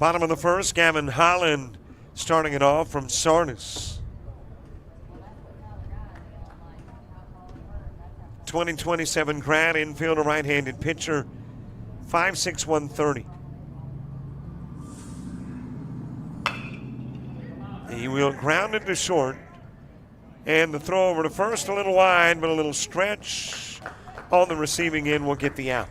Bottom of the first, Gavin Holland starting it off from Sardis. 2027 grad, infielder, right-handed pitcher, 5'6", 130. He will ground it to short. And the throw over to first, a little wide, but a little stretch on the receiving end will get the out.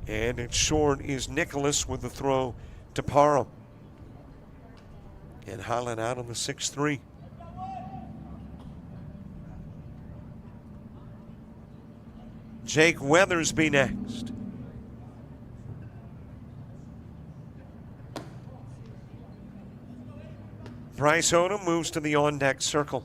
And it's short is Nicholas with the throw to Parham. And Holland out on the 6-3. Jake Weathersby next. Bryce Odom moves to the on-deck circle.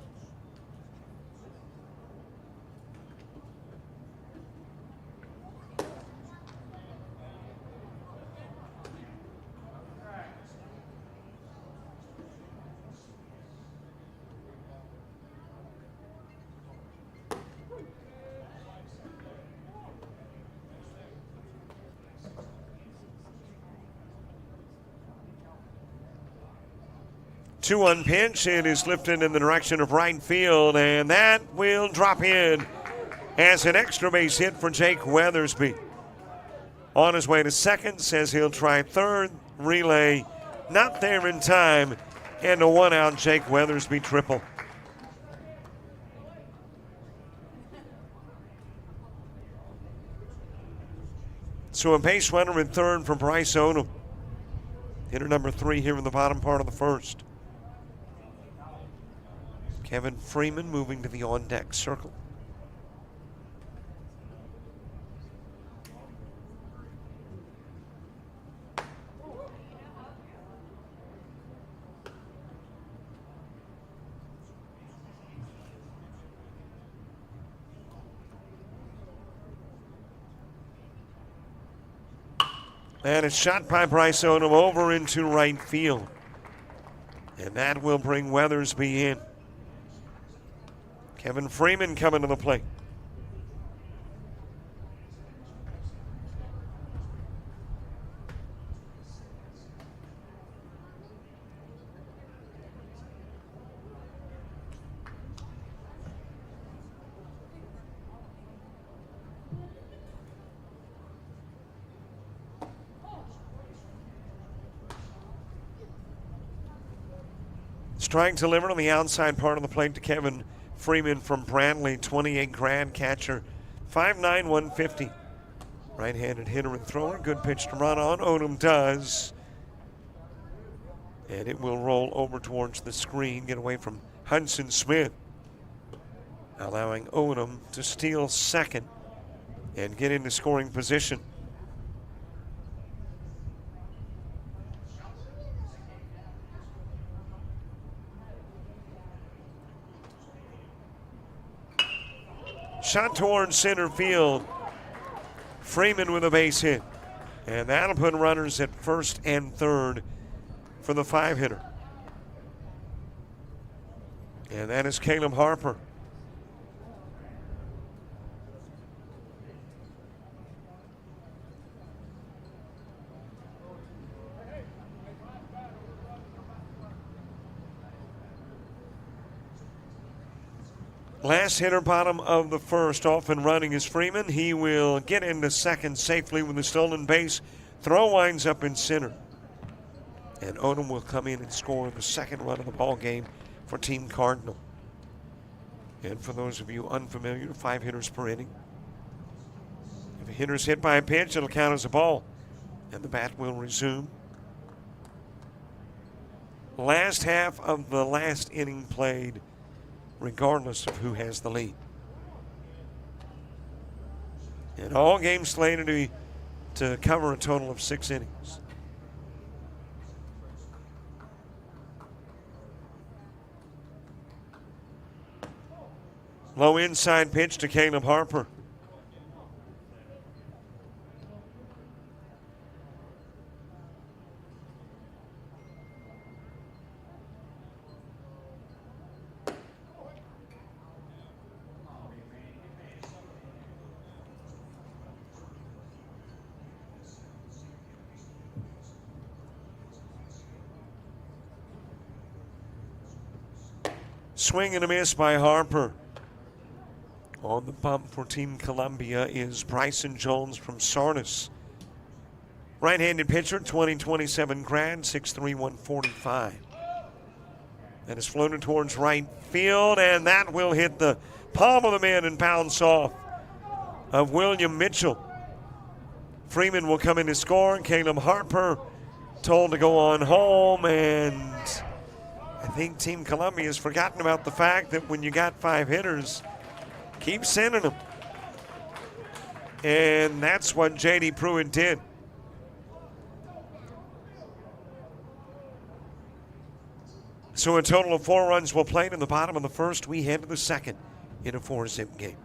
Two-one pitch. It is lifted in the direction of right field, and that will drop in as an extra base hit for Jake Weathersby. On his way to second, says he'll try third. Relay not there in time, and a one-out Jake Weathersby triple. So a base runner in third for Bryce Odom. Hitter number 3 here in the bottom part of the first. Kevin Freeman moving to the on-deck circle. And it's shot by Bryce Odom over into right field. And that will bring Weathersby in. Kevin Freeman coming to the plate. Strike delivered on the outside part of the plate to Kevin Freeman from Bradley, 28 grad catcher, 5'9", 150. Right-handed hitter and thrower. Good pitch to run on. Odom does. And it will roll over towards the screen, get away from Hudson Smith, allowing Odom to steal second and get into scoring position. Shot towards center field. Freeman with a base hit. And that'll put runners at first and third for the 5-hitter. And that is Caleb Harper. Last hitter, bottom of the first, off and running is Freeman. He will get into second safely with a stolen base. Throw winds up in center. And Odom will come in and score the second run of the ball game for Team Cardinal. And for those of you unfamiliar, 5 hitters per inning. If a hitter's hit by a pitch, it'll count as a ball. And the bat will resume. Last half of the last inning played, regardless of who has the lead. And all games slated to cover a total of 6 innings. Low inside pitch to Caleb Harper. Swing and a miss by Harper. On the bump for Team Columbia is Bryson Jones from Sardis. Right-handed pitcher, 2027 grad, 6'3", 145. That is floated towards right field, and that will hit the palm of the man and bounce off of William Mitchell. Freeman will come in to score. Caleb Harper told to go on home, and I think Team Columbia has forgotten about the fact that when you got 5 hitters, keep sending them. And that's what J.D. Pruitt did. So a total of 4 runs were played in the bottom of the first. We head to the second in a 4-zip game.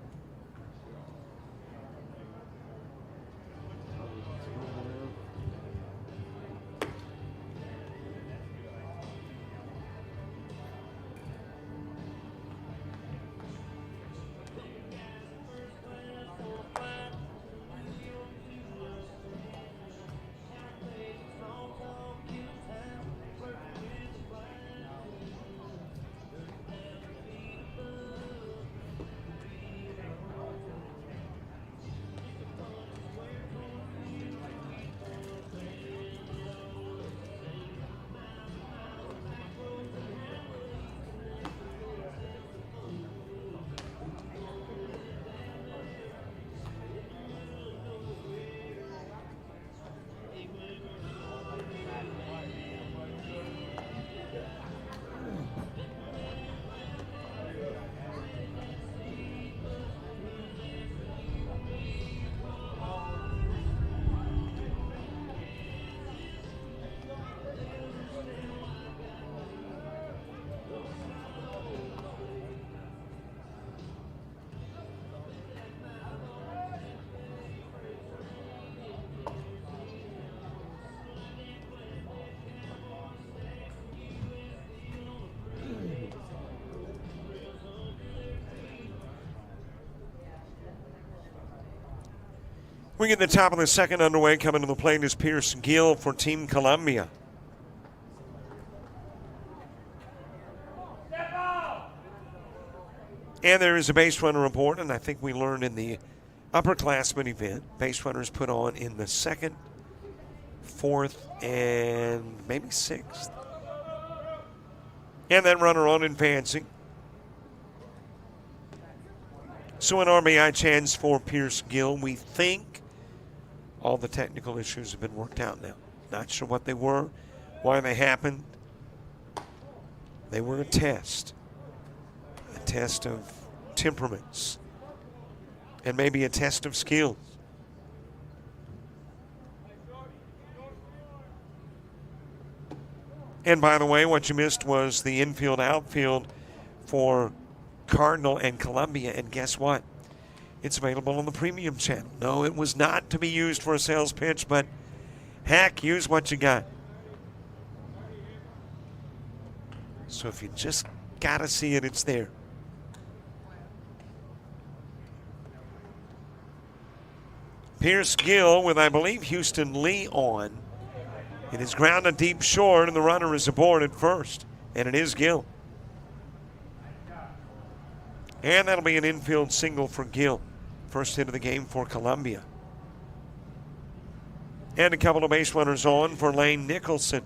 We get the top of the second underway. Coming to the plate is Pierce Gill for Team Columbia. And there is a base runner report, and I think we learned in the upperclassmen event, base runners put on in the second, fourth, and maybe sixth. And that runner on advancing. So an RBI chance for Pierce Gill. We think all the technical issues have been worked out now. Not sure what they were, why they happened. They were a test of temperaments, and maybe a test of skills. And by the way, what you missed was the infield outfield for Cardinal and Columbia, and guess what? It's available on the premium channel. No, it was not to be used for a sales pitch, but heck, use what you got. So if you just got to see it, it's there. Pierce Gill with, I believe, Houston Lee on. It is grounded deep short, and the runner is aboard at first, and it is Gill. And that'll be an infield single for Gill. First hit of the game for Columbia. And a couple of base runners on for Lane Nicholson.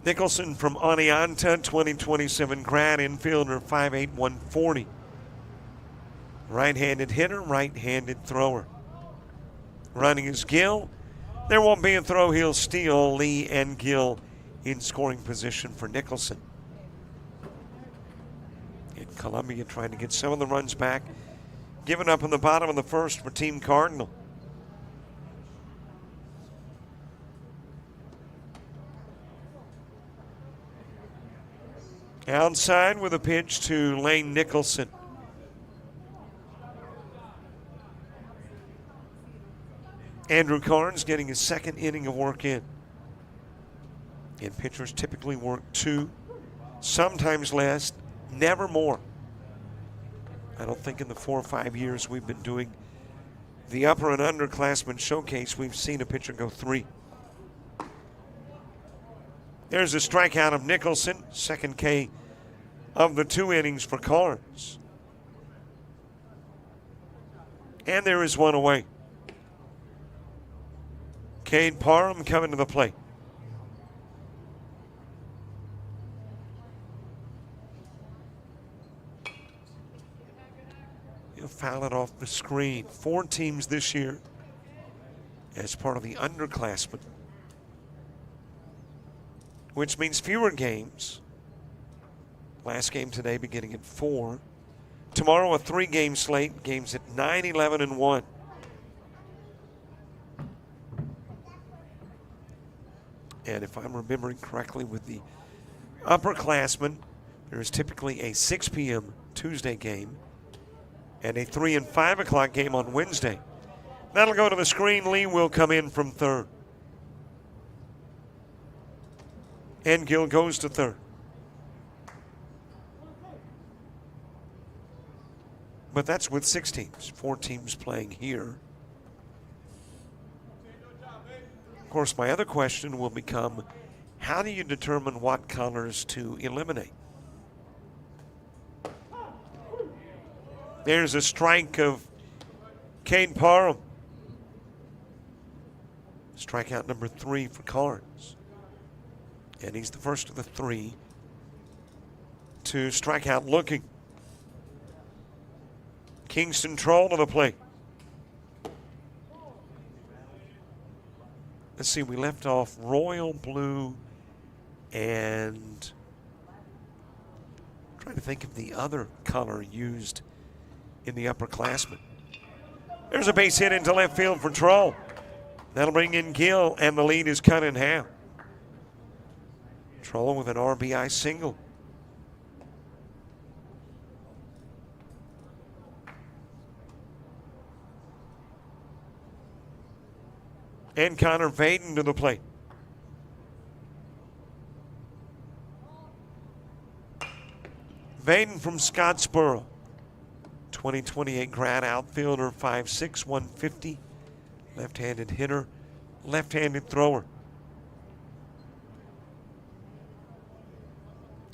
Nicholson from Oneonta, 2027 grad, infielder, 5'8", 140. Right-handed hitter, right-handed thrower. Running is Gill. There won't be a throw. He'll steal. Lee and Gill in scoring position for Nicholson. And Columbia trying to get some of the runs back. Given up in the bottom of the first for Team Cardinal. Outside with a pitch to Lane Nicholson. Andrew Carnes getting his second inning of work in. And pitchers typically work 2, sometimes less, never more. I don't think in the 4 or 5 years we've been doing the upper and underclassmen showcase, we've seen a pitcher go 3. There's a strikeout of Nicholson, second K of the 2 innings for Carnes. And there is one away. Cade Parham coming to the plate. He'll foul it off the screen. 4 teams this year as part of the underclassmen, which means fewer games. Last game today beginning at 4. Tomorrow a 3-game slate, games at 9, 11, and 1. And if I'm remembering correctly, with the upperclassmen, there is typically a 6 p.m. Tuesday game and a 3 and 5 o'clock game on Wednesday. That'll go to the screen. Lee will come in from third. And Gill goes to third. But that's with 6 teams, 4 teams playing here. Of course, my other question will become, how do you determine what colors to eliminate? There's a strike of Cade Parham. Strikeout number 3 for Carnes. And he's the first of the 3 to strike out looking. Kingston Troll to the plate. Let's see, we left off royal blue and trying to think of the other color used in the upperclassmen. There's a base hit into left field for Troll. That'll bring in Gill, and the lead is cut in half. Troll with an RBI single. And Connor Vaden to the plate. Vaden from Scottsboro. 2028 grad outfielder, 5'6", 150. Left-handed hitter, left-handed thrower.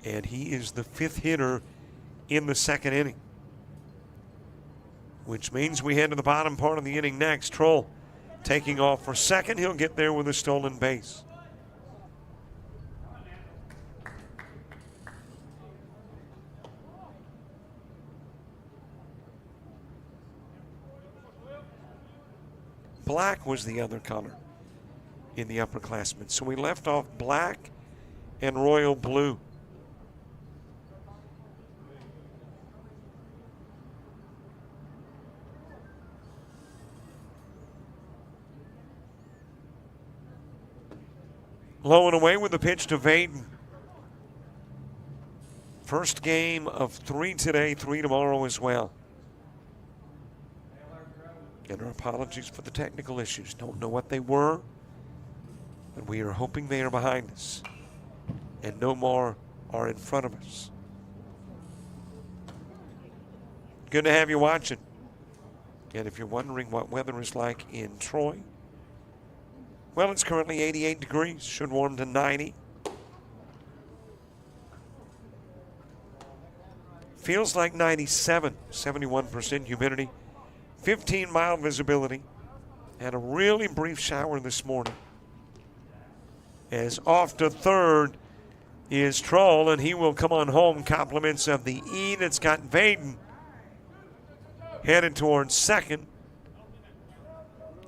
And he is the 5th hitter in the 2nd inning. Which means we head to the bottom part of the inning next. Troll taking off for second. He'll get there with a stolen base. Black was the other color in the upperclassmen. So we left off black and royal blue. Low and away with the pitch to Vaden. First game of 3 today, 3 tomorrow as well. And our apologies for the technical issues. Don't know what they were, but we are hoping they are behind us and no more are in front of us. Good to have you watching. And if you're wondering what weather is like in Troy, well, it's currently 88 degrees, should warm to 90. Feels like 97, 71% humidity, 15-mile visibility. Had a really brief shower this morning. As off to third is Troll, and he will come on home. Compliments of the E that's got Vaden headed towards second.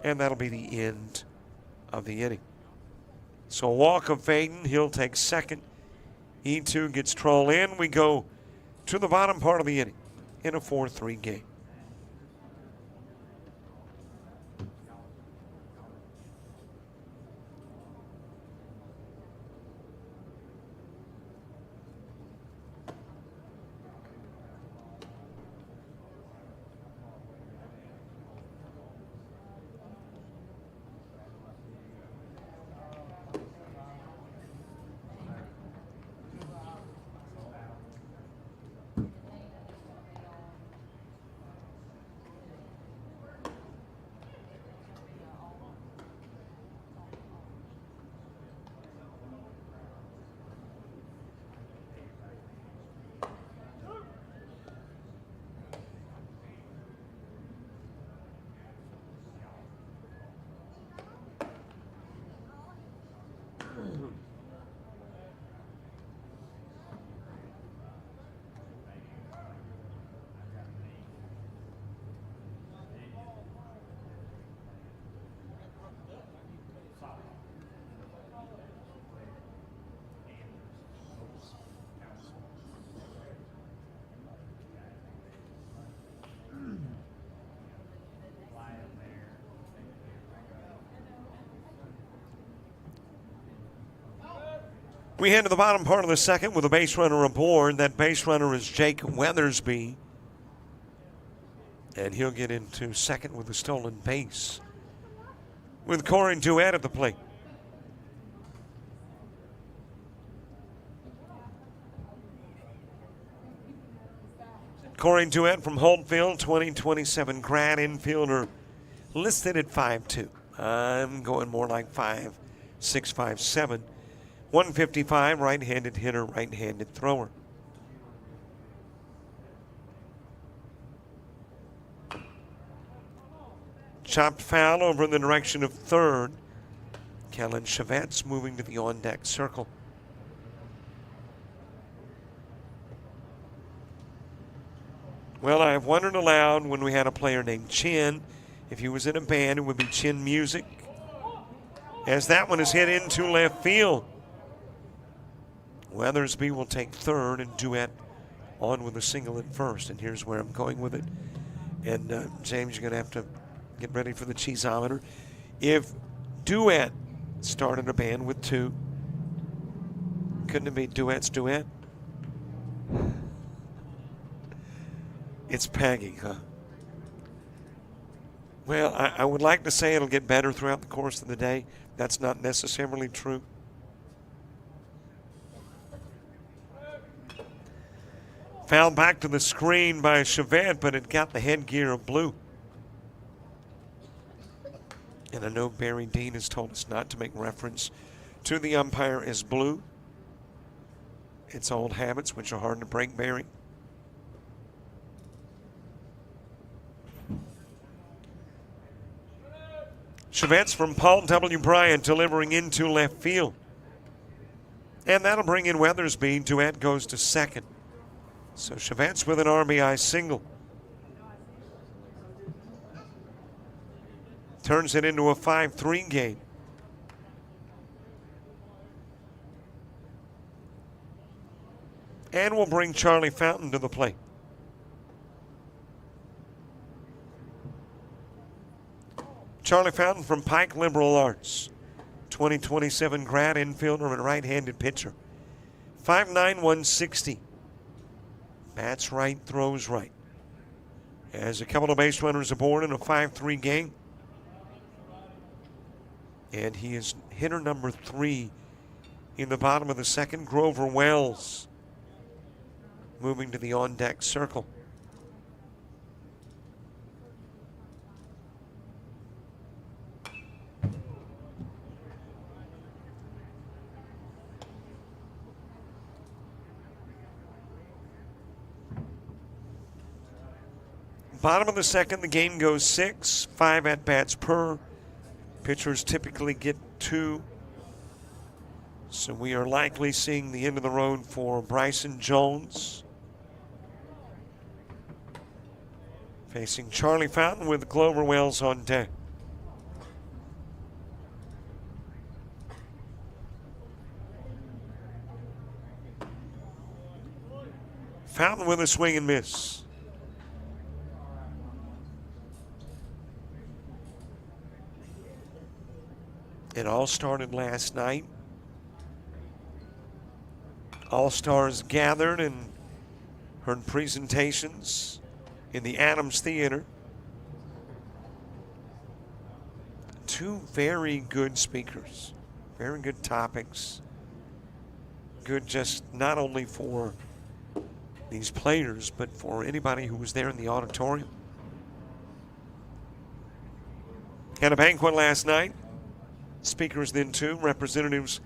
And that'll be the end of the inning. So a walk of Vaden, he'll take second. E2 gets Troll in. We go to the bottom part of the inning in a 4-3 game. We head to the bottom part of the second with a base runner aboard. That base runner is Jake Weathersby. And he'll get into second with a stolen base, with Corey Duett at the plate. Corey Duett from Holtfield, 2027 grad infielder, listed at 5'2". I'm going more like 5'6", 5'7". 155, right-handed hitter, right-handed thrower. Chopped foul over in the direction of third. Kellen Chavetz moving to the on-deck circle. Well, I've wondered aloud when we had a player named Chin. If he was in a band, it would be Chin Music. As that one is hit into left field. Weathersby will take third and Duett on with a single at first. And here's where I'm going with it. And James, you're going to have to get ready for the cheeseometer. If Duett started a band with two, couldn't it be Duett's Duet? It's Peggy, huh? Well, I would like to say it'll get better throughout the course of the day. That's not necessarily true. Foul back to the screen by Chavet, but it got the headgear of blue. And I know Barry Dean has told us not to make reference to the umpire as blue. It's old habits which are hard to break, Barry. Chavetz from Paul W. Bryant delivering into left field. And that'll bring in Weathersby. Duett goes to second. So Chavetz with an RBI single. Turns it into a 5-3 game. And we'll bring Charlie Fountain to the plate. Charlie Fountain from Pike Liberal Arts, 2027 grad infielder and right-handed pitcher. 5'9", 160. Bats right, throws right. Has a couple of base runners aboard in a 5-3 game. And he is hitter number 3 in the bottom of the second. Grover Wells moving to the on-deck circle. Bottom of the second, the game goes 6, 5 at-bats per. Pitchers typically get 2. So we are likely seeing the end of the road for Bryson Jones. Facing Charlie Fountain with Grover Wells on deck. Fountain with a swing and miss. It all started last night. All-Stars gathered and heard presentations in the Adams Theater. 2 very good speakers, very good topics. Good just not only for these players, but for anybody who was there in the auditorium. Had a banquet last night. Speakers then too, representatives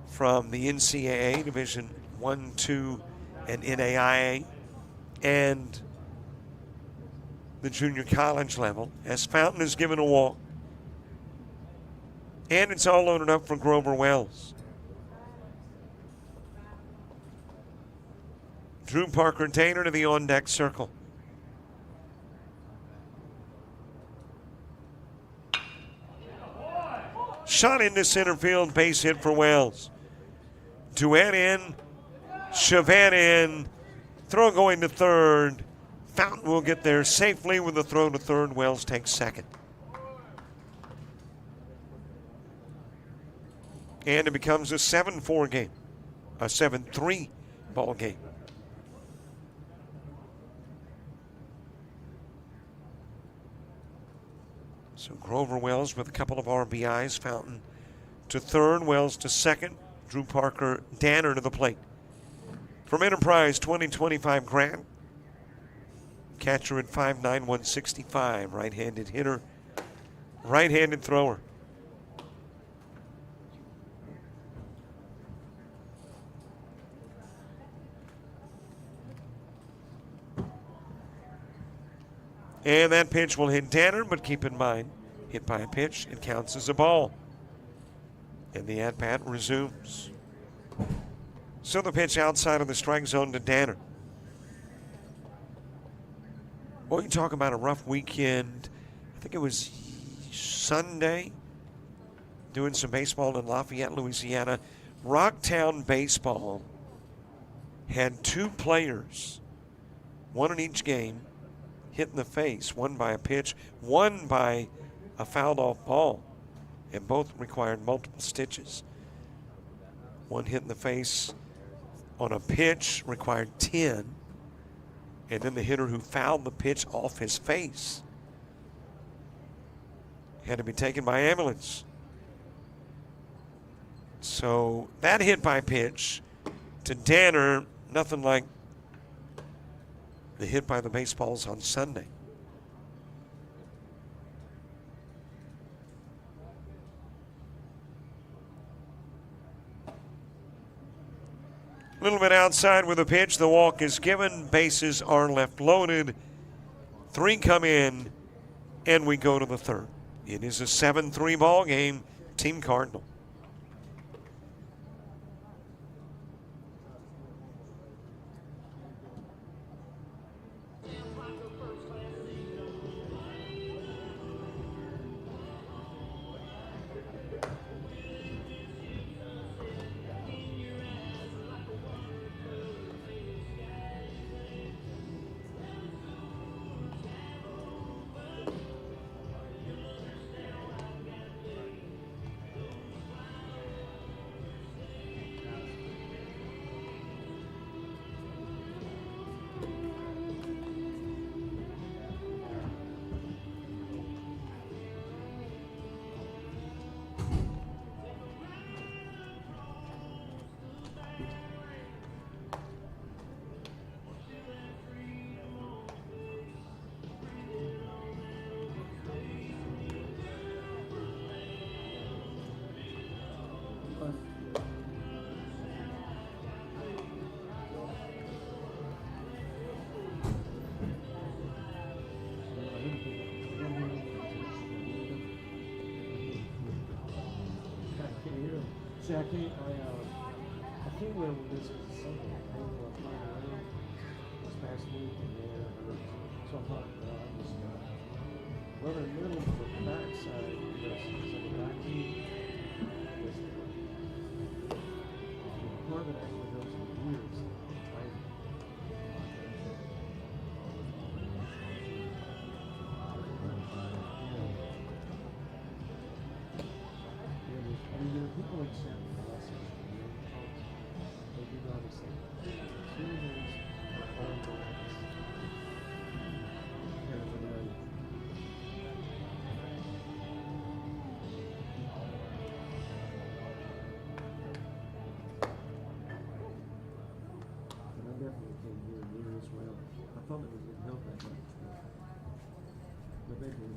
from the NCAA, Division I, II, and NAIA, and the junior college level, as Fountain is given a walk. And it's all loaded up for Grover Wells. Drew Parker Taylor to the on-deck circle. Shot into center field, base hit for Wells. Duett in, Chavet in, throw going to third. Fountain will get there safely with the throw to third. Wells takes second. And it becomes a 7-4 game, a 7-3 ball game. So Grover Wells with a couple of RBIs. Fountain to third, Wells to second. Drew Parker Danner to the plate. From Enterprise 2025 Grant. Catcher at 5'9", 165. Right-handed hitter, right-handed thrower. And that pitch will hit Danner, but keep in mind, hit by a pitch, it counts as a ball. And the at-bat resumes. So the pitch outside of the strike zone to Danner. Well, you talk about a rough weekend. I think it was Sunday, doing some baseball in Lafayette, Louisiana. Rocktown Baseball had 2 players, one in each game, hit in the face, one by a pitch, one by a fouled off ball, and both required multiple stitches. One hit in the face on a pitch required 10, and then the hitter who fouled the pitch off his face had to be taken by ambulance. So that hit by pitch to Danner, nothing like the hit by the baseballs on Sunday. A little bit outside with a pitch. The walk is given. Bases are left loaded. 3 come in, and we go to the third. It is a 7-3 ball game. Team Cardinal. See, I think when this was Sunday, I was flying around this past week, and then so I thought, I was well in the middle of the backside, because on the back knee, part of it actually goes to the ears. People accept the lessons from the folks. They do not accept humans or animals. And I definitely came here near as well. I thought it was going to help that much, but they do.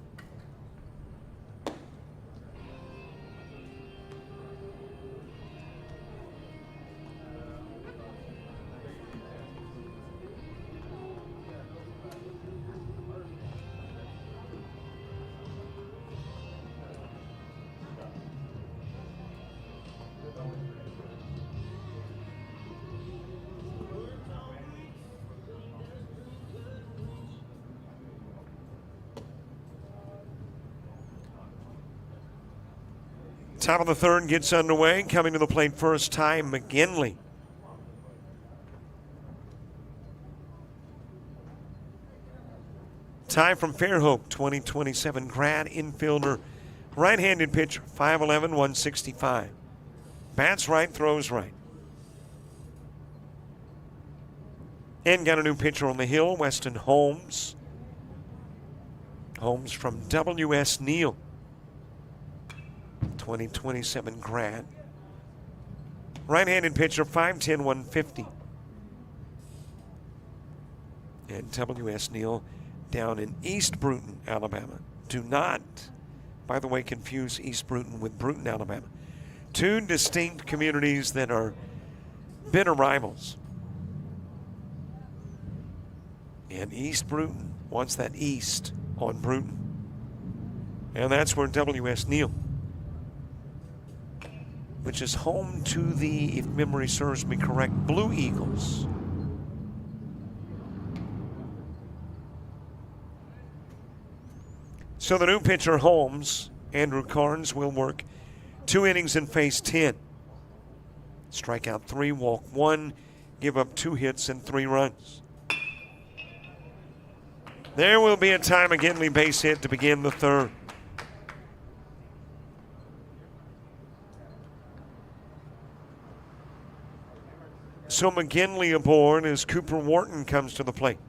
Top of the third gets underway. Coming to the plate first, Ty McGinley. Ty from Fairhope, 2027 grad infielder, right-handed pitcher, 5'11", 165. Bats right, throws right. And got a new pitcher on the hill, Weston Holmes. Holmes from W.S. Neal, 2027 grad. Right-handed pitcher, 5'10", 150. And W.S. Neal down in East Bruton, Alabama. Do not, by the way, confuse East Bruton with Bruton, Alabama. Two distinct communities that are bitter rivals. And East Bruton wants that east on Bruton. And that's where W.S. Neal, which is home to the, if memory serves me correct, Blue Eagles. So the new pitcher, Holmes, Andrew Carnes, will work 2 innings and face 10. Strike out 3, walk 1, give up 2 hits and 3 runs. There will be a Ty McGinley base hit to begin the third. So McGinley aboard as Cooper Wharton comes to the plate.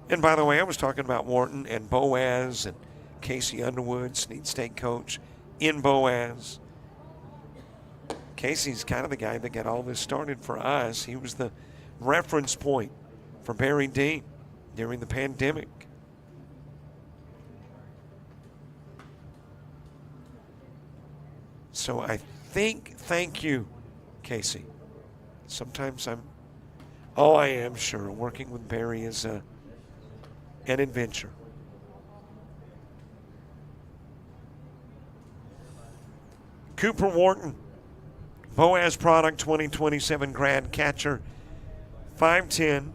And by the way, I was talking about Wharton and Boaz and Casey Underwood, Snead State coach, in Boaz. Casey's kind of the guy that got all this started for us. He was the reference point for Barry Dean during the pandemic. So I think, thank you, Casey. Sometimes I am sure, working with Barry is an adventure. Cooper Wharton, Boaz product, 2027 grad catcher, 5'10".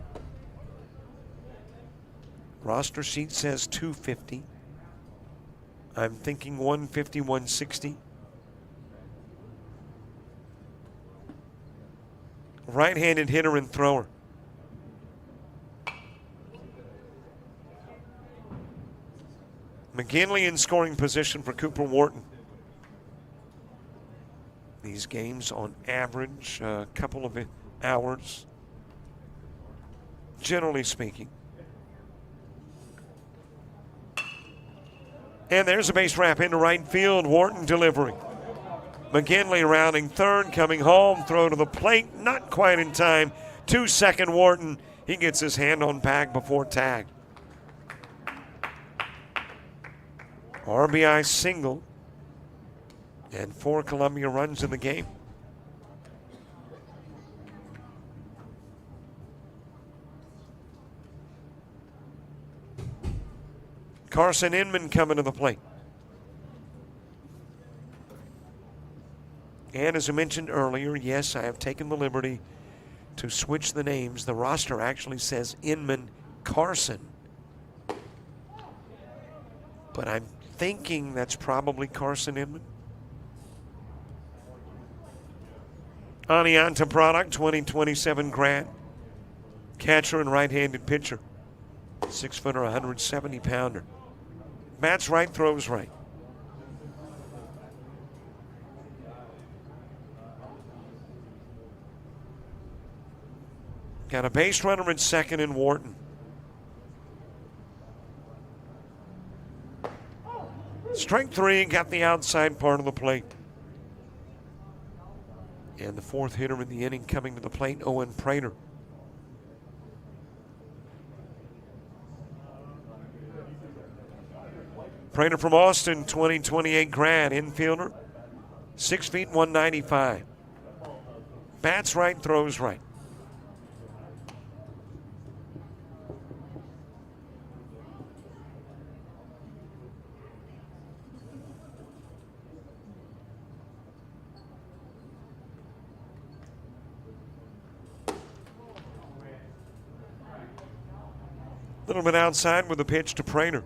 Roster sheet says 250. I'm thinking 150, 160. Right-handed hitter and thrower. McGinley in scoring position for Cooper Wharton. These games on average a couple of hours, generally speaking. And there's a base wrap into right field. Wharton delivering. McGinley rounding third, coming home, throw to the plate, not quite in time. 2-second Wharton. He gets his hand on bag before tag. RBI single. And 4 Columbia runs in the game. Carson Inman coming to the plate. And as I mentioned earlier, yes, I have taken the liberty to switch the names. The roster actually says Inman Carson. But I'm thinking that's probably Carson Inman. Anianta product, 2027 grad. Catcher and right-handed pitcher. 6-footer, 170-pounder. Bats right, throws right. Got a base runner at second in Wharton. Strike 3, got the outside part of the plate. And the 4th hitter in the inning coming to the plate, Owen Prater. Prater from Austin, 2028 grad, infielder, 6 feet, 195. Bats right, throws right. A little bit outside with a pitch to Prater.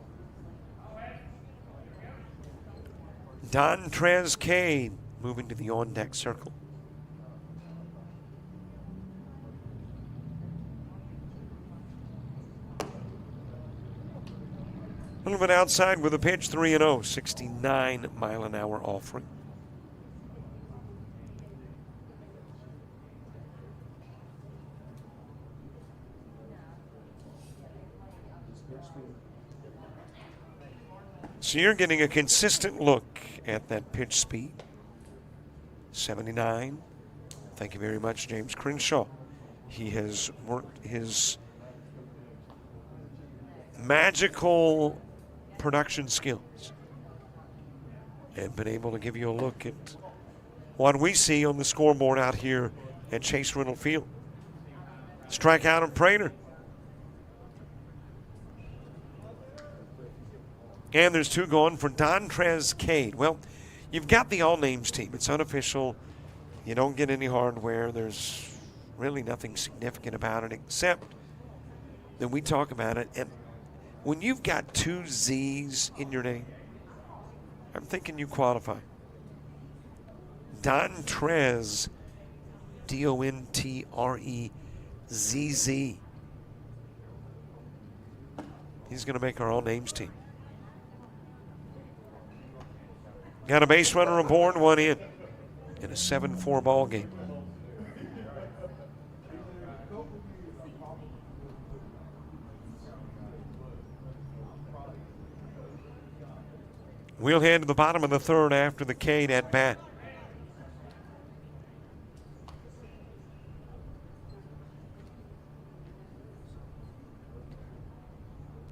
Dontrez Cade moving to the on-deck circle. A A little bit outside with a pitch, 3-0, 69-mile-an-hour offering. So you're getting a consistent look at that pitch speed. 79. Thank you very much, James Crenshaw. He has worked his magical production skills and been able to give you a look at what we see on the scoreboard out here at Chase Riddle Field. Strikeout of Prater. And there's two going for Dontrez Cade. Well, you've got the all-names team. It's unofficial. You don't get any hardware. There's really nothing significant about it except that we talk about it. And when you've got two Z's in your name, I'm thinking you qualify. Dontrez, D-O-N-T-R-E-Z-Z. He's going to make our all-names team. Got a base runner aboard, one in a 7-4 ball game. We'll head to the bottom of the third after the Cade at bat.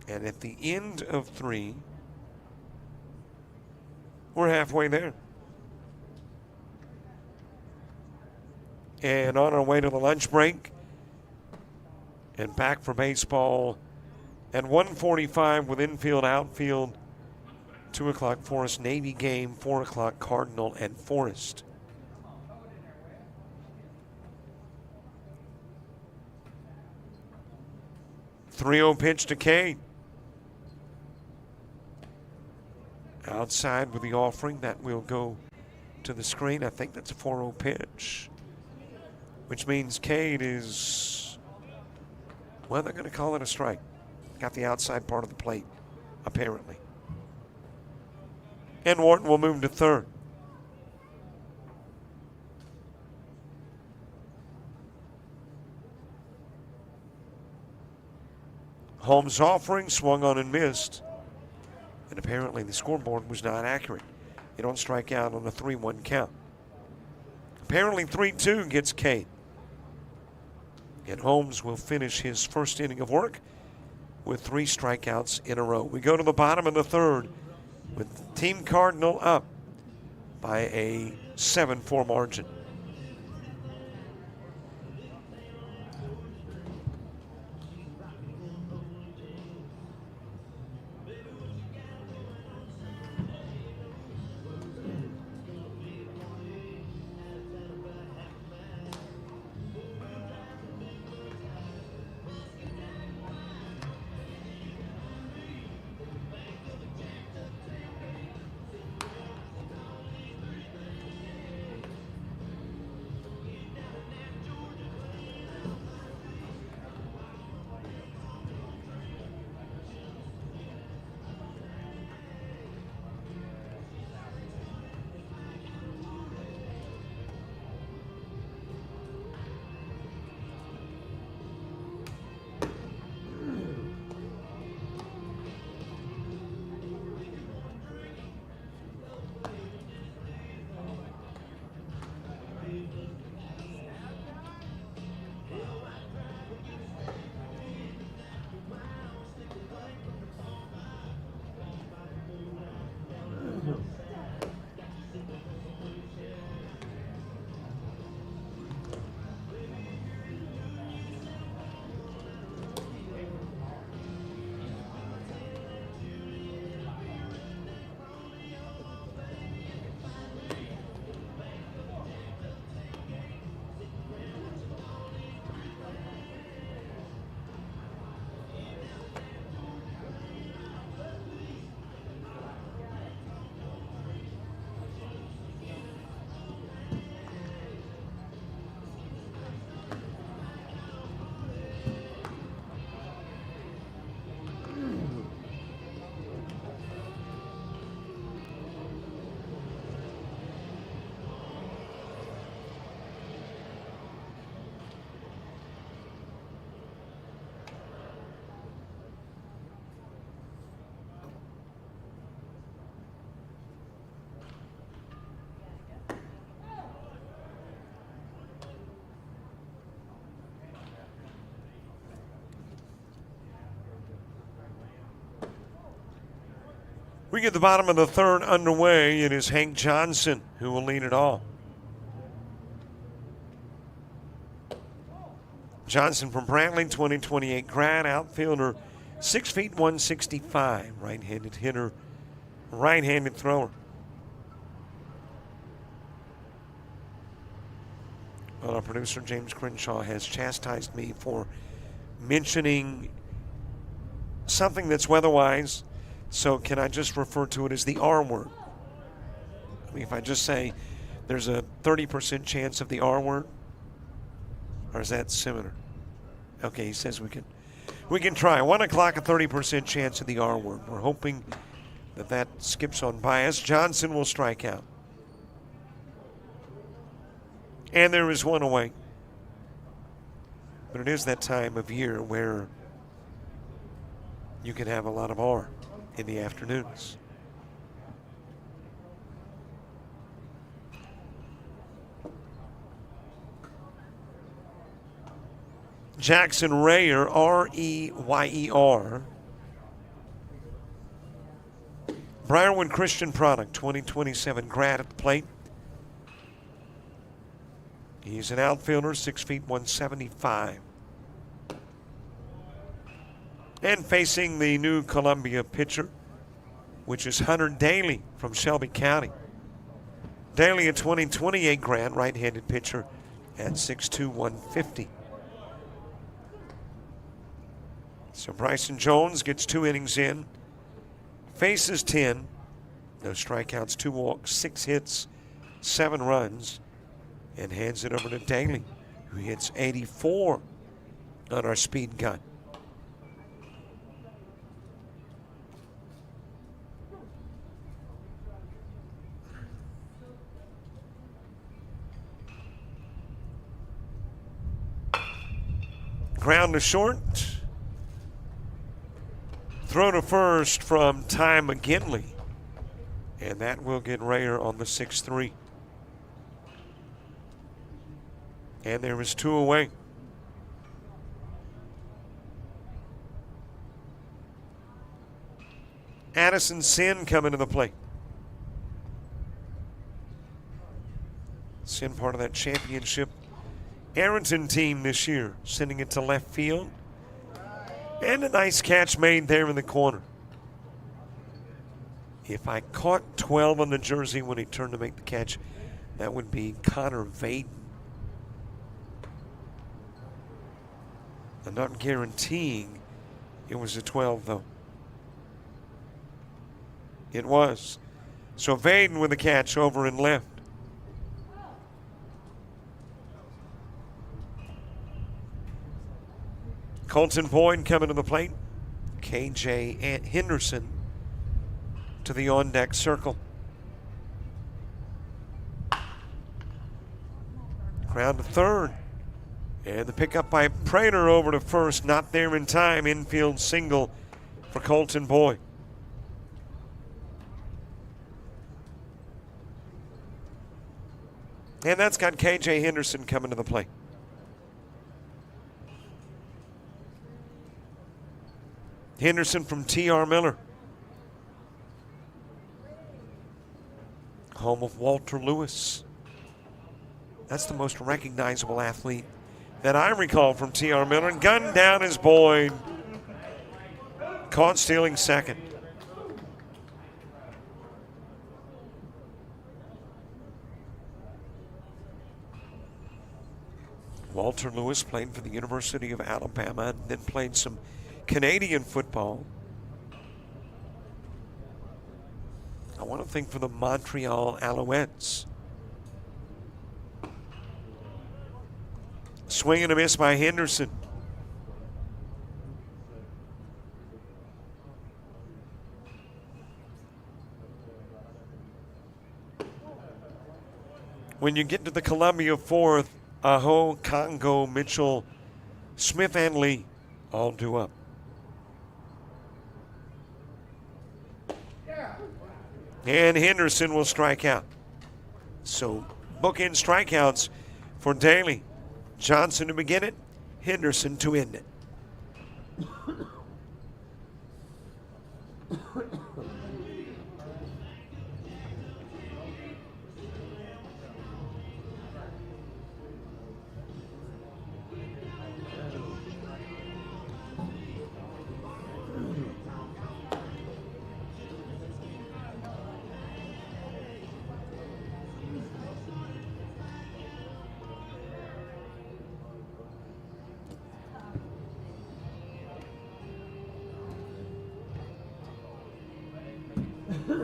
And at the end of 3, we're halfway there. And on our way to the lunch break and back for baseball at 1:45 with infield, outfield, 2 o'clock Forest Navy game, 4 o'clock Cardinal and Forest. .30 pitch to Cade. Outside with the offering. That will go to the screen. I think that's a 4-0 pitch, which means Cade is, well, they're going to call it a strike. Got the outside part of the plate, apparently. And Wharton will move to third. Holmes' offering swung on and missed. And apparently the scoreboard was not accurate. You don't strike out on a 3-1 count. Apparently 3-2 gets Cade. And Holmes will finish his first inning of work with 3 strikeouts in a row. We go to the bottom of the third with Team Cardinal up by a 7-4 margin. We get the bottom of the third underway. It is Hank Johnson who will lead it all. Johnson from Brantley, 2028 grad, outfielder, 6 feet 165, right-handed hitter, right-handed thrower. Well, our producer, James Crenshaw, has chastised me for mentioning something that's weather-wise, so can I just refer to it as the R word? I mean, if I just say there's a 30% chance of the R word, or is that similar? Okay, he says we can try. 1 o'clock, a 30% chance of the R word. We're hoping that skips on by us. Johnson will strike out. And there is one away. But it is that time of year where you can have a lot of R in the afternoons. Jackson Reyer, R-E-Y-E-R. Briarwood Christian Product, 2027 grad at the plate. He's an outfielder, 6 feet 175. And facing the new Columbia pitcher, which is Hunter Daly from Shelby County. Daly, a 2028 grad, right-handed pitcher at 6'2", 150. So Bryson Jones gets 2 innings in, faces 10, no strikeouts, 2 walks, 6 hits, 7 runs, and hands it over to Daly, who hits 84 on our speed gun. Ground to short. Throw to first from Ty McGinley. And that will get Reyer on the 6-3. And there is 2 away. Addison Sin coming to the plate. Sin part of that championship Arrington team this year, sending it to left field. And a nice catch made there in the corner. If I caught 12 on the jersey when he turned to make the catch, that would be Connor Vaden. I'm not guaranteeing it was a 12, though. It was. So Vaden with a catch over and left. Colton Boyd coming to the plate. KJ Henderson to the on-deck circle. Ground to third. And the pickup by Prater over to first. Not there in time. Infield single for Colton Boyd. And that's got KJ Henderson coming to the plate. Henderson from T.R. Miller. Home of Walter Lewis. That's the most recognizable athlete that I recall from T.R. Miller. And gunned down is Boyd. Caught stealing second. Walter Lewis played for the University of Alabama and then played some Canadian football. I want to think for the Montreal Alouettes. Swing and a miss by Henderson. When you get to the Columbia fourth, Aho, Congo, Mitchell, Smith, and Lee all due up. And Henderson will strike out. So bookend strikeouts for Daly. Johnson to begin it, Henderson to end it. Yeah,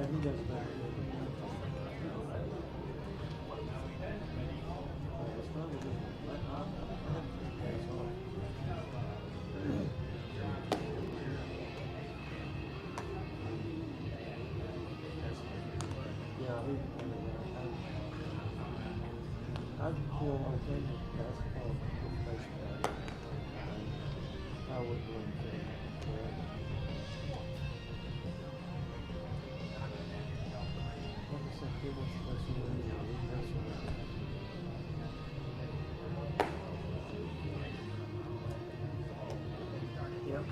he does that. It's not really yeah, I feel okay with basketball with baseball. I wouldn't really think. Like I said, he wants to listen to me. That's what yep.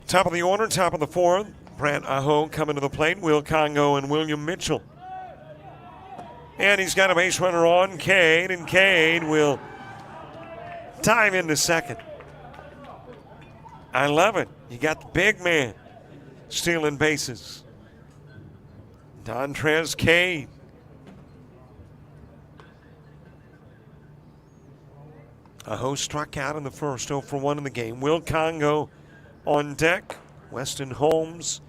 Top of the order, top of the fourth. Brant Aho coming to the plate. Will Congo and William Mitchell. And he's got a base runner on Cade, and Cade will dive into second. I love it. You got the big man stealing bases. Dontrez Cade. Aho struck out in the first, 0 for 1 in the game. Will Congo on deck. Weston Holmes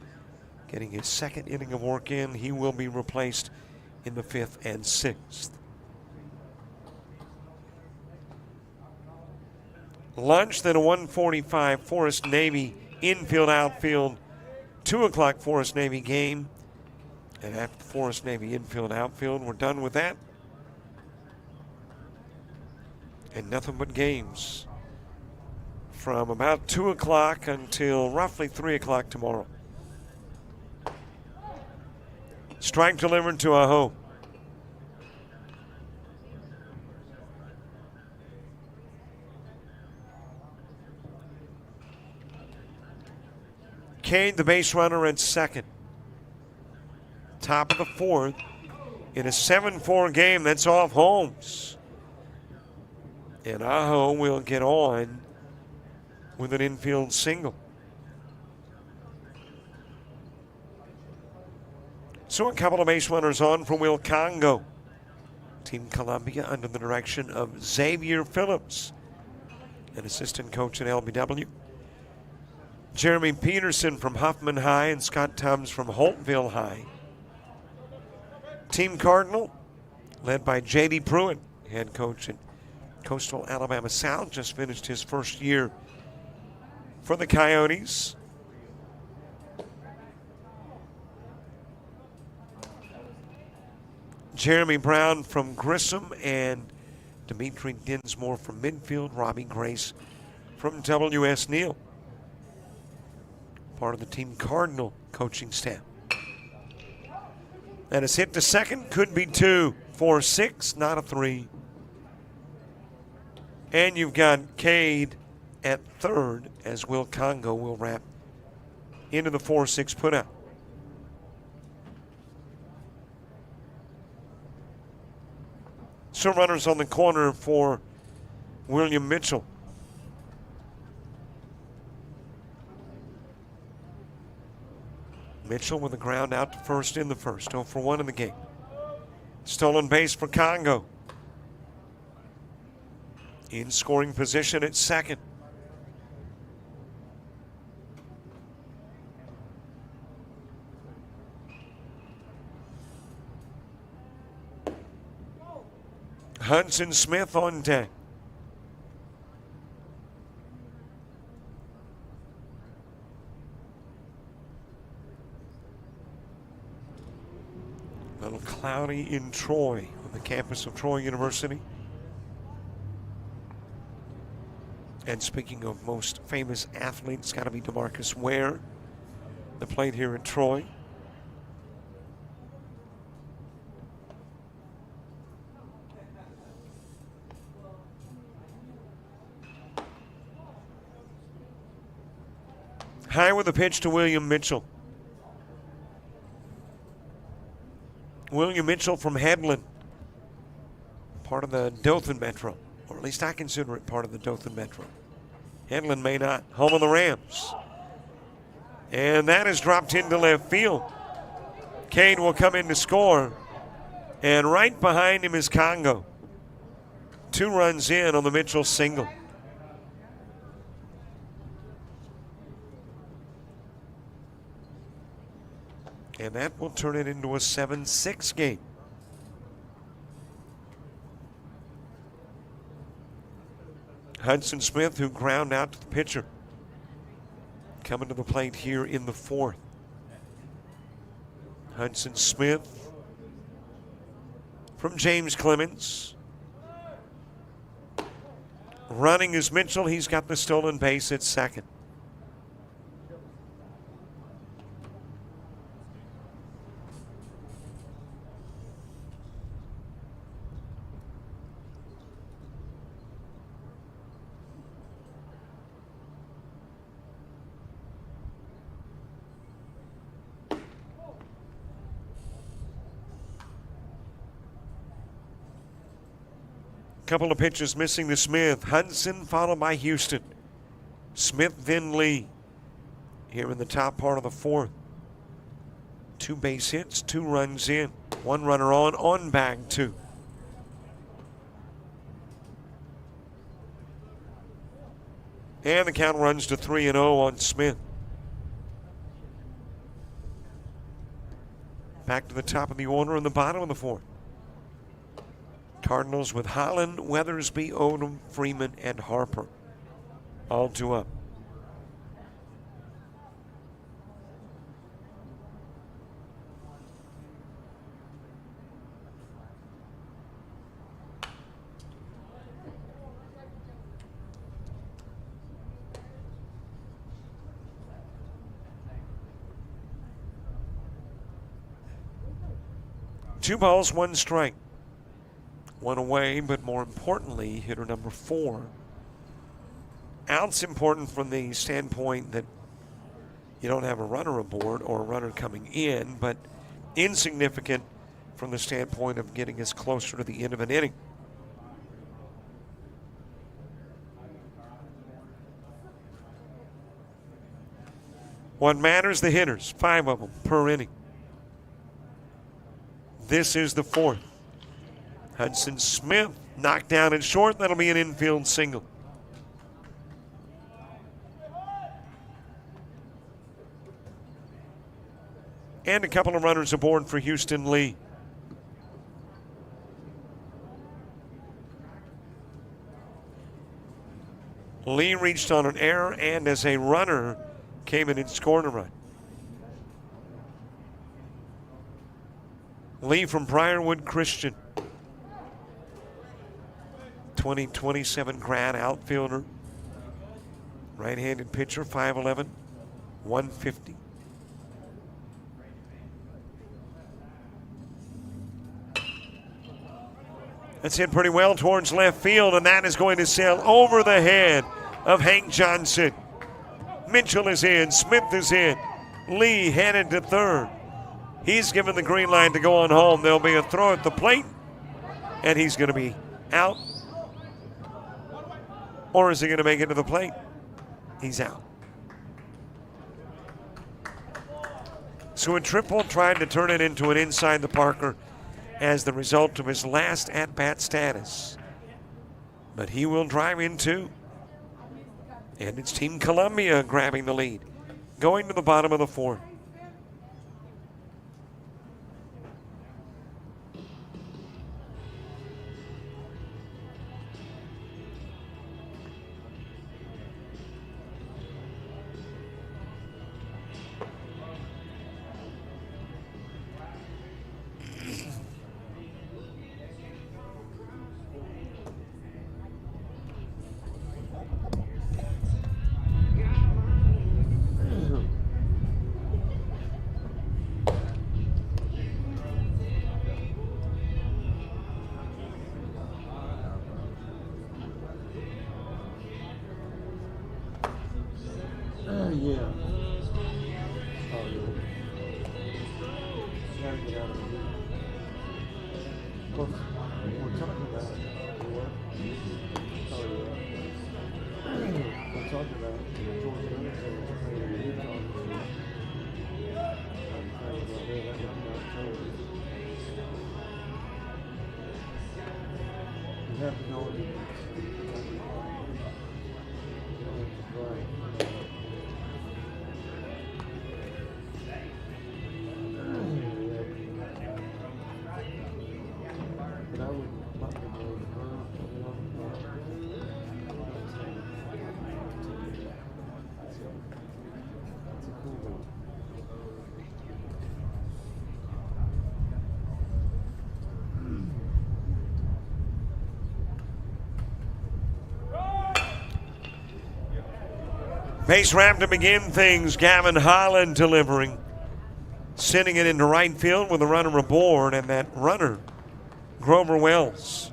getting his second inning of work in. He will be replaced in the 5th and 6th. Lunch, then a 1:45 Forest Navy infield outfield 2 o'clock Forest Navy game. And after the Forest Navy infield outfield, we're done with that. And nothing but games from about 2 o'clock until roughly 3 o'clock tomorrow. Strike delivered to Aho. Cade, the base runner, at second. Top of the fourth. In a 7-4 game, that's off Holmes. And Aho will get on with an infield single. So a couple of base runners on for Will Congo. Team Columbia under the direction of Xavier Phillips, an assistant coach at LBW. Jeremy Peterson from Huffman High and Scott Tubbs from Holtville High. Team Cardinal, led by J.D. Pruitt, head coach at Coastal Alabama South, just finished his first year for the Coyotes. Jeremy Brown from Grissom and Dimitri Dinsmore from midfield. Robbie Grace from W.S. Neal, part of the Team Cardinal coaching staff. That is hit to second, could be 2 for 6, not a 3. And you've got Cade at third as Will Congo will wrap into the 4-6 putout. So runners on the corner for William Mitchell. Mitchell with a ground out to first in the first, 0 for 1 in the game. Stolen base for Congo. In scoring position at second. Hudson Smith on deck. A little cloudy in Troy, on the campus of Troy University. And speaking of most famous athletes, it's got to be DeMarcus Ware, that played here in Troy. High with a pitch to William Mitchell. William Mitchell from Headland, part of the Dothan Metro, or at least I consider it part of the Dothan Metro. Headland may not. Home of the Rams. And that is dropped into left field. Cade will come in to score. And right behind him is Congo. 2 runs in on the Mitchell single. And that will turn it into a 7-6 game. Hudson Smith, who ground out to the pitcher, coming to the plate here in the 4th. Hudson Smith from James Clemens. Running is Mitchell. He's got the stolen base at second. Couple of pitches missing to Smith. Hudson followed by Houston. Smith then Lee here in the top part of the 4th. 2 base hits, 2 runs in. 1 runner on bag 2. And the count runs to 3-0 on Smith. Back to the top of the order in the bottom of the 4th. Cardinals with Holland, Weathersby, Odom, Freeman, and Harper. All 2 up. Two balls, 1 strike. 1 away, but more importantly, hitter number 4. Out's important from the standpoint that you don't have a runner aboard or a runner coming in, but insignificant from the standpoint of getting us closer to the end of an inning. What matters, the hitters, 5 of them per inning. This is the 4th. Hudson Smith knocked down at short. That'll be an infield single. And a couple of runners aboard for Houston Lee. Lee reached on an error and as a runner came in and scored a run. Lee from Briarwood Christian. 2027 grad outfielder. Right-handed pitcher, 5'11", 150. That's hit pretty well towards left field, and that is going to sail over the head of Hank Johnson. Mitchell is in, Smith is in. Lee headed to third. He's given the green light to go on home. There'll be a throw at the plate, and he's going to be out. Or is he going to make it to the plate? He's out. So a triple tried to turn it into an inside the Parker as the result of his last at-bat status. But he will drive in 2. And it's Team Columbia grabbing the lead, going to the bottom of the 4th. course, we're talking about what? Oh, yeah. We're talking about Georgia Underclassmen playing Utah this year. I'm trying to go there. That would be October. You have to go to this. You don't have to drive. But I would probably go to her for 11 o'clock. That's a cool one. Base ramp to begin things. Gavin Holland delivering. Sending it into right field with a runner aboard, and that runner, Grover Wells,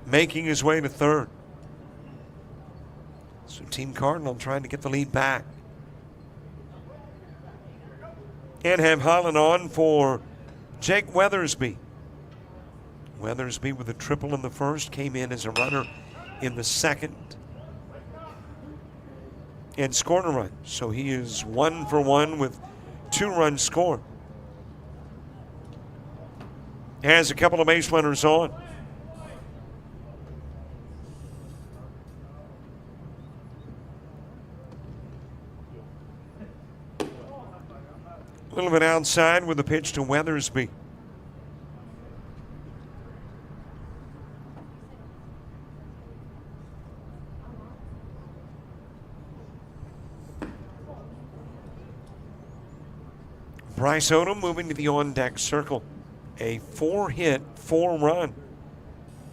making his way to third. So Team Cardinal trying to get the lead back. And have Holland on for Jake Weathersby. Weathersby with a triple in the first, came in as a runner in the second, and scored a run. So he is 1 for 1 with 2 runs scored. Has a couple of base runners on. A little bit outside with a pitch to Weathersby. Bryce Odom moving to the on-deck circle. A 4-hit, 4-run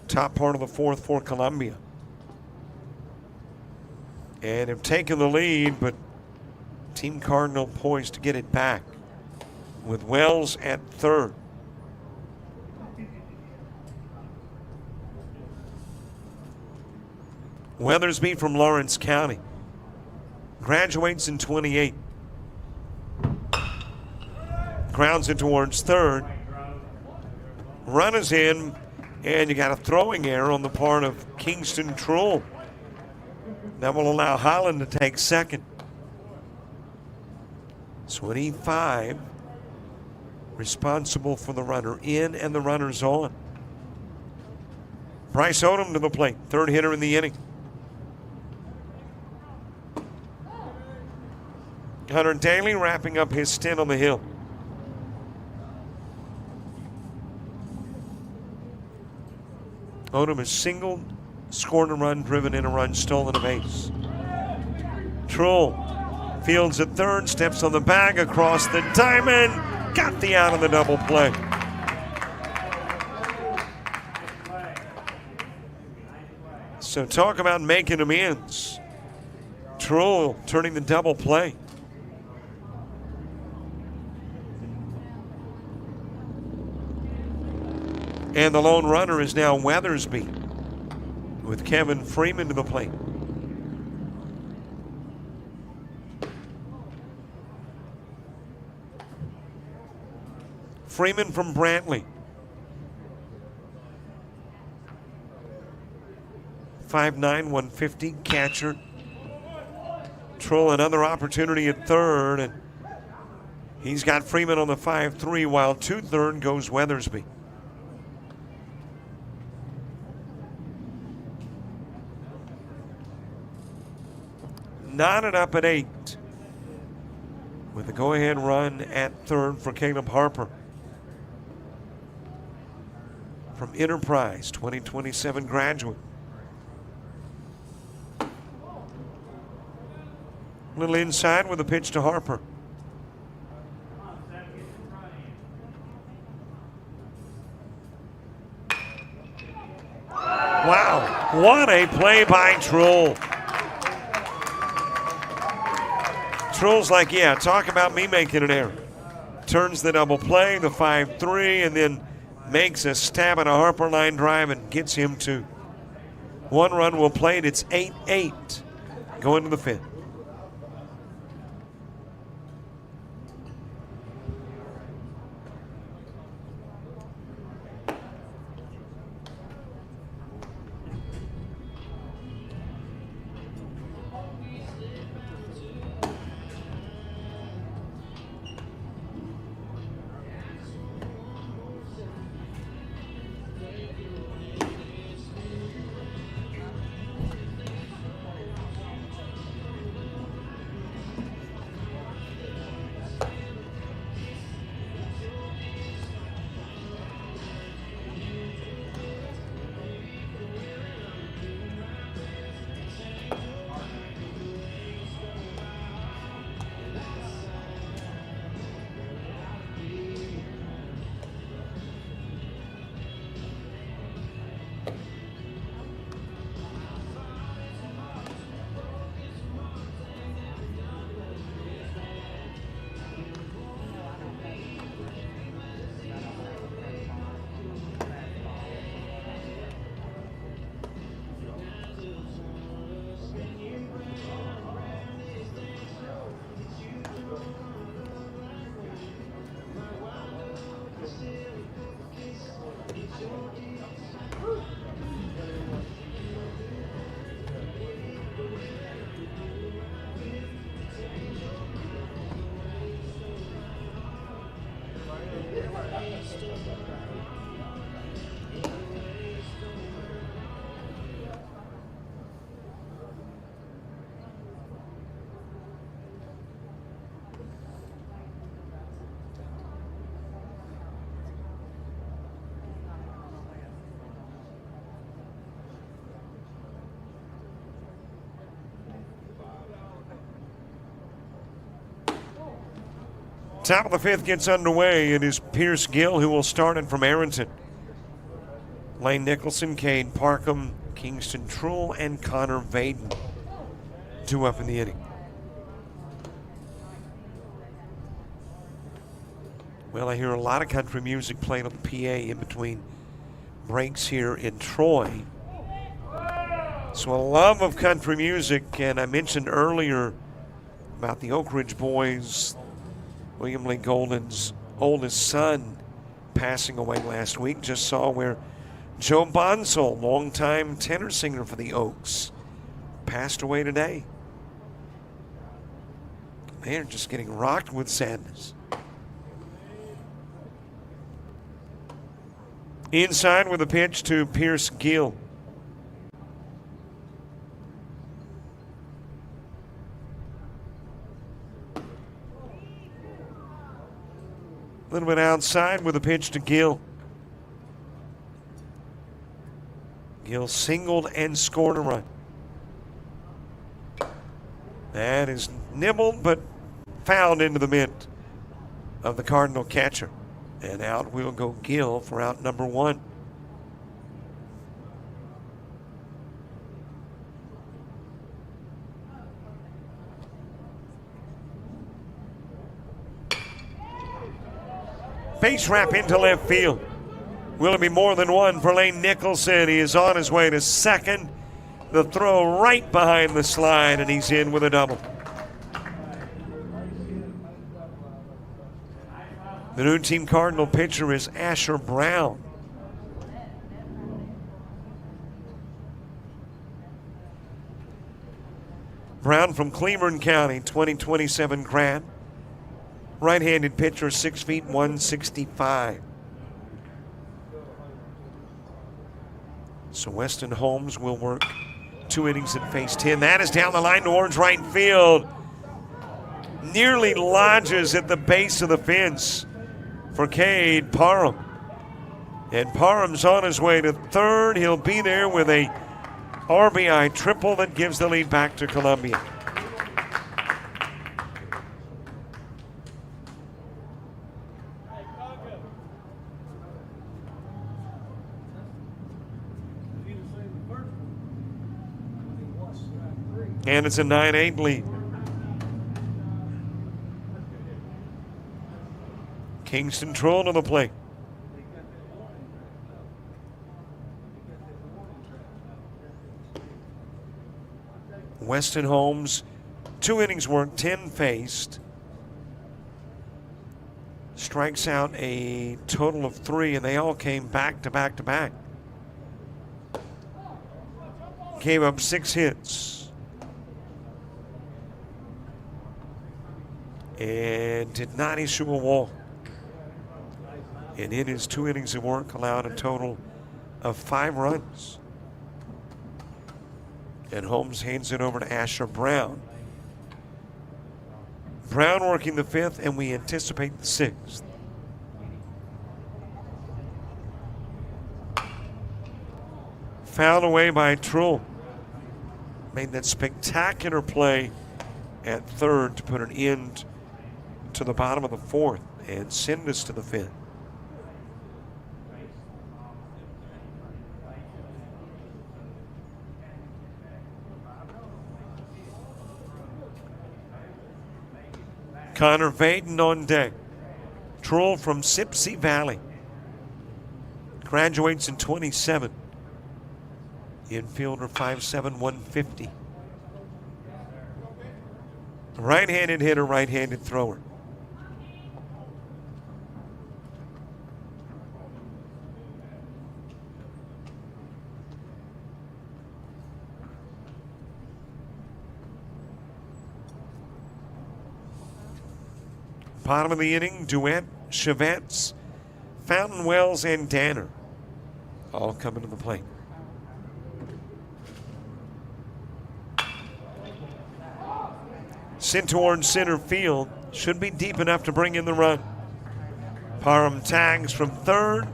top part of the fourth for Columbia. And have taken the lead, but Team Cardinal poised to get it back with Wells at third. Weathersby from Lawrence County. Graduates in 28. Grounds it towards third. Run is in, and you got a throwing error on the part of Kingston Trull. That will allow Holland to take second. 25 responsible for the runner in and the runners on. Bryce Odom to the plate, third hitter in the inning. Hunter Daly wrapping up his stint on the hill. Odom has singled, scored a run, driven in a run, stolen a base. Trull fields at third, steps on the bag across the diamond, got the out of the double play. So talk about making amends. Trull turning the double play. And the lone runner is now Weathersby, with Kevin Freeman to the plate. Freeman from Brantley. 5'9", 150, catcher. Trull another opportunity at third, and he's got Freeman on the 5-3, while to third goes Weathersby. Knotted up at 8 with a go-ahead run at third for Caleb Harper from Enterprise, 2027 graduate. A little inside with a pitch to Harper. Wow, what a play by Trull. Trull's like, yeah, talk about me making an error. Turns the double play, the 5-3, and then makes a stab at a Harper line drive and gets him 2. 1 run will play it. It's 8-8 going to the 5th. Top of the fifth gets underway. It is Pierce Gill who will start it from Arrington. Lane Nicholson, Cade Parkham, Kingston Trull, and Connor Vaden. 2 up in the inning. Well, I hear a lot of country music played on the PA in between breaks here in Troy. So a love of country music, and I mentioned earlier about the Oak Ridge boys, William Lee Golden's oldest son passing away last week. Just saw where Joe Bonsall, longtime tenor singer for the Oaks, passed away today. They're just getting rocked with sadness. Inside with a pitch to Pierce Gill. A little bit outside with a pitch to Gill. Gill singled and scored a run. That is nibbled but fouled into the mitt of the Cardinal catcher. And out will go Gill for out number 1. Base wrap into left field. Will it be more than one for Lane Nicholson? He is on his way to second. The throw right behind the slide, and he's in with a double. The new team Cardinal pitcher is Asher Brown. Brown from Cleburne County, 2027 grad. Right-handed pitcher, 6 feet 165. So Weston Holmes will work 2 innings at face 10. That is down the line towards right field. Nearly lodges at the base of the fence for Cade Parham. And Parham's on his way to third. He'll be there with a RBI triple that gives the lead back to Columbia. And it's a 9-8 lead. Kingston Trull to the plate. Weston Holmes, 2 innings worked, 10 faced. Strikes out a total of 3, and they all came back to back to back. Gave up 6 hits. And did not issue a walk. And in his 2 innings of work, allowed a total of 5 runs. And Holmes hands it over to Asher Brown. Brown working the 5th, and we anticipate the 6th. Fouled away by Trull. Made that spectacular play at third to put an end to the bottom of the 4th and send us to the 5th. Connor Vaden on deck. Trull from Sipsey Valley. Graduates in 27. Infielder 5'7", 150. Right-handed hitter, right-handed thrower. Bottom of the inning, Duet, Chevettes, Fountain Wells, and Danner all coming to the plate. Sent towards center field. Should be deep enough to bring in the run. Parham tags from third,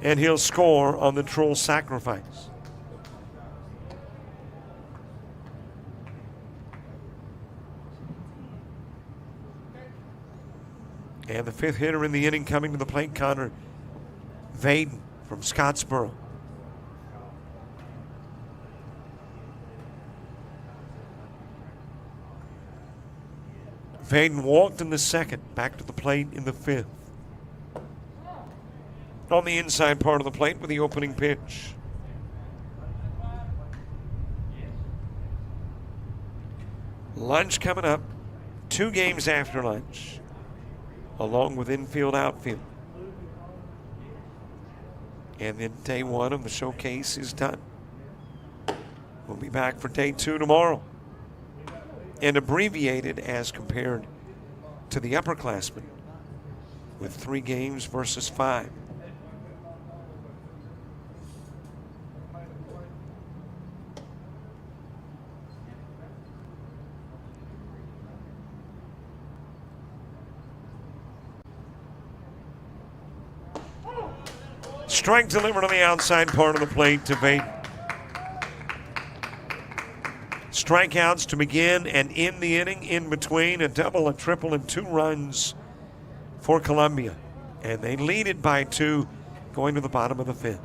and he'll score on the Troll sacrifice. And the fifth hitter in the inning coming to the plate, Connor Vaden from Scottsboro. Vaden walked in the second, back to the plate in the fifth. On the inside part of the plate with the opening pitch. Lunch coming up, 2 games after lunch, along with infield, outfield. And then day 1 of the showcase is done. We'll be back for day 2 tomorrow. And abbreviated as compared to the upperclassmen with 3 games versus 5. Strike delivered on the outside part of the plate to Vaden. Strikeouts to begin and end the inning, in between a double, a triple, and 2 runs for Columbia. And they lead it by 2 going to the bottom of the 5th.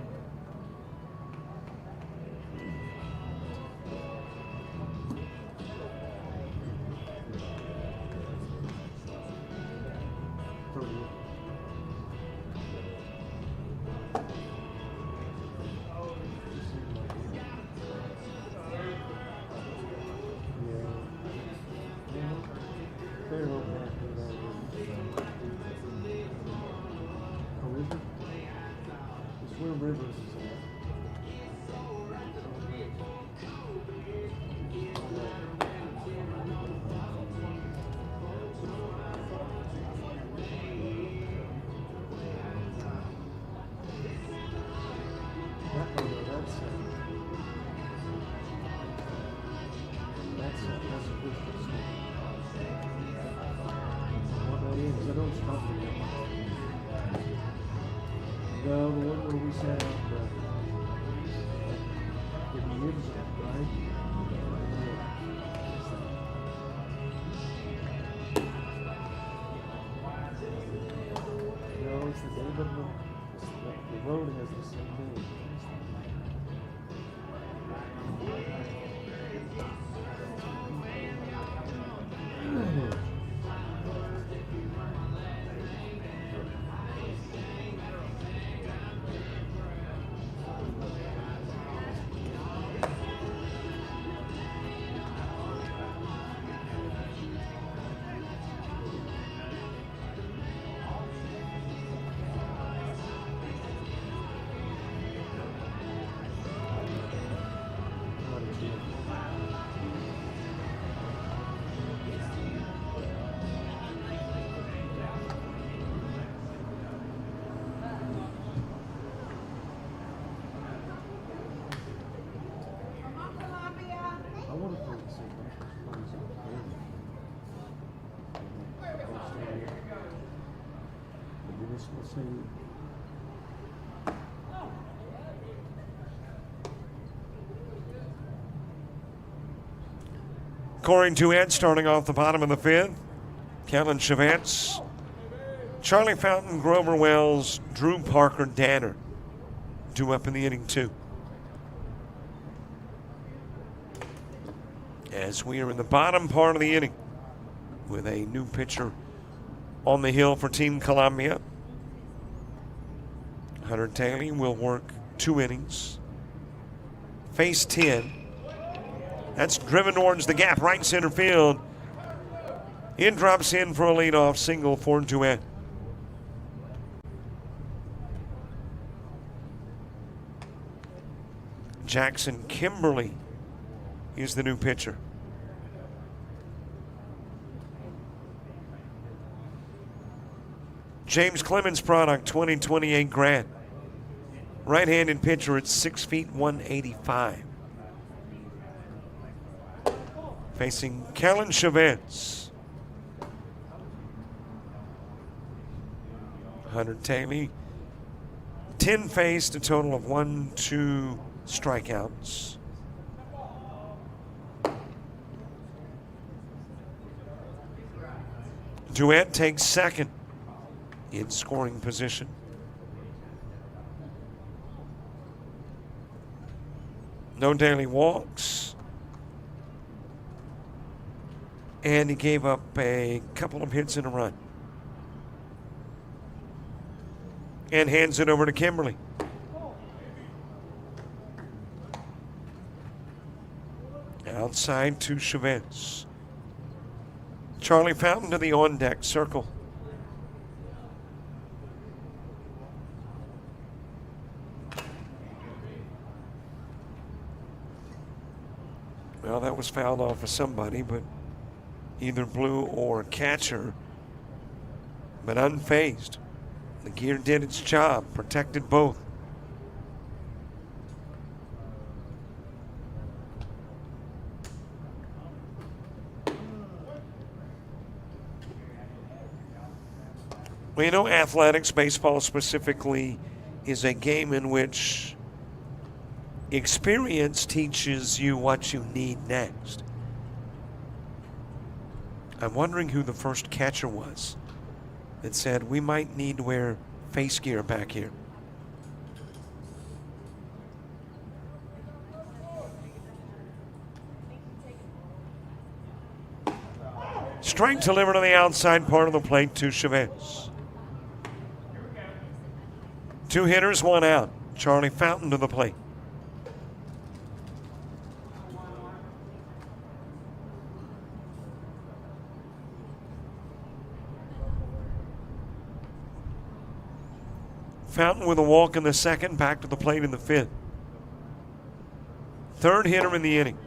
No, the one where we set up the ribs, right? No, it's the name of the road has the same name. Corey Duet starting off the bottom of the 5th. Kellen Chevettes, Charlie Fountain, Grover Wells, Drew Parker, Danner due up in the inning 2. As we are in the bottom part of the inning with a new pitcher on the hill for Team Columbia. Hunter Daly will work 2 innings. Face 10. That's driven towards the gap, right center field. It drops in for a leadoff single for Duet. Jackson Kimberly is the new pitcher. James Clemens product, 2028 grad. Right-handed pitcher at 6 feet 185. Facing Kellen Chavez. Hunter Taylor. 10 faced, a total of 2 strikeouts. Duet takes second in scoring position. No daily walks. And he gave up a couple of hits and a run. And hands it over to Kimberly. Outside to Chavez. Charlie Fountain to the on-deck circle. Well, that was fouled off of somebody, but either Blue or catcher, but unfazed. The gear did its job, protected both. Well, you know, athletics, baseball specifically, is a game in which experience teaches you what you need next. I'm wondering who the first catcher was that said, we might need to wear face gear back here. Strike delivered on the outside part of the plate to Chavez. 2 hitters, 1 out. Charlie Fountain to the plate. Fountain with a walk in the second, back to the plate in the 5th. 3rd hitter in the inning.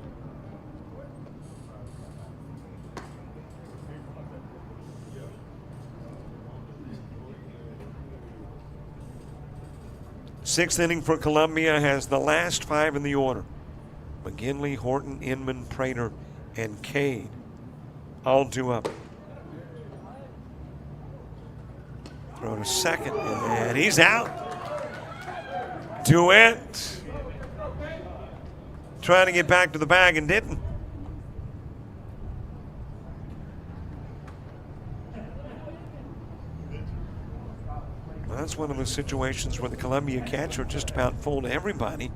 Sixth inning for Columbia has the last 5 in the order. McGinley, Horton, Inman, Prater, and Cade all due up. Throw to second, and he's out. Duet trying to get back to the bag and didn't. Well, that's one of those situations where the Columbia catcher just about fooled everybody.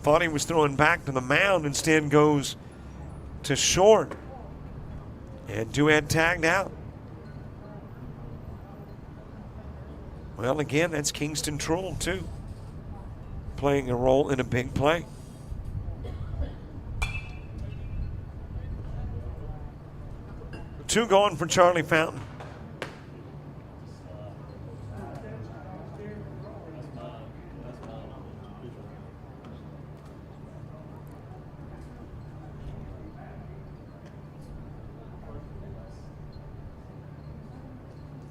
Thought he was throwing back to the mound, instead goes to short. And Duet tagged out. Well, again, that's Kingston Trull, too, playing a role in a big play. Two going for Charlie Fountain.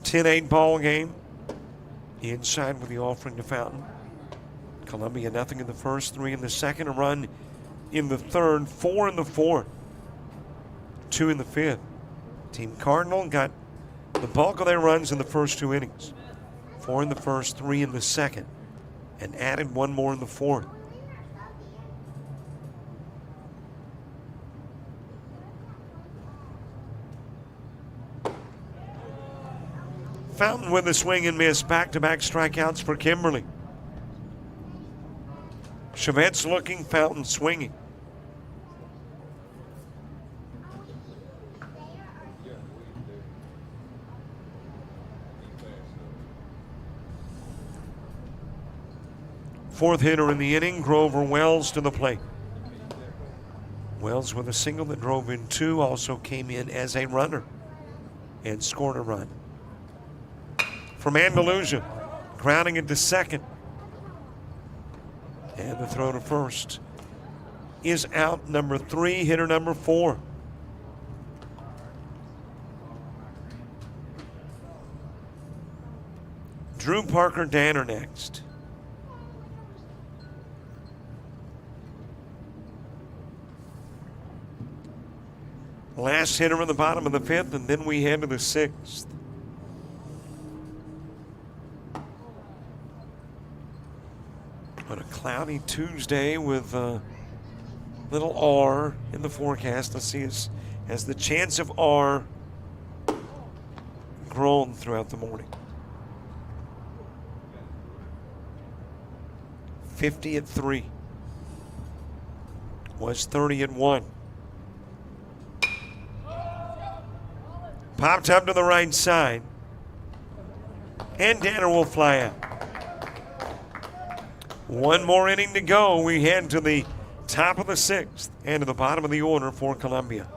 (10-8) ball game. Inside with the offering to Fountain. Columbia nothing in the first, 3 in the second, a run in the third, 4 in the fourth, 2 in the 5th. Team Cardinal got the bulk of their runs in the first 2 innings. 4 in the first, 3 in the second, and added 1 more in the fourth. Fountain with a swing and miss, back-to-back strikeouts for Kimberly. Chavez looking, Fountain swinging. Fourth hitter in the inning, Grover Wells to the plate. Wells with a single that drove in 2, also came in as a runner and scored a run. From Andalusia, grounding it to second. And the throw to first is out. Number 3, hitter number 4. Drew Parker Danner next. Last hitter in the bottom of the 5th, and then we head to the 6th. On a cloudy Tuesday with a little R in the forecast. Let's see, has the chance of R grown throughout the morning? 50 at 3. Was 30 at 1. Popped up to the right side. And Danner will fly out. One more inning to go. We head to the top of the 6th and to the bottom of the order for Columbia.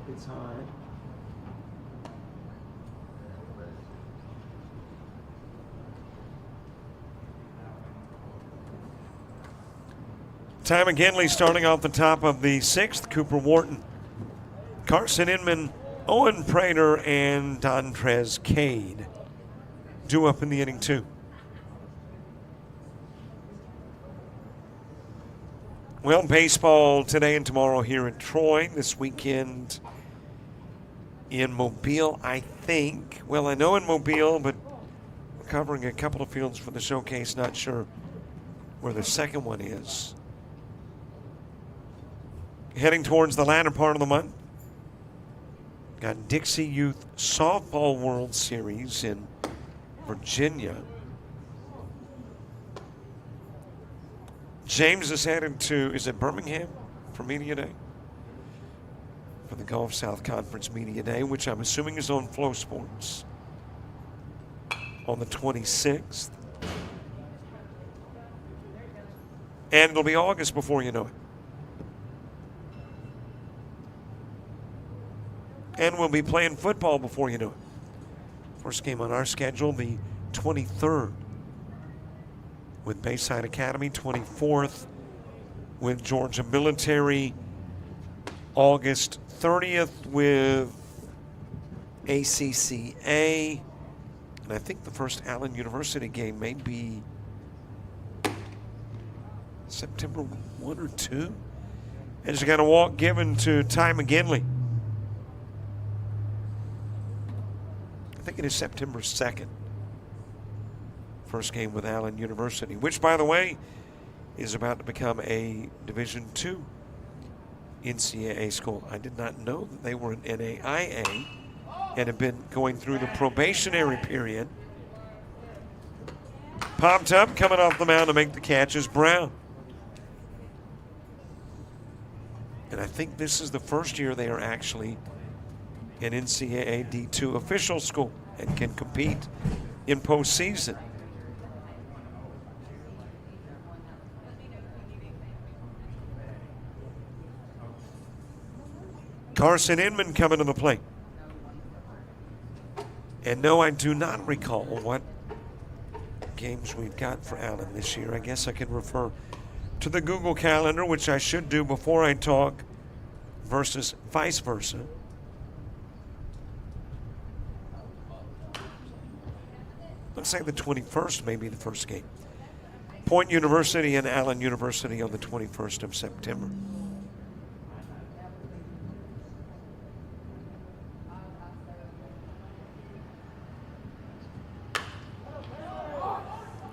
It's high. Ty McGinley starting off the top of the 6th. Cooper Wharton, Carson Inman, Owen Prater, and Dontrez Cade due up in the inning 2. Well, baseball today and tomorrow here in Troy. This weekend in Mobile, I think. Well, I know in Mobile, but we're covering a couple of fields for the showcase. Not sure where the second one is. Heading towards the latter part of the month. Got Dixie Youth Softball World Series in Virginia. James is headed to, is it Birmingham for Media Day? For the Gulf South Conference Media Day, which I'm assuming is on Flow Sports on the 26th. And it'll be August before you know it. And we'll be playing football before you know it. First game on our schedule, the 23rd. With Bayside Academy, 24th with Georgia Military, August 30th with ACCA, and I think the first Allen University game may be September 1 or 2. And it's got a walk given to Ty McGinley. I think it is September 2nd. First game with Allen University, which, by the way, is about to become a Division II NCAA school. I did not know that they were an NAIA and have been going through the probationary period. Popped up, coming off the mound to make the catch is Brown. And I think this is the first year they are actually an NCAA D2 official school and can compete in postseason. Carson Inman coming to the plate. And no, I do not recall what games we've got for Allen this year. I guess I could refer to the Google Calendar, which I should do before I talk, versus vice versa. Looks like the 21st may be the first game. Point University and Allen University on the 21st of September.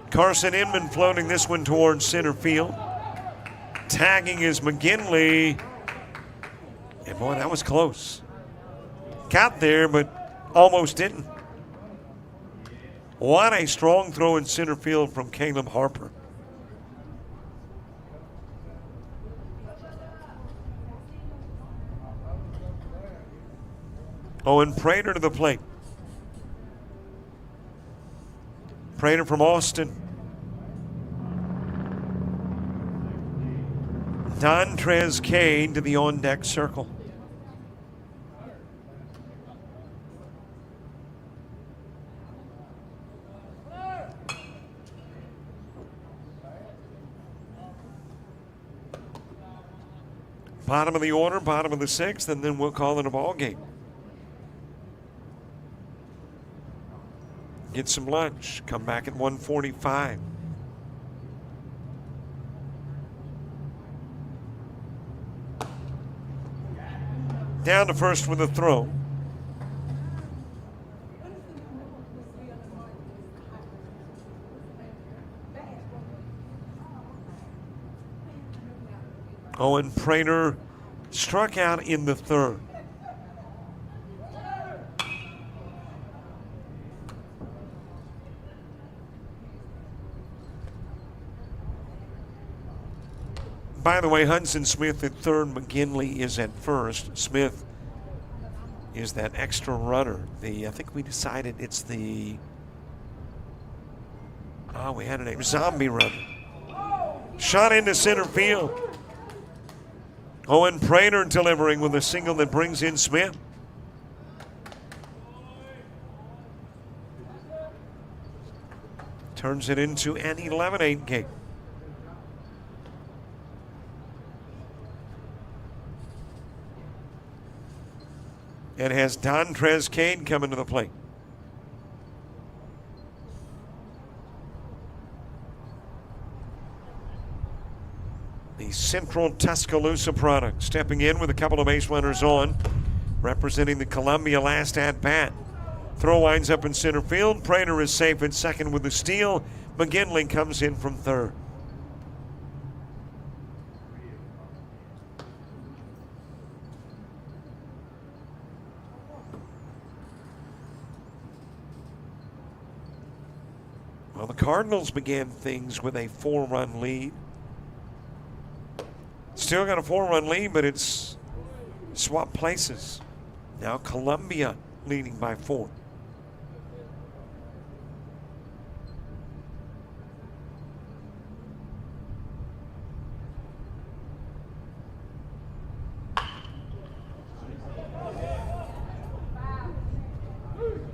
Carson Inman floating this one towards center field. Tagging is McGinley. And boy, that was close. Got there, but almost didn't. What a strong throw in center field from Caleb Harper. Owen Prater to the plate. Prater from Austin. Dontrez Kane to the on-deck circle. Bottom of the order, bottom of the sixth, and then we'll call it a ball game. Get some lunch. Come back at 1:45. Down to first with a throw. Owen Prater struck out in the third. By the way, Hudson Smith at third, McGinley is at first. Smith is that extra runner. I think we decided it's the, we had a name, zombie runner. Shot into center field. Owen Prater delivering with a single that brings in Smith. Turns it into an 11-8 game. And has Dontrez Kane coming to the plate. The Central Tuscaloosa product stepping in with a couple of base runners on, representing the Columbia last at bat. Throw winds up in center field. Prater is safe at second with the steal. McGinley comes in from third. Well, the Cardinals began things with a 4-run lead. Still got a 4-run lead, but it's swapped places. Now Columbia leading by 4.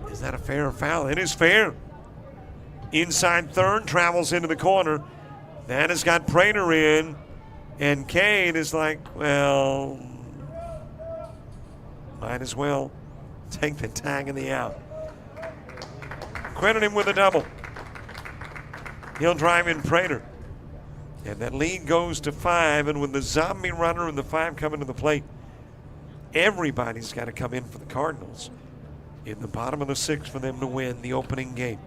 Is that a fair or foul? It is fair. Inside third, travels into the corner. That has got Prater in. And Kane is like, well, might as well take the tag and the out. Credit him with a double. He'll drive in Prater. And that lead goes to 5. And with the zombie runner and the 5 coming to the plate, everybody's got to come in for the Cardinals in the bottom of the 6th for them to win the opening game.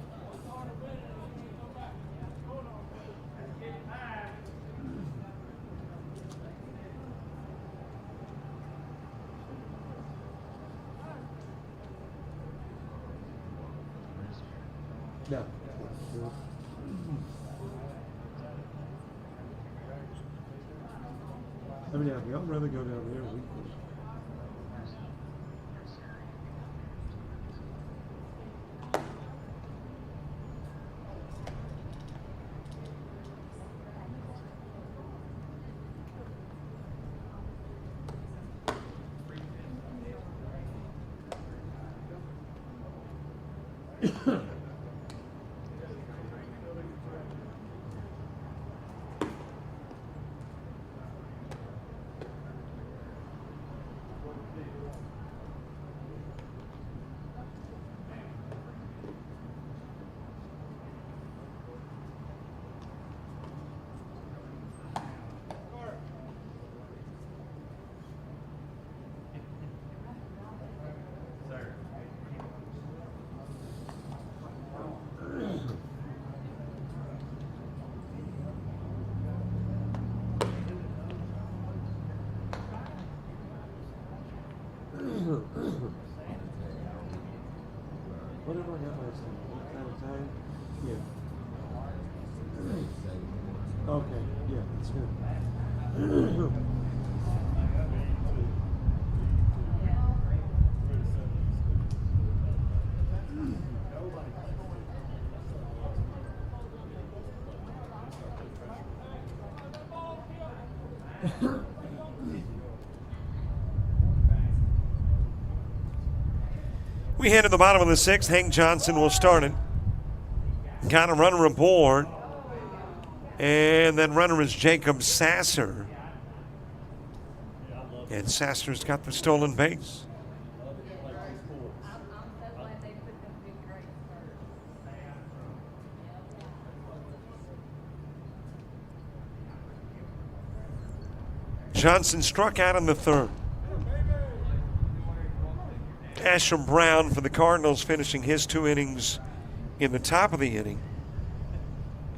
No. I mean, if y'all rather go down there, we could. here. We head to the bottom of the sixth. Hank Johnson will start it. Got a runner aboard. And that runner is Jacob Sasser. And Sasser's got the stolen base. Johnson struck out in the third. Asher Brown for the Cardinals finishing his 2 innings in the top of the inning.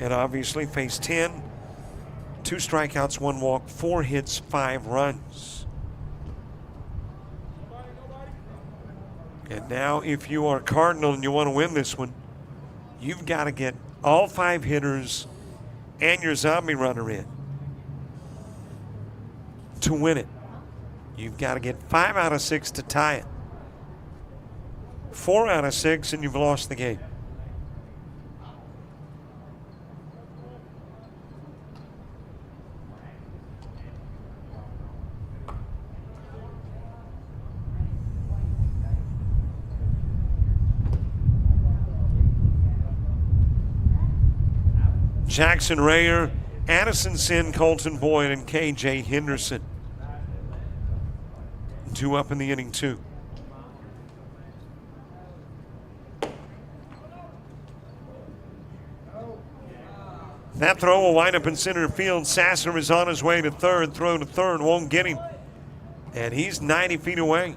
And obviously faced 10, 2 strikeouts, 1 walk, 4 hits, 5 runs. And now if you are Cardinal and you want to win this one, you've got to get all 5 hitters and your zombie runner in to win it. You've got to get 5 out of 6 to tie it. 4 out of 6 and you've lost the game. Jackson Rayer, Addison Sin, Colton Boyd, and KJ Henderson. 2 up in the inning, 2. That throw will wind up in center field. Sasser is on his way to third. Throw to third won't get him. And he's 90 feet away.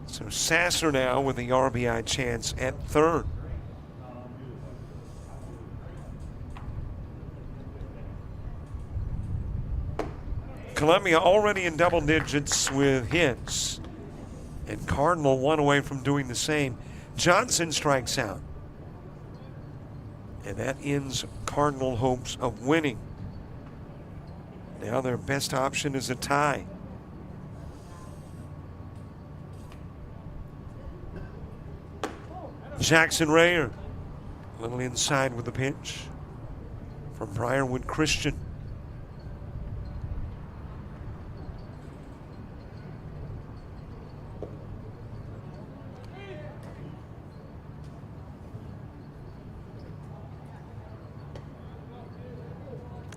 So Sasser now with the RBI chance at third. Columbia already in double digits with hits. And Cardinal 1 away from doing the same. Johnson strikes out. And that ends Cardinal hopes of winning. Now their best option is a tie. Jackson Rayer, a little inside with the pitch from Briarwood Christian.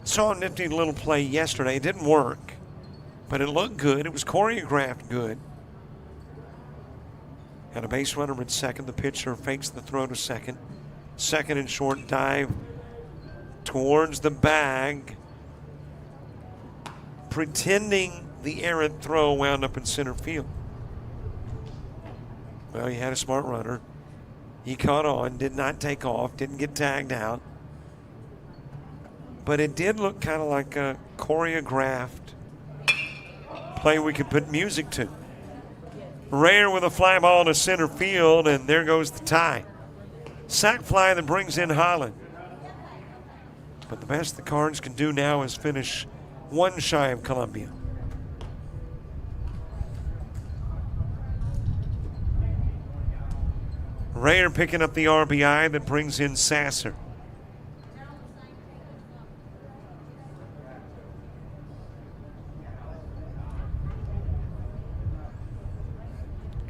Saw a nifty little play yesterday. It didn't work, but it looked good. It was choreographed good. Got a base runner at second. The pitcher fakes the throw to second. Second and short dive towards the bag. Pretending the errant throw wound up in center field. Well, he had a smart runner. He caught on, did not take off, didn't get tagged out. But it did look kind of like a choreographed play we could put music to. Rayer with a fly ball to center field, and there goes the tie. Sac fly that brings in Holland. But the best the Cards can do now is finish 1 shy of Columbia. Rayer picking up the RBI that brings in Sasser.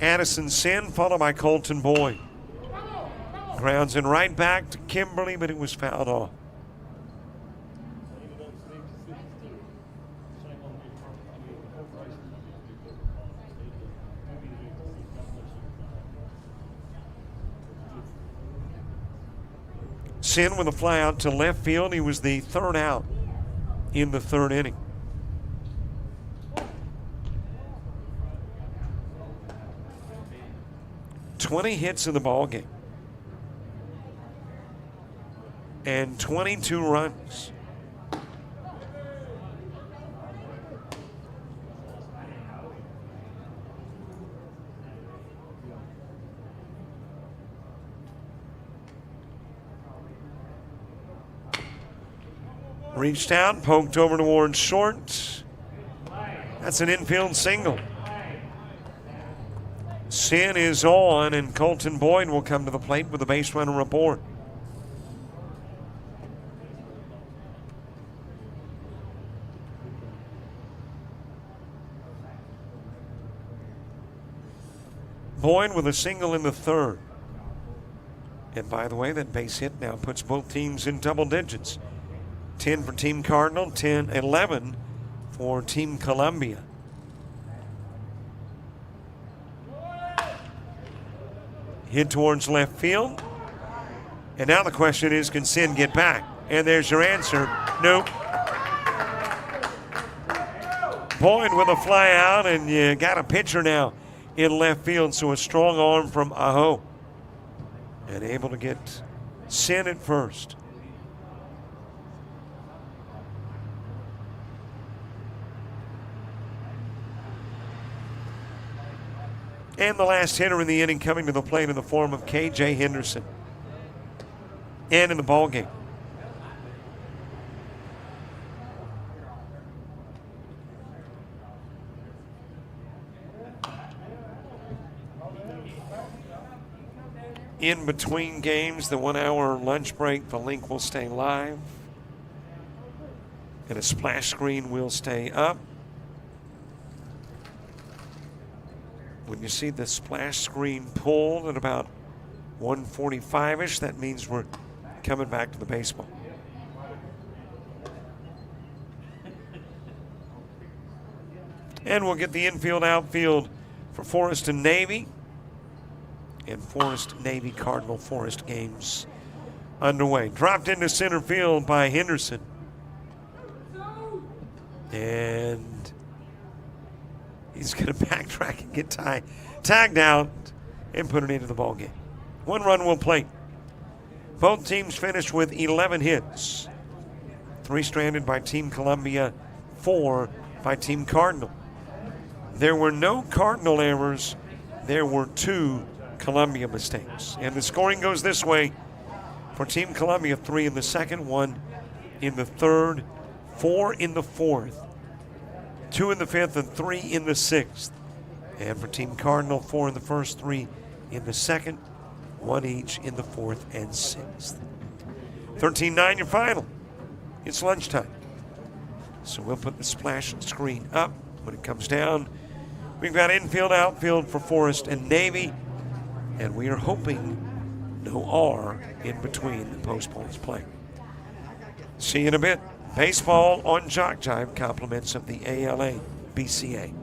Addison Sin, followed by Colton Boyd. Grounds in right back to Kimberly, but it was fouled off. Sin with a fly out to left field. He was the 3rd out in the 3rd inning. $20 hits in the ball game and 22 runs. Reached out, poked over towards short. That's an infield single. Sin is on, and Colton Boyd will come to the plate with the base runner aboard. Boyd with a single in the third. And by the way, that base hit now puts both teams in double digits. 10 for Team Cardinal, 11 for Team Columbia. Hit towards left field. And now the question is, can Sin get back? And there's your answer. Nope. Boyd with a fly out, and you got a pitcher now in left field, so a strong arm from Aho. And able to get Sin at first. And the last hitter in the inning coming to the plate in the form of K.J. Henderson. And in the ball game. In between games, the 1 hour lunch break, the link will stay live. And a splash screen will stay up. When you see the splash screen pulled at about 1:45-ish, that means we're coming back to the baseball. And we'll get the infield, outfield for Forest and Navy. And Forest, Navy, Cardinal, Forest games underway. Dropped into center field by Henderson. And he's going to backtrack and get tagged out and put it into the ball game. 1 run will play. Both teams finished with 11 hits. 3 stranded by Team Columbia, 4 by Team Cardinal. There were no Cardinal errors. There were 2 Columbia mistakes. And the scoring goes this way. For Team Columbia, 3 in the second, 1 in the third, 4 in the fourth, 2 in the fifth, and 3 in the sixth. And for Team Cardinal, 4 in the first, 3 in the second, 1 each in the fourth and sixth. 13-9 your final. It's lunchtime. So we'll put the splash screen up when it comes down. We've got infield, outfield for Forest and Navy. And we are hoping no R in between the postpones play. See you in a bit. Baseball on JockJive, compliments of the ALABCA.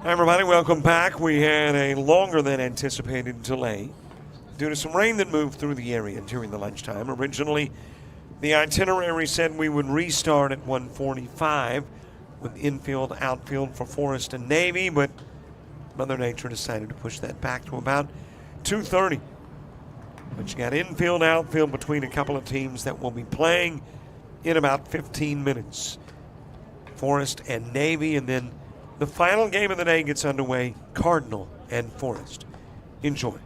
Hi, everybody. Welcome back. We had a longer than anticipated delay due to some rain that moved through the area during the lunchtime. Originally, the itinerary said we would restart at 1:45 with infield, outfield for Forest and Navy, but Mother Nature decided to push that back to about 2:30. But you got infield, outfield between a couple of teams that will be playing in about 15 minutes. Forest and Navy, and then the final game of the day gets underway, Cardinal and Forest. Enjoy.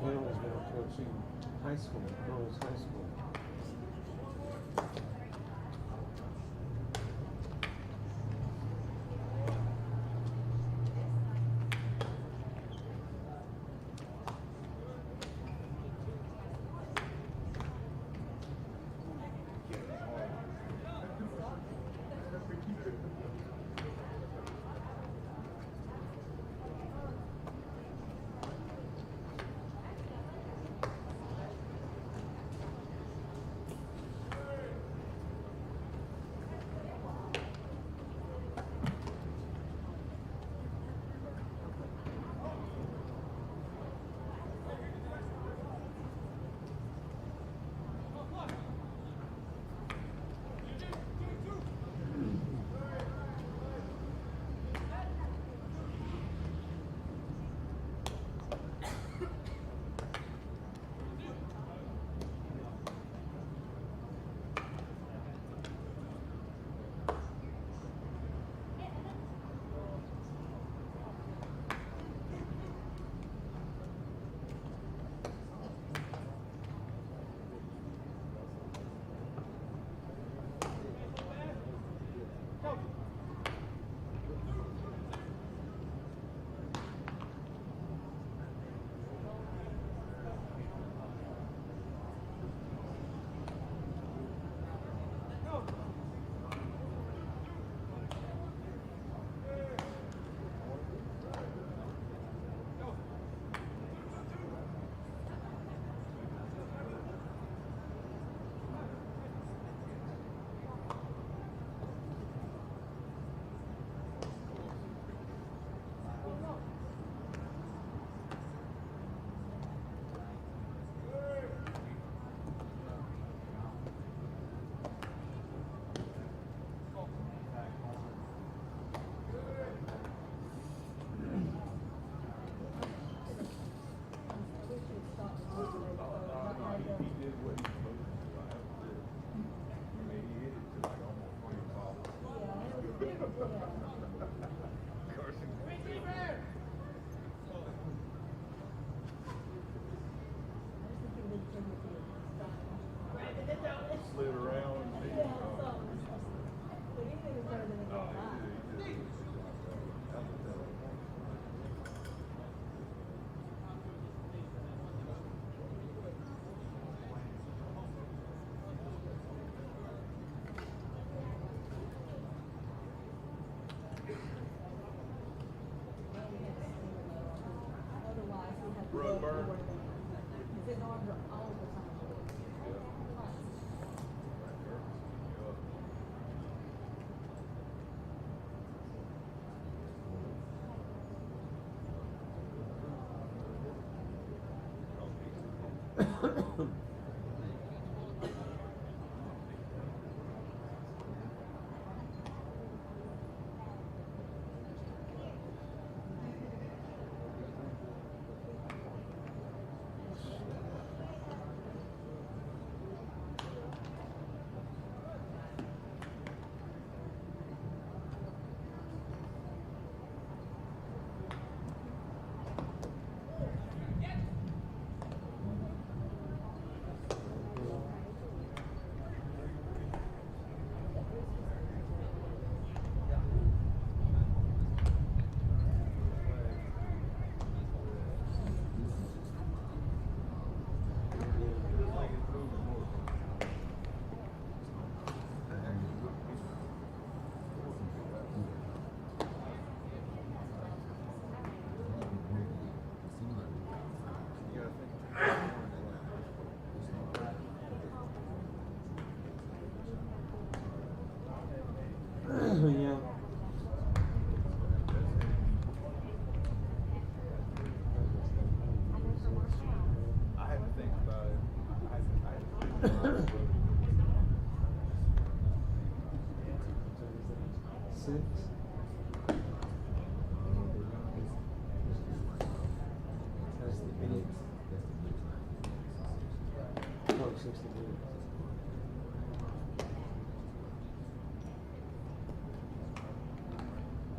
Hill is now coaching high school, girls high school. Slid around and rug burn. His arms are all the time. Yeah. I had to think about it. I had to think about it. Six. That's the innings. 60 minutes.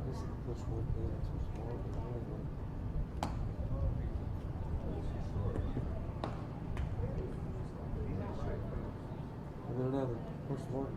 This is push one in, push one in. And then another push one in.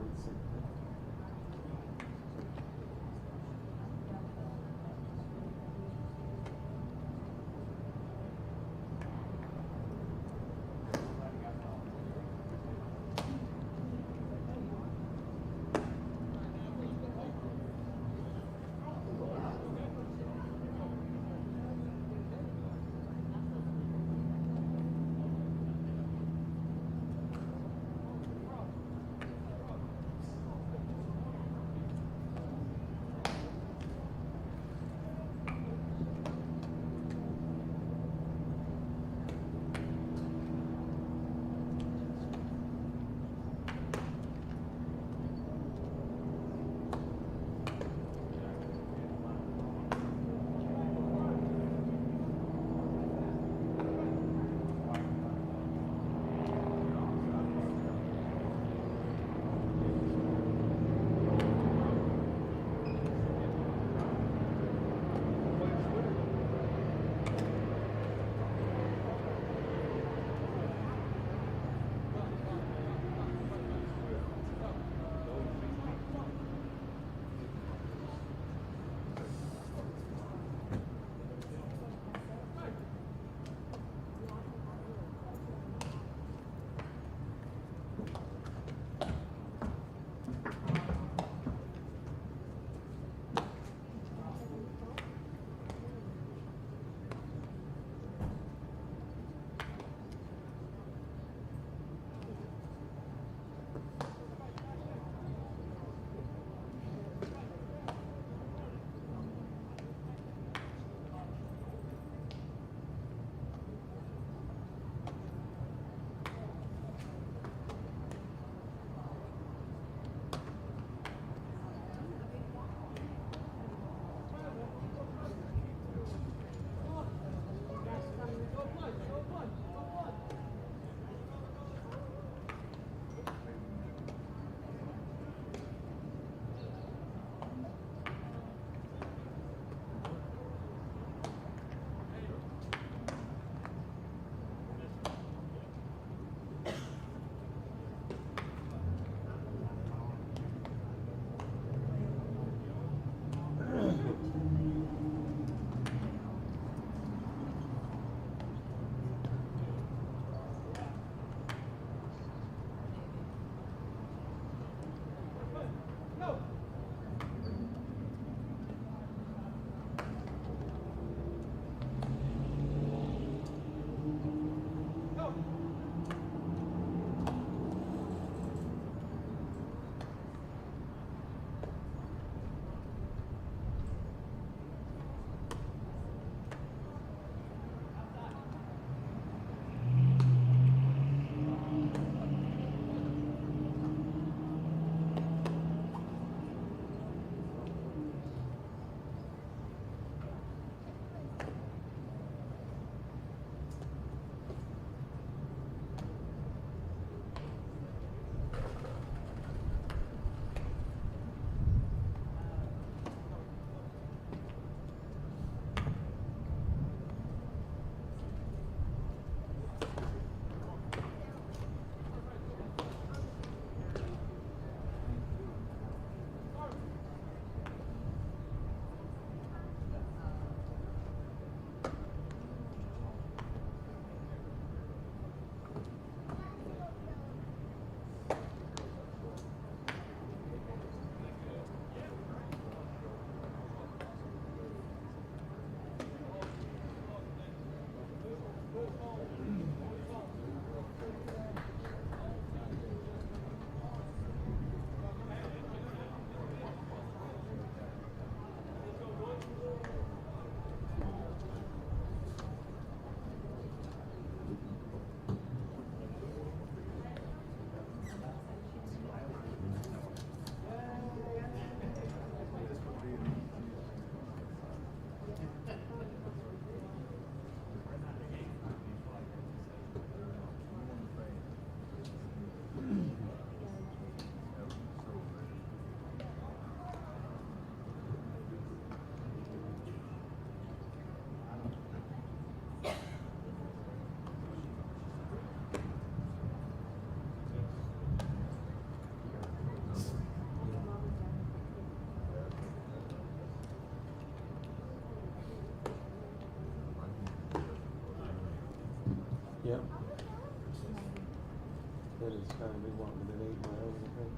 Then it's gotta be what, within 8 miles, I think.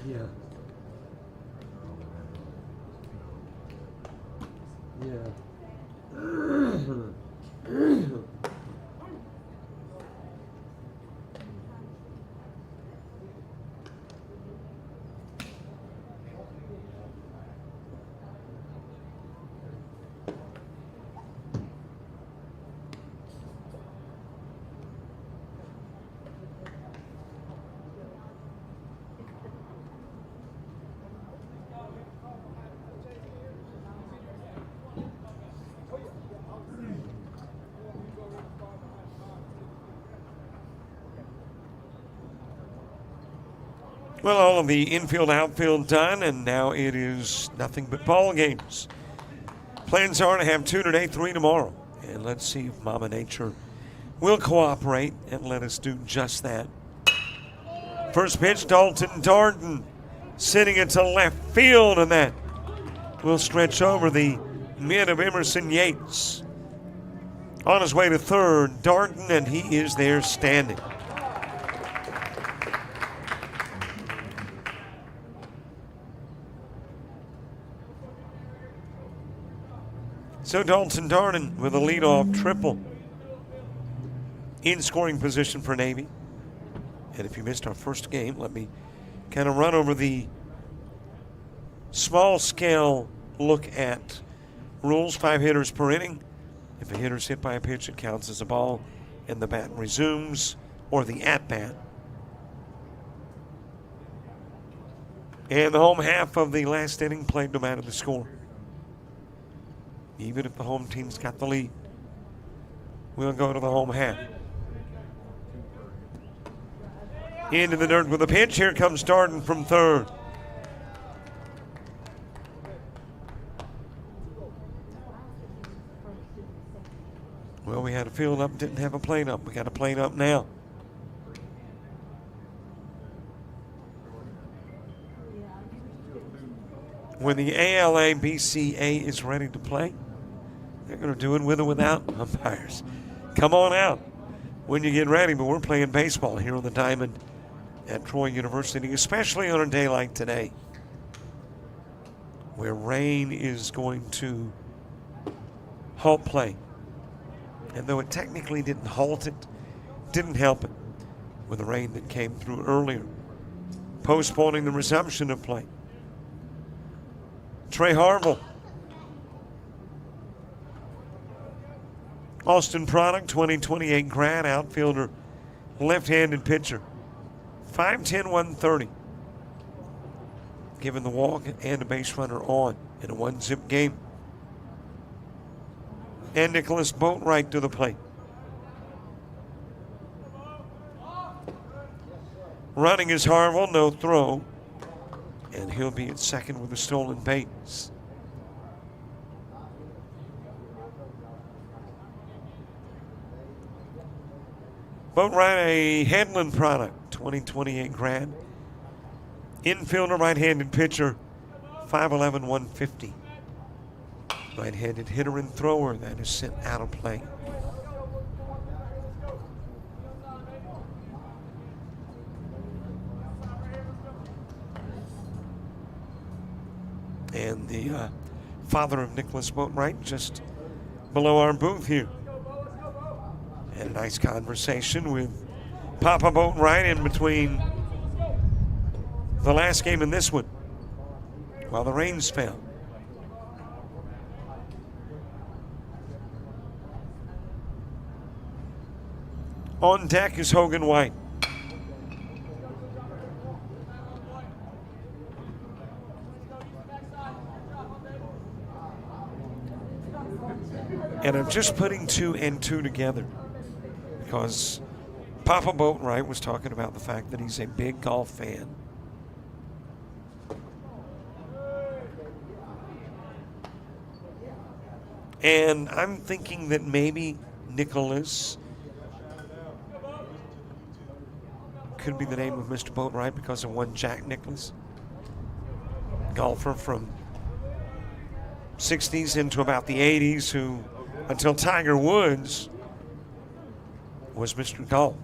Yeah. Yeah. Well, all of the infield, outfield done, and now it is nothing but ball games. Plans are to have 2 today, 3 tomorrow. And let's see if Mama Nature will cooperate and let us do just that. First pitch, Dalton Darden sending it to left field, and that will stretch over the mid of Emerson Yates. On his way to third, Darden, and he is there standing. So Dalton Darden with a leadoff triple in scoring position for Navy. And if you missed our first game, let me kind of run over the small scale look at rules. 5 hitters per inning. If a hitter's hit by a pitch, it counts as a ball, and the bat resumes, or the at-bat. And the home half of the last inning played no matter the score. Even if the home team's got the lead, we'll go to the home half. Into the dirt with a pitch. Here comes Darden from third. Well, we had a field up, didn't have a plane up. We got a plane up now. When the ALABCA is ready to play, they're going to do it with or without umpires. Come on out when you get ready, but we're playing baseball here on the diamond at Troy University, especially on a day like today, where rain is going to halt play. And though it technically didn't halt it, didn't help it with the rain that came through earlier, postponing the resumption of play. Trey Harville, Austin product, 2028 grad, outfielder, left-handed pitcher. 5'10", 130. Given the walk and a base runner on in a 1-zip game. And Nicholas Boatwright to the plate. Running is Harville, no throw. And he'll be at second with a stolen base. Boatwright, a Headland product, 2028 grad. Infielder, right-handed pitcher, 5'11", 150. Right-handed hitter and thrower that is sent out of play. And the father of Nicholas Boatwright just below our booth here. Had a nice conversation with Papa Boatwright in between the last game and this one while the rains fell. On deck is Hogan White. And I'm just putting 2 and 2 together because Papa Boatwright was talking about the fact that he's a big golf fan. And I'm thinking that maybe Nicholas could be the name of Mr. Boatwright because of one Jack Nicklaus, golfer from 60s into about the 80s who, until Tiger Woods, was Mr. Golf.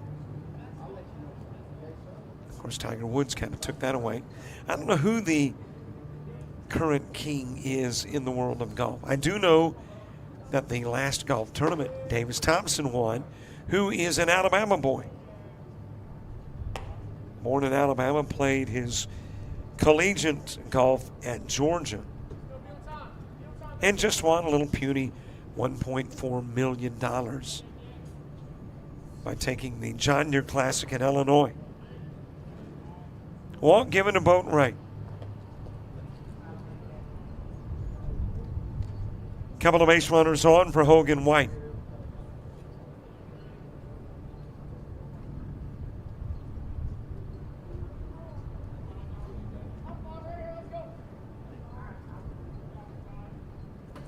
Of course, Tiger Woods kind of took that away. I don't know who the current king is in the world of golf. I do know that the last golf tournament, Davis Thompson won, who is an Alabama boy. Born in Alabama, played his collegiate golf at Georgia, and just won a little puny $1.4 million by taking the John Deere Classic in Illinois. Walk given to Boatwright. Couple of base runners on for Hogan White.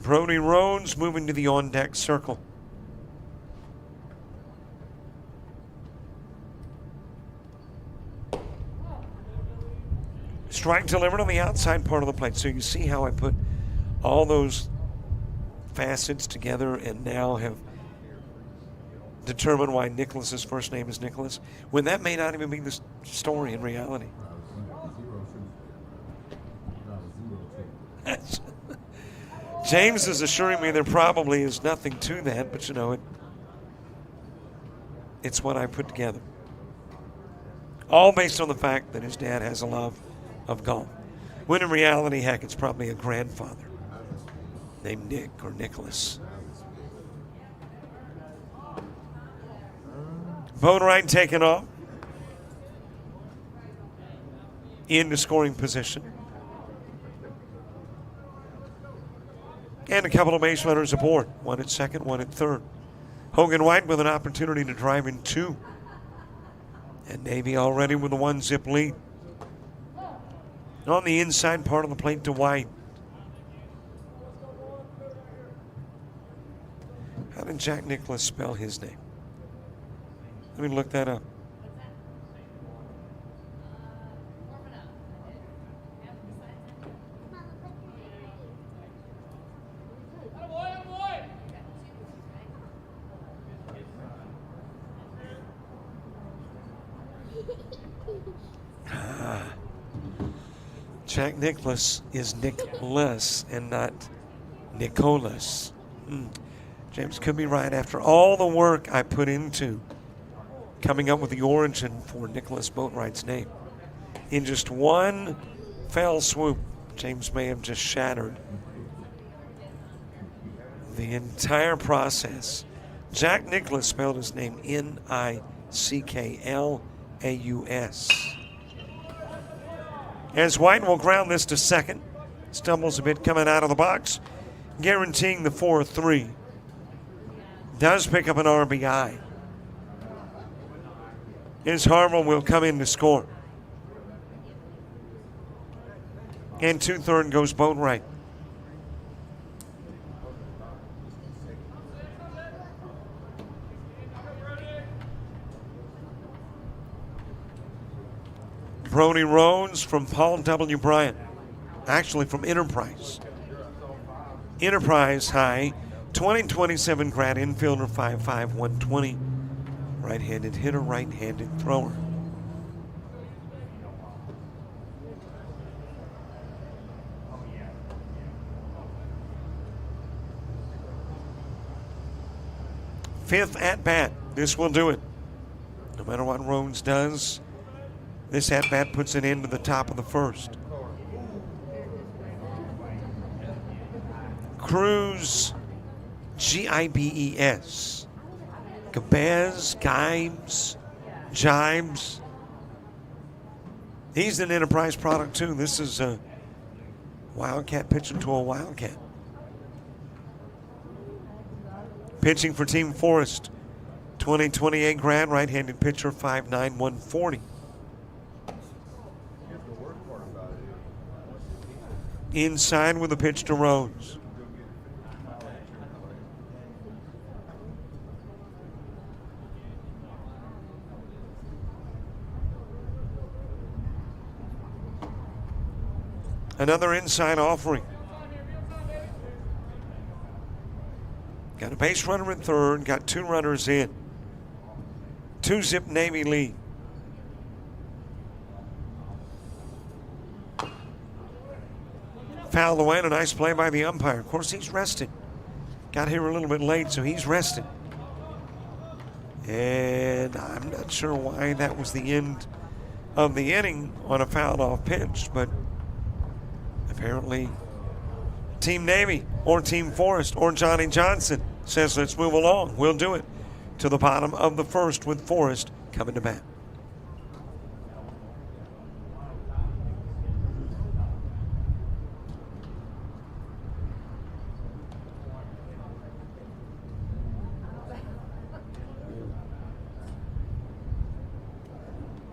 Brody Rhodes moving to the on-deck circle. Strike delivered on the outside part of the plate. So you see how I put all those facets together and now have determined why Nicholas's first name is Nicholas, when that may not even be the story in reality. James is assuring me there probably is nothing to that, but you know, it's what I put together. All based on the fact that his dad has a love of golf. When in reality, heck, it's probably a grandfather named Nick or Nicholas. Boatwright taken off into scoring position. And a couple of base runners aboard. One at second, one at third. Hogan White with an opportunity to drive in 2. And Navy already with a 1-zip lead. On the inside part of the plate to White. How did Jack Nicklaus spell his name? Let me look that up. Jack Nicklaus is Nicholas and not Nicholas. James could be right after all the work I put into coming up with the origin for Nicholas Boatwright's name. In just one fell swoop, James may have just shattered the entire process. Jack Nicklaus spelled his name Nicklas. As White will ground this to second. Stumbles a bit coming out of the box, guaranteeing the 4-3. Does pick up an RBI. As Harville will come in to score. And 2/3 goes Boatwright. Brody Rhodes from Paul W. Bryant. Actually from Enterprise. Enterprise high, 2027 grad infielder, 5'5", 120. Right-handed hitter, right-handed thrower. Fifth at bat. This will do it. No matter what Rhodes does, this at bat puts an end to the top of the first. Cruz, Gibes. Jibes. He's an Enterprise product too. This is a Wildcat pitching to a Wildcat. Pitching for Team Forest, 2028 grad, right-handed pitcher, 5'9", 140. Here's the worst part about it. Inside with a pitch to Rose. Another inside offering. Got a base runner in third, got 2 runners in. 2-zip Navy lead. Fouled away, and a nice play by the umpire. Of course, he's rested. Got here a little bit late, so he's rested. And I'm not sure why that was the end of the inning on a fouled off pitch, but apparently Team Navy or Team Forest or Johnny Johnson says let's move along. We'll do it to the bottom of the first with Forest coming to bat.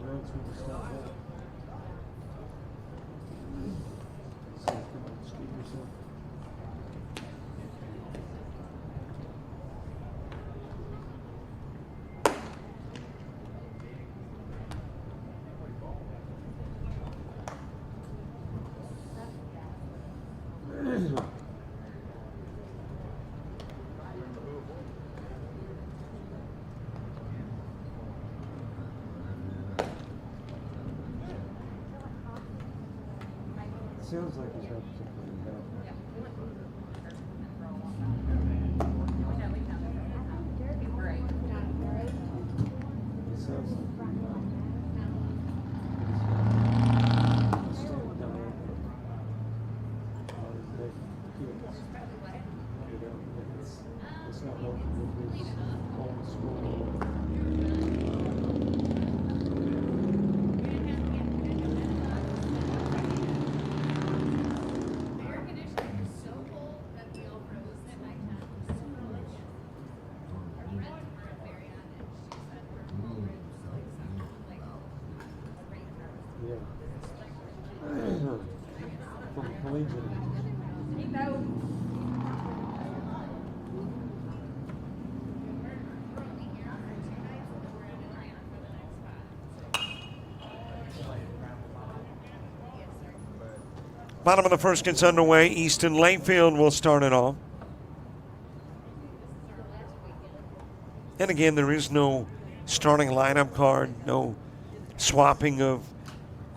That's when you stop that. So, come on, speed yourself. Sounds like he's representing the It sounds like it's not working with his old school. Yeah. From collegiate. Bottom of the first gets underway. Easton Layfield will start it off. And again, there is no starting lineup card, no swapping of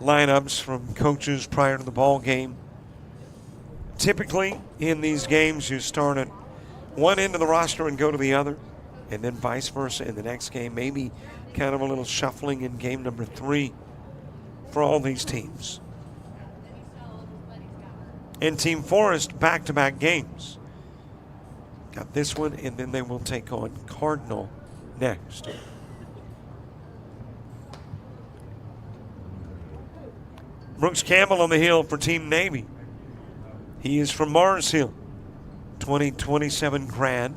lineups from coaches prior to the ball game. Typically, in these games, you start at one end of the roster and go to the other, and then vice versa in the next game. Maybe kind of a little shuffling in game number 3 for all these teams. And Team Forest, back-to-back games. Got this one, and then they will take on Cardinal next. Brooks Campbell on the hill for Team Navy. He is from Mars Hill, 2027 grad.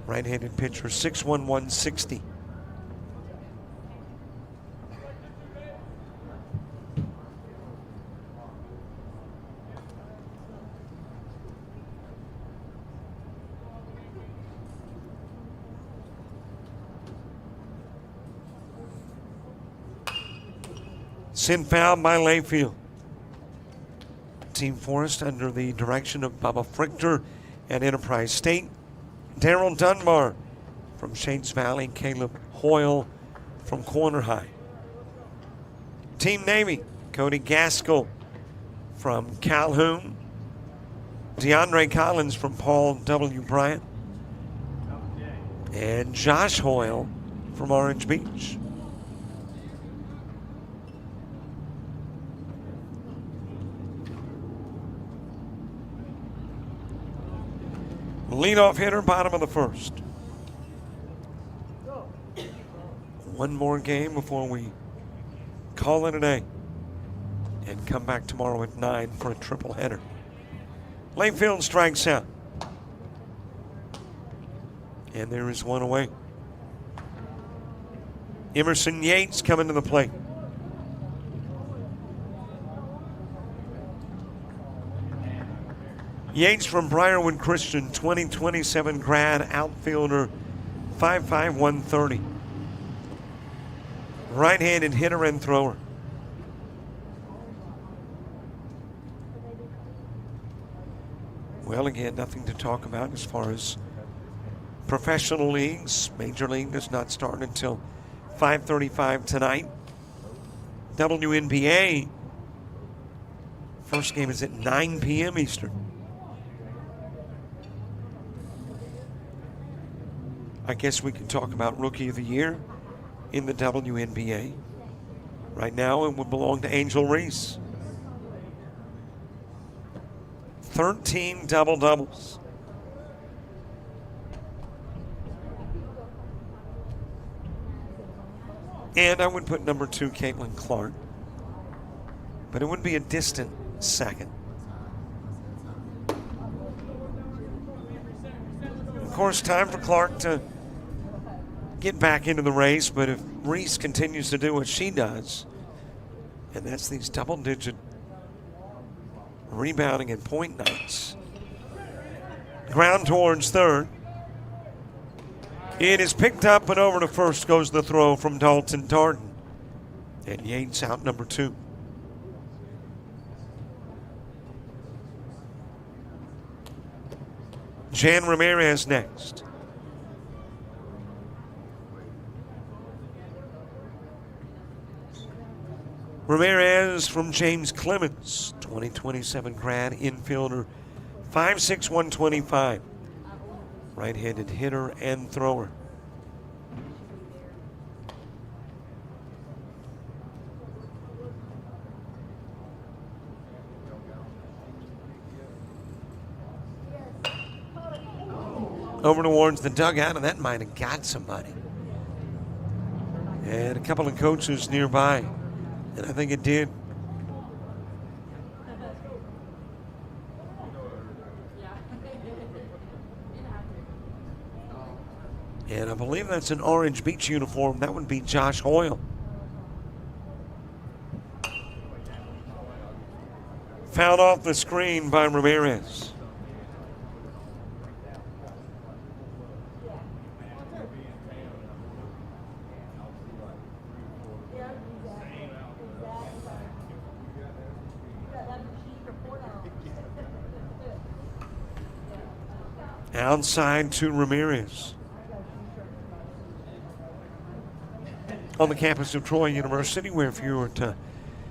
Right-handed pitcher, 6'1", 160. Sent foul by Layfield. Team Forest under the direction of Bubba Frichter at Enterprise State. Daryl Dunbar from Shades Valley. Caleb Hoyle from Corner High. Team Navy, Cody Gaskell from Calhoun. DeAndre Collins from Paul W. Bryant. And Josh Hoyle from Orange Beach. Leadoff hitter, bottom of the first. One more game before we call it a day and come back tomorrow at 9 for a triple header. Layfield strikes out. And there is one away. Emerson Yates coming to the plate. Yates from Briarwood Christian, 2027 grad, outfielder, 5'5", 130. Right-handed hitter and thrower. Well, again, nothing to talk about as far as professional leagues. Major League does not start until 5:35 tonight. WNBA, first game is at 9 p.m. Eastern. I guess we can talk about Rookie of the Year in the WNBA. Right now, it would belong to Angel Reese. 13 double-doubles. And I would put number 2, Caitlin Clark. But it would be a distant second. Of course, time for Clark to get back into the race, but if Reese continues to do what she does, and that's these double-digit rebounding and point nights. Ground towards third. It is picked up, and over to first goes the throw from Dalton Darden. And Yates out number 2. Jan Ramirez next. Ramirez from James Clemens, 2027 grad, infielder, 5'6", 125. Right-handed hitter and thrower. Over towards the dugout, and that might have got somebody. And a couple of coaches nearby, and I think it did. And I believe that's an Orange Beach uniform. That would be Josh Hoyle. Fouled off the screen by Ramirez. Outside to Ramirez. On the campus of Troy University, where if you were to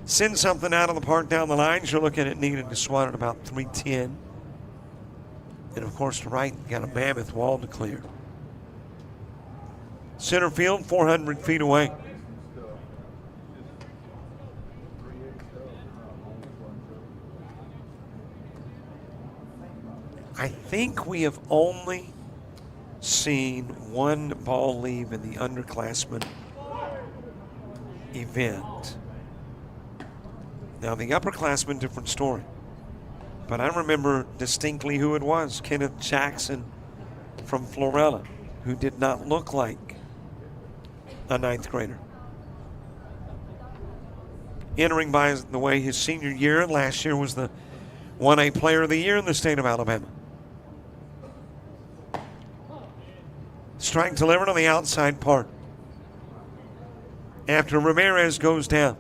send something out of the park down the lines, you're looking at needing to swat at about 310. And of course, to right, you got a mammoth wall to clear. Center field, 400 feet away. I think we have only seen one ball leave in the underclassmen event. Now, the upperclassmen, different story. But I remember distinctly who it was, Kenneth Jackson from Florella, who did not look like a 9th grader. Entering, by the way, his senior year, and last year was the 1A Player of the Year in the state of Alabama. Strike delivered on the outside part. After Ramirez goes down.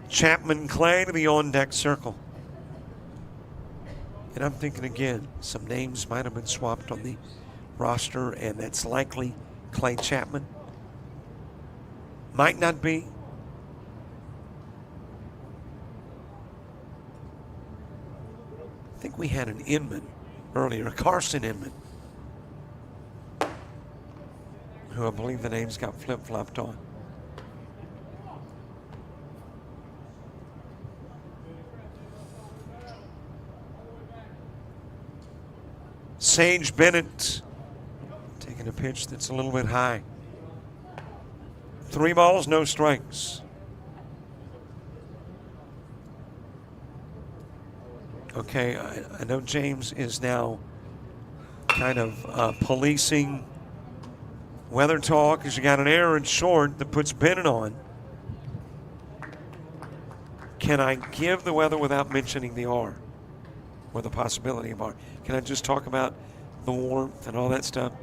Chapman Clay to the on-deck circle. And I'm thinking again, some names might have been swapped on the roster, and that's likely Clay Chapman. Might not be. I think we had an Inman earlier, Carson Inman, who I believe the names got flip-flopped on. Sage Bennett taking a pitch that's a little bit high. 3 balls, no strikes. Okay, I know James is now kind of policing weather talk as you got an error in short that puts Bennett on. Can I give the weather without mentioning the R or the possibility of R? Can I just talk about the warmth and all that stuff?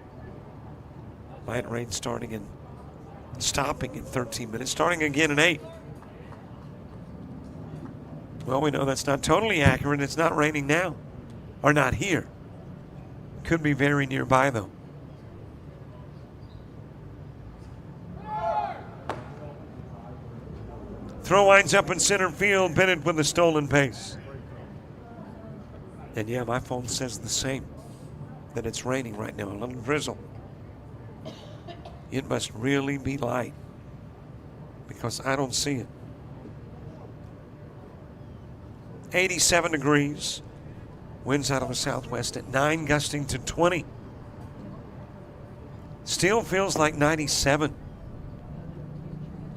Light rain starting and stopping in 13 minutes, starting again in 8. Well, we know that's not totally accurate. It's not raining now, or not here. Could be very nearby, though. Throw winds up in center field. Bennett with a stolen base. And yeah, my phone says the same, that it's raining right now, a little drizzle. It must really be light because I don't see it. 87 degrees. Winds out of the southwest at 9, gusting to 20. Still feels like 97.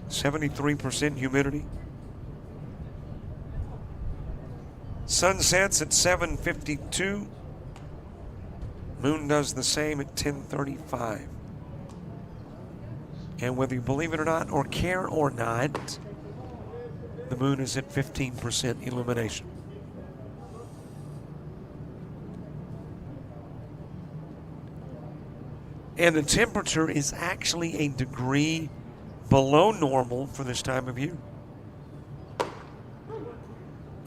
73% humidity. Sun sets at 7:52. Moon does the same at 10:35. And whether you believe it or not, or care or not, the moon is at 15% illumination. And the temperature is actually a degree below normal for this time of year.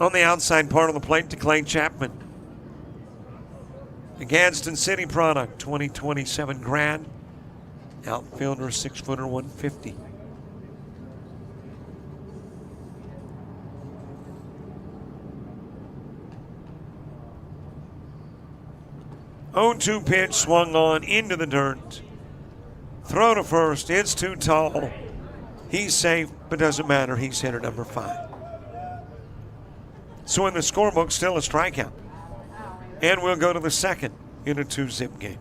On the outside part of the plate to Clay Chapman. The Gadsden City product, 2027 grad. Outfielder, 6-footer, 150. Oh-2 pitch swung on into the dirt. Throw to first. It's too tall. He's safe, but doesn't matter. He's hitter number 5. So in the scorebook, still a strikeout. And we'll go to the second in a 2-zip game.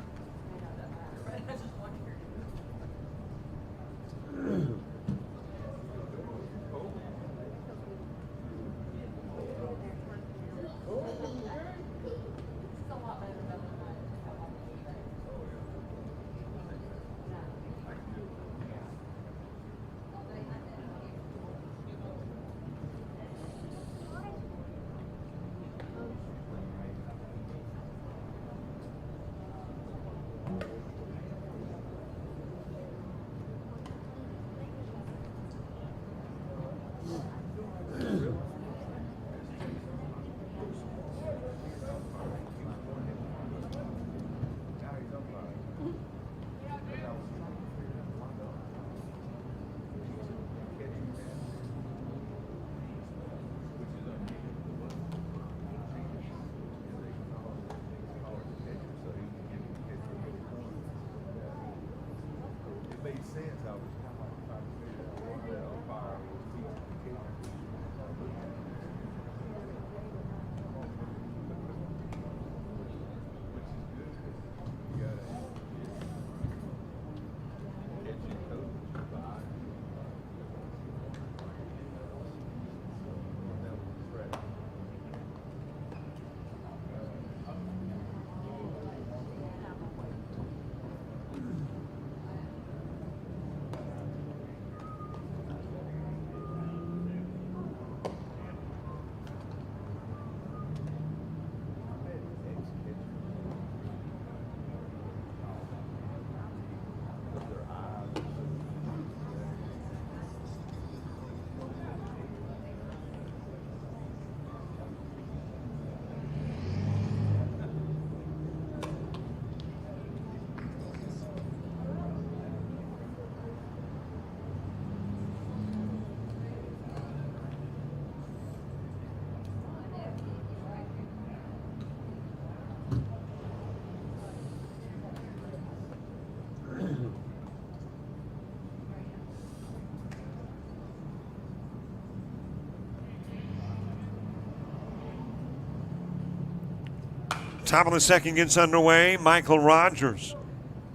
Top of the second gets underway. Michael Rogers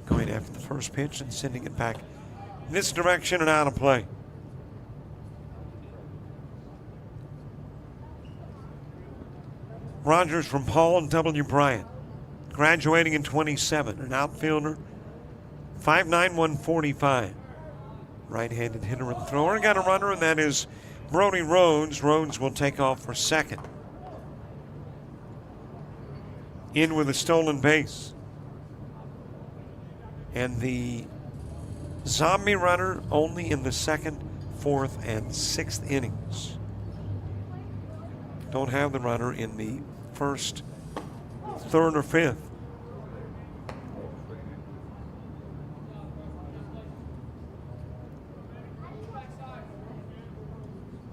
going after the first pitch and sending it back this direction and out of play. Rogers from Paul W. Bryant, graduating in 27, an outfielder, 5'9", 145. Right-handed hitter and thrower. Got a runner, and that is Brody Rhodes. Rhodes will take off for second. In with a stolen base. And the zombie runner only in the second, fourth, and sixth innings. Don't have the runner in the first, third, or fifth.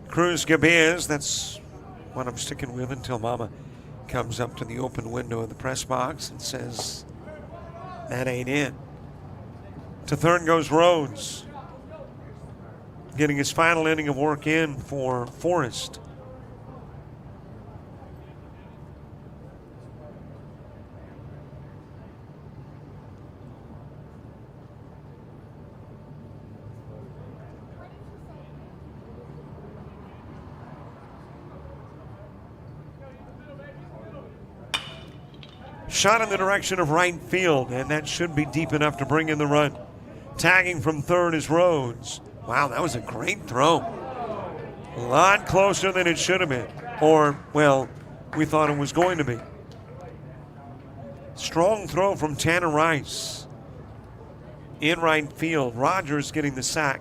Cruz Gabiz, that's what I'm sticking with until Mama comes up to the open window of the press box and says, that ain't it. To third goes Rhodes, getting his final inning of work in for Forrest. Shot in the direction of right field, and that should be deep enough to bring in the run. Tagging from third is Rhodes. Wow, that was a great throw. A lot closer than it should have been. Or, well, we thought it was going to be. Strong throw from Tanner Rice. In right field, Rogers getting the sack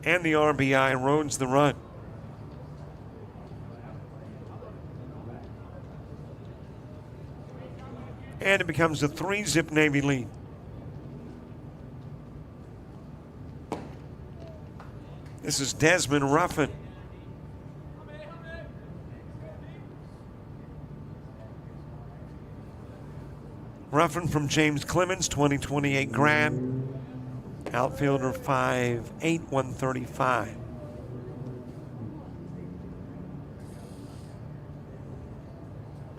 and the RBI, Rhodes the run. And it becomes a 3-zip Navy lead. This is Desmond Ruffin. Ruffin from James Clemens, 2028 grad. Outfielder 5'8", 135.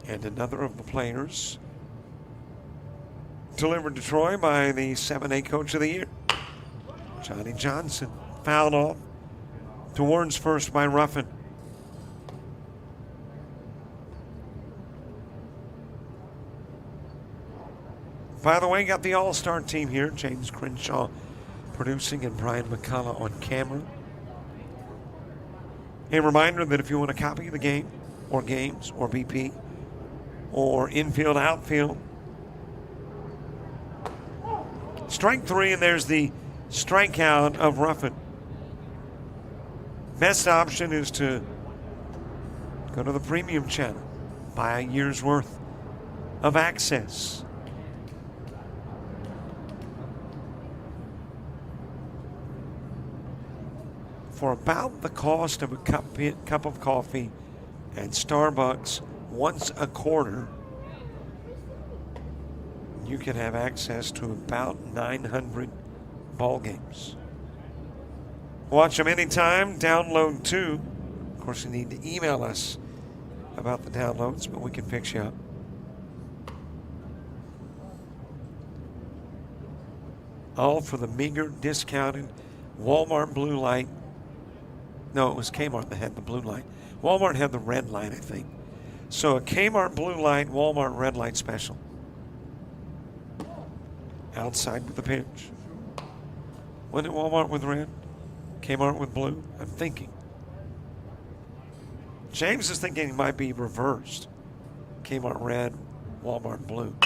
And another of the players delivered to Troy by the 7A Coach of the Year, Johnny Johnson. Fouled off towards first by Ruffin. By the way, got the all-star team here. James Crenshaw producing and Brian McCullough on camera. A reminder that if you want a copy of the game or games or BP or infield, outfield, strike three, and there's the strikeout of Ruffin. Best option is to go to the premium channel, buy a year's worth of access. For about the cost of a cup of coffee at Starbucks once a quarter, you can have access to about 900 ball games. Watch them anytime, download too. Of course, you need to email us about the downloads, but we can fix you up. All for the meager, discounted Walmart blue light. No, it was Kmart that had the blue light. Walmart had the red light, I think. So a Kmart blue light, Walmart red light special. Outside with the pitch. Wasn't it Walmart with red? Kmart with blue? I'm thinking. James is thinking it might be reversed. Kmart red, Walmart blue.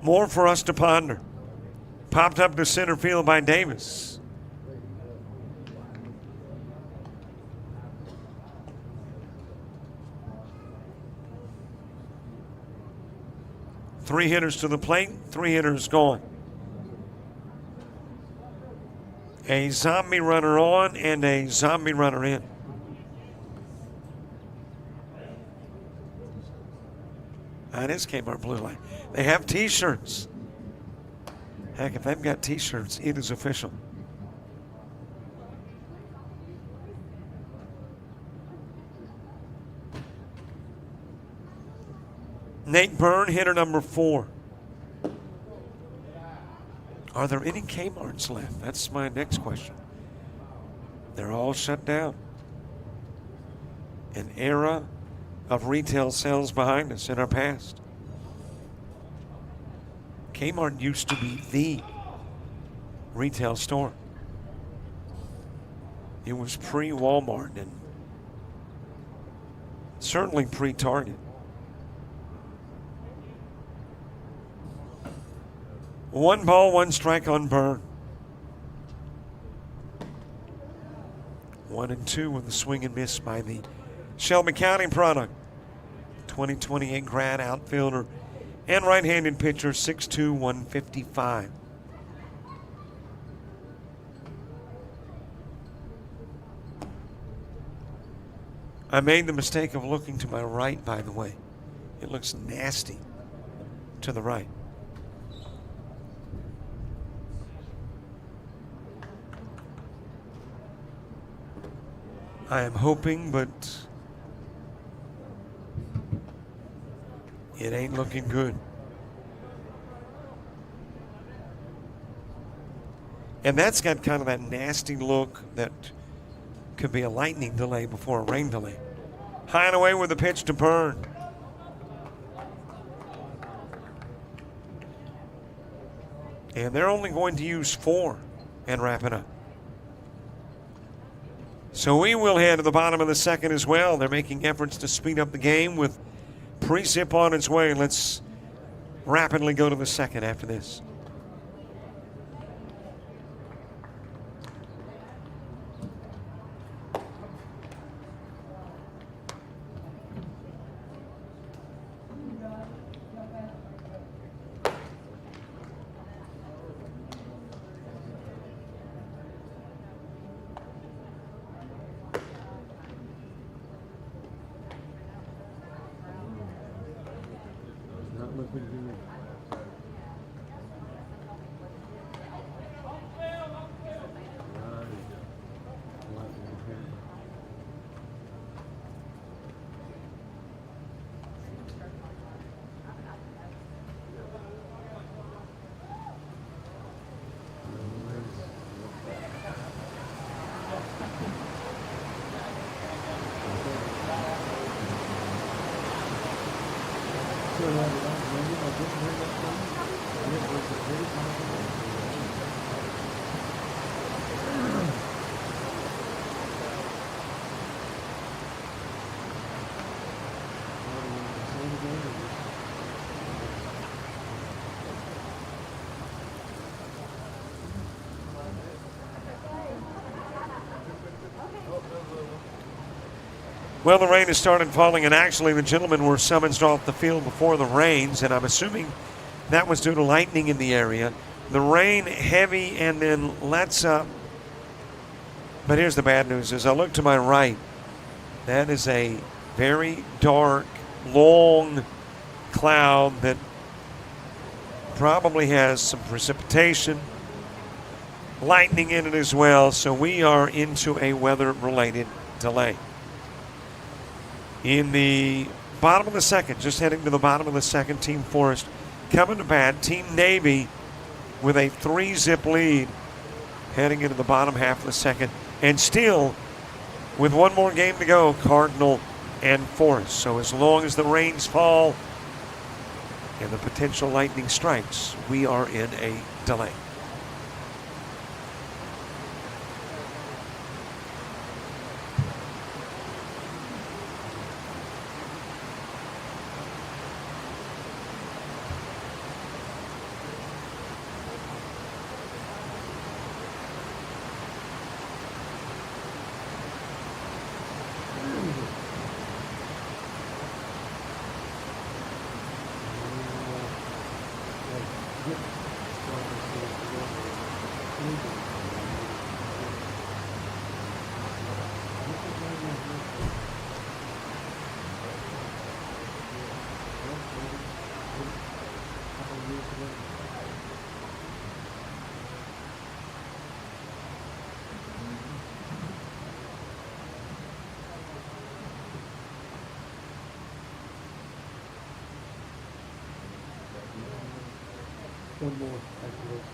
More for us to ponder. Popped up to center field by Davis. Three hitters to the plate, three hitters gone. A zombie runner on and a zombie runner in. That is Kmart blue light. They have t-shirts. Heck, if they've got t-shirts, it is official. Nate Byrne, hitter number 4. Are there any Kmarts left? That's my next question. They're all shut down. An era of retail sales behind us in our past. Kmart used to be the retail store. It was pre-Walmart and certainly pre-Target. One ball, one strike on Byrne. 1-2 with a swing and miss by the Shelby County product. 2028 grad outfielder and right-handed pitcher, 6'2", 155. I made the mistake of looking to my right, by the way. It looks nasty to the right. I am hoping, but it ain't looking good. And that's got kind of that nasty look that could be a lightning delay before a rain delay. High and away with the pitch to Byrne. And they're only going to use 4 and wrap it up. So we will head to the bottom of the second as well. They're making efforts to speed up the game with precip on its way. Let's rapidly go to the second after this. Not looking good. Well, the rain has started falling, and actually the gentlemen were summoned off the field before the rains, and I'm assuming that was due to lightning in the area. The rain heavy and then lets up. But here's the bad news. As I look to my right, that is a very dark, long cloud that probably has some precipitation, lightning in it as well, so we are into a weather-related delay. In the bottom of the second, just heading to the bottom of the second, Team Forest coming to bat. Team Navy with a 3-zip lead heading into the bottom half of the second. And still, with one more game to go, Cardinal and Forest. So as long as the rains fall and the potential lightning strikes, we are in a delay. One more after this.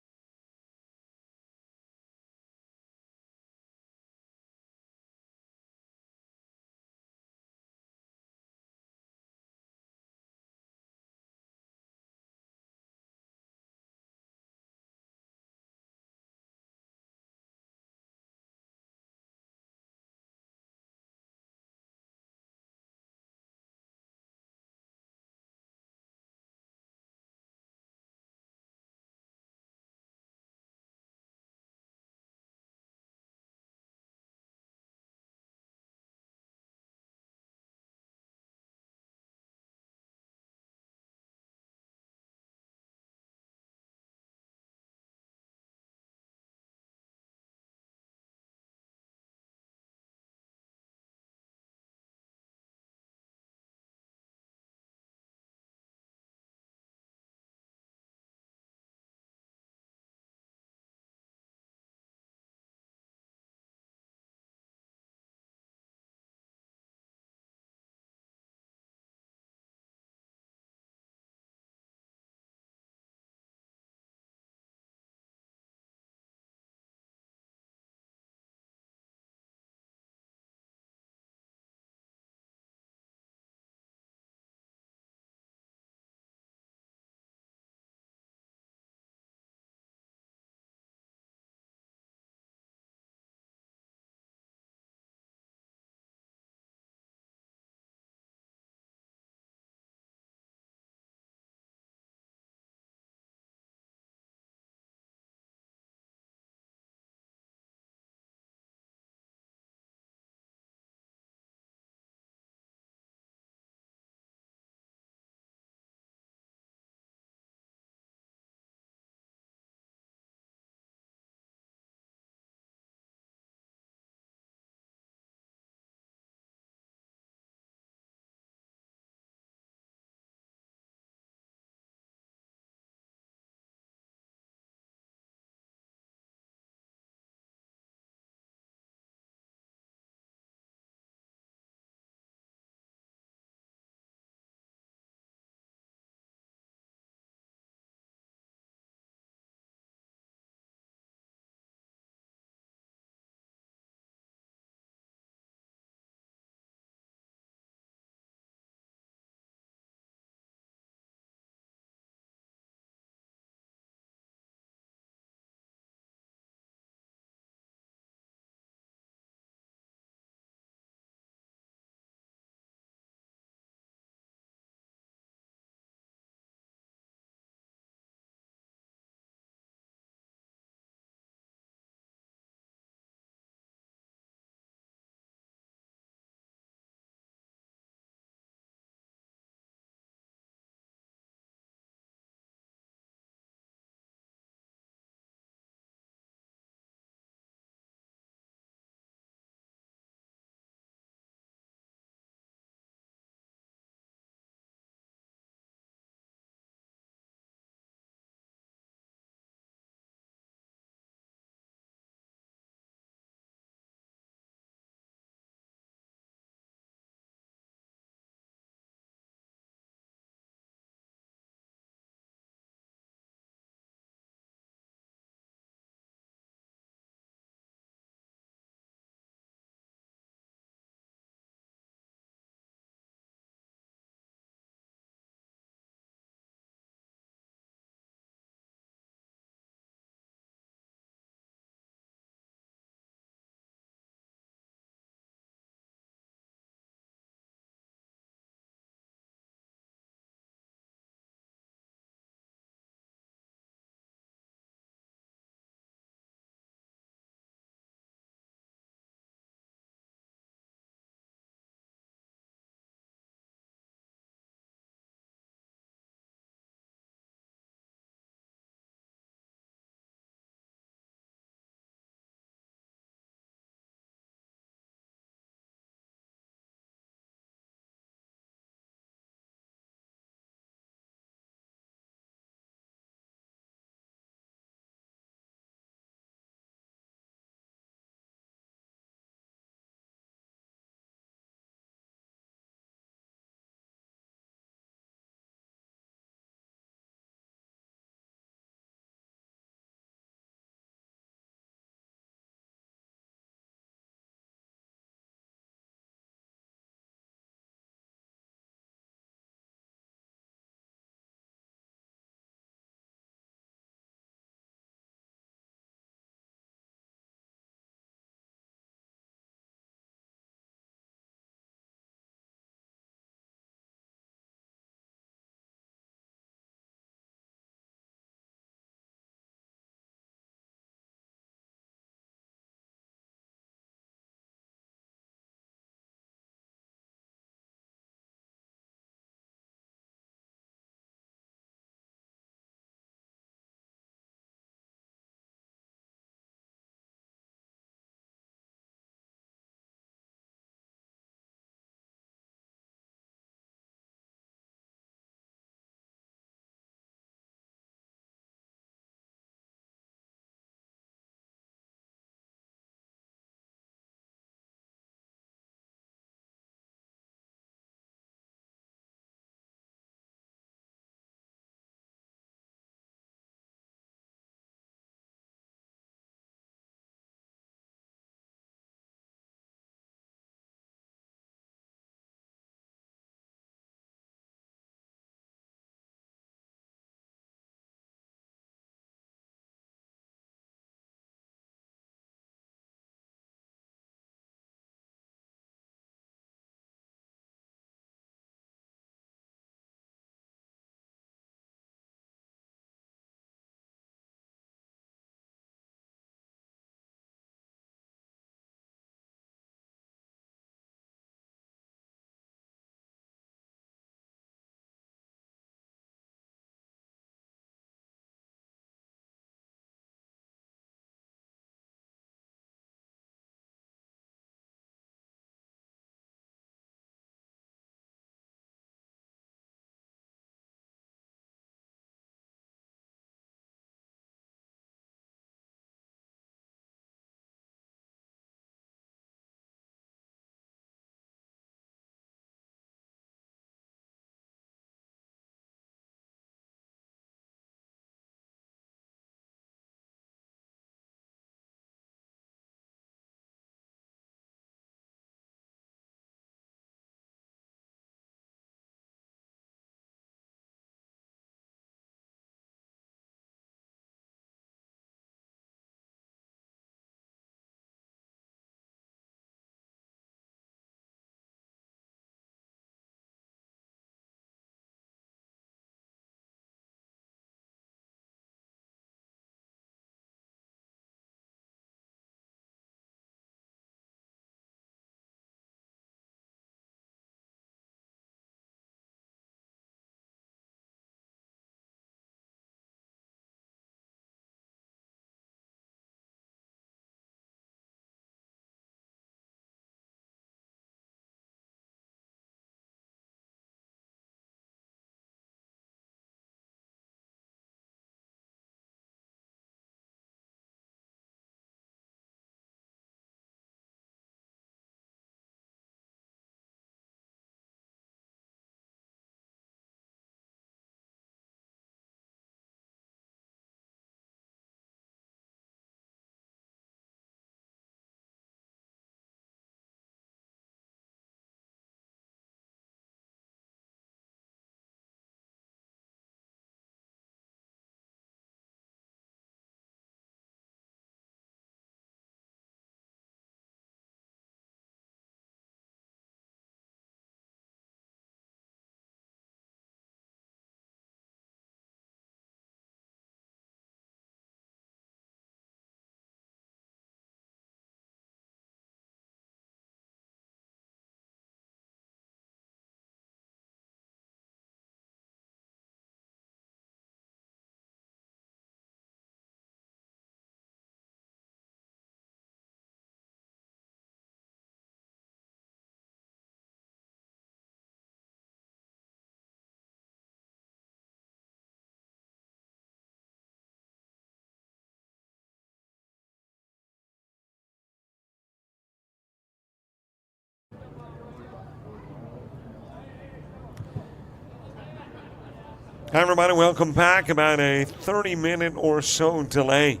Hi, everybody. Welcome back. About a 30-minute or so delay.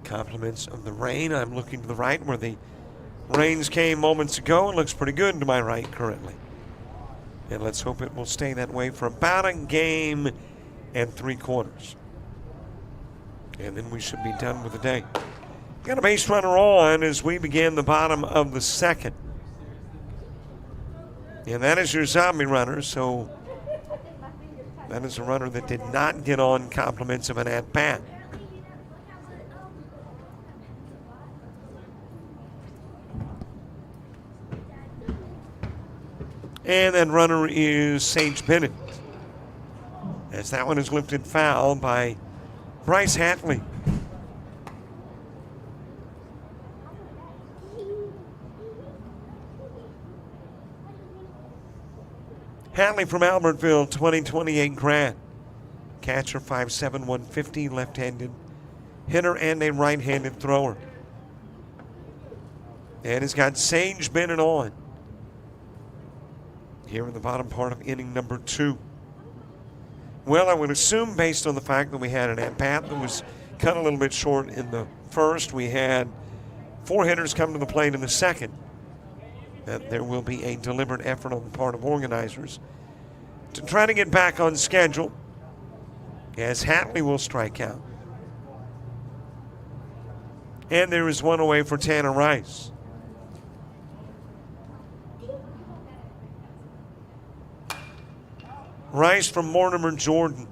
Compliments of the rain. I'm looking to the right where the rains came moments ago. It looks pretty good to my right currently. And let's hope it will stay that way for about a game and 3/4. And then we should be done with the day. Got a base runner on as we begin the bottom of the second. And that is your zombie runner, so that is a runner that did not get on compliments of an at-bat. And that runner is Sage Bennett, as that one is lifted foul by Bryce Hatley. Hatley from Albertville, 2028 grad. Catcher, 5'7", 150, left-handed hitter and a right-handed thrower. And has got Sage Bennett on here in the bottom part of inning number 2. Well, I would assume, based on the fact that we had an at-bat that was cut a little bit short in the first, we had 4 hitters come to the plate in the second, that there will be a deliberate effort on the part of organizers to try to get back on schedule, as Hatley will strike out. And there is one away for Tanner Rice. Rice from Mortimer, Jordan,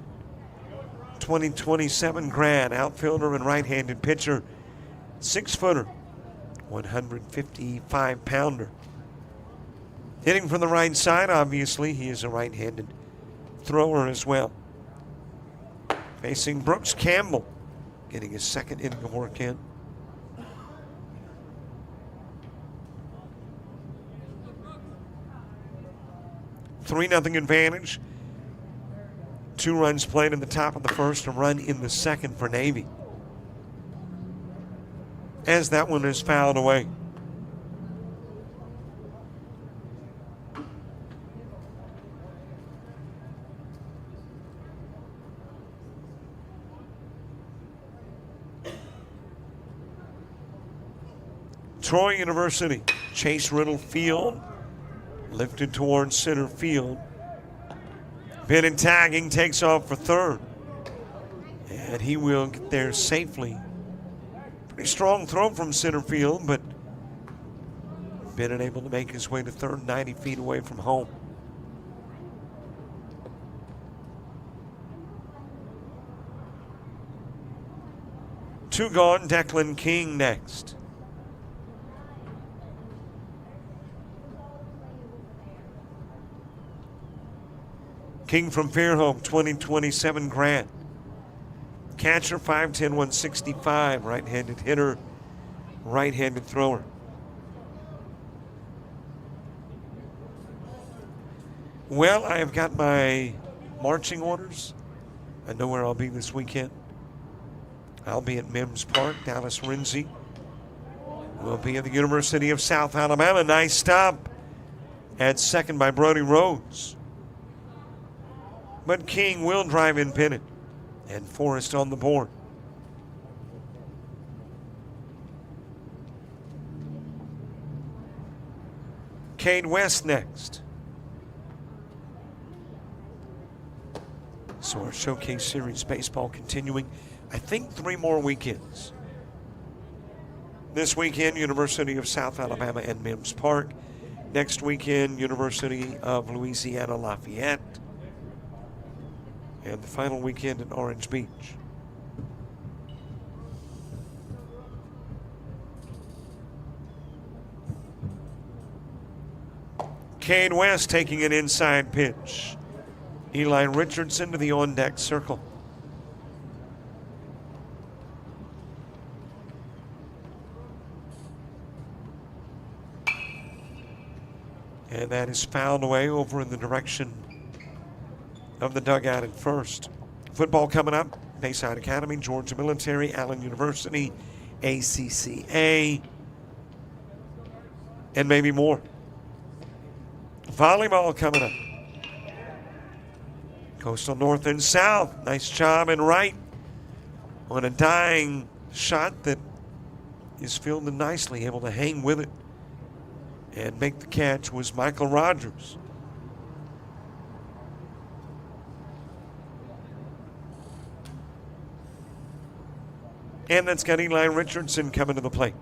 2027 grad, outfielder and right-handed pitcher, 6-footer, 155-pounder. Hitting from the right side, obviously, he is a right-handed thrower as well. Facing Brooks Campbell, getting his second inning of work in. Three-0 advantage. 2 runs played in the top of the first, a run in the second for Navy, as that one is fouled away. Troy University, Chase Riddle Field, lifted towards center field. Bennett tagging, takes off for third. And he will get there safely. Pretty strong throw from center field, but Bennett able to make his way to third, 90 feet away from home. Two gone, Declan King next. King from Fairhope, 2027 grad. Catcher, 5'10", 165, right-handed hitter, right-handed thrower. Well, I have got my marching orders. I know where I'll be this weekend. I'll be at Mims Park. Dallas Renzi will be at the University of South Alabama. Nice stop at second by Brody Rhodes. But King will drive in Bennett, and Forrest on the board. Cade West next. So our Showcase Series baseball continuing, I think 3 more weekends. This weekend, University of South Alabama and Mims Park. Next weekend, University of Louisiana Lafayette. And the final weekend in Orange Beach. Cade West taking an inside pitch. Eli Richardson to the on-deck circle. And that is fouled away over in the direction of the dugout at first. Football coming up. Bayside Academy, Georgia Military, Allen University, ACCA, and maybe more. Volleyball coming up. Coastal north and south. Nice job and right on a dying shot that is fielded nicely, able to hang with it and make the catch was Michael Rogers. And that's got Eli Richardson coming to the plate.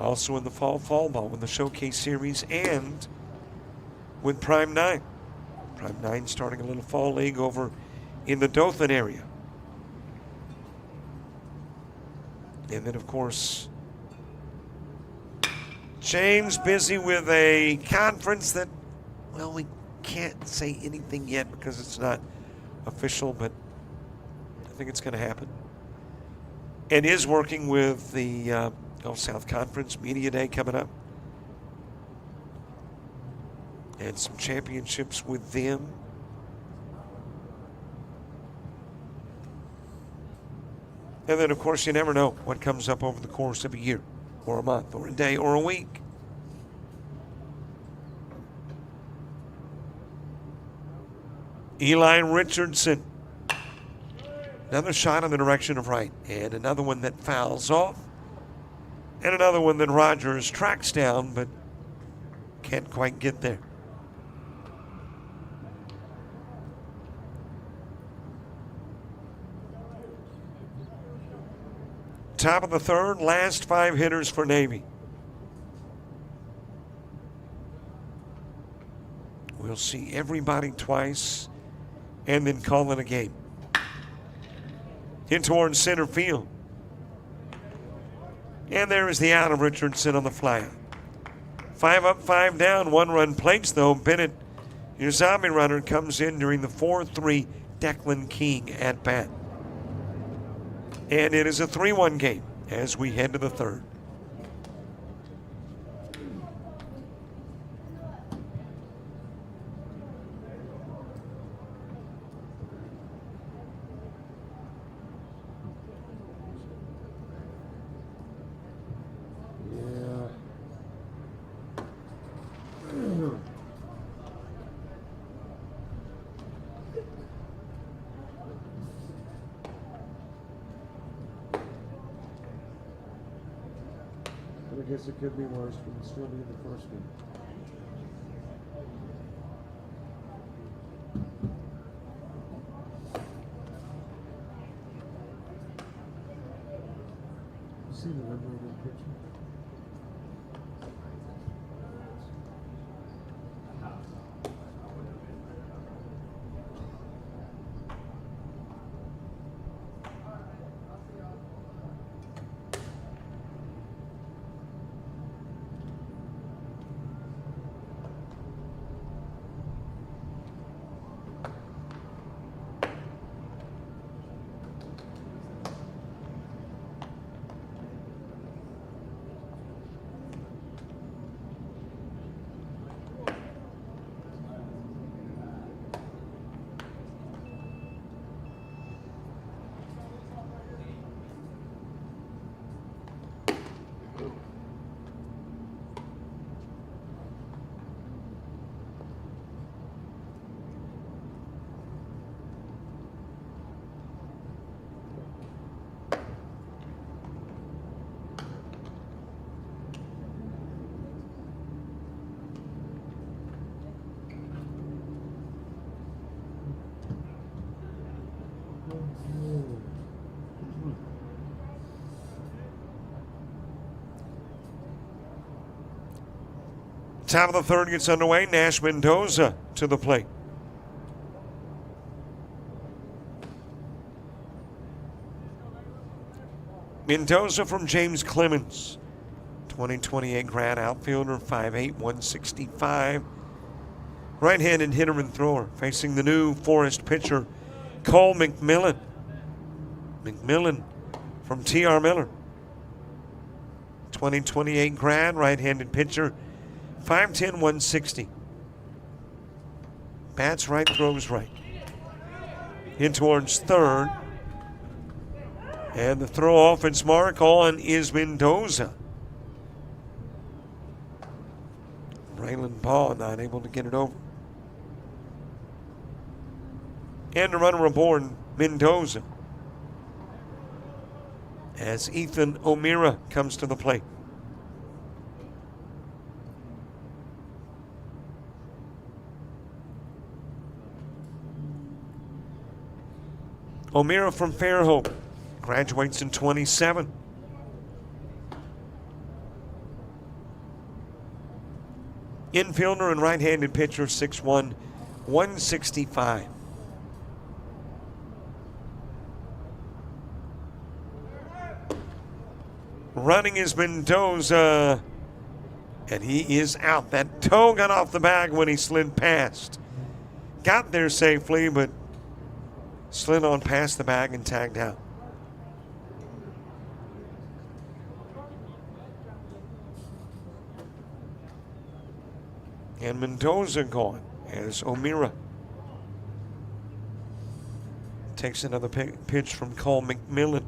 Also in the fall ball with the Showcase Series and with Prime 9. Prime 9 starting a little fall league over in the Dothan area. And then, of course, James busy with a conference that, well, we can't say anything yet because it's not official, but I think it's going to happen. And is working with the Gulf South Conference Media Day coming up. And some championships with them. And then, of course, you never know what comes up over the course of a year, or a month, or a day, or a week. Eli Richardson. Another shot in the direction of right. And another one that fouls off. And another one that Rogers tracks down, but can't quite get there. Top of the third, last 5 hitters for Navy. We'll see everybody twice and then call it a game. Hit towards center field. And there is the out of Richardson on the flyout. 5 up, 5 down, 1-run plates though. Bennett, your zombie runner, comes in during the 4-3 Declan King at bat. And it is a 3-1 game as we head to the third. I guess it could be worse, but it'd still be in the first one. You see the number of that picture? Top of the third gets underway. Nash Mendoza to the plate. Mendoza from James Clemens. 2028 grad outfielder, 5'8", 165. Right-handed hitter and thrower. Facing the new Forest pitcher, Cole McMillan. McMillan from T.R. Miller. 2028 grad, right-handed pitcher, 5'10", 160. Bats right, throws right. In towards third. And the throw offense mark on is Mendoza. Braylon Paul not able to get it over. And the runner aboard, Mendoza, as Ethan O'Meara comes to the plate. O'Meara from Fairhope, graduates in 27. Infielder and right-handed pitcher, 6'1", 165. Running is Mendoza, and he is out. That toe got off the bag when he slid past. Got there safely, but slid on past the bag and tagged out. And Mendoza gone as O'Meara takes another pitch from Cole McMillan.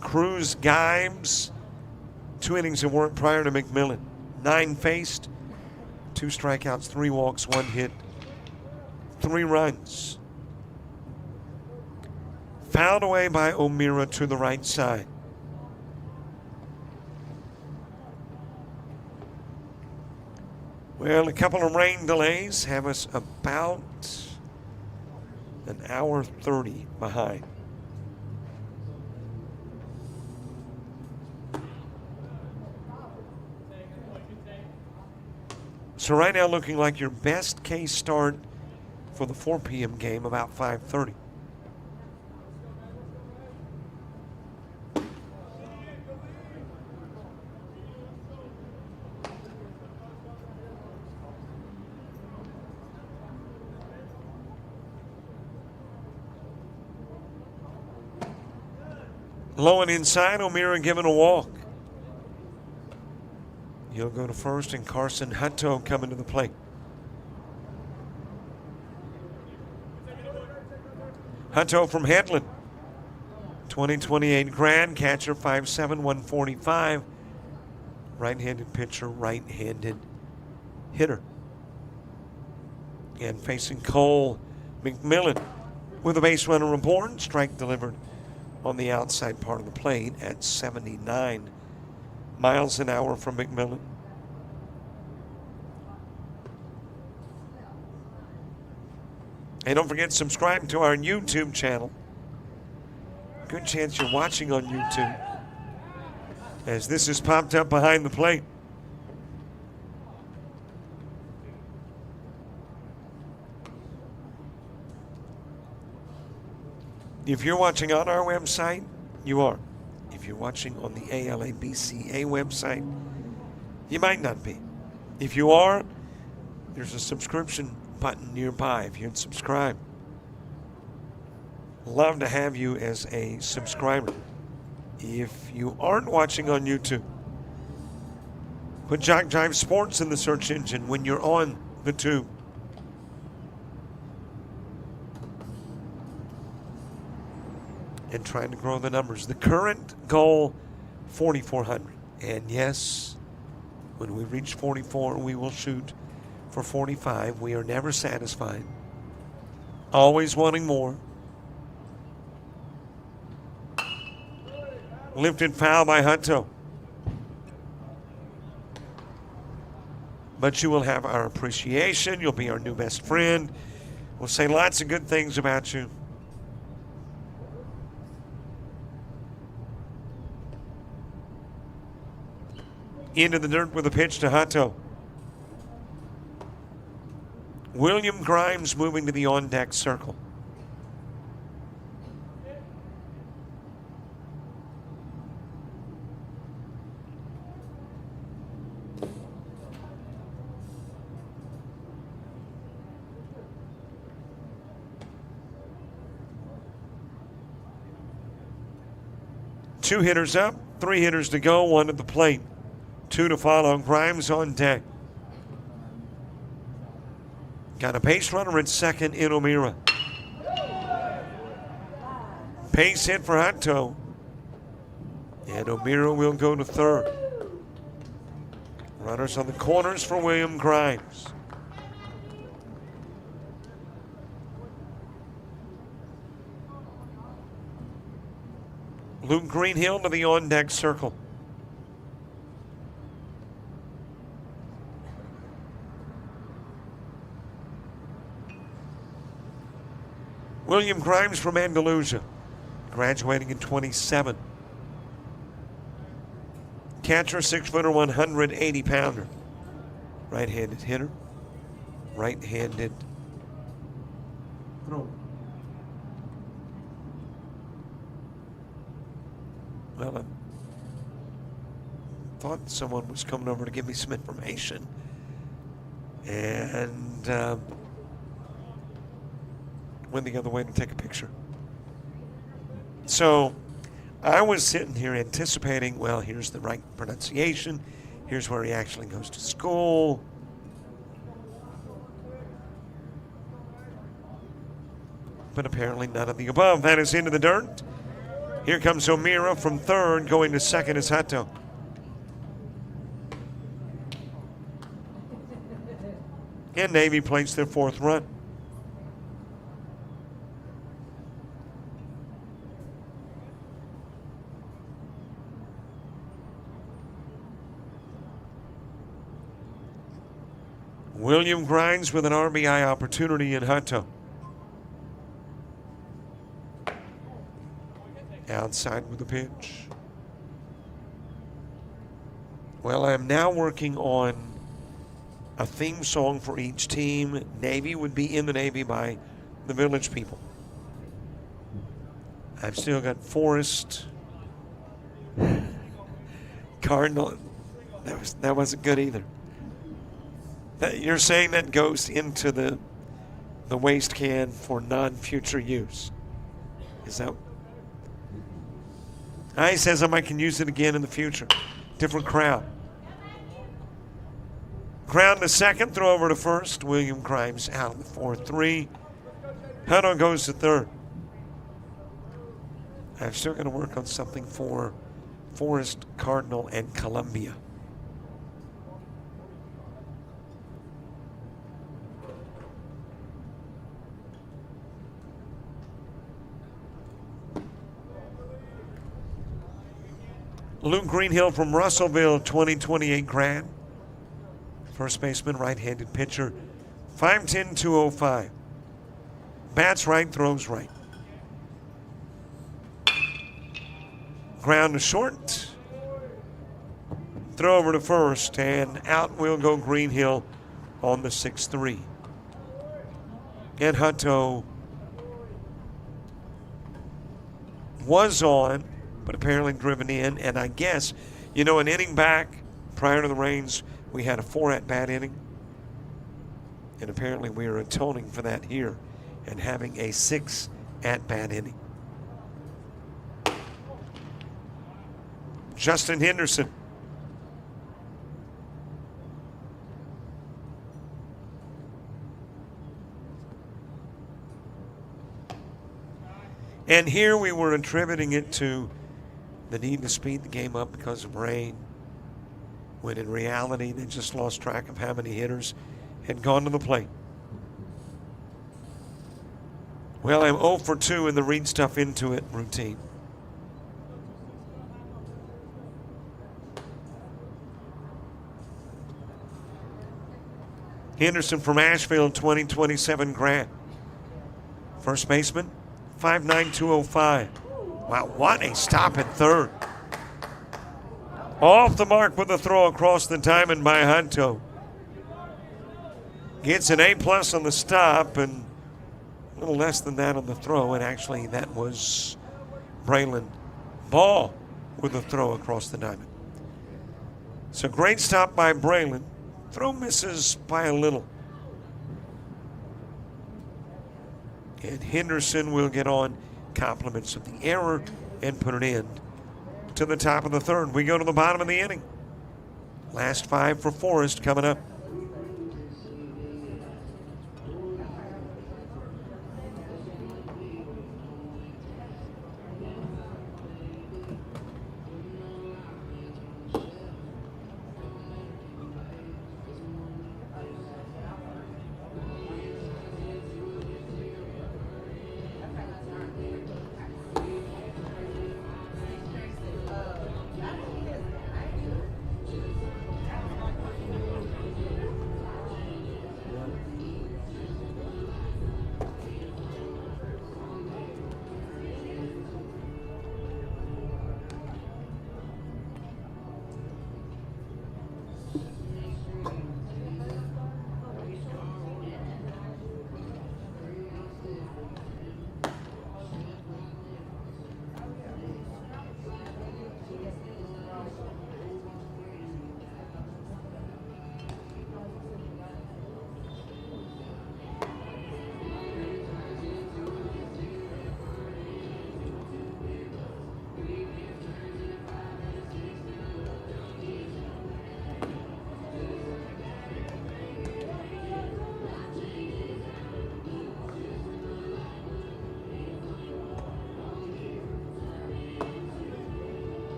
Cruz Gibes, 2 innings of work prior to McMillan. 9 faced, 2 strikeouts, 3 walks, 1 hit, 3 runs. Fouled away by O'Meara to the right side. Well, a couple of rain delays have us about an hour 30 behind. So right now looking like your best case start for the 4 p.m. game, about 5:30. Low and inside, O'Meara given a walk. He'll go to first, and Carson Hutto coming to the plate. Hutto from Headland, 2028 grad, catcher, 5'7", 145. Right-handed pitcher, right-handed hitter. And facing Cole McMillan with a base runner aboard, strike delivered on the outside part of the plate at 79 miles an hour from McMillan. And don't forget to subscribe to our YouTube channel. Good chance you're watching on YouTube, as this is popped up behind the plate. If you're watching on our website, you are. If you're watching on the ALABCA website, you might not be. If you are, there's a subscription button nearby if you'd subscribe. Love to have you as a subscriber. If you aren't watching on YouTube, put JockJive Sports in the search engine when you're on the tube. And trying to grow the numbers. The current goal, 4,400. And yes, when we reach 44, we will shoot for 45. We are never satisfied. Always wanting more. Lifted foul by Hutto. But you will have our appreciation. You'll be our new best friend. We'll say lots of good things about you. Into the dirt with a pitch to Hutto. William Grimes moving to the on-deck circle. Two hitters up, 3 hitters to go, 1 at the plate. 2 to follow. Grimes on deck. Got a base runner at second in O'Meara. Pace hit for Hutto. And O'Meara will go to third. Runners on the corners for William Grimes. Luke Greenhill to the on-deck circle. William Grimes from Andalusia, graduating in 27. Catcher, 6-footer, 180-pounder. Right-handed hitter. Right-handed Throw. Well, I thought someone was coming over to give me some information. And went the other way to take a picture. So I was sitting here anticipating, well, here's the right pronunciation. Here's where he actually goes to school. But apparently none of the above. That is into the dirt. Here comes O'Meara from third. Going to second is Hutto. And Navy plates their fourth run. William Grimes with an RBI opportunity in Hutto. Outside with the pitch. Well, I am now working on a theme song for each team. Navy would be In the Navy by the Village People. I've still got Forest. Cardinal. That wasn't good either. You're saying that goes into the waste can for non-future use. Is that? He says I can use it again in the future. Different crowd. Ground to second, throw over to first. William Grimes out in the 4-3. Hutto goes to third. I'm still going to work on something for Forest, Cardinal, and Columbia. Luke Greenhill from Russellville, 2028 grad. First baseman, right-handed pitcher, 5'10", 205. Bats right, throws right. Ground to short. Throw over to first, and out will go Greenhill on the 6-3. And Hutto was on, but apparently driven in. And I guess, an inning back prior to the rains, we had a 4-at-bat inning. And apparently we are atoning for that here and having a 6-at-bat inning. Justin Henderson. And here we were attributing it to the need to speed the game up because of rain, when in reality they just lost track of how many hitters had gone to the plate. Well, I'm 0 for 2 in the read stuff into it routine. Henderson from Asheville, 2027 grad. First baseman, 5'9", 205. Wow, what a stop at third. Off the mark with a throw across the diamond by Hutto. Gets an A+ on the stop and a little less than that on the throw. And actually that was Braylon Ball with a throw across the diamond. So great stop by Braylon. Throw misses by a little. And Henderson will get on compliments of the error and put it in to the top of the third. We go to the bottom of the inning. Last 5 for Forest coming up.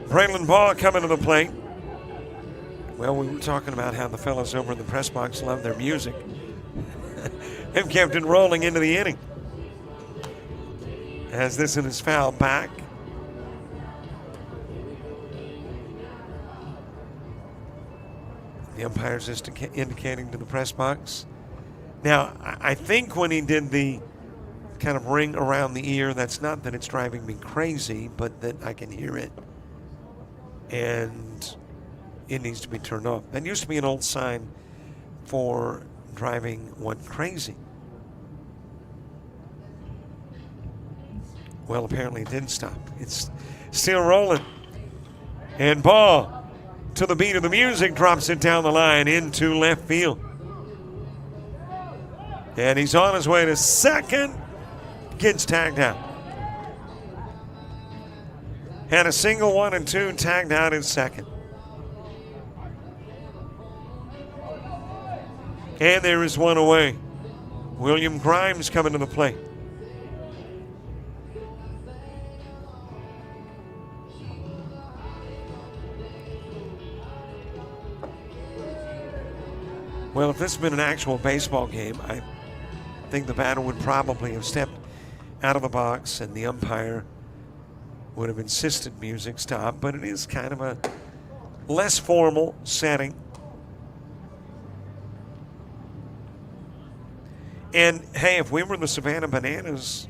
Braylon Ball coming to the plate. Well, we were talking about how the fellas over in the press box love their music. They've kept it rolling into the inning. As this one is fouled back. The umpire's just indicating to the press box. Now, I think when he did the kind of ring around the ear, that's not that it's driving me crazy, but that I can hear it. And it needs to be turned off. That used to be an old sign for driving one crazy. Well, apparently it didn't stop. It's still rolling. And Ball, to the beat of the music, drops it down the line into left field. And he's on his way to second. Gets tagged out. Had a single 1 and 2, tagged out in second. And there is one away. William Grimes coming to the plate. Well, if this had been an actual baseball game, I think the batter would probably have stepped out of the box and the umpire would have insisted music stop, but it is kind of a less formal setting. And hey, if we were the Savannah Bananas,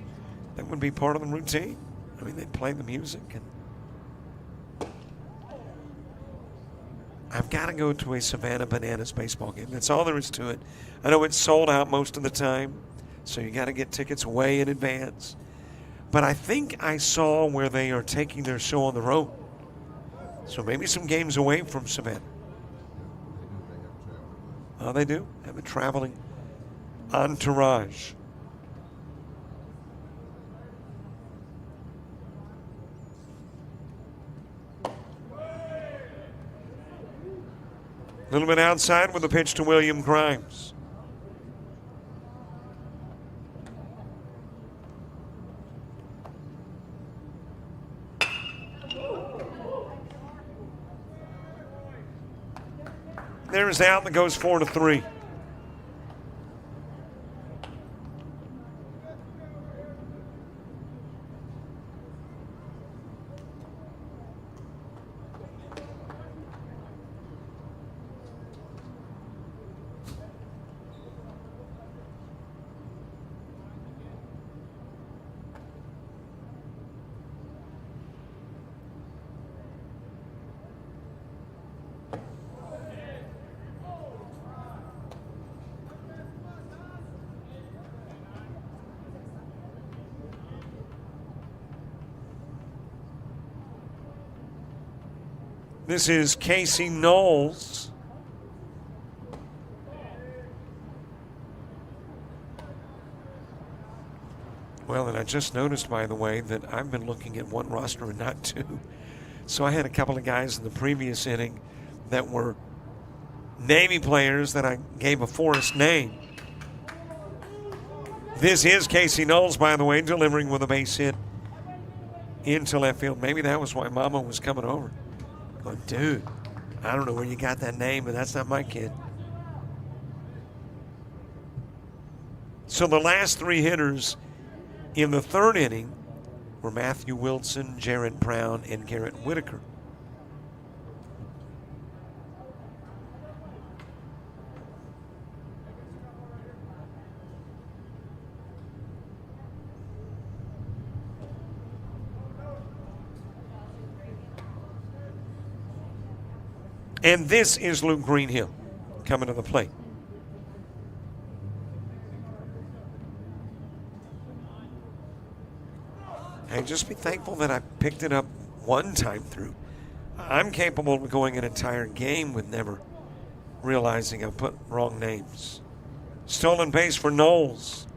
that would be part of the routine. I mean, they'd play the music. And I've got to go to a Savannah Bananas baseball game. That's all there is to it. I know it's sold out most of the time, so you got to get tickets way in advance. But I think I saw where they are taking their show on the road. So maybe some games away from Savannah. Oh, they do? Have a traveling entourage. A little bit outside with a pitch to William Grimes. There's out that goes 4-3. This is Casey Knowles. Well, and I just noticed, by the way, that I've been looking at one roster and not two. So I had a couple of guys in the previous inning that were Navy players that I gave a Forrest name. This is Casey Knowles, by the way, delivering with a base hit into left field. Maybe that was why Mama was coming over. Going, dude, I don't know where you got that name, but that's not my kid. So the last three hitters in the third inning were Matthew Wilson, Jarrett Brown, and Garrett Whitaker. And this is Luke Greenhill coming to the plate. Hey, just be thankful that I picked it up one time through. I'm capable of going an entire game with never realizing I put wrong names. Stolen base for Knowles.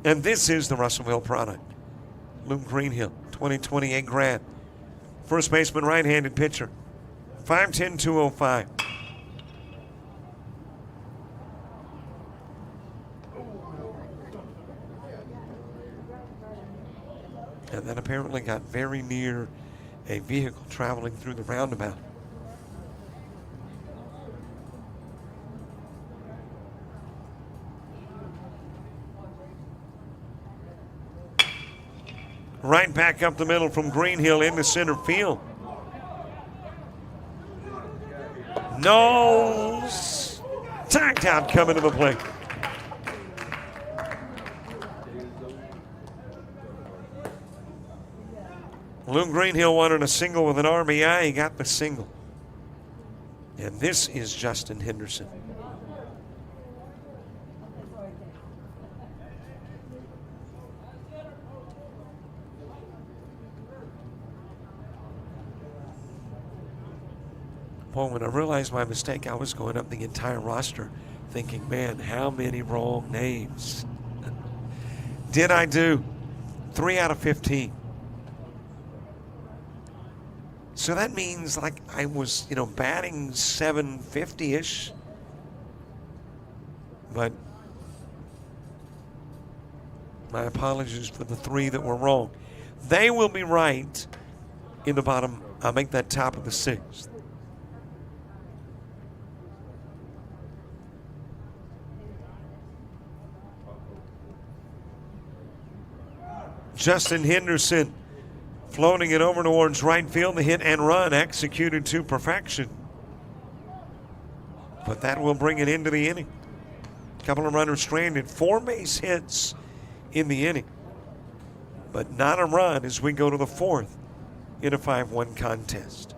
And this is the Russellville product. Luke Greenhill, 2028 grad. First baseman, right-handed pitcher. 5'10", 205. And that apparently got very near a vehicle traveling through the roundabout. Right back up the middle from Greenhill into center field. Knowles tagged out coming to the plate. Lou Greenhill wanted a single with an RBI. He got the single. And this is Justin Henderson. Boy, when I realized my mistake, I was going up the entire roster thinking, man, how many wrong names did I do? 3 out of 15. So that means like I was, batting 750-ish. But my apologies for the 3 that were wrong. They will be right in the bottom. I'll make that top of the 6th. Justin Henderson floating it over towards right field. The hit and run executed to perfection. But that will bring it into the inning. Couple of runners stranded. 4 base hits in the inning. But not a run as we go to the 4th in a 5-1 contest.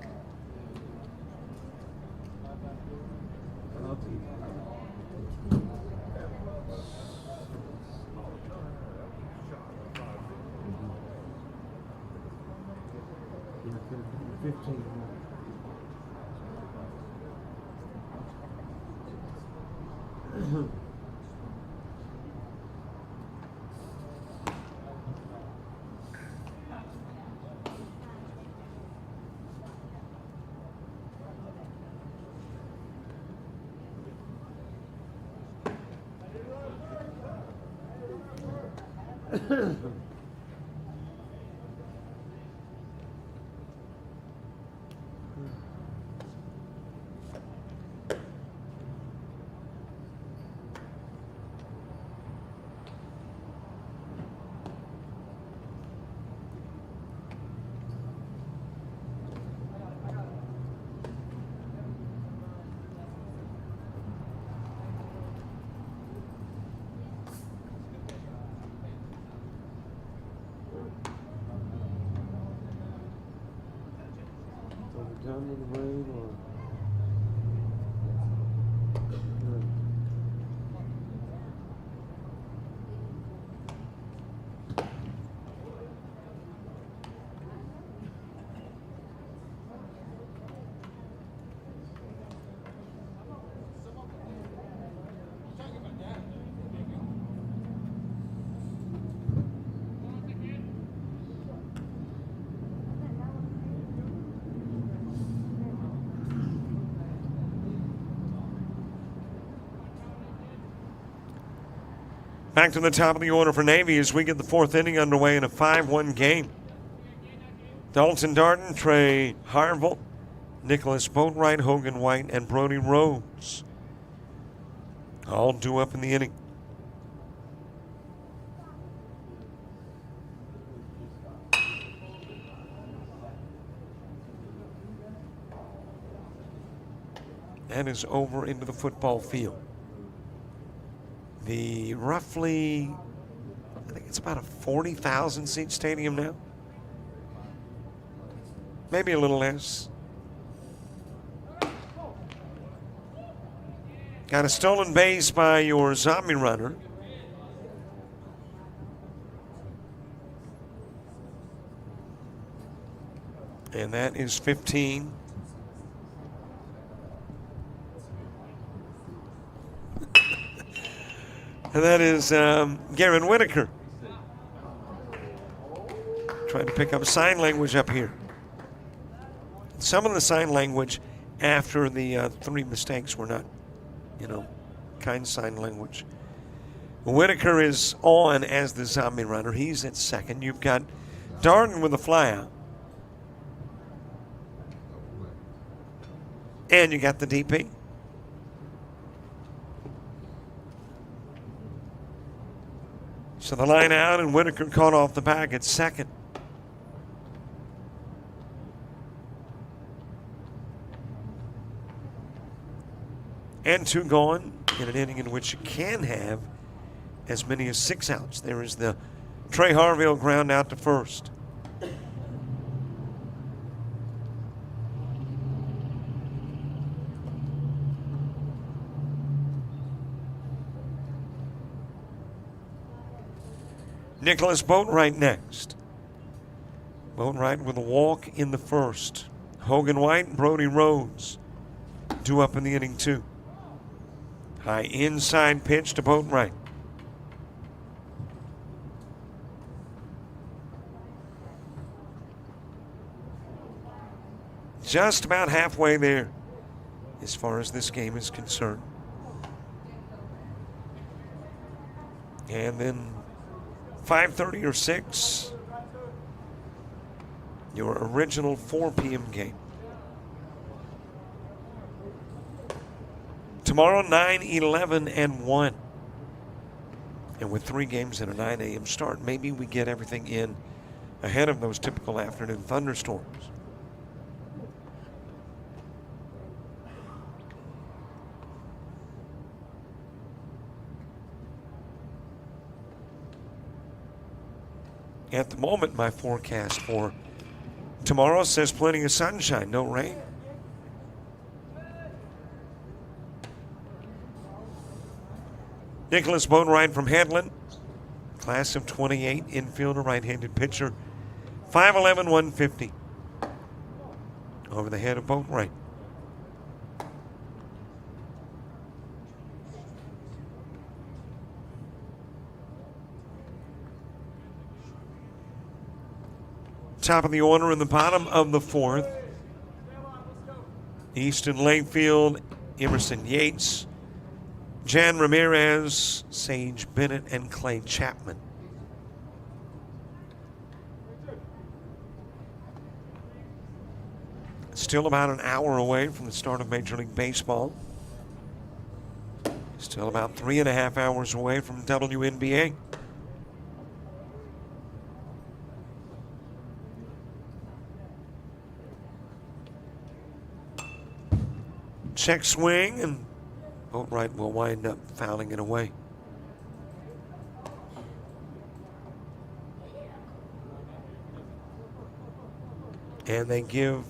Done with the rain or back to the top of the order for Navy as we get the 4th inning underway in a 5-1 game. Dalton Darden, Trey Harville, Nicholas Boatwright, Hogan White, and Brody Rhodes all due up in the inning. That is over into the football field. The roughly, I think it's about a 40,000 seat stadium now. Maybe a little less. Got a stolen base by your zombie runner. And that is 15. And that is Garen Whitaker. Trying to pick up sign language up here. Some of the sign language after the 3 mistakes were not, kind sign language. Whitaker is on as the zombie runner. He's at second. You've got Darden with a flyout. And you got the DP. So the line out, and Whitaker caught off the back at second. And 2 gone in an inning in which you can have as many as 6 outs. There is the Trey Harville ground out to first. Nicholas Boatwright next. Boatwright with a walk in the first. Hogan White, Brody Rhodes due up in the inning 2. High inside pitch to Boatwright. Just about halfway there as far as this game is concerned. And then 5:30 or 6, your original 4 p.m. game. Tomorrow, 9, 11, and 1. And with 3 games and a 9 a.m. start, maybe we get everything in ahead of those typical afternoon thunderstorms. At the moment, my forecast for tomorrow says plenty of sunshine, no rain. Nicholas Boatwright from Headland, class of 28, infielder, right-handed pitcher, 5'11", 150. Over the head of Boatwright. Top of the order in the bottom of the 4th. Easton Layfield, Emerson Yates, Jan Ramirez, Sage Bennett, and Clay Chapman. Still about an hour away from the start of Major League Baseball. Still about 3.5 hours away from WNBA. Check swing, and Boatwright will wind up fouling it away. And they give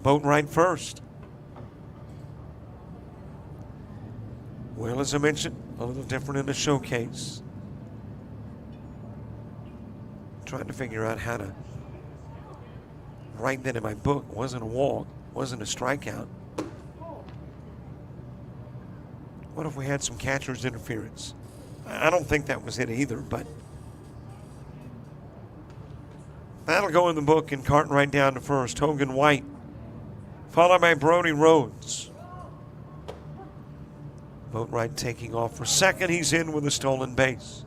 Boatwright first. Well, as I mentioned, a little different in the showcase. Trying to figure out how to write that in my book. Wasn't a walk, wasn't a strikeout. What if we had some catcher's interference? I don't think that was it either, but that'll go in the book and Cartwright down to first. Hogan White, followed by Brody Rhodes. Boatwright taking off for second. He's in with a stolen base.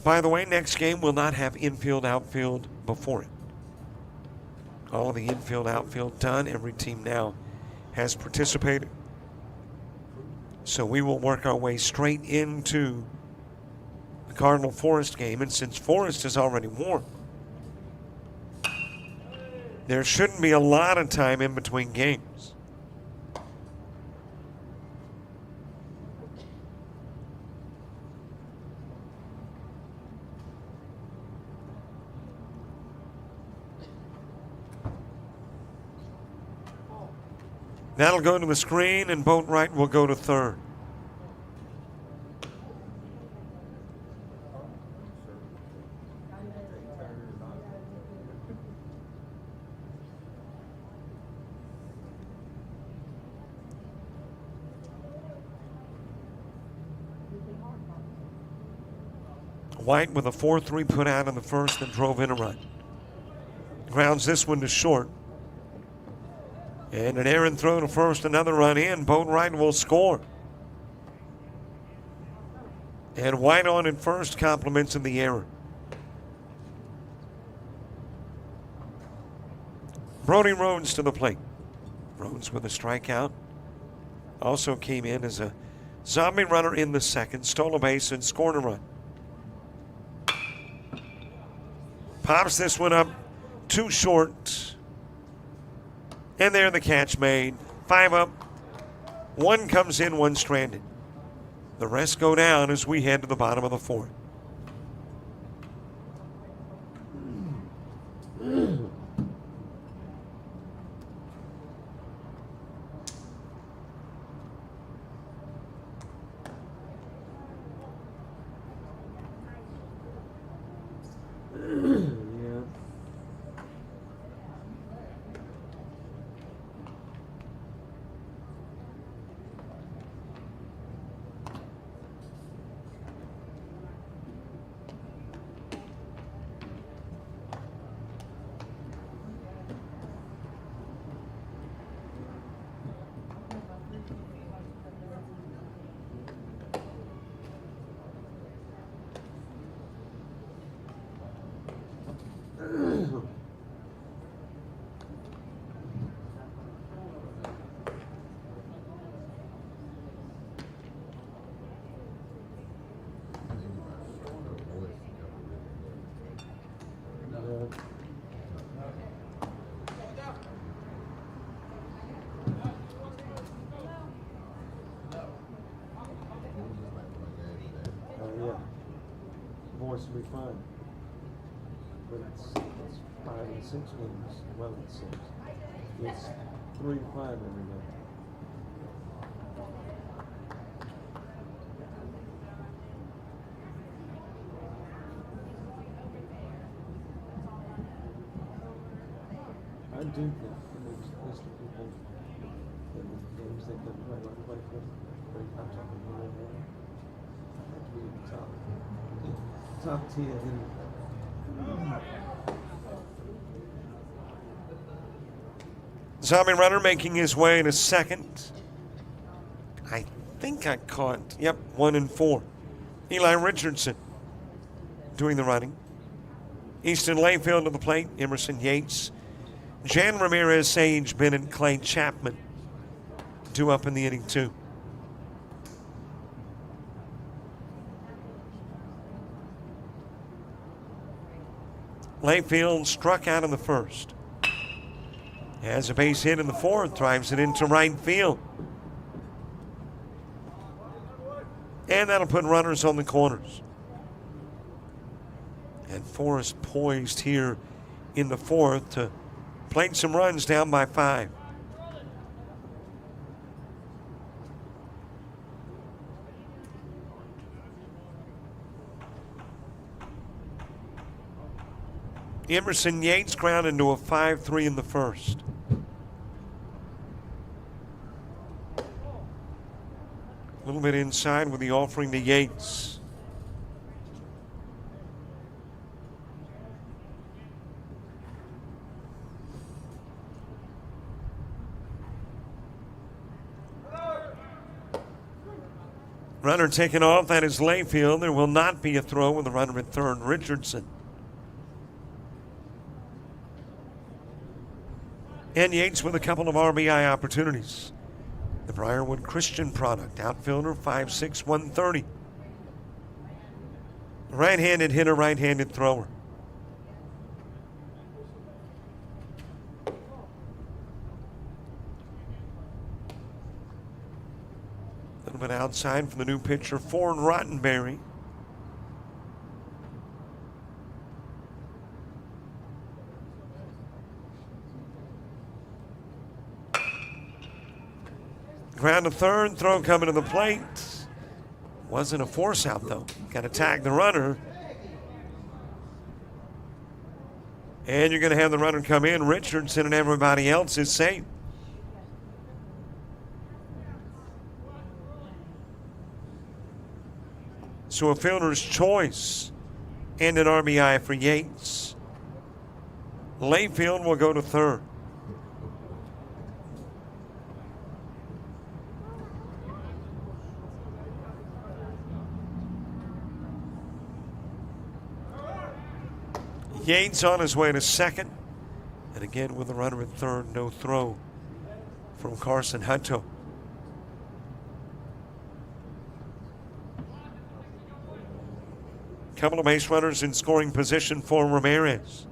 By the way, next game will not have infield, outfield before it. All of the infield, outfield done. Every team now has participated. So we will work our way straight into the Cardinal Forest game. And since Forest is already warm, there shouldn't be a lot of time in between games. That'll go to the screen, and Boatwright will go to third. White with a 4-3 put out in the first that drove in a run. Grounds this one to short. And an errant throw to first, another run in. Boatwright will score. And White on at first, compliments of the error. Brody Rhodes to the plate. Rhodes with a strikeout. Also came in as a zombie runner in the second, stole a base and scored a run. Pops this one up too short. And there the catch made. 5 up. 1 comes in, 1 stranded. The rest go down as we head to the bottom of the 4th. Yeah. Yeah. Voice will be fine. But it's 5 and 6 wins. Well, it's 6. It's 3 to 5 every day. I do think there's list of people that with games they could play like play for. I'm talking about have to be in the top 10. Zombie runner making his way to second. I think I caught, 1 and 4. Eli Richardson doing the running. Easton Layfield to the plate. Emerson Yates. Jan Ramirez, Sage Bennett, Clay Chapman. 2 up in the inning, 2. Layfield struck out in the first. Has a base hit in the 4th, drives it into right field. And that'll put runners on the corners. And Forrest poised here in the 4th to plate some runs down by 5. Emerson Yates ground into a 5-3 in the first. A little bit inside with the offering to Yates. Runner taken off, that is Layfield. There will not be a throw with the runner at third, Richardson. And Yates with a couple of RBI opportunities. The Briarwood Christian product, outfielder, 5'6", 130. Right-handed hitter, right-handed thrower. A little bit outside for the new pitcher, Ford Rottenberry. Ground to third, throw coming to the plate. Wasn't a force out though. Got to tag the runner. And you're going to have the runner come in. Richardson and everybody else is safe. So a fielder's choice and an RBI for Yates. Layfield will go to third. Yates on his way to second. And again with a runner at third, no throw from Carson Hutto. Couple of base runners in scoring position for Ramirez.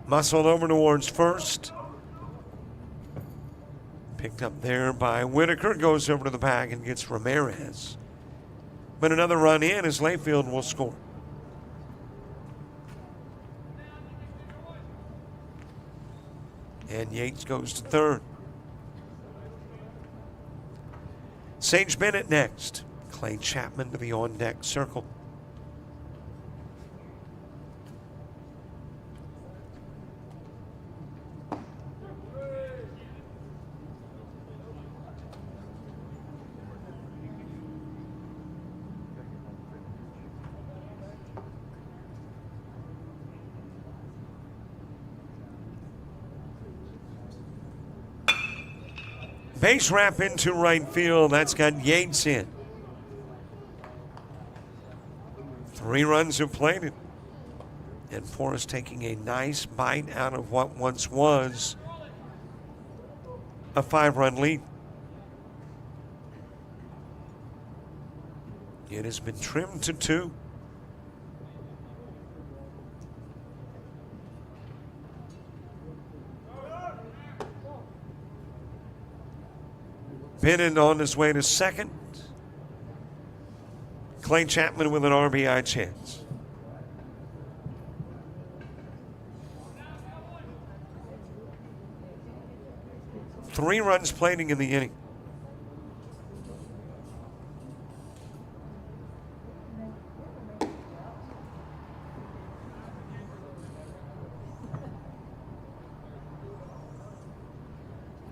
Muscled over towards first. Picked up there by Whitaker. Goes over to the bag and gets Ramirez. But another run in as Layfield will score. And Yates goes to third. Sage Bennett next. Clay Chapman to the on-deck circle. Base wrap into right field. That's got Yates in. 3 runs have plated. And Forrest taking a nice bite out of what once was a 5-run lead. It has been trimmed to 2. Bennett on his way to second. Clay Chapman with an RBI chance. Three runs plating in the inning.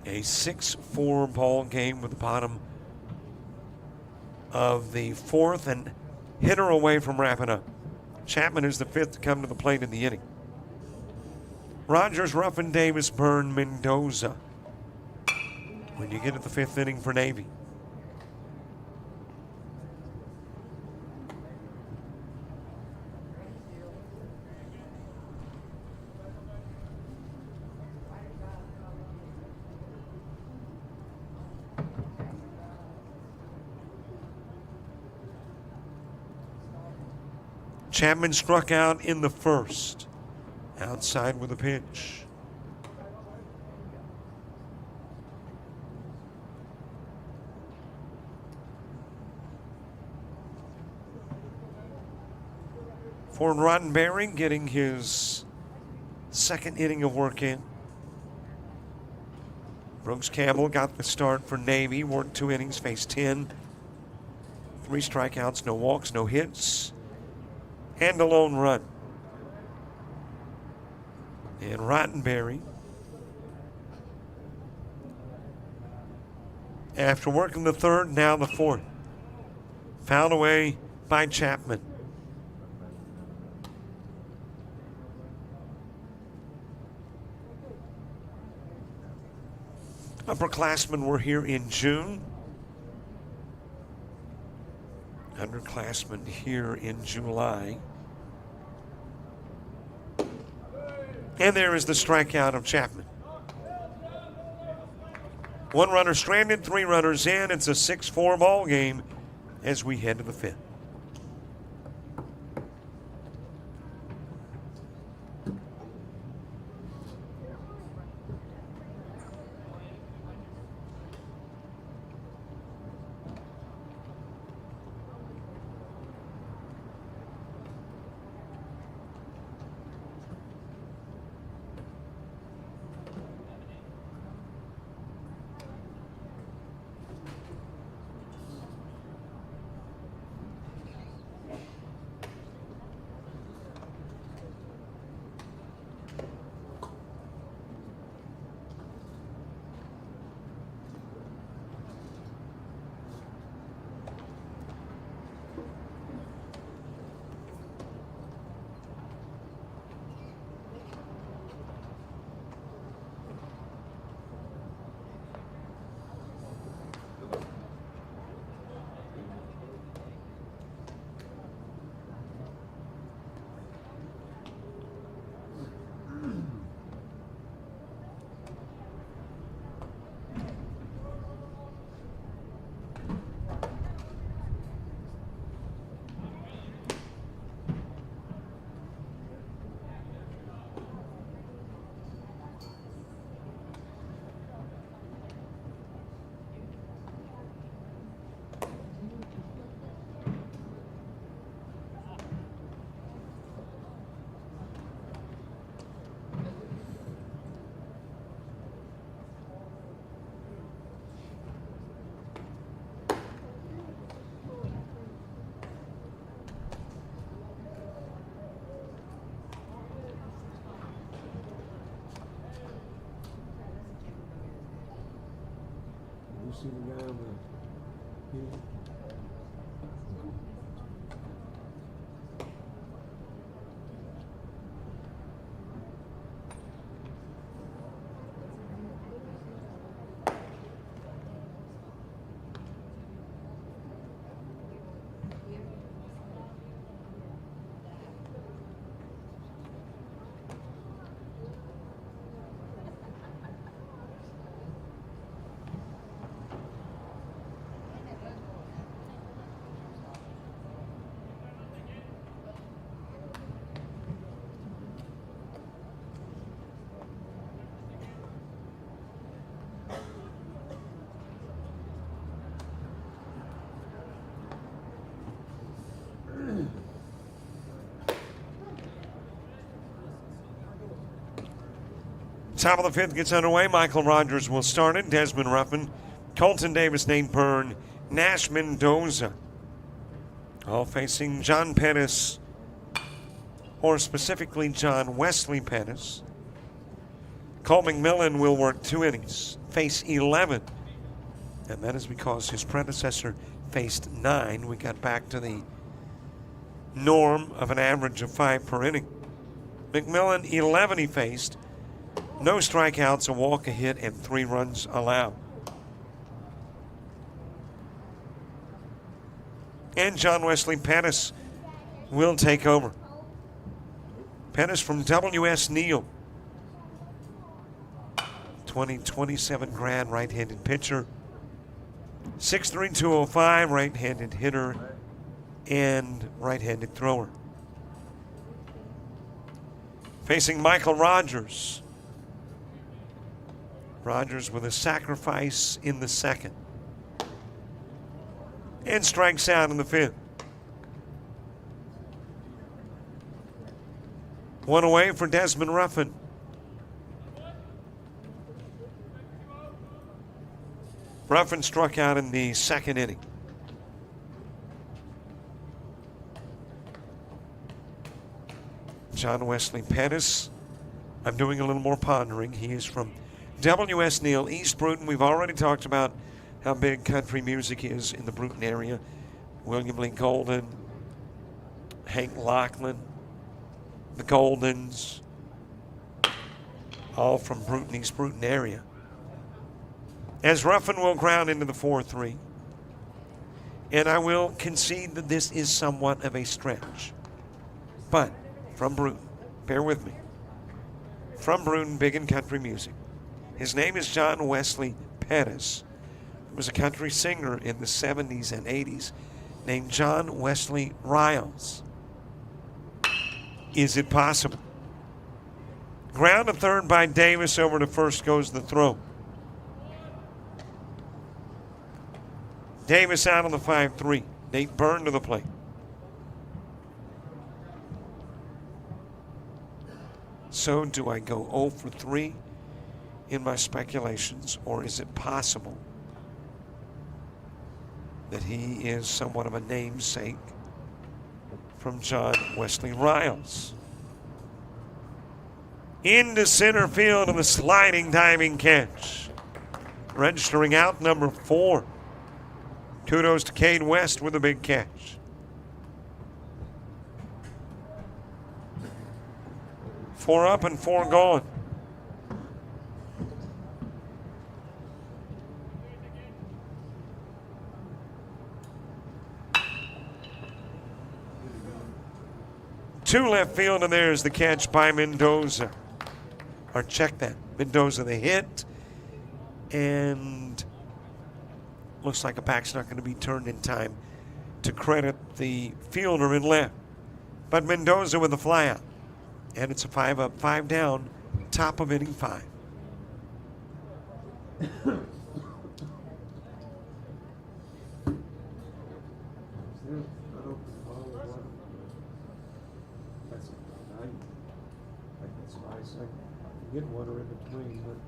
A 6-4 ball game with the bottom of the 4th and hitter away from wrapping up. Chapman is the 5th to come to the plate in the inning. Rogers, Ruffin, Davis, Byrne, Mendoza. When you get to the 5th inning for Navy. Chapman struck out in the 1st. Outside with a pitch. Ford Roddenberry getting his 2nd inning of work in. Brooks Campbell got the start for Navy. Worked 2 innings, faced 10. 3 strikeouts, no walks, no hits. And a lone run. And Roddenberry, after working the 3rd, now the 4th. Fouled away by Chapman. Upperclassmen were here in June. Underclassmen here in July. And there is the strikeout of Chapman. 1 runner stranded, 3 runners in. It's a 6-4 ball game as we head to the 5th. you see the guy on the hill? Top of the fifth gets underway. Michael Rogers will start it. Desmond Ruffin, Colton Davis, Nate Byrne, Nash Mendoza. All facing John Pettis, or specifically John Wesley Pettis. Cole McMillan will work 2 innings, face 11. And that is because his predecessor faced 9. We got back to the norm of an average of 5 per inning. McMillan, 11 he faced. No strikeouts, a walk, a hit, and 3 runs allowed. And John Wesley Pettis will take over. Pettis from W.S. Neal. 2027 grad right-handed pitcher. 6'3", 205, right-handed hitter and right-handed thrower. Facing Michael Rogers. Rogers with a sacrifice in the second. And strikes out in the fifth. 1 away for Desmond Ruffin. Ruffin struck out in the second inning. John Wesley Pettis. I'm doing a little more pondering. He is from W.S. Neal, East Bruton. We've already talked about how big country music is in the Bruton area. William Lee Golden, Hank Lachlan, the Goldens, all from Bruton, East Bruton area. As Ruffin will ground into the 4-3. And I will concede that this is somewhat of a stretch. But from Bruton, bear with me. From Bruton, big in country music. His name is John Wesley Pettis. He was a country singer in the 70s and 80s named John Wesley Riles. Is it possible? Ground to third by Davis. Over to first goes the throw. Davis out on the 5-3. Nate Byrne to the plate. So do I go 0 for 3 in my speculations, or is it possible that he is somewhat of a namesake from John Wesley Riles? Into center field of a sliding diving catch. Registering out number 4. Kudos to Cade West with a big catch. 4 up and 4 gone. To left field, and there's the catch by Mendoza. Or check that. Mendoza the hit. And looks like a back's not going to be turned in time to credit the fielder in left. But Mendoza with a fly out. And it's a 5 up, 5 down, top of inning 5. Get water in between, but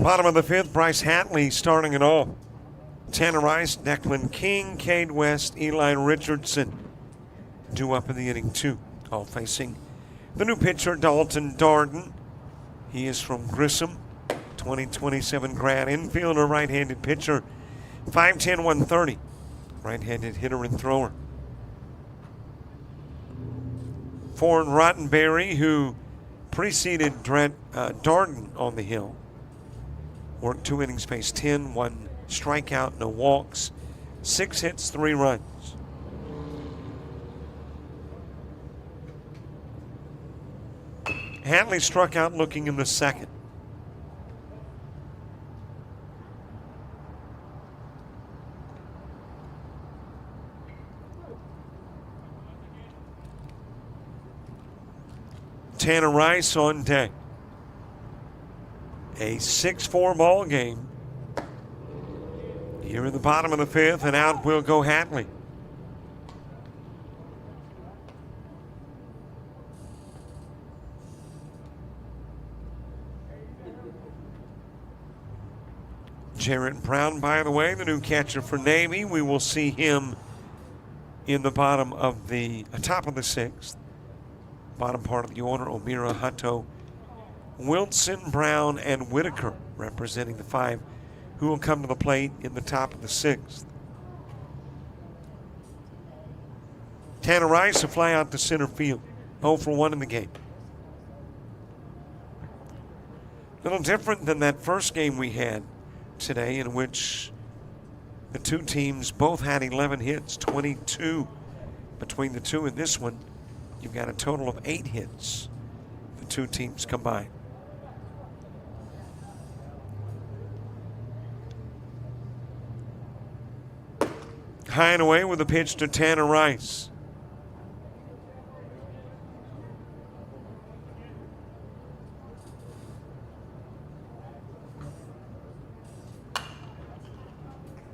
Bottom of the fifth, Bryce Hatley starting it all. Tanner Rice, Declan King, Cade West, Eli Richardson due up in the inning 2. All facing the new pitcher, Dalton Darden. He is from Grissom, 2027 grad infielder, right-handed pitcher, 5'10", 130. Right-handed hitter and thrower. For Rottenberry, who preceded Darden on the hill, worked 2 innings, faced 10, 1 strikeout, no walks, 6 hits, 3 runs. Hatley struck out looking in the second. Tanner Rice on deck. A 6-4 ball game. Here in the bottom of the fifth, and out will go Hatley. Jarrett Brown, by the way, the new catcher for Navy. We will see him in the bottom of the top of the sixth. Bottom part of the order, O'Meara, Hutto, Wilson, Brown, and Whitaker representing the 5 who will come to the plate in the top of the sixth. Tanner Rice, a fly out to center field. 0 for 1 in the game. A little different than that first game we had today, in which the 2 teams both had 11 hits, 22 between the 2. In this one, you've got a total of 8 hits, the 2 teams combined. High and away with a pitch to Tanner Rice.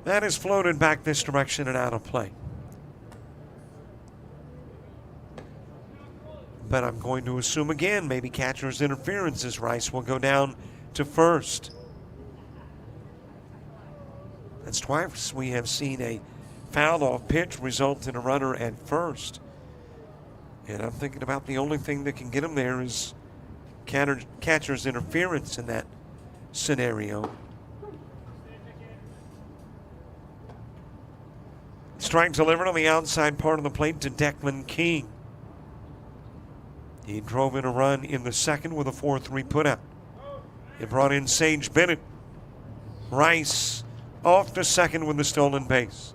That is floated back this direction and out of play. But I'm going to assume again, maybe catcher's interference, as Rice will go down to first. That's twice we have seen a fouled off pitch result in a runner at first. And I'm thinking about the only thing that can get him there is catcher's interference in that scenario. Strike delivered on the outside part of the plate to Declan King. He drove in a run in the second with a 4-3 putout. It brought in Sage Bennett. Rice off to second with the stolen base.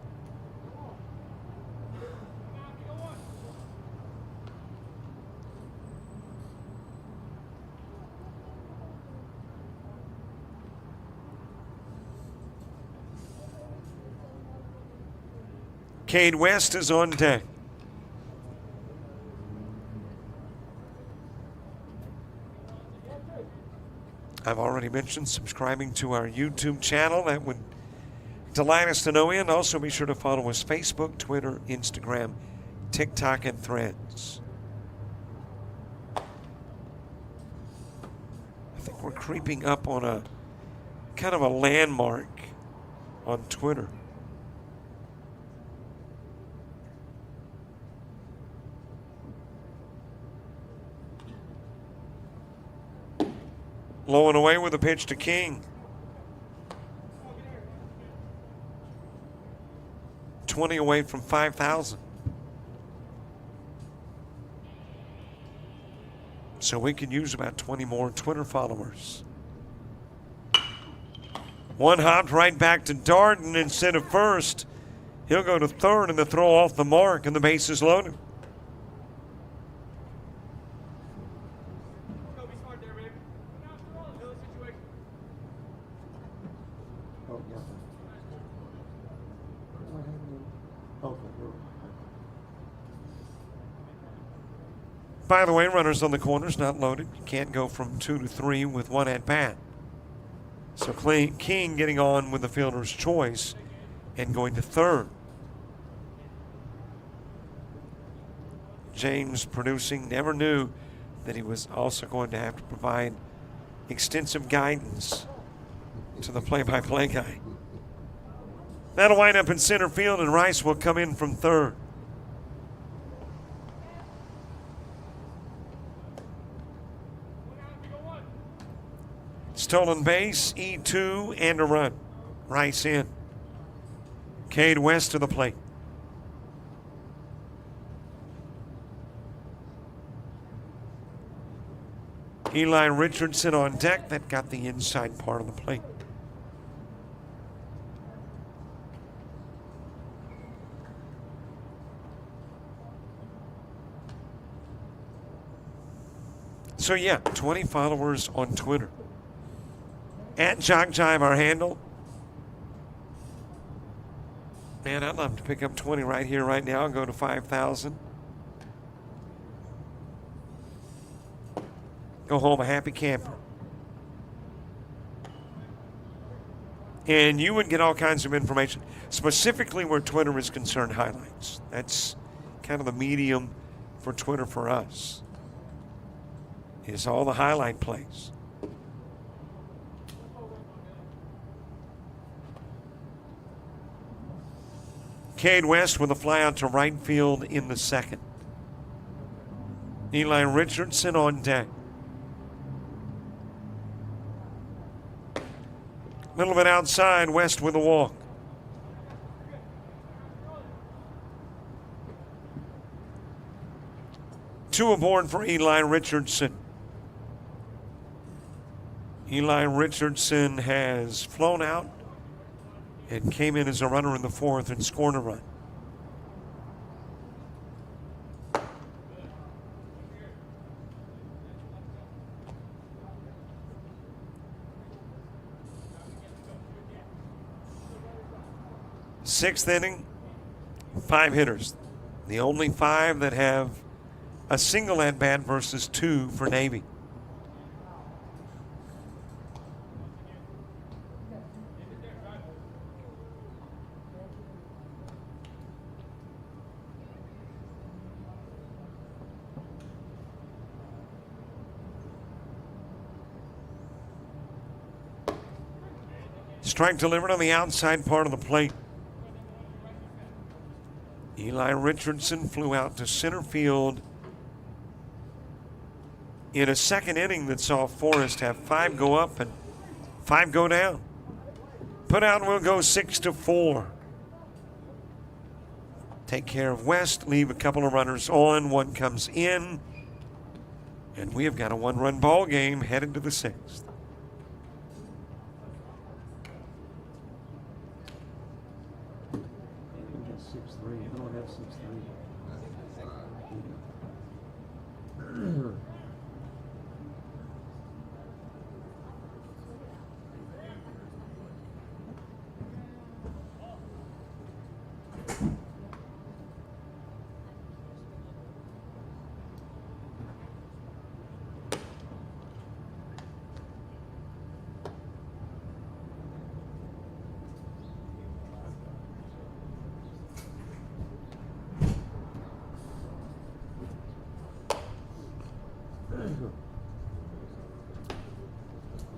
Cade West is on deck. I've already mentioned subscribing to our YouTube channel. That would delight us to know you. And also be sure to follow us Facebook, Twitter, Instagram, TikTok, and Threads. I think we're creeping up on a kind of a landmark on Twitter. Low and away with a pitch to King. 20 away from 5,000. So we could use about 20 more Twitter followers. One hopped right back to Darden instead of first. He'll go to third and the throw off the mark and the base is loaded. Oh, yeah. What happened? Okay, you're right. By the way, runners on the corners not loaded. You can't go from 2 to 3 with 1 at bat. So King getting on with the fielder's choice and going to third. James producing, never knew that he was also going to have to provide extensive guidance to the play-by-play guy. That'll wind up in center field, and Rice will come in from third. Stolen base, E2, and a run. Rice in. Cade West to the plate. Eli Richardson on deck. That got the inside part of the plate. So yeah, 20 followers on Twitter. At JockJive, our handle. Man, I'd love to pick up 20 right here, right now, and go to 5,000. Go home a happy camper. And you would get all kinds of information, specifically where Twitter is concerned, highlights. That's kind of the medium for Twitter for us, is all the highlight plays. Cade West with a fly out to right field in the second. Eli Richardson on deck. A little bit outside, West with a walk. Two aboard for Eli Richardson. Eli Richardson has flown out and came in as a runner in the fourth and scored a run. Sixth inning, 5 hitters. The only 5 that have a single at-bat versus 2 for Navy. Strike delivered on the outside part of the plate. Eli Richardson flew out to center field in a second inning that saw Forrest have 5 go up and 5 go down. Put out and we'll go 6-4. Take care of West, leave a couple of runners on, 1 comes in, and we have got a 1-run ball game headed to the 6th. I don't have 6-3.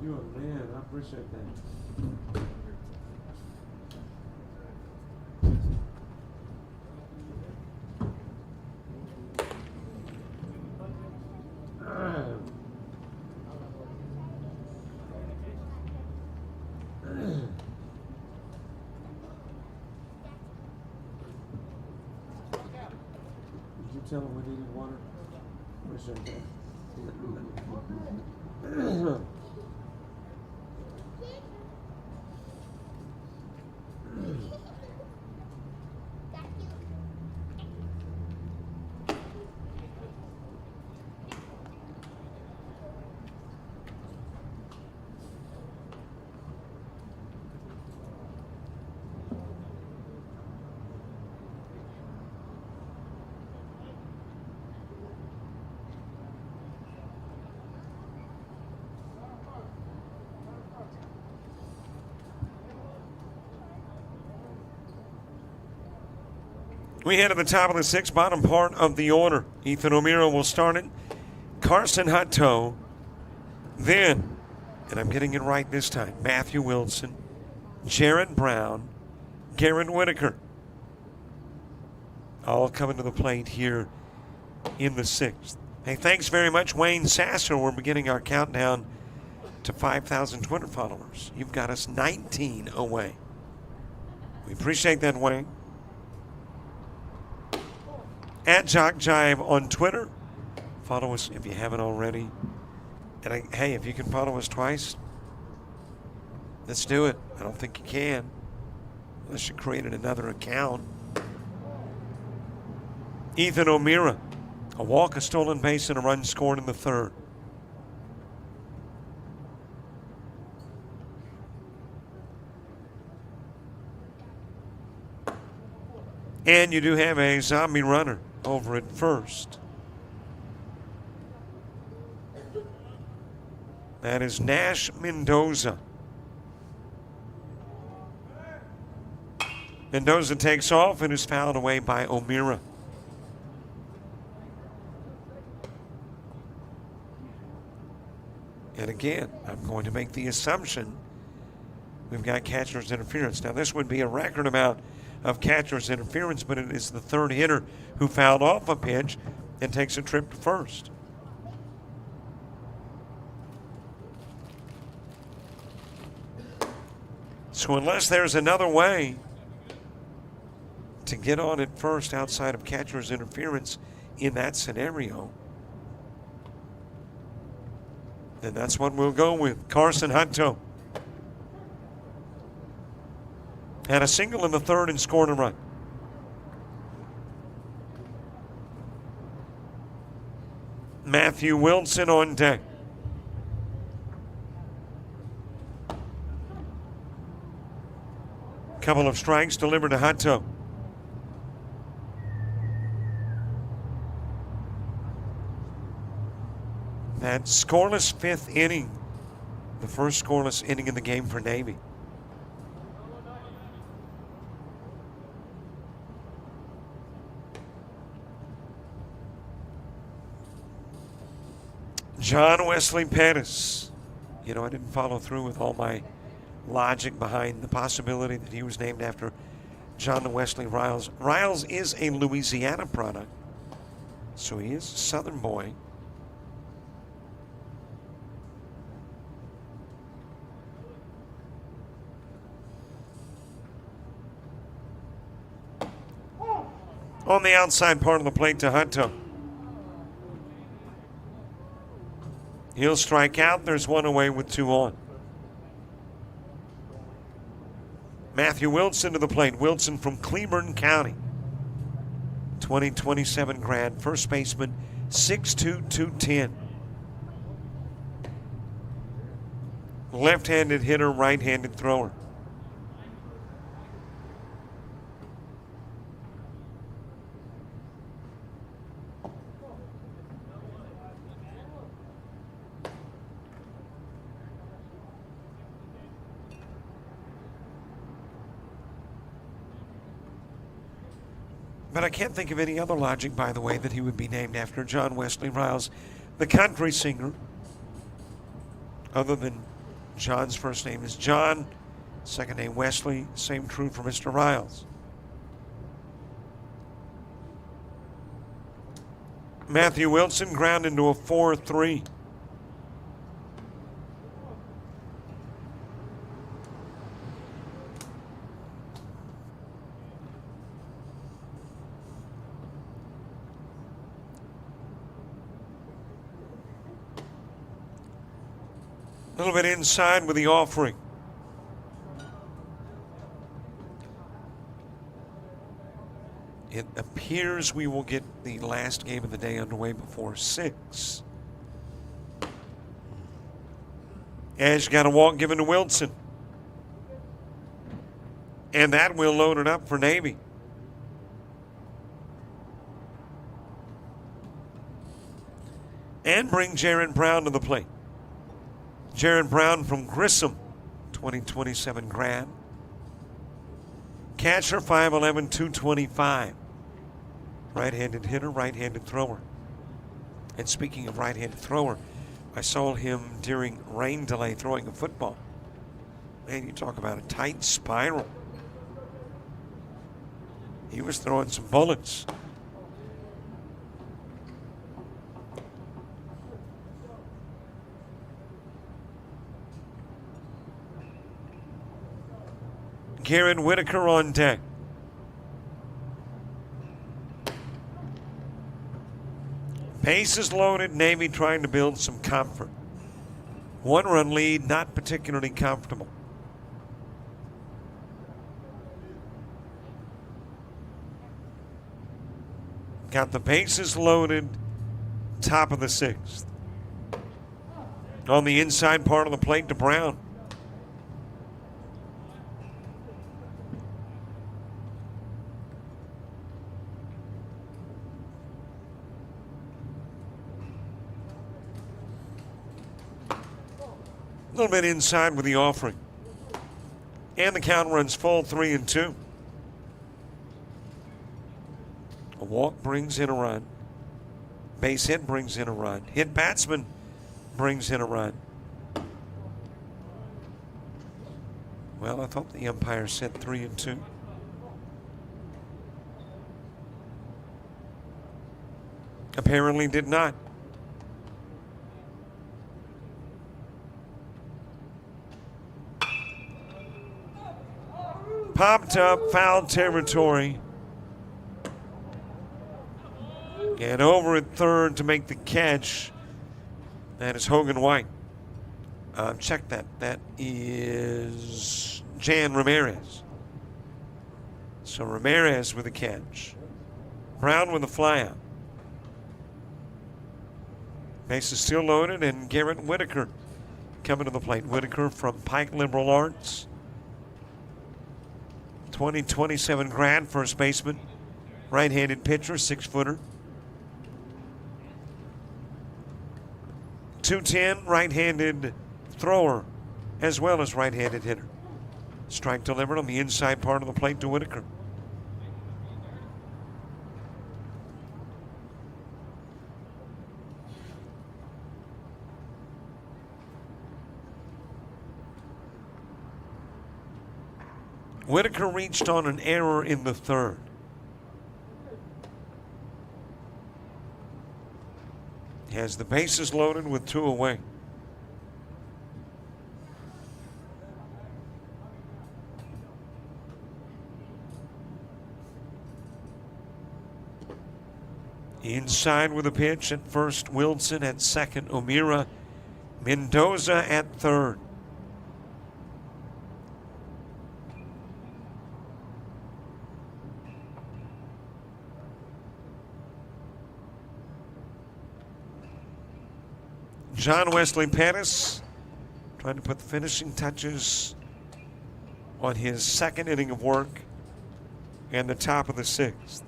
You're a man. I appreciate that. Did you tell him we needed water? Appreciate that. We head to the top of the 6th, bottom part of the order. Ethan O'Meara will start it. Carson Hutto. Then and I'm getting it right this time, Matthew Wilson, Jared Brown, Garrett Whitaker, all coming to the plate here in the 6th. Hey, thanks very much, Wayne Sasser. We're beginning our countdown to 5,000 Twitter followers. You've got us 19 away. We appreciate that, Wayne. At JockJive on Twitter. Follow us if you haven't already. And hey, if you can follow us twice, let's do it. I don't think you can, unless you created another account. Ethan O'Meara, a walk, a stolen base, and a run scored in the 3rd. And you do have a zombie runner over at first. That is Nash Mendoza. Mendoza takes off and is fouled away by O'Meara. And again, I'm going to make the assumption we've got catcher's interference. Now, this would be a record amount of catcher's interference, but it is the 3rd hitter who fouled off a pitch and takes a trip to first. So unless there's another way to get on at first outside of catcher's interference in that scenario, then that's what we'll go with. Carson Hutto had a single in the 3rd and scored a run. Matthew Wilson on deck. Couple of strikes delivered to Hutto. That scoreless 5th inning, the first scoreless inning in the game for Navy. John Wesley Pettis. You know, I didn't follow through with all my logic behind the possibility that he was named after John Wesley Riles. Riles is a Louisiana product, so he is a Southern boy. On the outside part of the plate to Hutto. He'll strike out. There's one away with 2 on. Matthew Wilson to the plate. Wilson from Cleburne County. 2027 grad. First baseman, 6'2", 210. Left-handed hitter, right-handed thrower. But I can't think of any other logic, by the way, that he would be named after John Wesley Riles, the country singer, other than John's first name is John, second name Wesley. Same true for Mr. Riles. Matthew Wilson ground into a 4-3. A little bit inside with the offering. It appears we will get the last game of the day underway before 6. Ash got a walk given to Wilson. And that will load it up for Navy. And bring Jared Brown to the plate. Jared Brown from Grissom, 2027 grad. Catcher, 5'11", 225. Right-handed hitter, right-handed thrower. And speaking of right-handed thrower, I saw him during rain delay throwing a football. Man, you talk about a tight spiral. He was throwing some bullets. Garrett Whitaker on deck. Bases loaded, Navy trying to build some comfort. 1-run lead, not particularly comfortable. Got the bases loaded, top of the 6th. On the inside part of the plate to Brown. A little bit inside with the offering. And the count runs full, 3-2. A walk brings in a run. Base hit brings in a run. Hit batsman brings in a run. Well, I thought the umpire said 3-2. Apparently did not. Popped up, foul territory. And over at third to make the catch. That is Hogan White. Check that. That is Jan Ramirez. So Ramirez with a catch. Brown with a flyout. Base is still loaded, and Garrett Whitaker coming to the plate. Whitaker from Pike Liberal Arts. 2027 grad, first baseman. Right-handed pitcher, 6-footer. 210, right-handed thrower, as well as right-handed hitter. Strike delivered on the inside part of the plate to Whitaker. Whitaker reached on an error in the third. Has the bases loaded with 2 away. Inside with a pitch at first, Wilson at second, O'Meara, Mendoza at third. John Wesley Pettis trying to put the finishing touches on his second inning of work and the top of the 6th.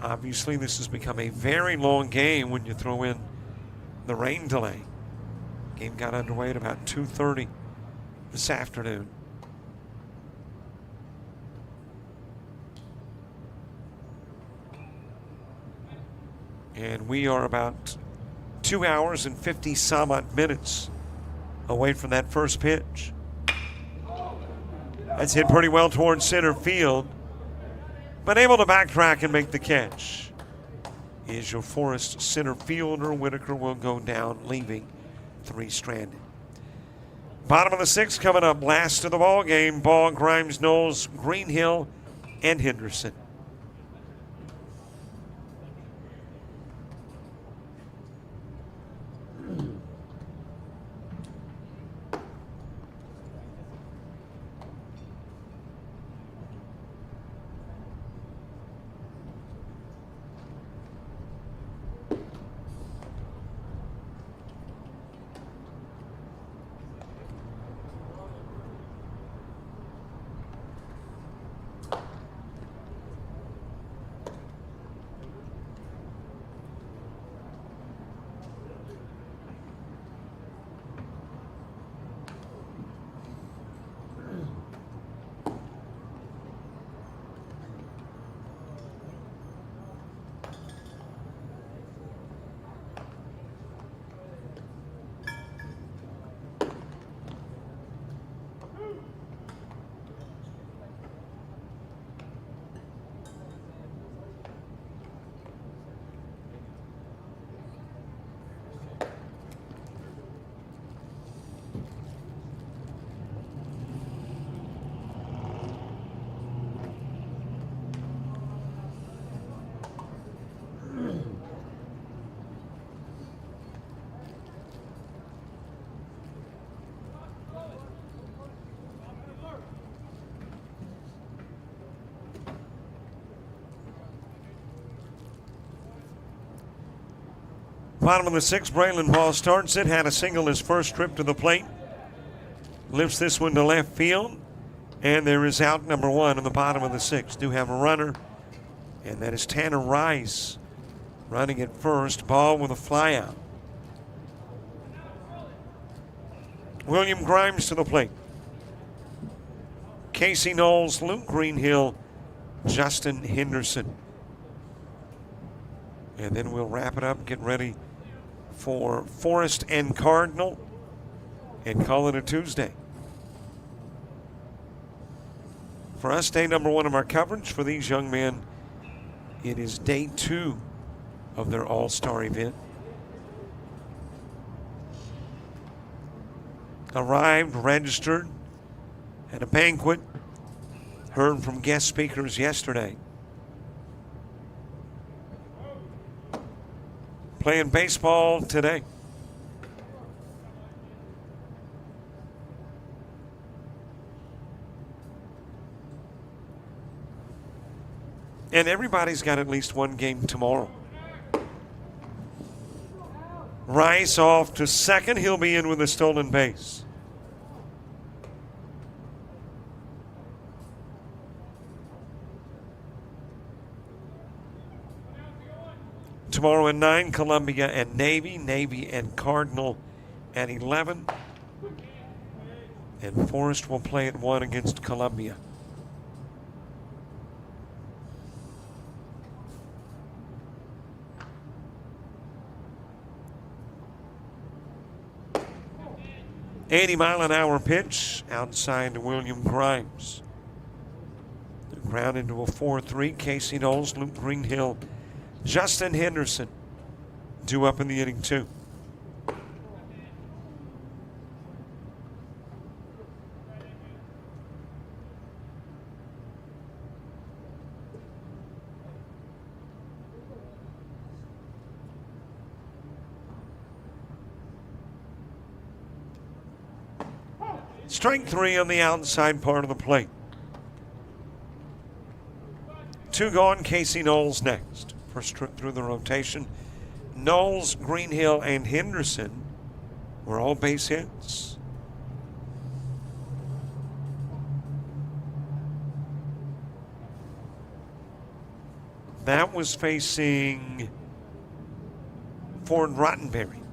Obviously, this has become a very long game when you throw in the rain delay. Game got underway at about 2:30 this afternoon. And we are about 2 hours and 50 some odd minutes away from that first pitch. That's hit pretty well towards center field, but able to backtrack and make the catch. Is your Forest center fielder. Whitaker will go down, leaving 3 stranded. Bottom of the 6th coming up. Last of the ball game. Ball, Grimes, Knowles, Greenhill, and Henderson. bottom of the sixth, Braylon Ball starts it. Had a single his first trip to the plate. Lifts this one to left field. And there is out number one in the bottom of the sixth. Do have a runner. And that is Tanner Rice running at first. Ball with a fly out. William Grimes to the plate. Casey Knowles, Luke Greenhill, Justin Henderson. And then we'll wrap it up, get ready for Forest and Cardinal, and call it a Tuesday. For us, day number one of our coverage for these young men, it is day two of their all-star event. Arrived, registered at a banquet, heard from guest speakers yesterday. Playing baseball today. And everybody's got at least one game tomorrow. Rice off to second. He'll be in with a stolen base. Tomorrow at 9, Columbia and Navy. Navy and Cardinal at 11. And Forest will play at 1 against Columbia. $80-mile-an-hour pitch outside to William Grimes. Ground into a 4-3. Casey Knowles, Luke Greenhill, Justin Henderson due up in the inning, too. Strike three on the outside part of the plate. Two gone, Casey Knowles next. First trip through the rotation. Knowles, Greenhill, and Henderson were all base hits. That was facing Ford Rottenberry.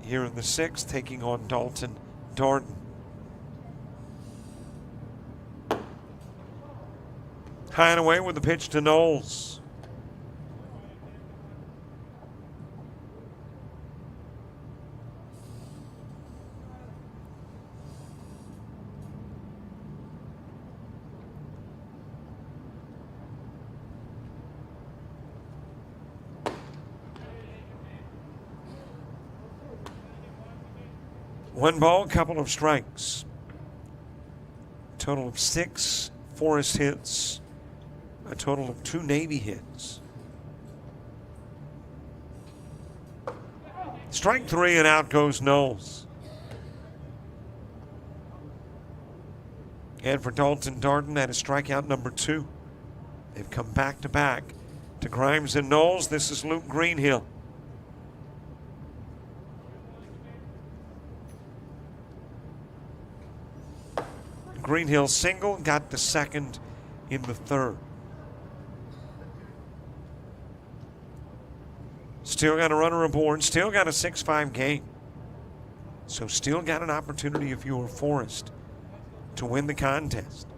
Here in the sixth, taking on Dalton Darden. High and away with the pitch to Knowles. One ball, couple of strikes. Total of 6 Forest hits. A total of 2 Navy hits. Strike three and out goes Knowles. And for Dalton Darden, that is strikeout number 2. They've come back to back to Grimes and Knowles. This is Luke Greenhill. Greenhill single, got to second in the third. Still got a runner aboard, still got a 6-5 game. So still got an opportunity if you were Forest to win the contest.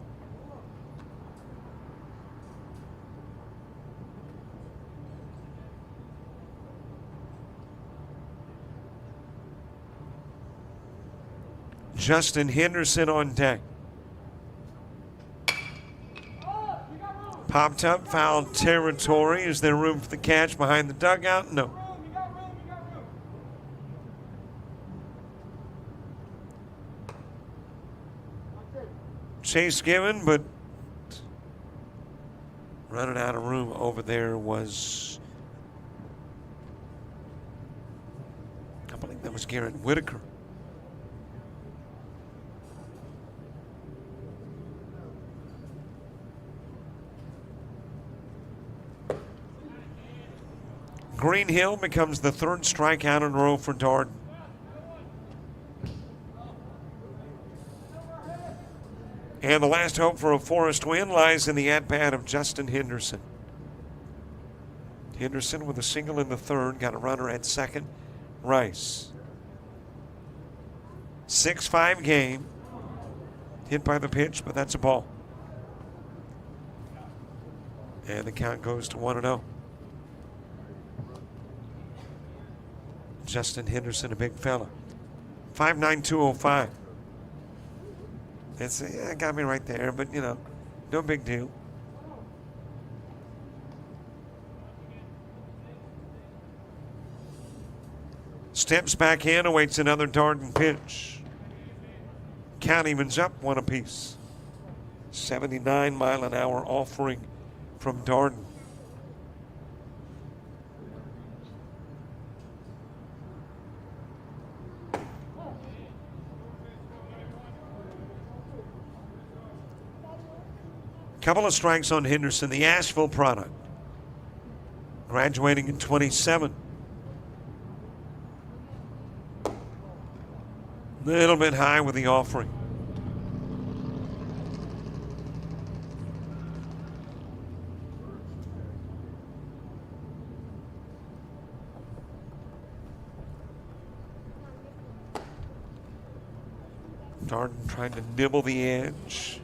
Justin Henderson on deck. Popped up, foul territory. Is there room for the catch behind the dugout? No. Chase given, but running out of room over there was, I believe that was Garrett Whitaker. Greenhill becomes the third strikeout in a row for Darden. And the last hope for a Forest win lies in the at-bat of Justin Henderson. Henderson with a single in the third, got a runner at second. Rice. 6-5 game. Hit by the pitch, but that's a ball. And the count goes to 1-0. Justin Henderson, a big fella. 5'9", 205. It's, yeah, got me right there, but, you know, no big deal. Steps back in, awaits another Darden pitch. Count evens up, one apiece. 79-mile-an-hour offering from Darden. Couple of strikes on Henderson, the Asheville product. Graduating in 27. Little bit high with the offering. Darden trying to nibble the edge.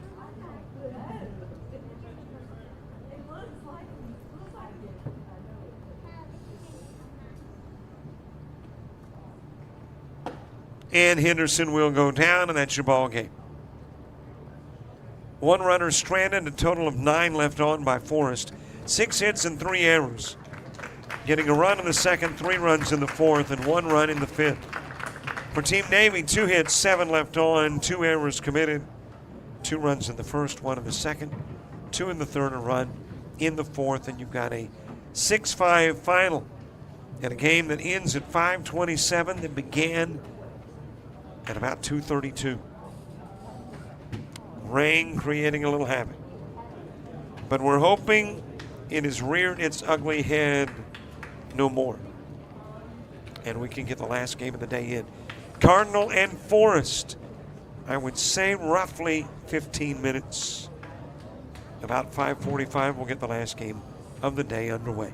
And Henderson will go down, and that's your ball game. One runner stranded, a total of 9 left on by Forest. 6 hits and 3 errors. Getting a run in the second, 3 runs in the fourth, and 1 run in the fifth. For Team Navy, 2 hits, 7 left on, 2 errors committed. 2 runs in the first, 1 in the second, 2 in the third, a run in the fourth, and you've got a 6-5 final. And a game that ends at 5:27 that began at about 2:32. Rain creating a little havoc. But we're hoping it has reared its ugly head no more. And we can get the last game of the day in. Cardinal and Forest, I would say roughly 15 minutes. About 5:45, we'll get the last game of the day underway.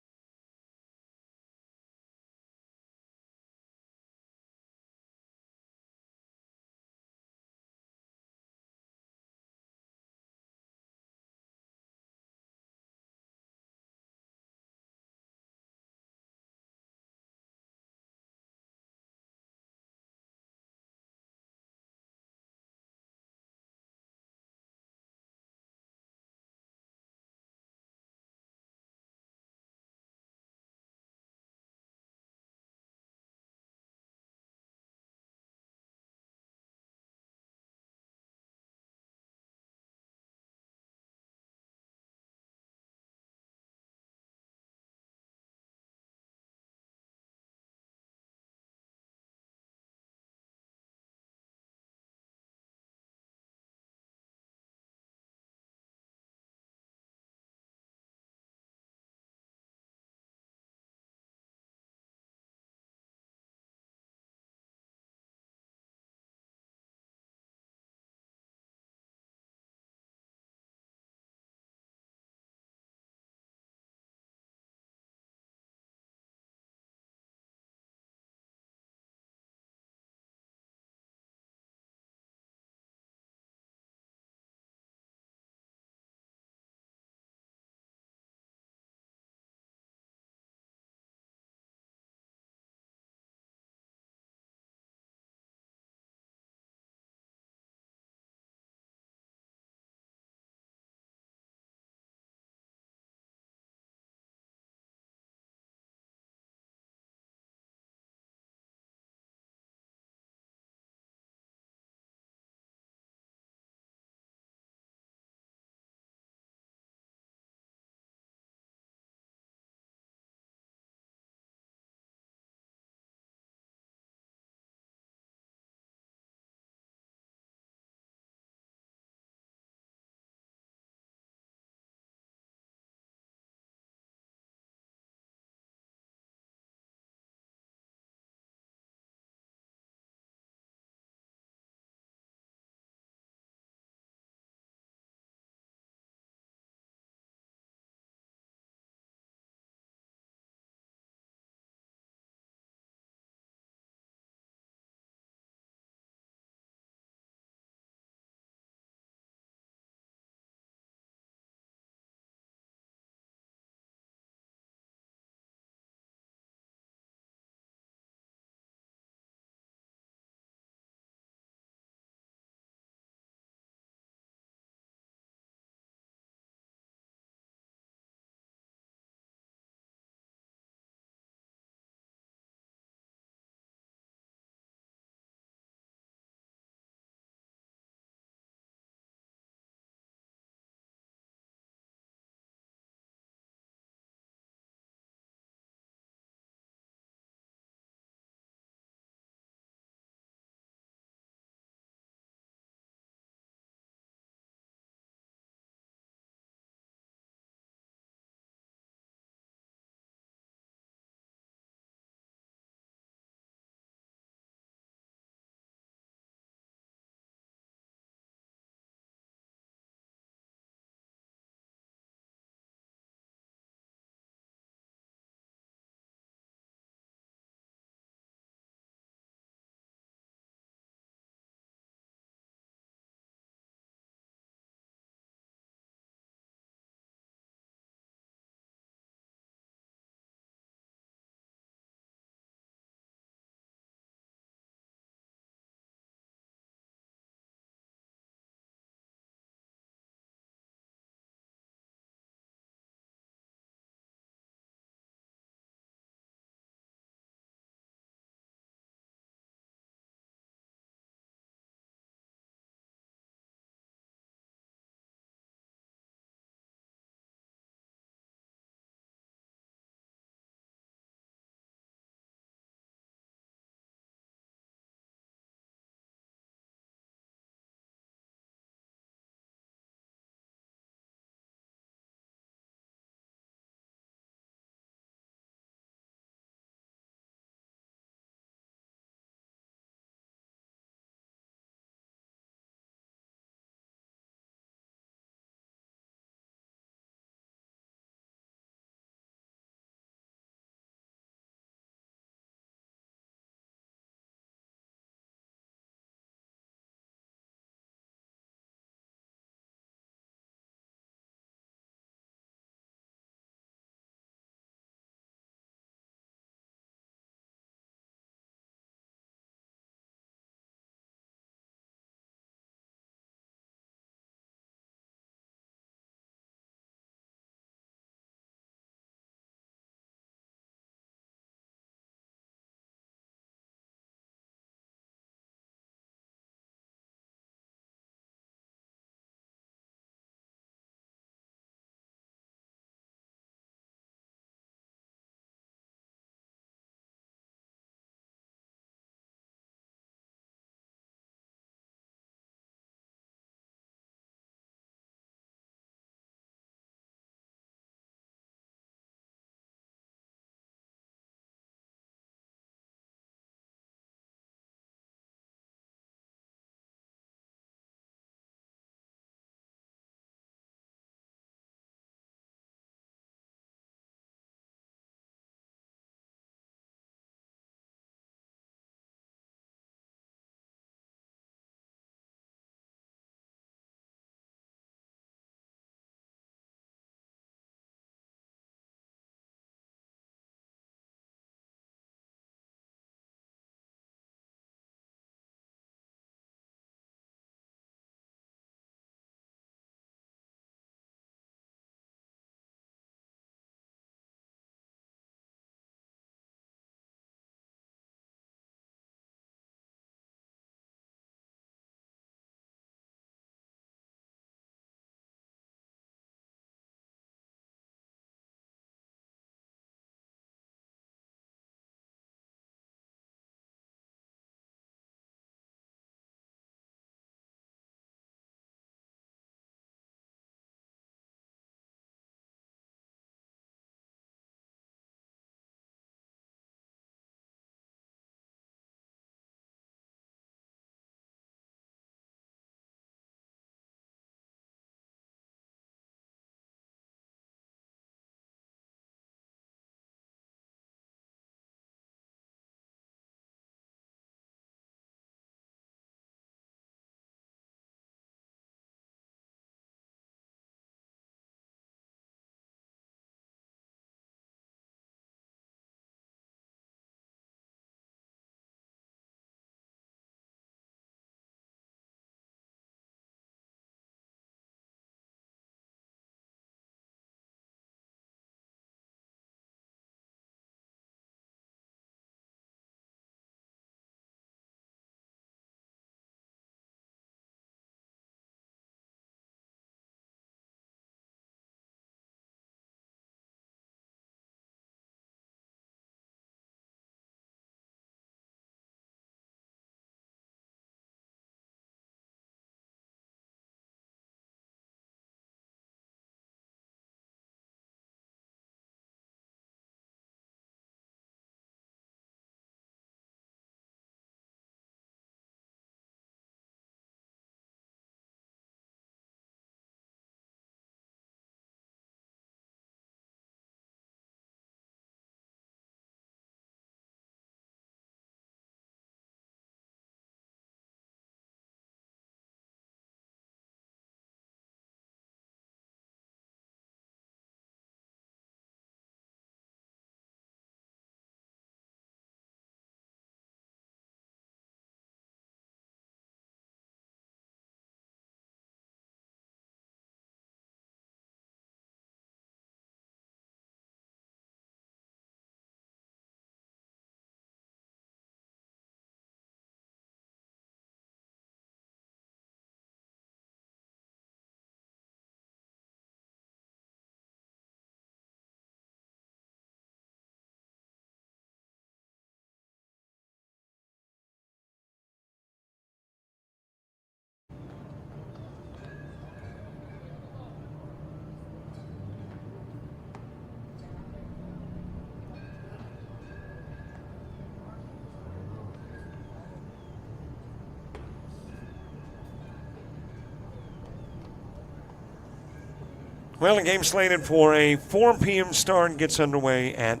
Well, the game slated for a 4 p.m. start gets underway at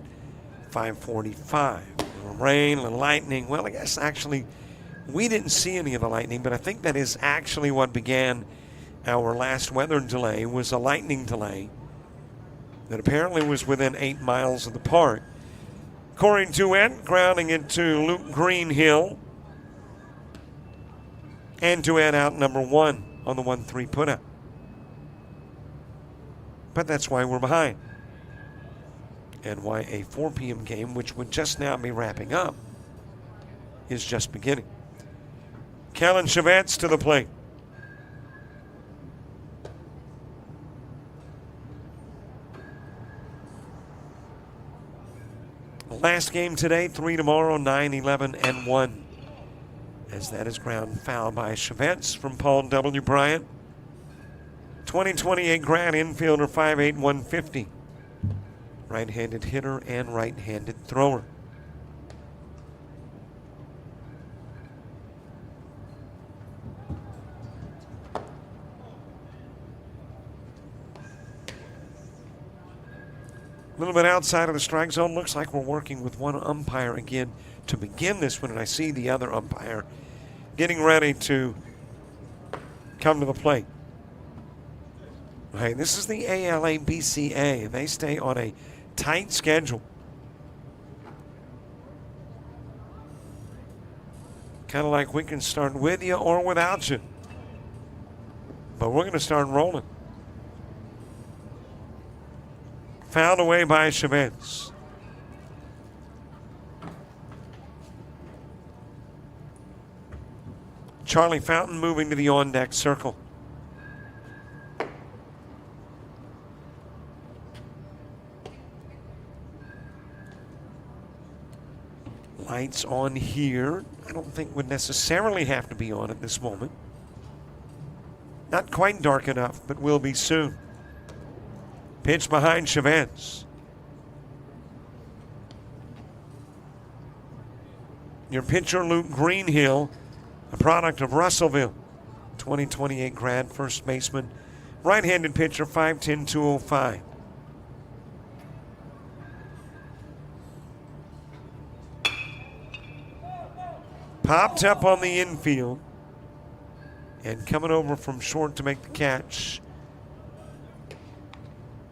5:45. A little rain, a little lightning. Well, I guess actually we didn't see any of the lightning, but I think that is actually what began our last weather delay, was a lightning delay that apparently was within 8 miles of the park. Corey Duett grounding into Luke Greenhill. And Duett out number 1 on the 1-3 putout. But that's why we're behind. And why a 4 p.m. game, which would just now be wrapping up, is just beginning. Kellen Chavetz to the plate. Last game today, 3 tomorrow, 9, 11, and 1. As that is ground foul by Chavetz from Paul W. Bryant. 2028 grad infielder, 5'8", 150. Right-handed hitter and right-handed thrower. A little bit outside of the strike zone. Looks like we're working with one umpire again to begin this one, and I see the other umpire getting ready to come to the plate. Hey, this is the ALABCA, and they stay on a tight schedule. Kind of like we can start with you or without you. But we're going to start rolling. Fouled away by Chavetz. Charlie Fountain moving to the on-deck circle. Lights on here. I don't think would necessarily have to be on at this moment. Not quite dark enough, but will be soon. Pitch behind Chavetz. Your pitcher, Luke Greenhill, a product of Russellville. 2028 grad, first baseman. Right-handed pitcher, 5'10", 205. Popped up on the infield. And coming over from short to make the catch.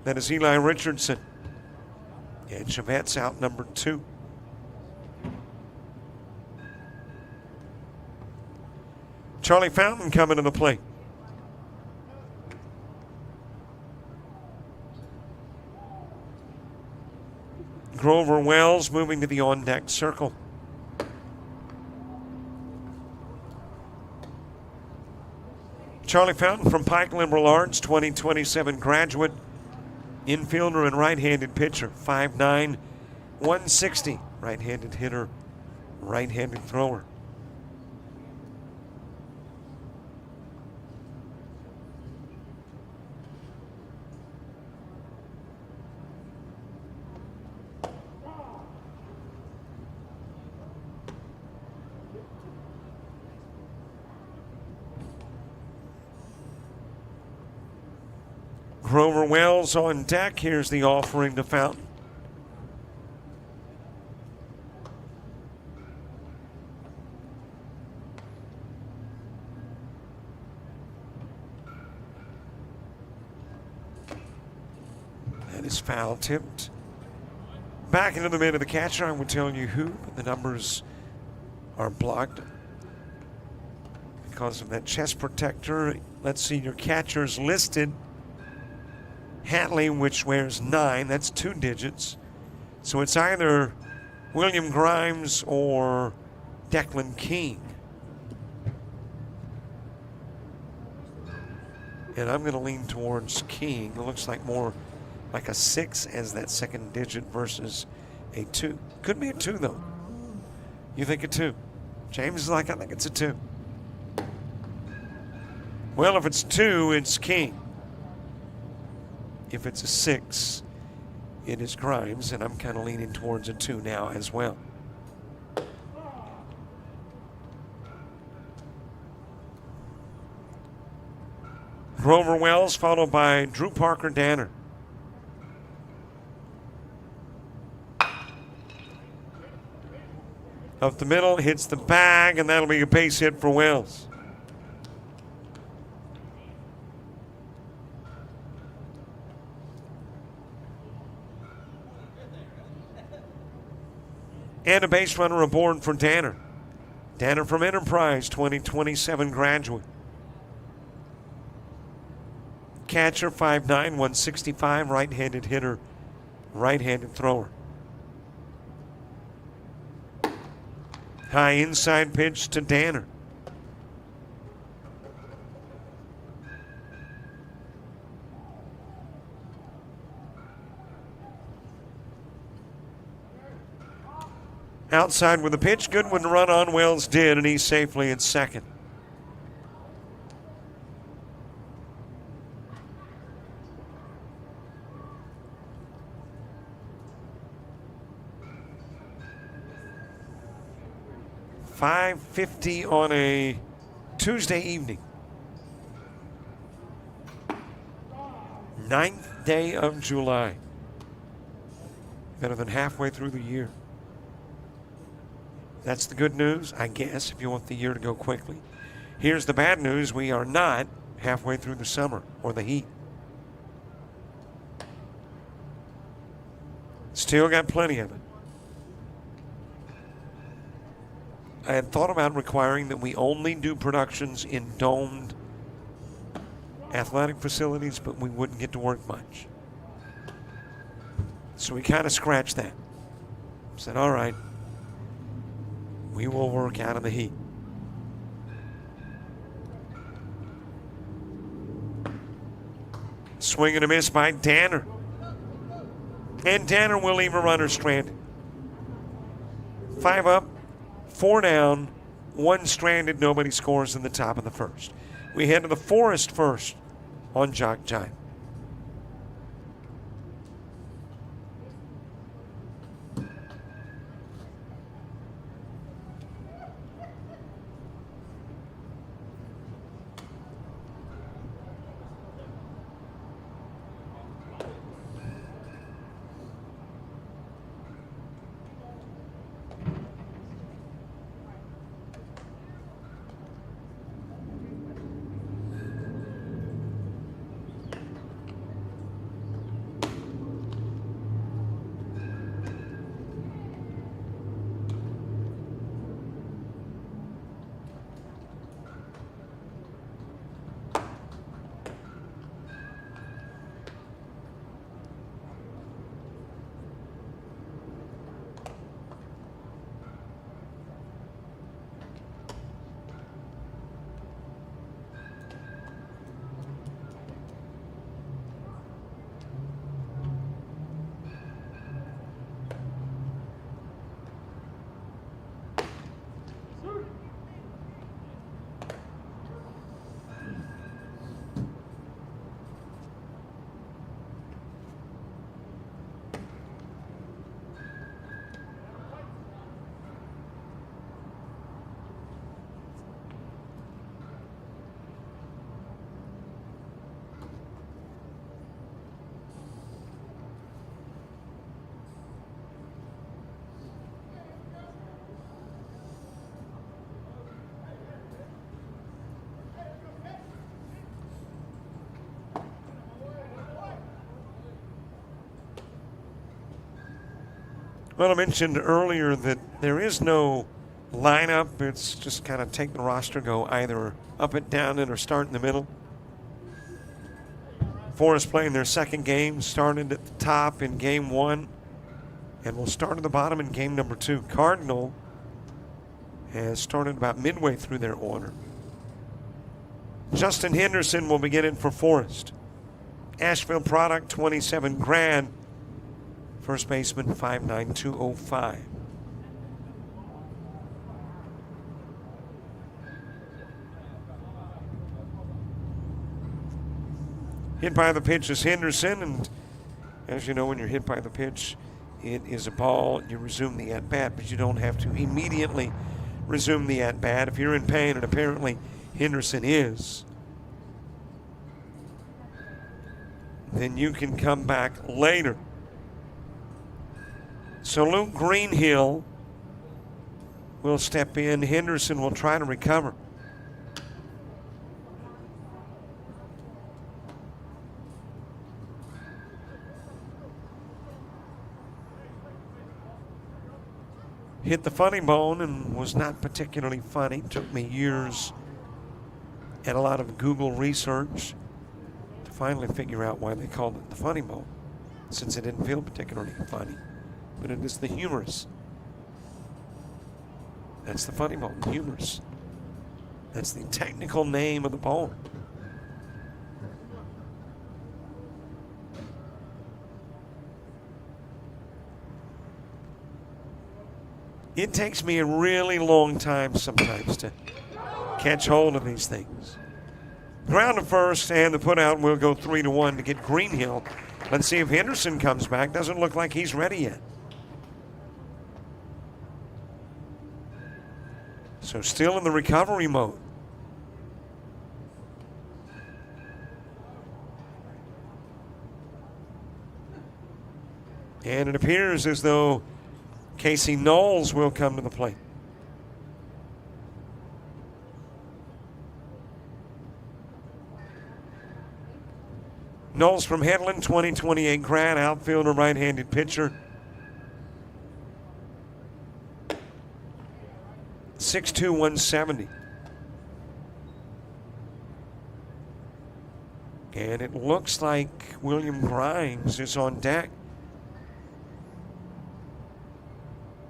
That is Eli Richardson. And Chavetz out number 2. Charlie Fountain coming to the plate. Grover Wells moving to the on-deck circle. Charlie Fountain from Pike Liberal Arts, 2027 graduate. Infielder and right-handed pitcher, 5'9", 160. Right-handed hitter, right-handed thrower. Grover Wells on deck. Here's the offering to Fountain. That is foul tipped. Back into the mitt of the catcher. I would tell you who, but the numbers are blocked because of that chest protector. Let's see your catchers listed. Hatley, which wears 9, that's 2 digits. So it's either William Grimes or Declan King. And I'm going to lean towards King. It looks like more like a 6 as that second digit versus a 2. Could be a 2, though. You think a 2? James is like, I think it's a 2. Well, if it's 2, it's King. If it's a 6, it is Grimes, and I'm kind of leaning towards a 2 now as well. Grover Wells, followed by Drew Parker Danner. Up the middle, hits the bag, and that'll be a base hit for Wells. And a base runner aboard for Danner. Danner from Enterprise, 2027 graduate. Catcher, 5'9", 165, right-handed hitter, right-handed thrower. High inside pitch to Danner. Outside with the pitch. Goodwin run on Wells did, and he's safely at second. .550 on a Tuesday evening. 9th day of July. Better than halfway through the year. That's the good news, I guess, if you want the year to go quickly. Here's the bad news. We are not halfway through the summer or the heat. Still got plenty of it. I had thought about requiring that we only do productions in domed athletic facilities, but we wouldn't get to work much. So we kind of scratched that. Said, all right, we will work out of the heat. Swing and a miss by Danner. And Danner will leave a runner stranded. 5 up, 4 down, 1 stranded. Nobody scores in the top of the first. We head to the Forest first on JockJive. Well, I mentioned earlier that there is no lineup. It's just kind of take the roster, go either up it, down it, or start in the middle. Forest playing their second game, started at the top in game 1, and will start at the bottom in game number 2. Cardinal has started about midway through their order. Justin Henderson will begin in for Forest. Asheville product, 27 grad. First baseman, 5'9", 205. Hit by the pitch is Henderson, and as you know, when you're hit by the pitch, it is a ball. You resume the at-bat, but you don't have to immediately resume the at-bat if you're in pain, and apparently Henderson is. then you can come back later. So Luke Greenhill will step in. Henderson will try to recover. Hit the funny bone and was not particularly funny. Took me years and a lot of Google research to finally figure out why they called it the funny bone, since it didn't feel particularly funny. But it is the humerus. That's the funny bone, humerus. That's the technical name of the bone. It takes me a really long time sometimes to catch hold of these things. Ground to first, and the putout will go 3-1 to get Greenhill. Let's see if Henderson comes back. Doesn't look like he's ready yet. So still in the recovery mode. And it appears as though Casey Knowles will come to the plate. Knowles from Headland, 2028 grad, outfielder, right-handed pitcher. 6'2", 170. And it looks like William Grimes is on deck.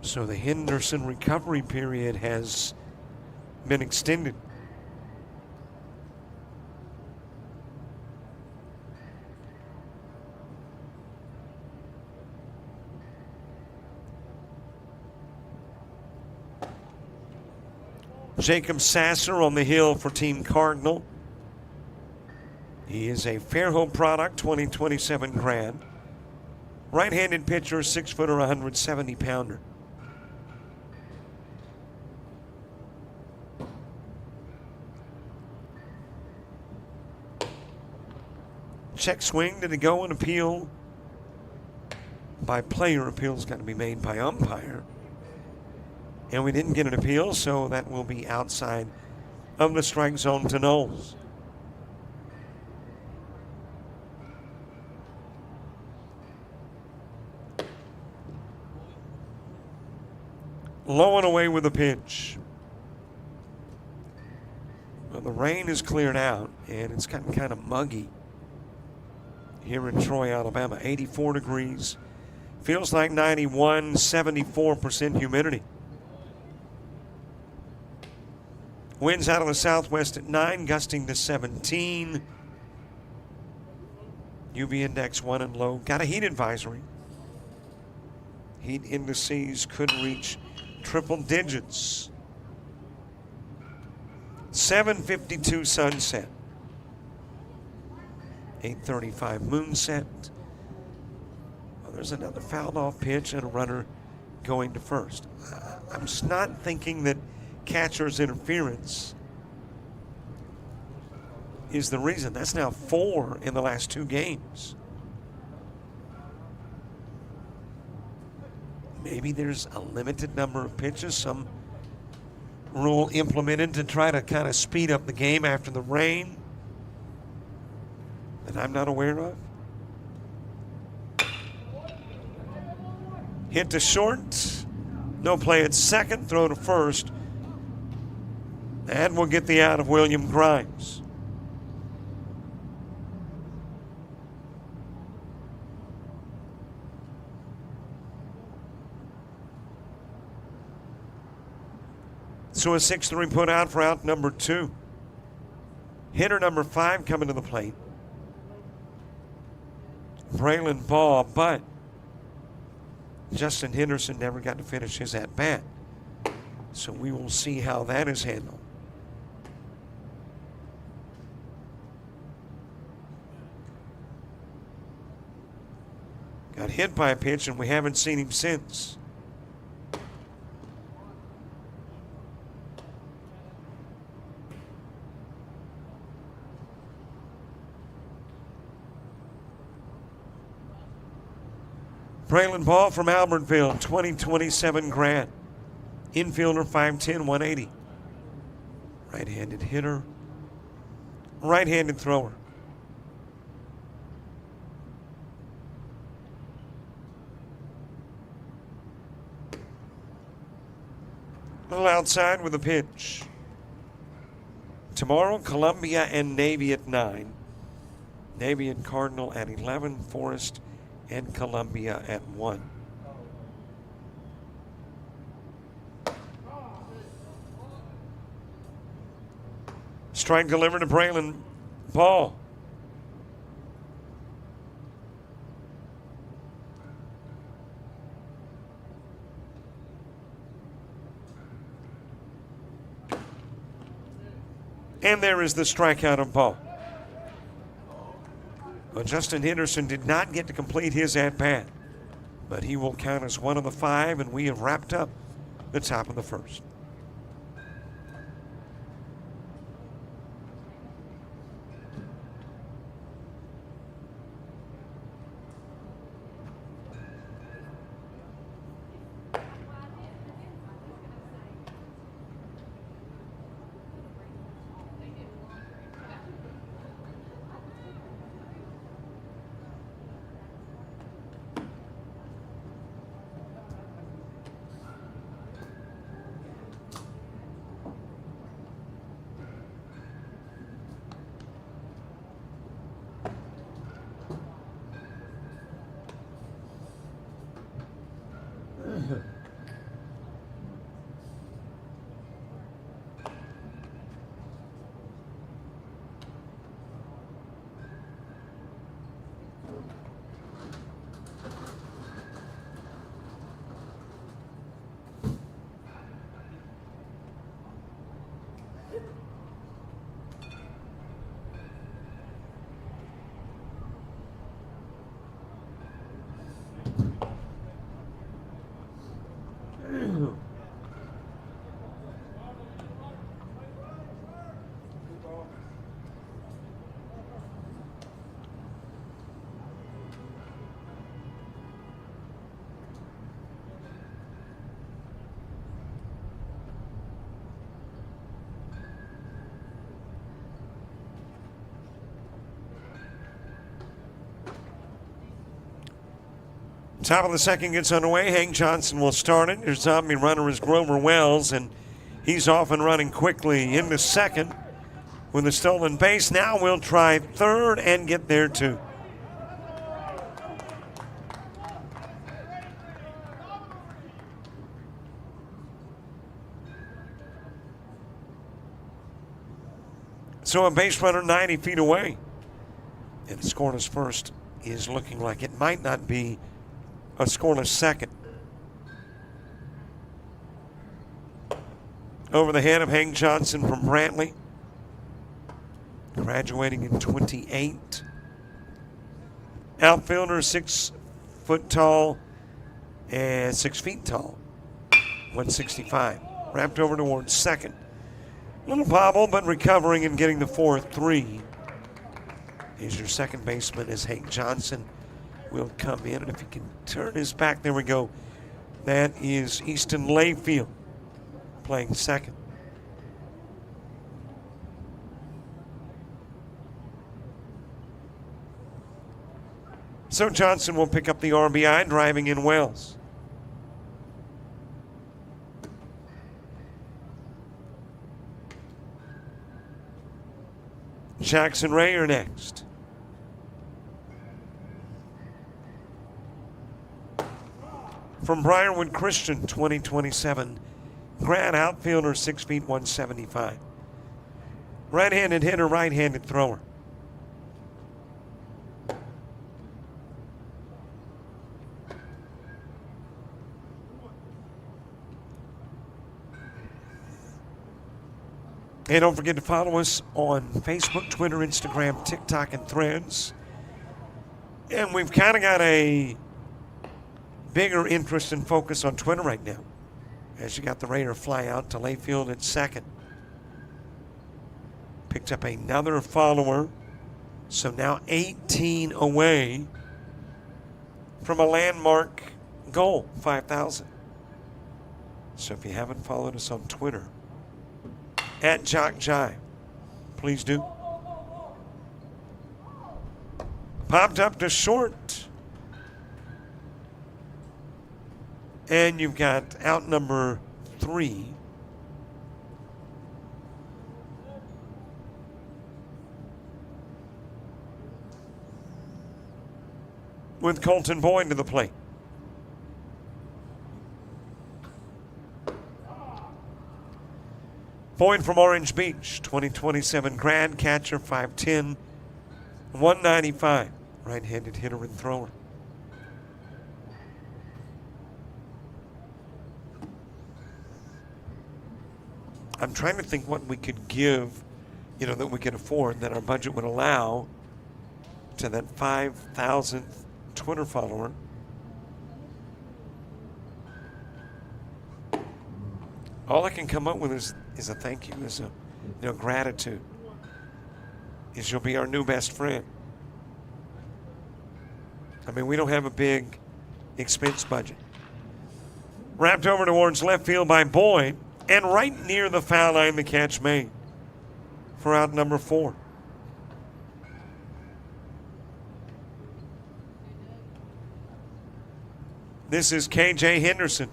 So the Henderson recovery period has been extended. Jacob Sasser on the hill for Team Cardinal. He is a Fairhope product, 2027 grad. Right-handed pitcher, 6-footer, 170-pounder. Check swing. Did it go in appeal by player? Appeal's got to be made by umpire. And we didn't get an appeal, so that will be outside of the strike zone to Knowles. Low and away with a pitch. Well, the rain has cleared out, and it's gotten kind of muggy here in Troy, Alabama. 84 degrees. Feels like 91, 74% humidity. Winds out of the southwest at 9, gusting to 17. UV index 1 and low. Got a heat advisory. Heat indices could reach triple digits. 7:52 sunset. 8:35 moonset. Well, there's another fouled off pitch and a runner going to first. I'm just not thinking that catcher's interference is the reason. That's now 4 in the last 2 games. Maybe there's a limited number of pitches, some rule implemented to try to kind of speed up the game after the rain that I'm not aware of. Hit to short. No play at second. Throw to first. And we'll get the out of William Grimes. So a 6-3 put out for out number 2. Hitter number 5 coming to the plate. Braylon Baugh, but Justin Henderson never got to finish his at-bat. So we will see how that is handled. Got hit by a pitch, and we haven't seen him since. Braylon Ball from Albertville, 2027 grad. Infielder, 5'10", 180. Right-handed hitter, right-handed thrower. A little outside with a pitch. Tomorrow, Columbia and Navy at 9. Navy and Cardinal at 11. Forest and Columbia at 1. Strike delivered to Braylon Ball. And there is the strikeout of Ball. Well, Justin Henderson did not get to complete his at-bat, but he will count as one of the 5, and we have wrapped up the top of the first. Top of the second gets underway. Hank Johnson will start it. Your zombie runner is Grover Wells, and he's off and running quickly into second with a stolen base. Now we'll try third and get there too. So a base runner 90 feet away. And scoreless first is looking like it might not be a scoreless second. Over the head of Hank Johnson from Brantley, graduating in 28. Outfielder, 6 foot tall and 6 feet tall, 165. Wrapped over towards second. Little bobble, but recovering and getting the 4-3. Is your second baseman as Hank Johnson will come in, and if he can turn his back, there we go. That is Easton Layfield playing second. So Johnson will pick up the RBI, driving in Wells. Jackson Ray are next. From Briarwood Christian, 2027. Grad outfielder, 6 feet, 175. Right-handed hitter, right-handed thrower. And don't forget to follow us on Facebook, Twitter, Instagram, TikTok, and Threads. And we've kind of got a bigger interest and focus on Twitter right now, as you got the Raider fly out to Layfield at second. Picked up another follower, so now 18 away from a landmark goal, 5,000. So if you haven't followed us on Twitter, at JockJive, please do. Popped up to short. And you've got out number 3. With Colton Boyd to the plate. Boyd from Orange Beach, 2027 grad, catcher, 5'10", 195, right-handed hitter and thrower. I'm trying to think what we could give, that we could afford, that our budget would allow to that 5,000th Twitter follower. All I can come up with is a thank you, is a gratitude. Is you'll be our new best friend. I mean, we don't have a big expense budget. Wrapped over towards left field by Boyd, and right near the foul line, the catch made for out number 4. This is KJ Henderson.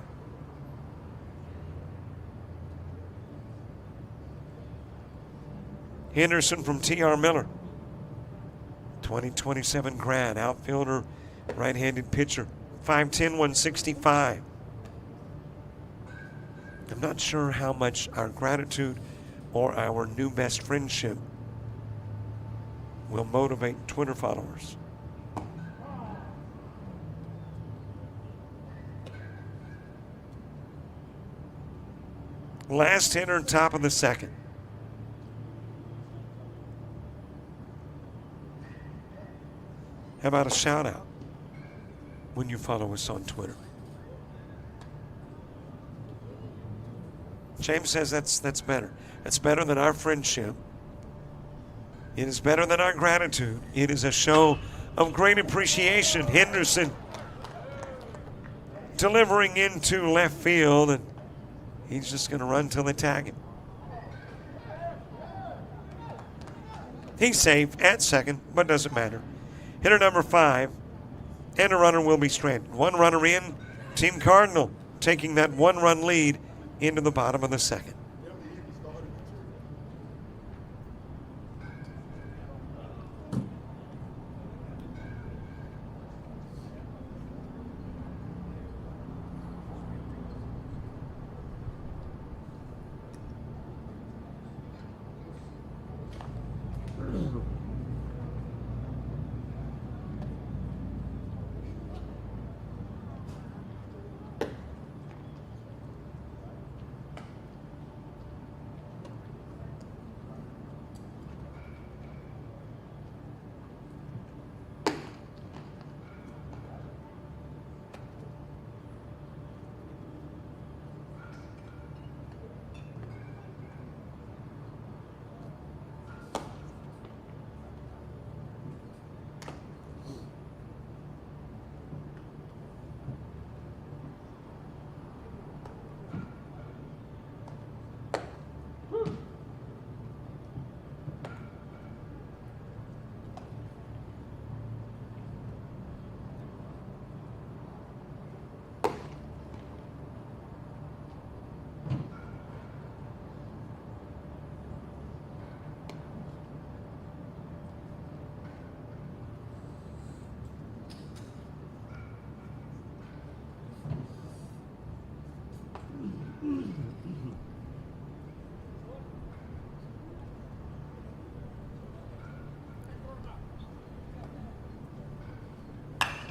Henderson from T.R. Miller. 2027 grad, outfielder, right-handed pitcher. 5'10", 165. I'm not sure how much our gratitude or our new best friendship will motivate Twitter followers. Last hitter, top of the second. How about a shout out when you follow us on Twitter? James says that's better. That's better than our friendship. It is better than our gratitude. It is a show of great appreciation. Henderson delivering into left field, and he's just going to run till they tag him. He's safe at second, but doesn't matter. Hitter number 5, and a runner will be stranded. One runner in, Team Cardinal taking that 1-run lead into the bottom of the second.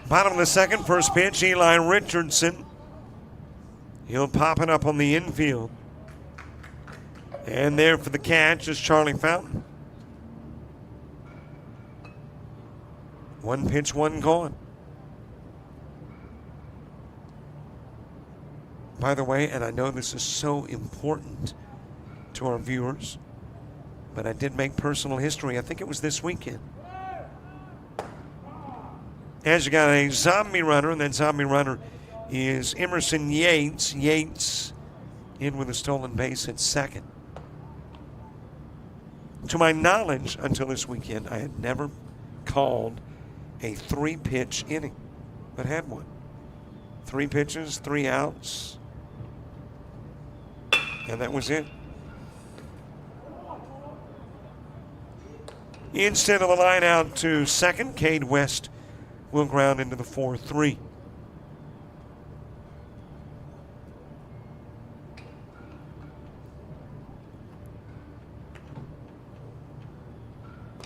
Bottom of the second, first pitch, Eli Richardson. He'll pop it up on the infield. And there for the catch is Charlie Fountain. One pitch, one gone. By the way, and I know this is so important to our viewers, but I did make personal history. I think it was this weekend. As you got a zombie runner, and that zombie runner is Emerson Yates. Yates in with a stolen base at second. To my knowledge, until this weekend, I had never called a 3-pitch inning, but had one. 3 pitches, 3 outs, and that was it. Instead of the line out to second, Cade West will ground into the 4-3.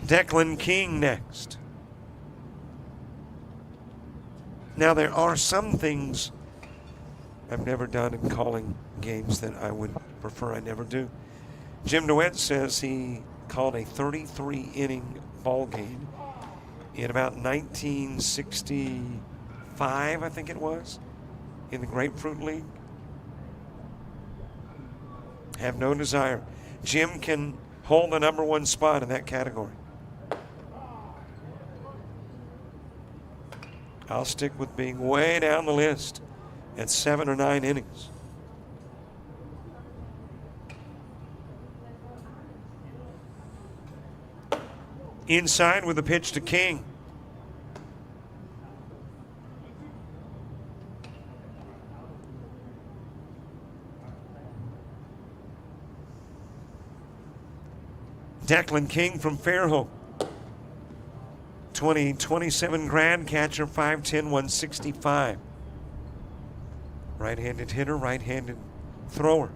Declan King next. Now, there are some things I've never done in calling games that I would prefer I never do. Jim DeWitt says he called a 33-inning ball game in about 1965, I think it was, in the Grapefruit League. Have no desire. Jim can hold the #1 spot in that category. I'll stick with being way down the list at 7 or 9 innings. Inside with a pitch to King. Declan King from Fairhope. 27 grad, catcher, 5'10", 165. Right-handed hitter, right-handed thrower.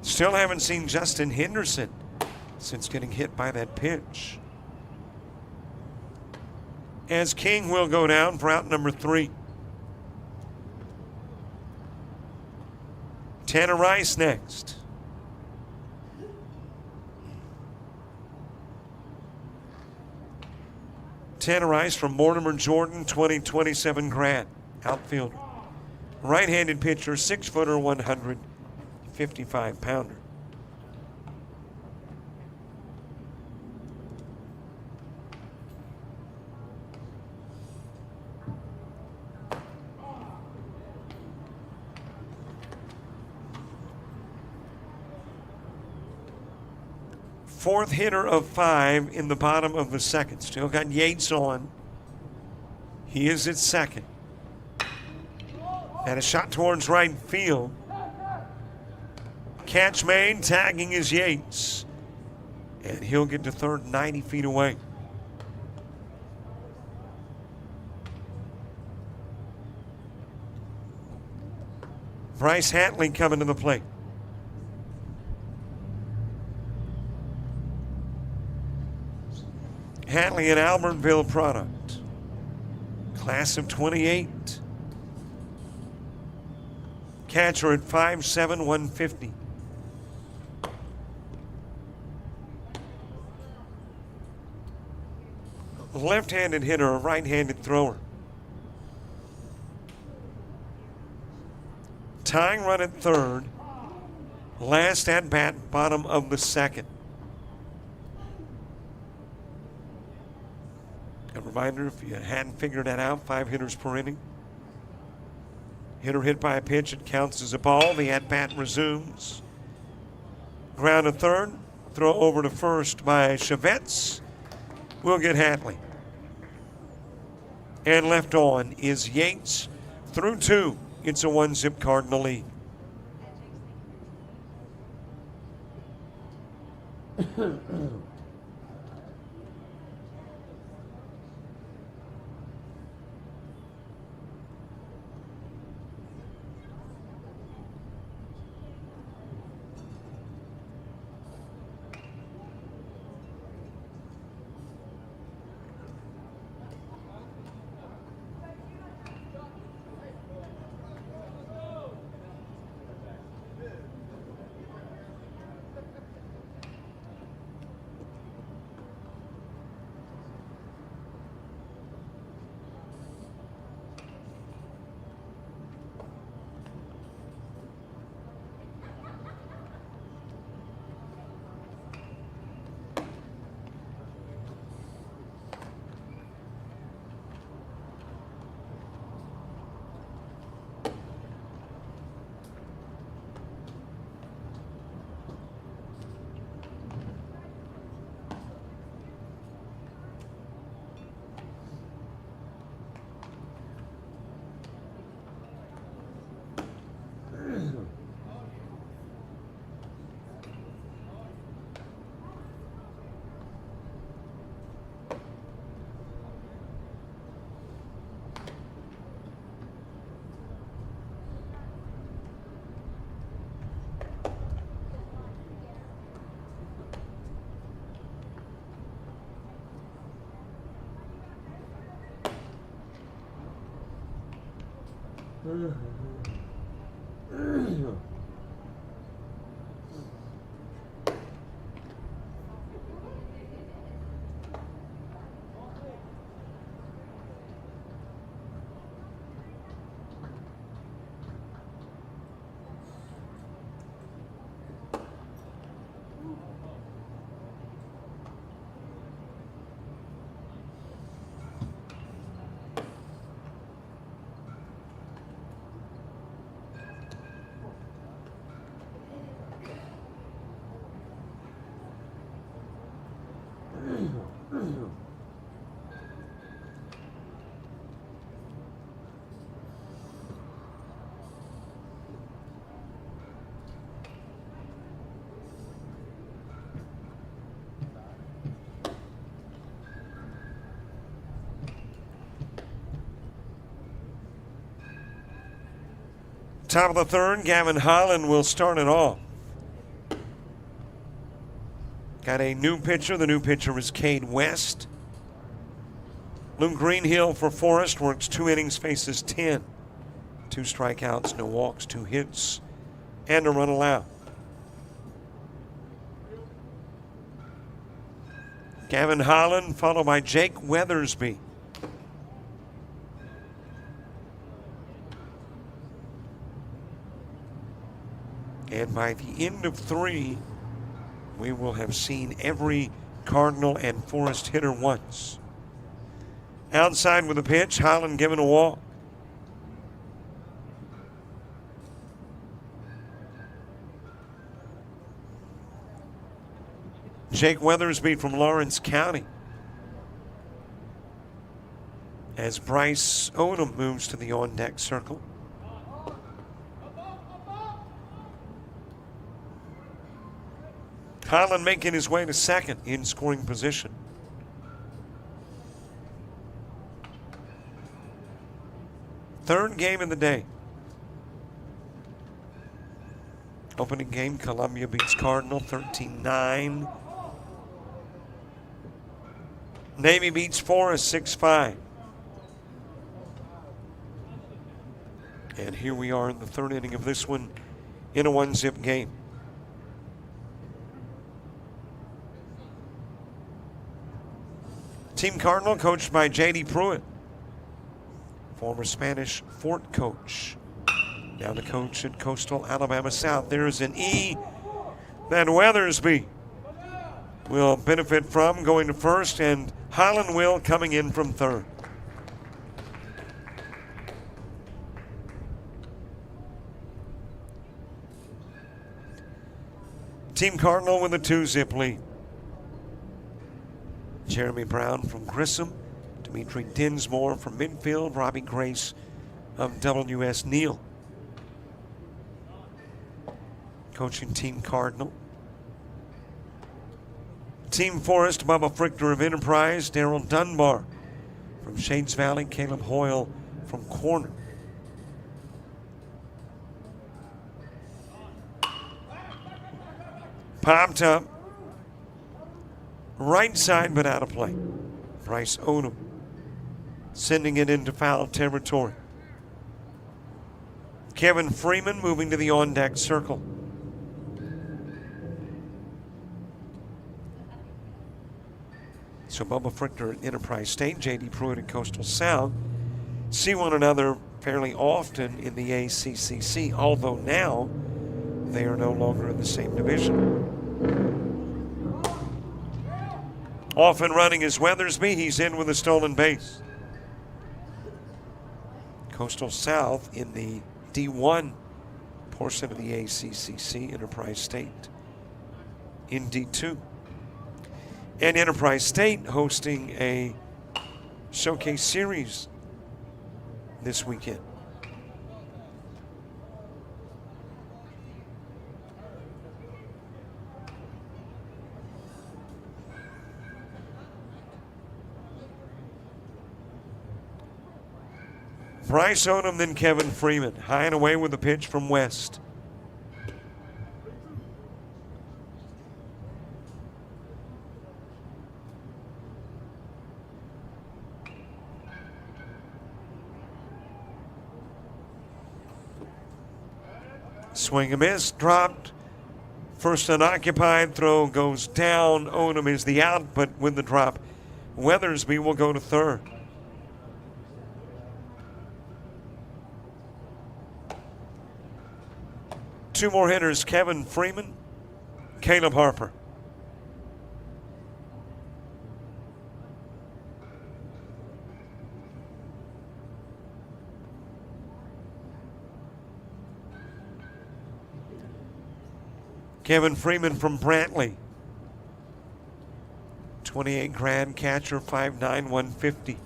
Still haven't seen Justin Henderson since getting hit by that pitch. As King will go down for out number 3. Tanner Rice next. Tanner Rice from Mortimer Jordan, 27 grad, outfielder. Right-handed pitcher, 6-footer, 155-pounder. Fourth hitter of 5 in the bottom of the second. Still got Yates on. He is at second. And a shot towards right field. Catch made, tagging is Yates. And he'll get to third 90 feet away. Bryce Hatley coming to the plate. Hatley, an Albertville product. Class of 28. Catcher at 5'7", 150. Left-handed hitter, a right-handed thrower. Tying run at third. Last at bat, bottom of the second. A reminder, if you hadn't figured that out, 5 hitters per inning. Hitter hit by a pitch, it counts as a ball. The at-bat resumes. Ground to third. Throw over to first by Chavetz. We'll get Hatley. And left on is Yates. Through 2, it's a 1-zip Cardinal lead. Top of the third, Gavin Holland will start it off. Got a new pitcher. The new pitcher is Cade West. Luke Greenhill for Forrest works 2 innings, faces 10. 2 strikeouts, no walks, 2 hits, and a run allowed. Gavin Holland followed by Jake Weathersby. And by the end of 3, we will have seen every Cardinal and Forest hitter once. Outside with a pitch, Holland given a walk. Jake Weathersby from Lawrence County. As Bryce Odom moves to the on-deck circle. Holland making his way to second in scoring position. Third game of the day. Opening game, Columbia beats Cardinal 13-9. Navy beats Forest 6-5. And here we are in the third inning of this one in a 1-zip game. Team Cardinal coached by J.D. Pruitt, former Spanish Fort coach. Now the coach at Coastal Alabama South. There's an E that Weathersby will benefit from going to first, and Holland will coming in from third. Team Cardinal with a 2-zip lead. Jeremy Brown from Grissom, Dimitri Dinsmore from Midfield, Robbie Grace of W.S. Neal. Coaching Team Cardinal. Team Forest, Bubba Frichter of Enterprise, Daryl Dunbar from Shades Valley, Caleb Hoyle from Corner. Popped up. Right side, but out of play. Bryce Odom sending it into foul territory. Kevin Freeman moving to the on-deck circle. So Bubba Frichter at Enterprise State, J.D. Pruitt at Coastal South see one another fairly often in the ACCC, although now they are no longer in the same division. Off and running is Weathersby. He's in with a stolen base. Coastal South in the D1 portion of the ACCC, Enterprise State in D2. And Enterprise State hosting a showcase series this weekend. Bryce Odom, then Kevin Freeman. High and away with a pitch from West. Swing and miss, dropped. First unoccupied, throw goes down. Odom is the out, but with the drop, Weathersby will go to third. Two more hitters, Kevin Freeman, Caleb Harper. Kevin Freeman from Brantley. 28 grad catcher, 5'9", 150.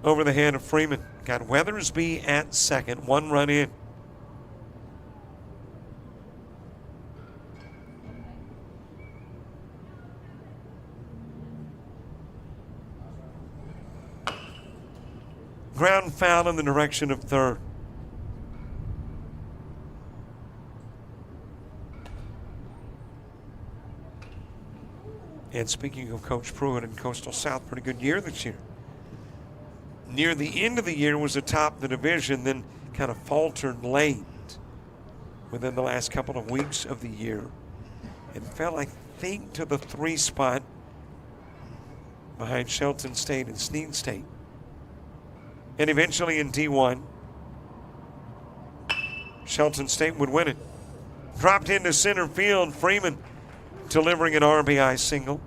Over the head of Freeman. Got Weathersby at second, 1 run in. Ground foul in the direction of third. And speaking of Coach Pruitt and Coastal South, pretty good year this year. Near the end of the year was atop the division, then kind of faltered late within the last couple of weeks of the year and fell, I think, to the 3 spot behind Shelton State and Snead State. And eventually in D1, Shelton State would win it. Dropped into center field, Freeman delivering an RBI single.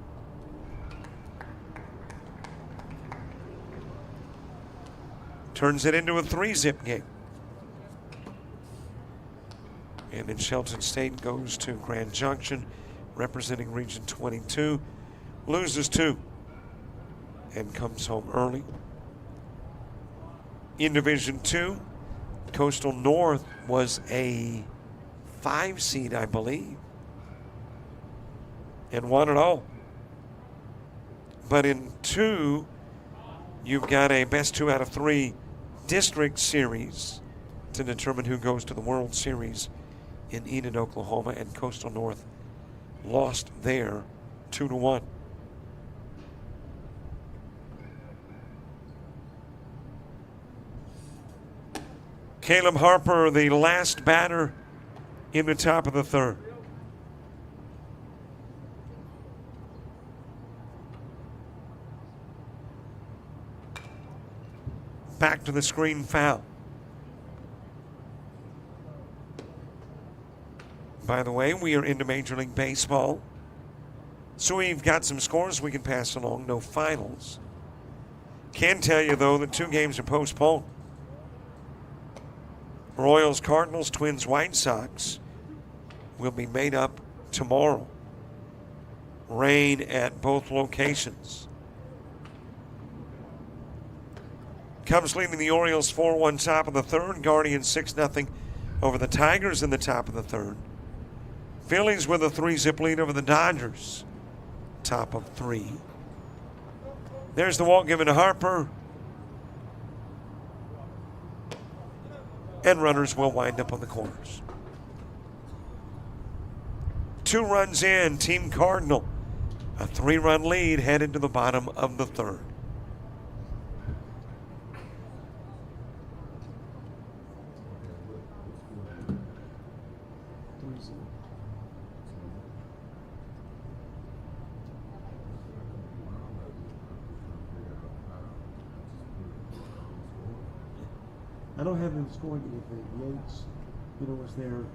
Turns it into a 3-zip game. And then Shelton State goes to Grand Junction, representing Region 22, loses 2, and comes home early. In Division 2, Coastal North was a 5 seed, I believe, and won it all. But in 2, you've got a best 2 out of 3 district series to determine who goes to the World Series in Enid, Oklahoma, and Coastal North lost there 2-1. Caleb Harper, the last batter in the top of the third. Back to the screen, foul. By the way, we are into Major League Baseball. So we've got some scores we can pass along, no finals. Can tell you, though, that 2 games are postponed. Royals, Cardinals, Twins, White Sox will be made up tomorrow. Rain at both locations. Cubs leading the Orioles 4-1 top of the third. Guardians 6-0 over the Tigers in the top of the third. Phillies with a 3-zip lead over the Dodgers, top of 3. There's the walk given to Harper. And runners will wind up on the corners. 2 runs in, Team Cardinal. A 3-run lead headed to the bottom of the third. I don't have them scoring anything. Yates, was their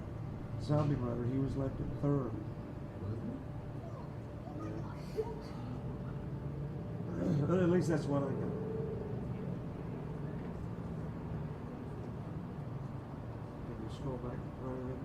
zombie runner. He was left at third. Yeah. At least that's what I got. Can you scroll back further?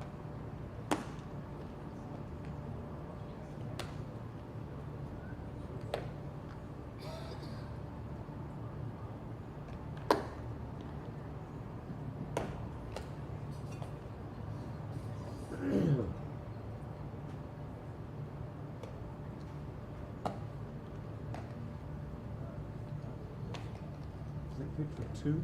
For 2.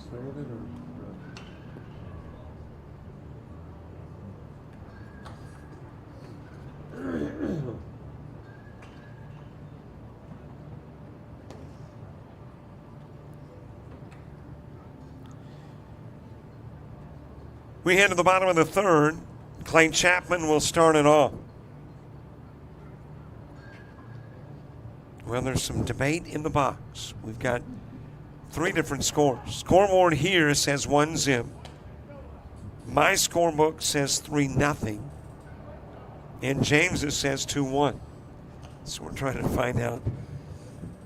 expanded or? We head to the bottom of the third. Clay Chapman will start it off. Well, there's some debate in the box. We've got 3 different scores. Scoreboard here says 1-0. My scorebook says 3-0. And James's says 2-1. So we're trying to find out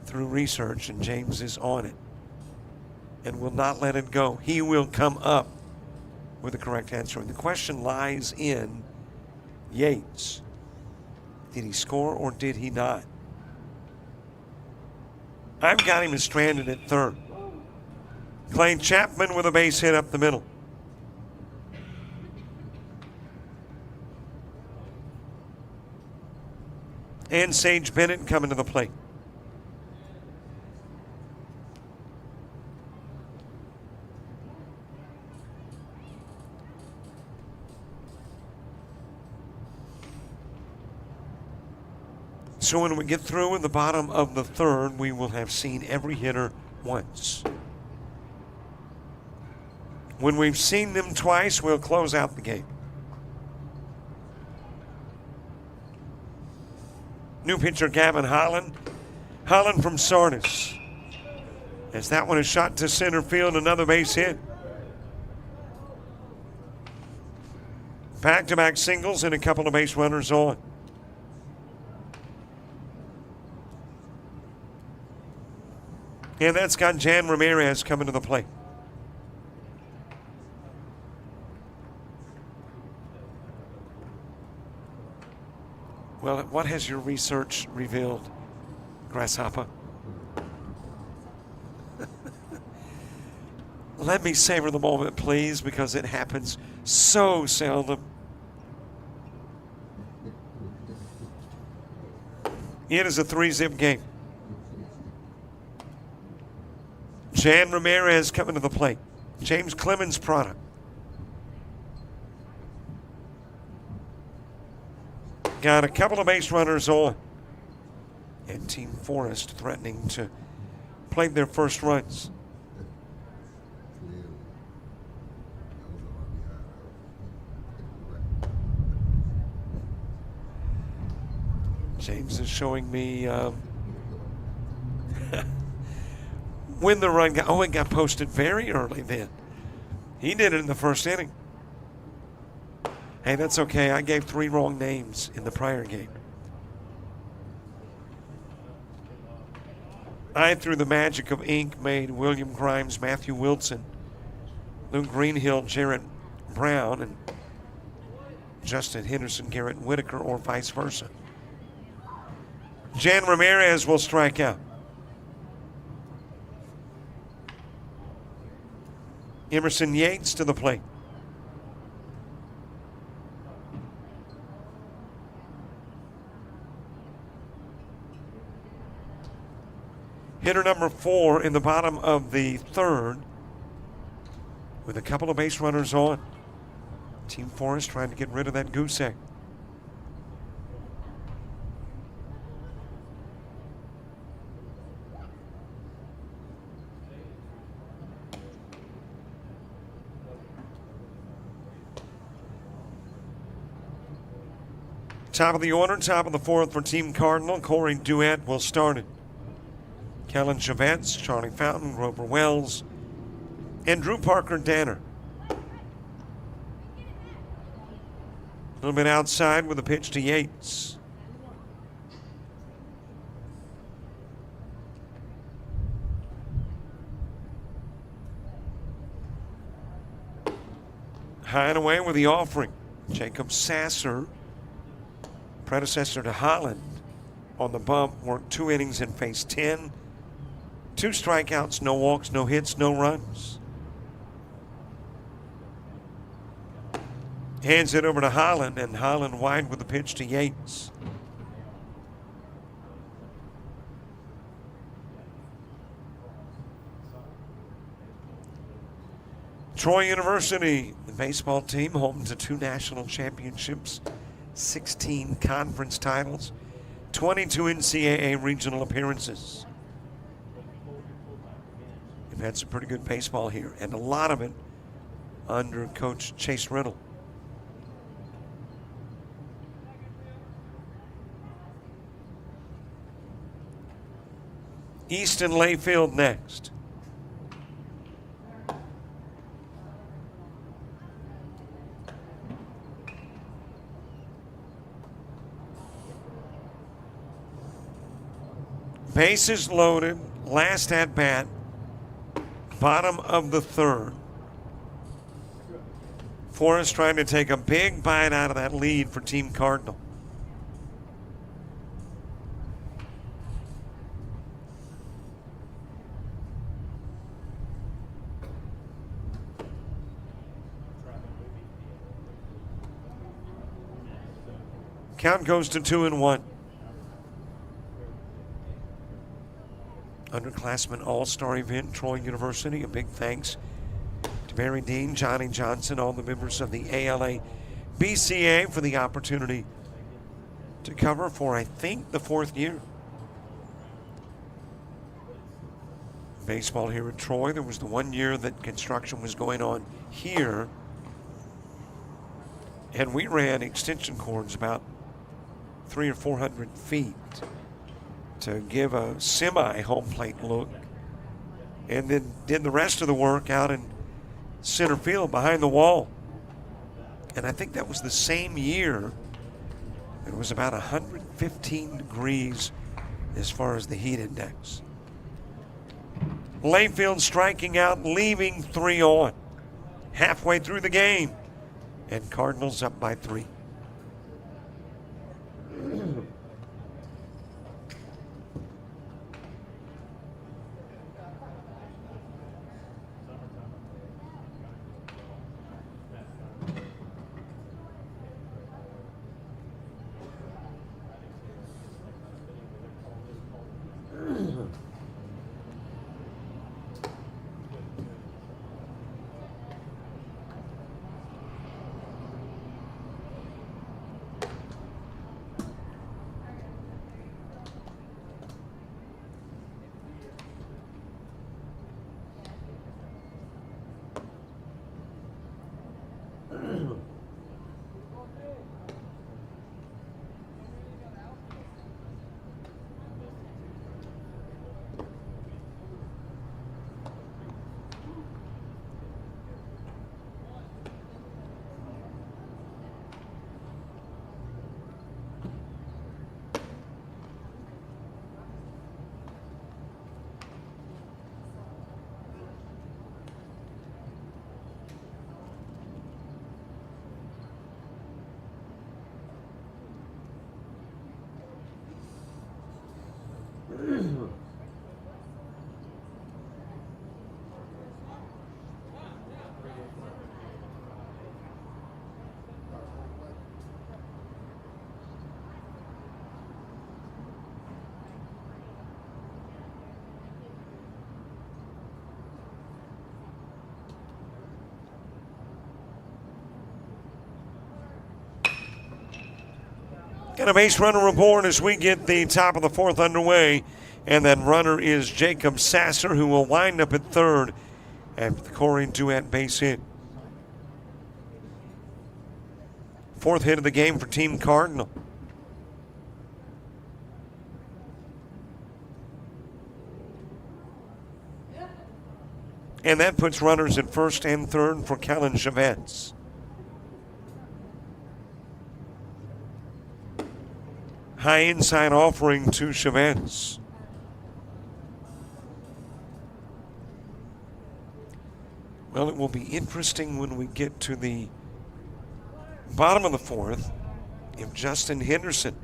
through research, and James is on it and will not let it go. He will come up with the correct answer. And the question lies in Yates. Did he score or did he not? I've got him as stranded at third. Clay Chapman with a base hit up the middle. And Sage Bennett coming to the plate. So when we get through in the bottom of the third, we will have seen every hitter once. When we've seen them twice, we'll close out the game. New pitcher Gavin Holland. Holland from Sardis. As that one is shot to center field, another base hit. Back-to-back singles and a couple of base runners on. And that's got Jan Ramirez coming to the plate. Well, what has your research revealed, Grasshopper? Let me savor the moment, please, because it happens so seldom. It is a 3-zip game. Jan Ramirez coming to the plate. James Clemens product. Got a couple of base runners on. And Team Forest threatening to play their first runs. James is showing me when the run got, it got posted very early then. He did it in the first inning. Hey, that's okay. I gave 3 wrong names in the prior game. I, through the magic of ink, made William Grimes, Matthew Wilson, Luke Greenhill, Jarrett Brown, and Justin Henderson, Garrett Whitaker, or vice versa. Jan Ramirez will strike out. Emerson Yates to the plate. Hitter number 4 in the bottom of the third with a couple of base runners on. Team Forest trying to get rid of that goose egg. Top of the order, top of the fourth for Team Cardinal. Corey Duett will start it. Kellen Chavetz, Charlie Fountain, Grover Wells, and Drew Parker Danner. A little bit outside with a pitch to Yates. High and away with the offering. Jacob Sasser, predecessor to Holland, on the bump, worked 2 innings and faced 10. 2 strikeouts, no walks, no hits, no runs. Hands it over to Holland, and Holland wide with the pitch to Yates. Troy University, the baseball team, home to 2 national championships, 16 conference titles, 22 NCAA regional appearances. They've had some pretty good baseball here, and a lot of it under Coach Chase Riddle. Easton Layfield next. Bases loaded, last at bat, bottom of the third. Forrest trying to take a big bite out of that lead for Team Cardinal. Count goes to 2-1. Underclassmen All-Star event, Troy University. A big thanks to Barry Dean, Johnny Johnson, all the members of the ALABCA for the opportunity to cover for, I think, the 4th year. Baseball here at Troy. There was the 1 year that construction was going on here, and we ran extension cords about 300 or 400 feet to give a semi-home plate look, and then did the rest of the work out in center field behind the wall. And I think that was the same year. It was about 115 degrees as far as the heat index. Layfield striking out, leaving 3 on. Halfway through the game, and Cardinals up by 3. Got a base runner aboard as we get the top of the 4th underway. And that runner is Jacob Sasser, who will wind up at third after the Corey Duet base hit. 4th hit of the game for Team Cardinal. And that puts runners at first and third for Kellen Chavez. High inside offering to Chavez. Well, it will be interesting when we get to the bottom of the 4th if Justin Henderson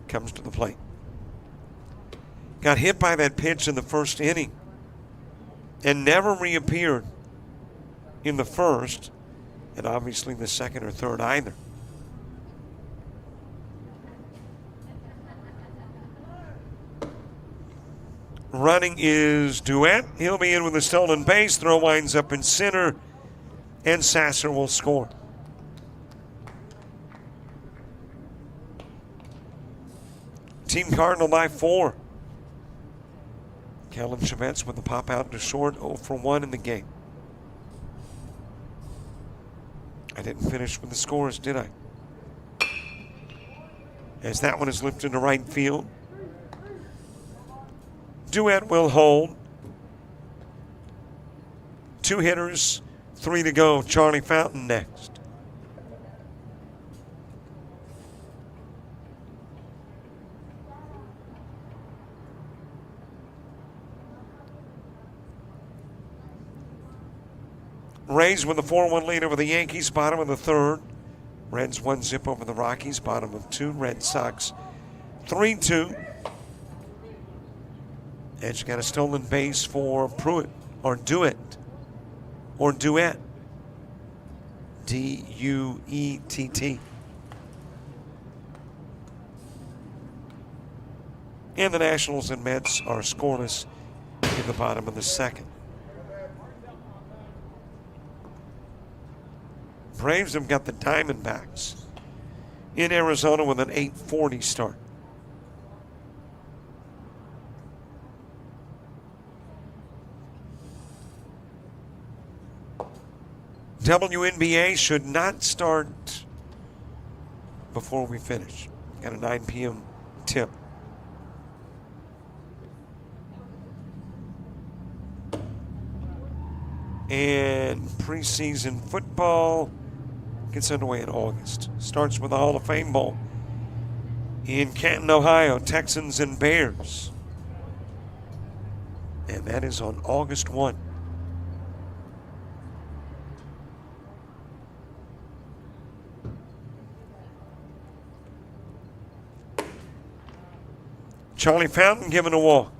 comes to the plate. Got hit by that pitch in the 1st inning and never reappeared in the 1st, and obviously the 2nd or 3rd either. Running is Duet. He'll be in with a stolen base. Throw winds up in center. and Sasser will score. Team Cardinal by 4. Kellen Chavetz with the pop out to short, 0 for 1 in the game. I didn't finish with the scores, did I? As that one is lifted to right field. Duet will hold. 2 hitters, 3 to go. Charlie Fountain next. Rays with a 4-1 lead over the Yankees, bottom of the 3rd. Reds 1-0 over the Rockies, bottom of 2. Red Sox 3-2. Edge got a stolen base for Pruitt, or Duet. D-U-E-T-T. And the Nationals and Mets are scoreless in the bottom of the 2nd. Braves have got the Diamondbacks in Arizona with an 8:40 start. WNBA should not start before we finish. Got a 9 p.m. tip. And preseason football gets underway in August. Starts with the Hall of Fame Bowl in Canton, Ohio. Texans and Bears. And that is on August 1. Charlie Fountain given a walk.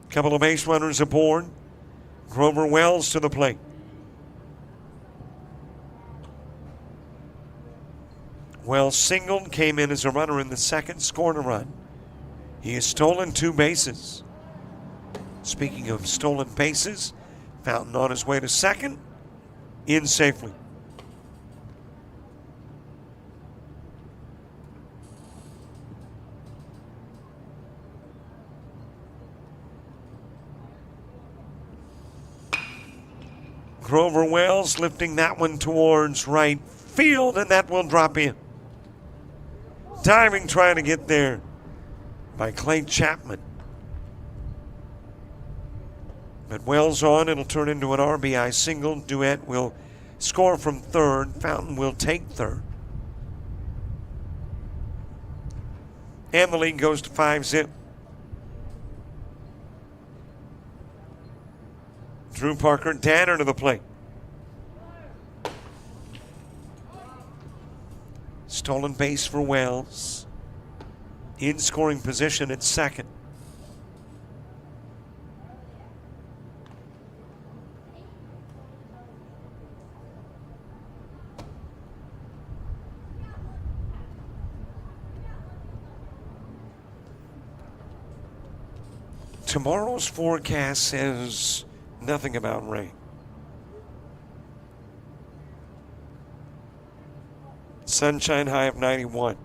Couple of base runners aboard. Grover Wells to the plate. Wells singled, came in as a runner in the 2nd, scored a run. He has stolen 2 bases. Speaking of stolen bases, Fountain on his way to 2nd, in safely. Grover Wells lifting that one towards right field, and that will drop in. Diving, trying to get there by Clay Chapman. But Wells on, it'll turn into an RBI single. Duet will score from 3rd. Fountain will take 3rd. And the lead goes to 5-0. Drew Parker Danner to the plate. Stolen base for Wells. In scoring position at 2nd. Tomorrow's forecast says nothing about rain. Sunshine, high of 91.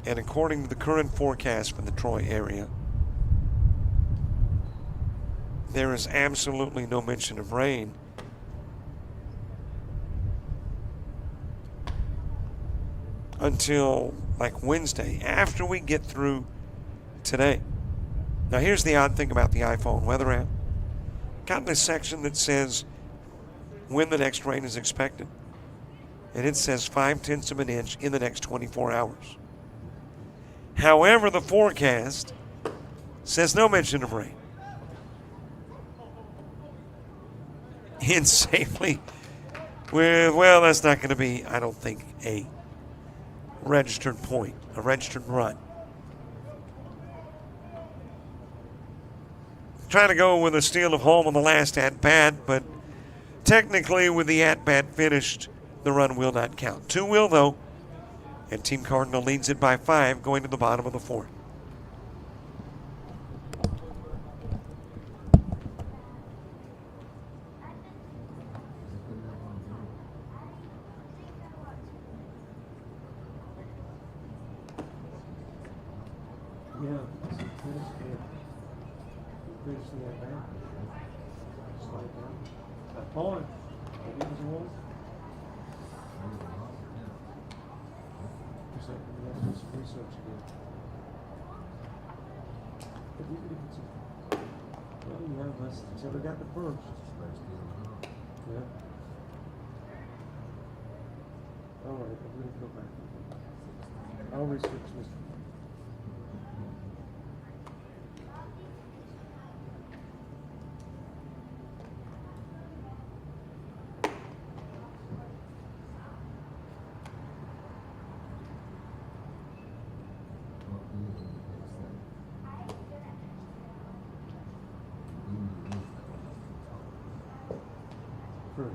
And according to the current forecast for the Troy area, there is absolutely no mention of rain until like Wednesday, after we get through today. Now here's the odd thing about the iPhone weather app. Got this section that says when the next rain is expected. And it says 0.5 of an inch in the next 24 hours. However, the forecast says no mention of rain. In safely with, well, that's not going to be, I don't think, a registered point, a registered run. Trying to go with a steal of home on the last at-bat, but technically with the at-bat finished, the run will not count. 2 will, though, and Team Cardinal leads it by 5 going to the bottom of the 4th. finish the at bat. Slow it down. That point. Maybe it was a one. Just like we have to do some research again. But even if it's well, you have less until we got the first. Yeah. All right, I'm going to go back. I'll research this. Sure.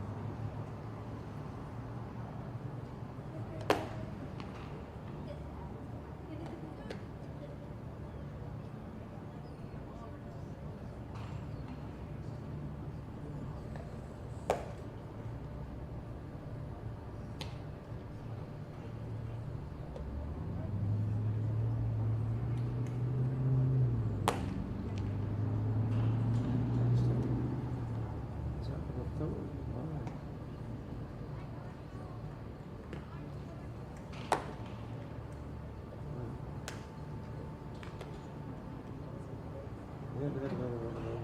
Yeah, we have another one of those.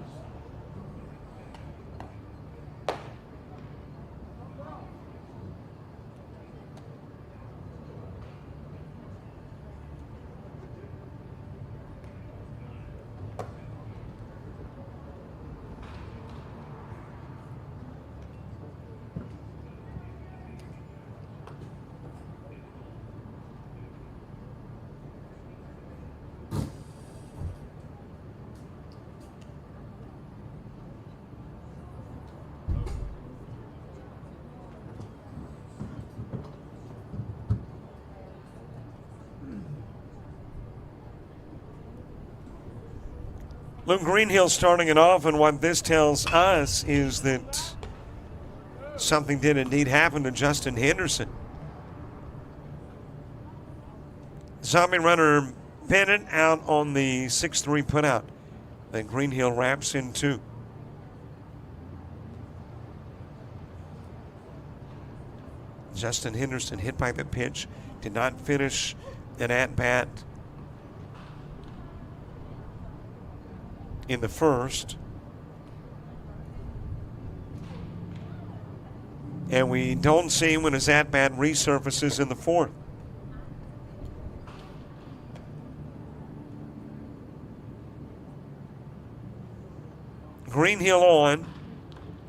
Luke Greenhill starting it off, and what this tells us is that something did indeed happen to Justin Henderson. Zombie runner Bennett out on the 6-3 putout that Greenhill wraps into. Justin Henderson hit by the pitch, did not finish an at-bat in the first. And we don't see when his at-bat resurfaces in the fourth. Greenhill on,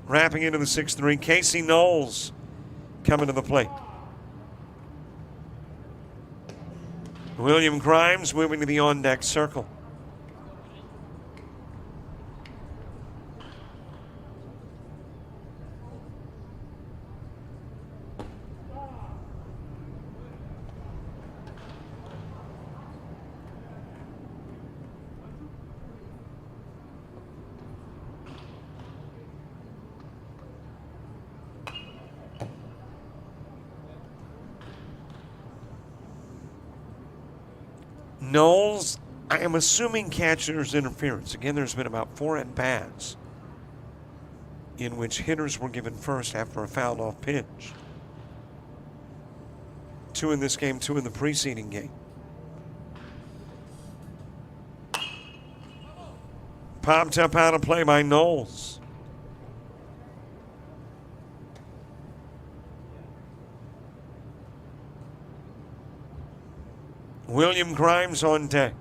wrapping into the 6-3. Casey Knowles coming to the plate. William Grimes moving to the on-deck circle. Knowles, I am assuming catcher's interference. Again, there's been about 4 at-bats in which hitters were given first after a fouled off pitch. 2 in this game, 2 in the preceding game. Popped up out of play by Knowles. William Grimes on deck.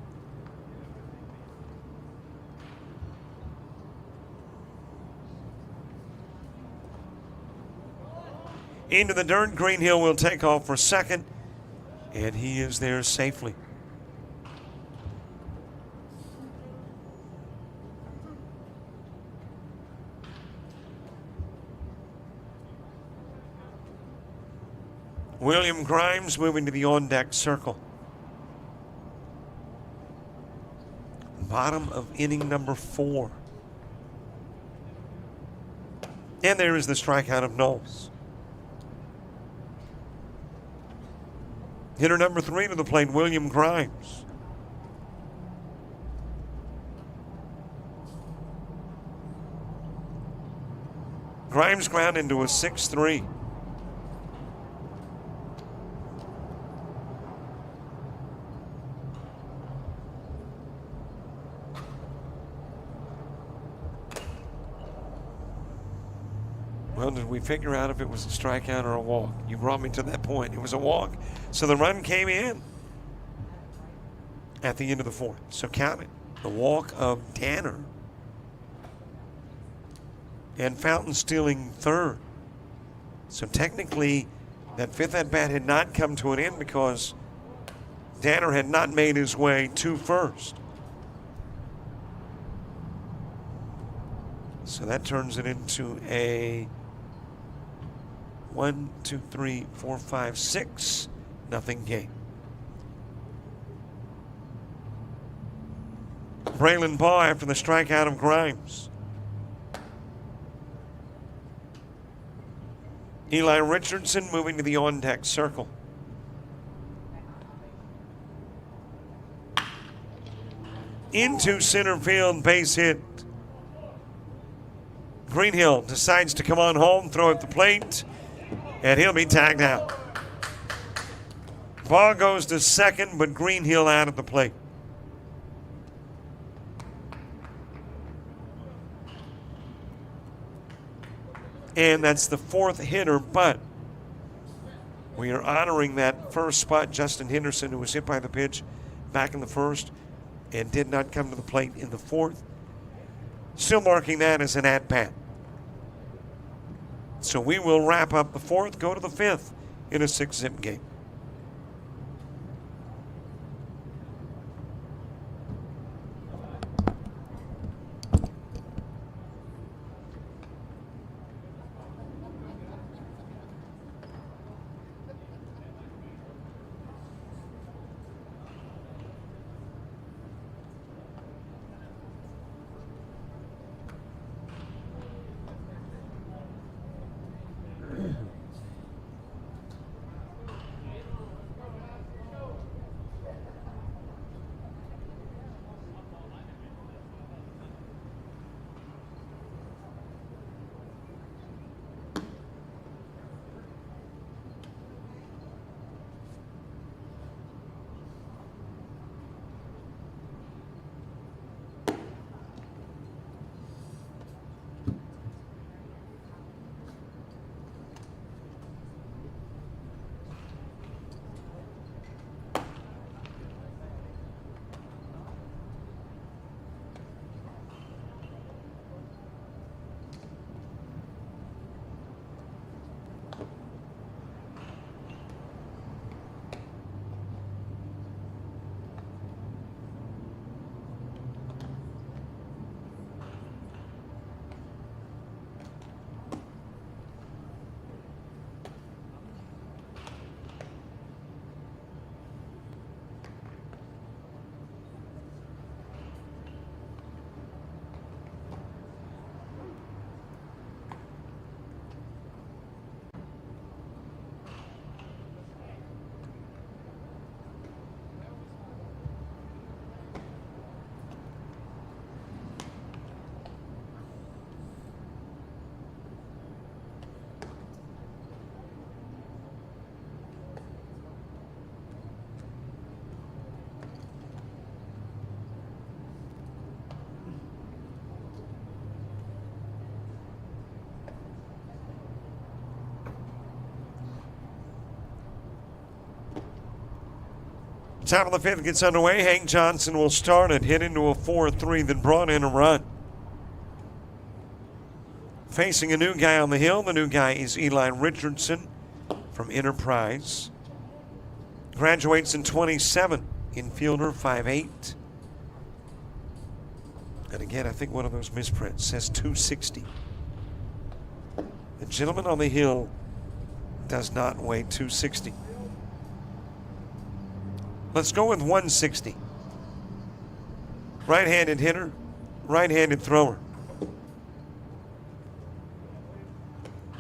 Into the dirt, Greenhill will take off for second, and he is there safely. William Grimes moving to the on-deck circle. Bottom of inning number 4. And there is the strikeout of Knowles. Hitter number 3 to the plate, William Grimes. Grimes ground into a 6-3. Well, did we figure out if it was a strikeout or a walk? You brought me to that point. It was a walk. So the run came in at the end of the fourth. So count it. The walk of Danner. And Fountain stealing third. So technically, that fifth at-bat had not come to an end because Danner had not made his way to first. So that turns it into a 1, 2, 3, 4, 5, 6 nothing game. Braylon Baugh after the strikeout of Grimes. Eli Richardson moving to the on-deck circle. Into center field, base hit. Greenhill decides to come on home, throw at the plate, and he'll be tagged out. Ball goes to second, but Greenhill out at the plate. And that's the fourth hitter, but we are honoring that first spot, Justin Henderson, who was hit by the pitch back in the first and did not come to the plate in the fourth. Still marking that as an at-bat. So we will wrap up the fourth, go to the fifth in a 6-zip game. Top of the fifth gets underway. Hank Johnson will start it, hit into a 4-3, then brought in a run. Facing a new guy on the hill. The new guy is Eli Richardson from Enterprise. Graduates in 27. Infielder, 5'8". And again, I think one of those misprints says 260. The gentleman on the hill does not weigh 260. Let's go with 160. Right-handed hitter, right-handed thrower.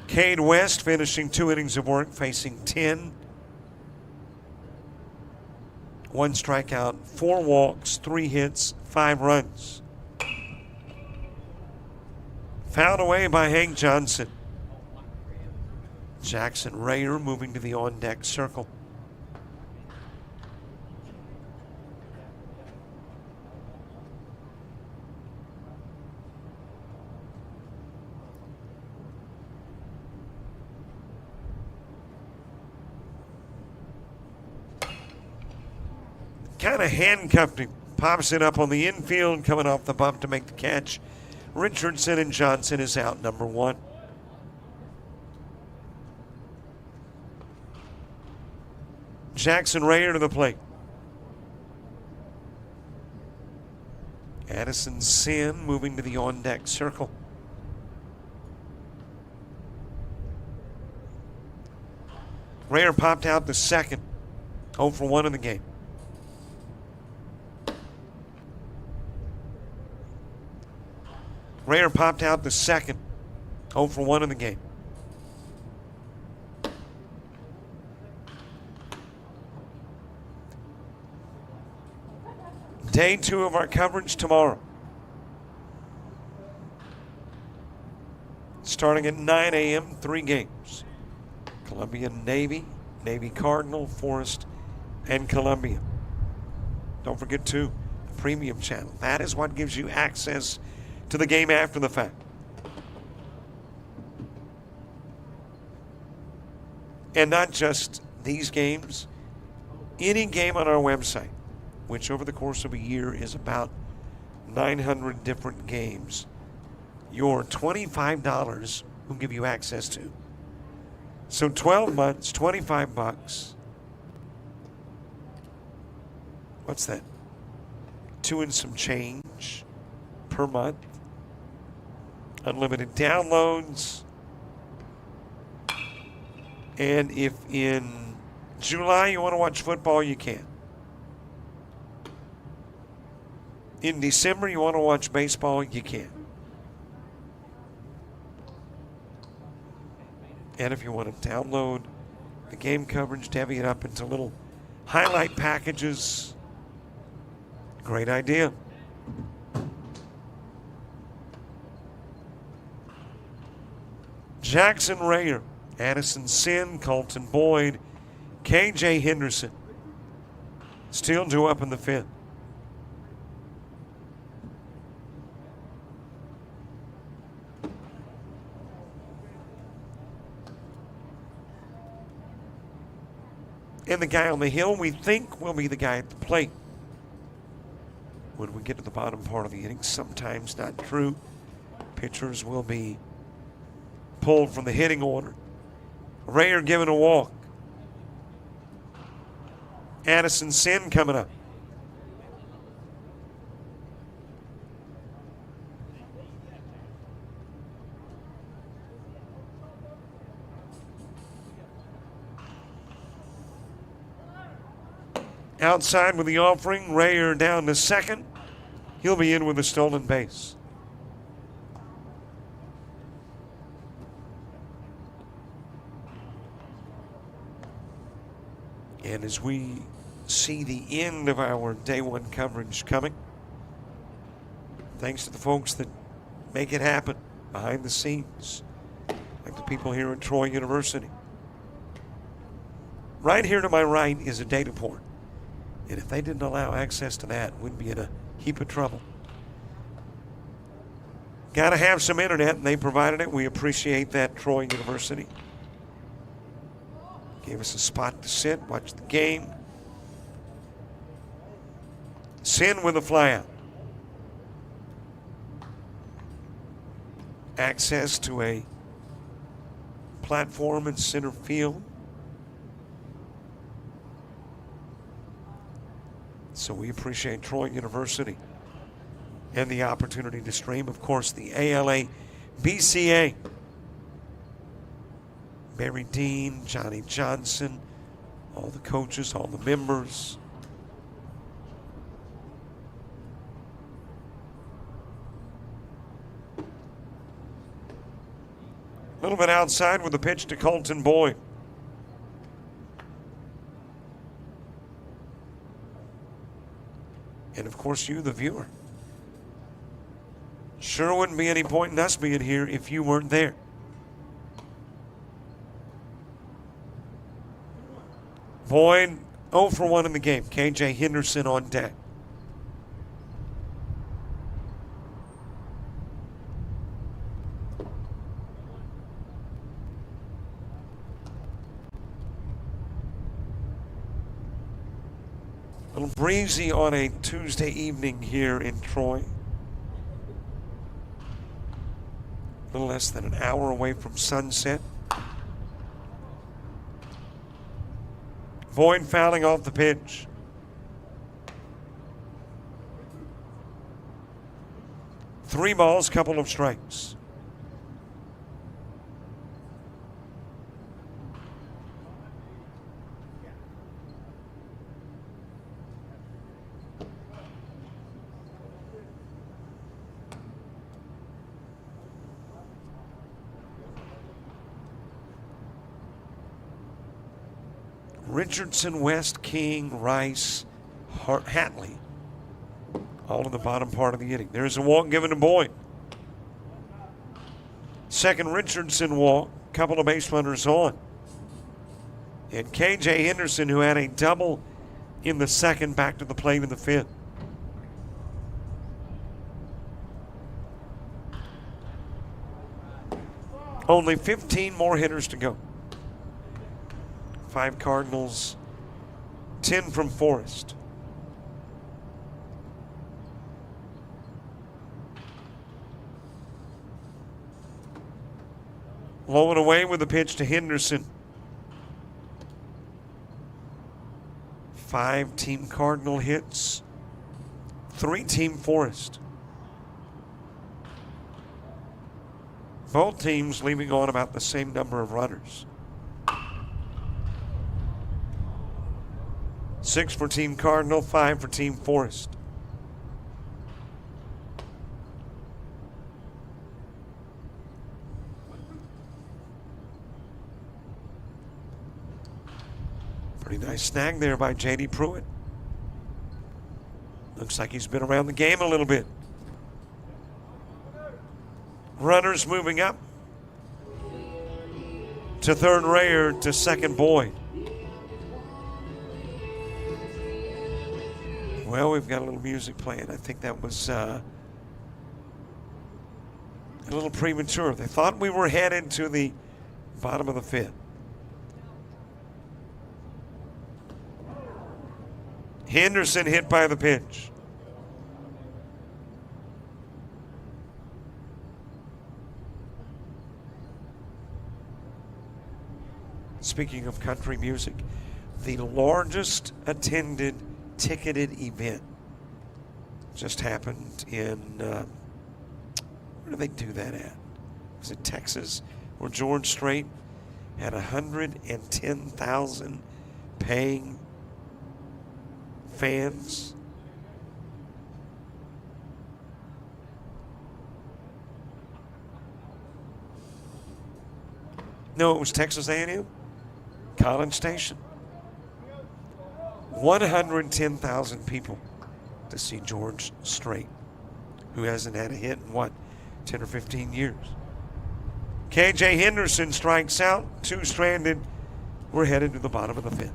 Cade West finishing 2 innings of work, facing 10. 1 strikeout, 4 walks, 3 hits, 5 runs. Fouled away by Hank Johnson. Jackson Rayer moving to the on-deck circle. Kind of handcuffed him. Pops it up on the infield, coming off the bump to make the catch. Richardson, and Johnson is out number 1. Jackson Rayer to the plate. Addison Sin moving to the on-deck circle. Rayer popped out the second. 0 for 1 in the game. Rayer popped out the second. 0 for 1 in the game. Day 2 of our coverage tomorrow. Starting at 9 a.m., 3 games. Columbia Navy, Navy Cardinal, Forest, and Columbia. Don't forget, too, the premium channel. That is what gives you access to the game after the fact. And not just these games, any game on our website, which over the course of a year is about 900 different games, your $25 will give you access to. So 12 months, $25. What's that? 2 and some change per month. Unlimited downloads. And if in July you want to watch football, you can. In December you want to watch baseball, you can. And if you want to download the game coverage, divvy it up into little highlight packages, great idea. Jackson Rayer, Addison Sin, Colton Boyd, KJ Henderson. Still due up in the 5th. And the guy on the hill we think will be the guy at the plate. When we get to the bottom part of the inning, sometimes not true. Pitchers will be pulled from the hitting order. Rayer given a walk. Addison Sin coming up. Outside with the offering, Rayer down to second. He'll be in with a stolen base. And as we see the end of our day 1 coverage coming, thanks to the folks that make it happen behind the scenes, like the people here at Troy University. Right here to my right is a data port. And if they didn't allow access to that, we'd be in a heap of trouble. Got to have some internet, and they provided it. We appreciate that, Troy University. Gave us a spot to sit, watch the game. Sin with a flyout. Access to a platform in center field. So we appreciate Troy University and the opportunity to stream. Of course, the ALABCA. Barry Dean, Johnny Johnson, all the coaches, all the members. A little bit outside with the pitch to Colton Boyd. And of course, you, the viewer. Sure wouldn't be any point in us being here if you weren't there. Boyd 0 for 1 in the game. KJ Henderson on deck. A little breezy on a Tuesday evening here in Troy. A little less than an hour away from sunset. Boyd fouling off the pitch. Three balls, couple of strikes. Richardson, West, King, Rice, Hatley, all in the bottom part of the inning. There's a walk given to Boyd. Second Richardson walk, couple of base runners on. And KJ Henderson, who had a double in the second, back to the plate in the fifth. Only 15 more hitters to go. 5 Cardinals, 10 from Forest. Low and away with the pitch to Henderson. 5 Team Cardinal hits, 3 Team Forest. Both teams leaving on about the same number of runners. 6 for Team Cardinal, 5 for Team Forest. Pretty nice snag there by J.D. Pruitt. Looks like he's been around the game a little bit. Runners moving up. To third, Rayer. To second, Boyd. Well, we've got a little music playing. I think that was a little premature. They thought we were headed to the bottom of the fifth. Henderson hit by the pitch. Speaking of country music, the largest attended ticketed event just happened in, where do they do that at? Was it Texas? Where George Strait had 110,000 paying fans. No, it was Texas A&M, College Station. 110,000 people to see George Strait, who hasn't had a hit in, 10 or 15 years. KJ Henderson strikes out, 2 stranded. We're headed to the bottom of the fifth.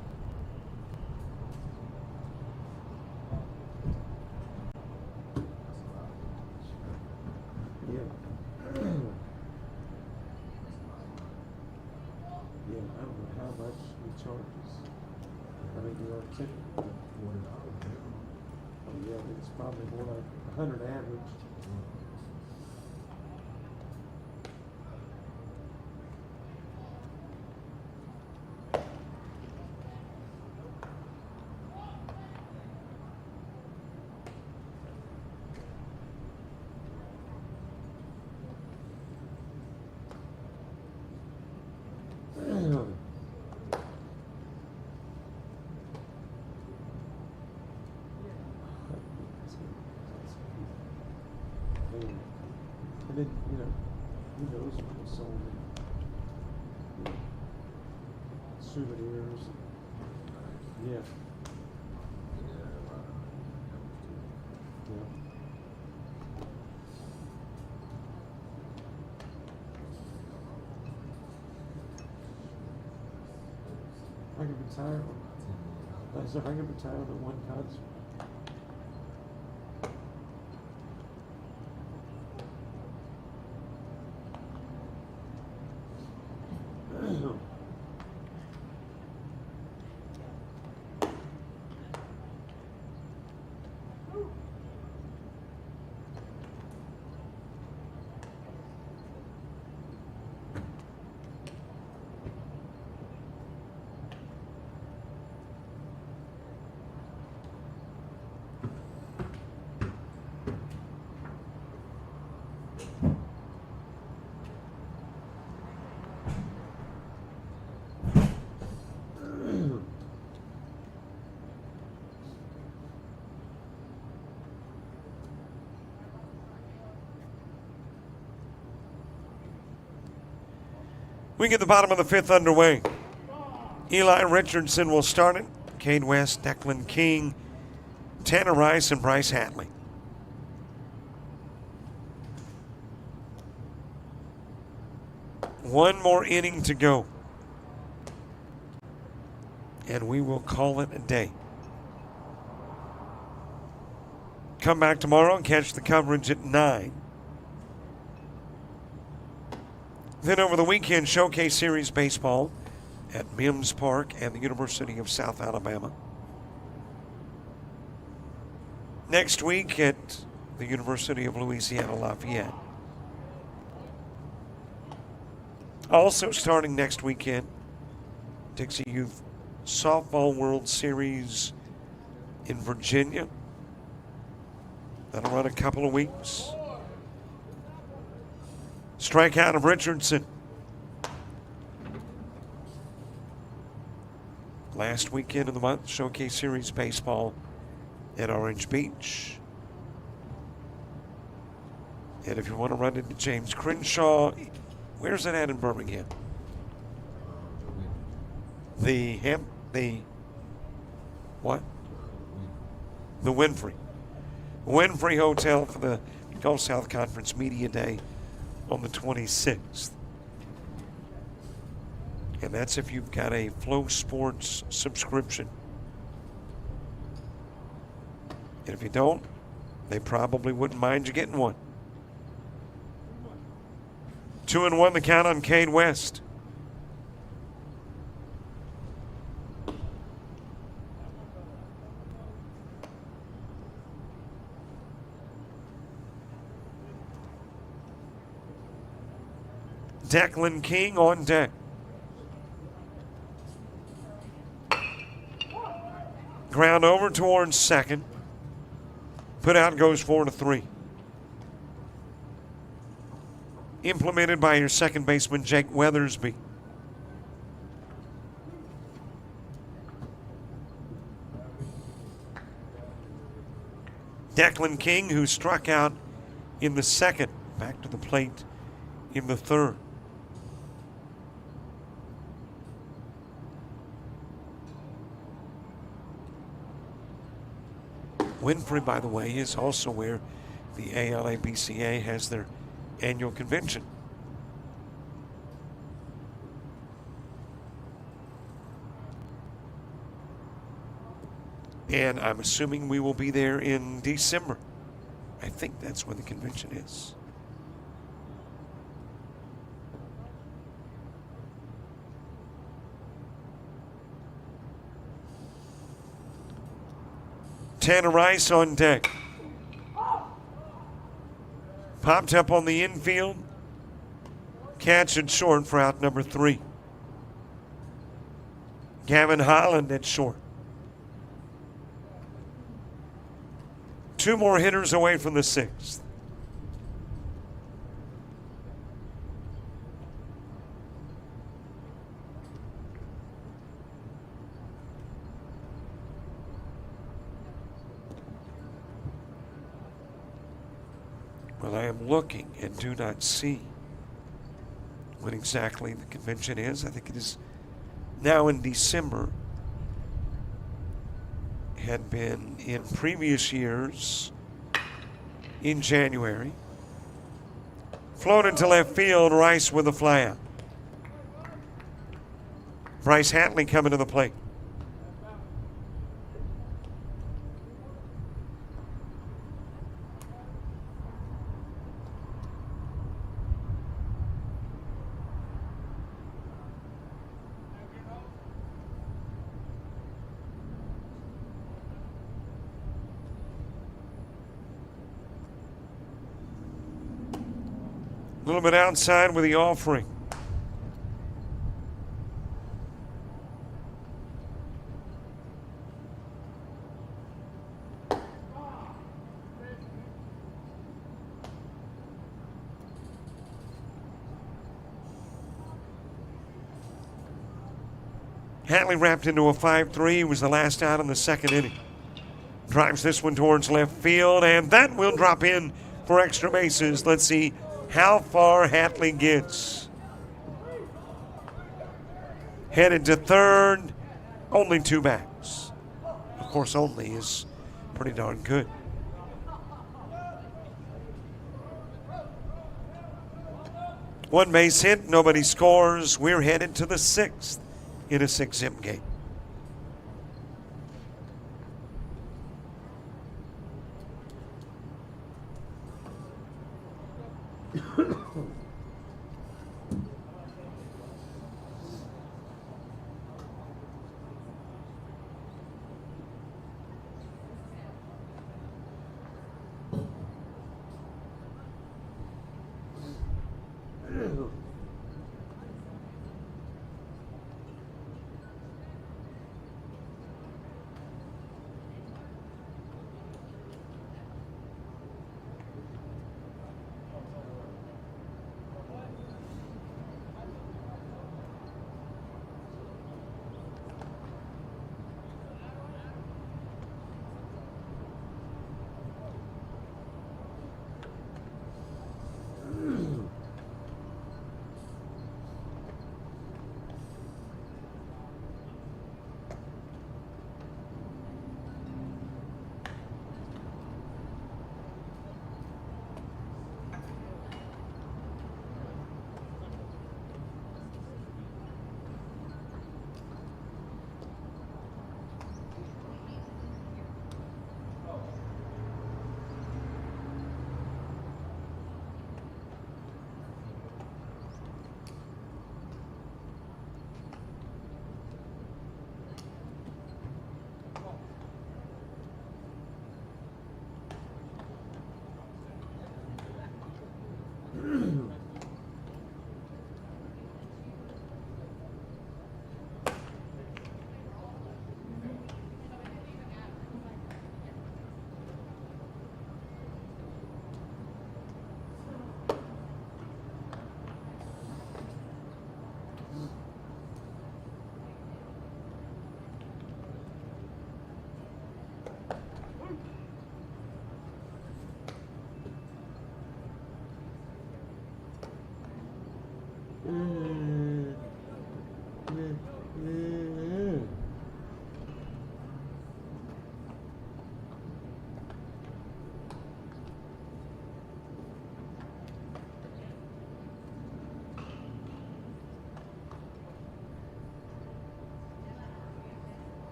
It's probably more like 100 average. And then, who knows what was sold in souvenirs. Yeah. Yeah. I could retire on That's the ring of retirement one concert. We get the bottom of the fifth underway. Eli Richardson will start it. Cade West, Declan King, Tanner Rice, and Bryce Hatley. One more inning to go. And we will call it a day. Come back tomorrow and catch the coverage at 9. Then over the weekend, Showcase Series Baseball at Mims Park and the University of South Alabama. Next week at the University of Louisiana Lafayette. Also starting next weekend, Dixie Youth Softball World Series in Virginia. That'll run a couple of weeks. Strikeout of Richardson. Last weekend of the month, Showcase Series Baseball at Orange Beach. And if you want to run into James Crenshaw, where's it at in Birmingham? The what? The Winfrey Hotel for the Gulf South Conference Media Day on the 26th. And that's if you've got a Flow Sports subscription. And if you don't, they probably wouldn't mind you getting one. 2-1 the count on Cade West. Declan King on deck. Ground over towards second. Put out goes 4-3. Implemented by your second baseman, Jake Weathersby. Declan King, who struck out in the second, back to the plate in the third. Winfrey, by the way, is also where the ALABCA has their annual convention. And I'm assuming we will be there in December. I think that's when the convention is. Tanner Rice on deck. Popped up on the infield. Catch at short for out number 3. Gavin Holland at short. 2 more hitters away from the 6th. Well, I am looking and do not see when exactly the convention is. I think it is now in December. Had been in previous years in January. Floated to left field, Rice with a fly out. Bryce Hatley coming to the plate. A little bit outside with the offering. Hatley wrapped into a 5-3. He was the last out in the second inning. Drives this one towards left field, and that will drop in for extra bases. Let's see how far Hatley gets. Headed to third, only 2 backs. Of course, only is pretty darn good. One base hit, nobody scores. We're headed to the 6th in a 6-zip game.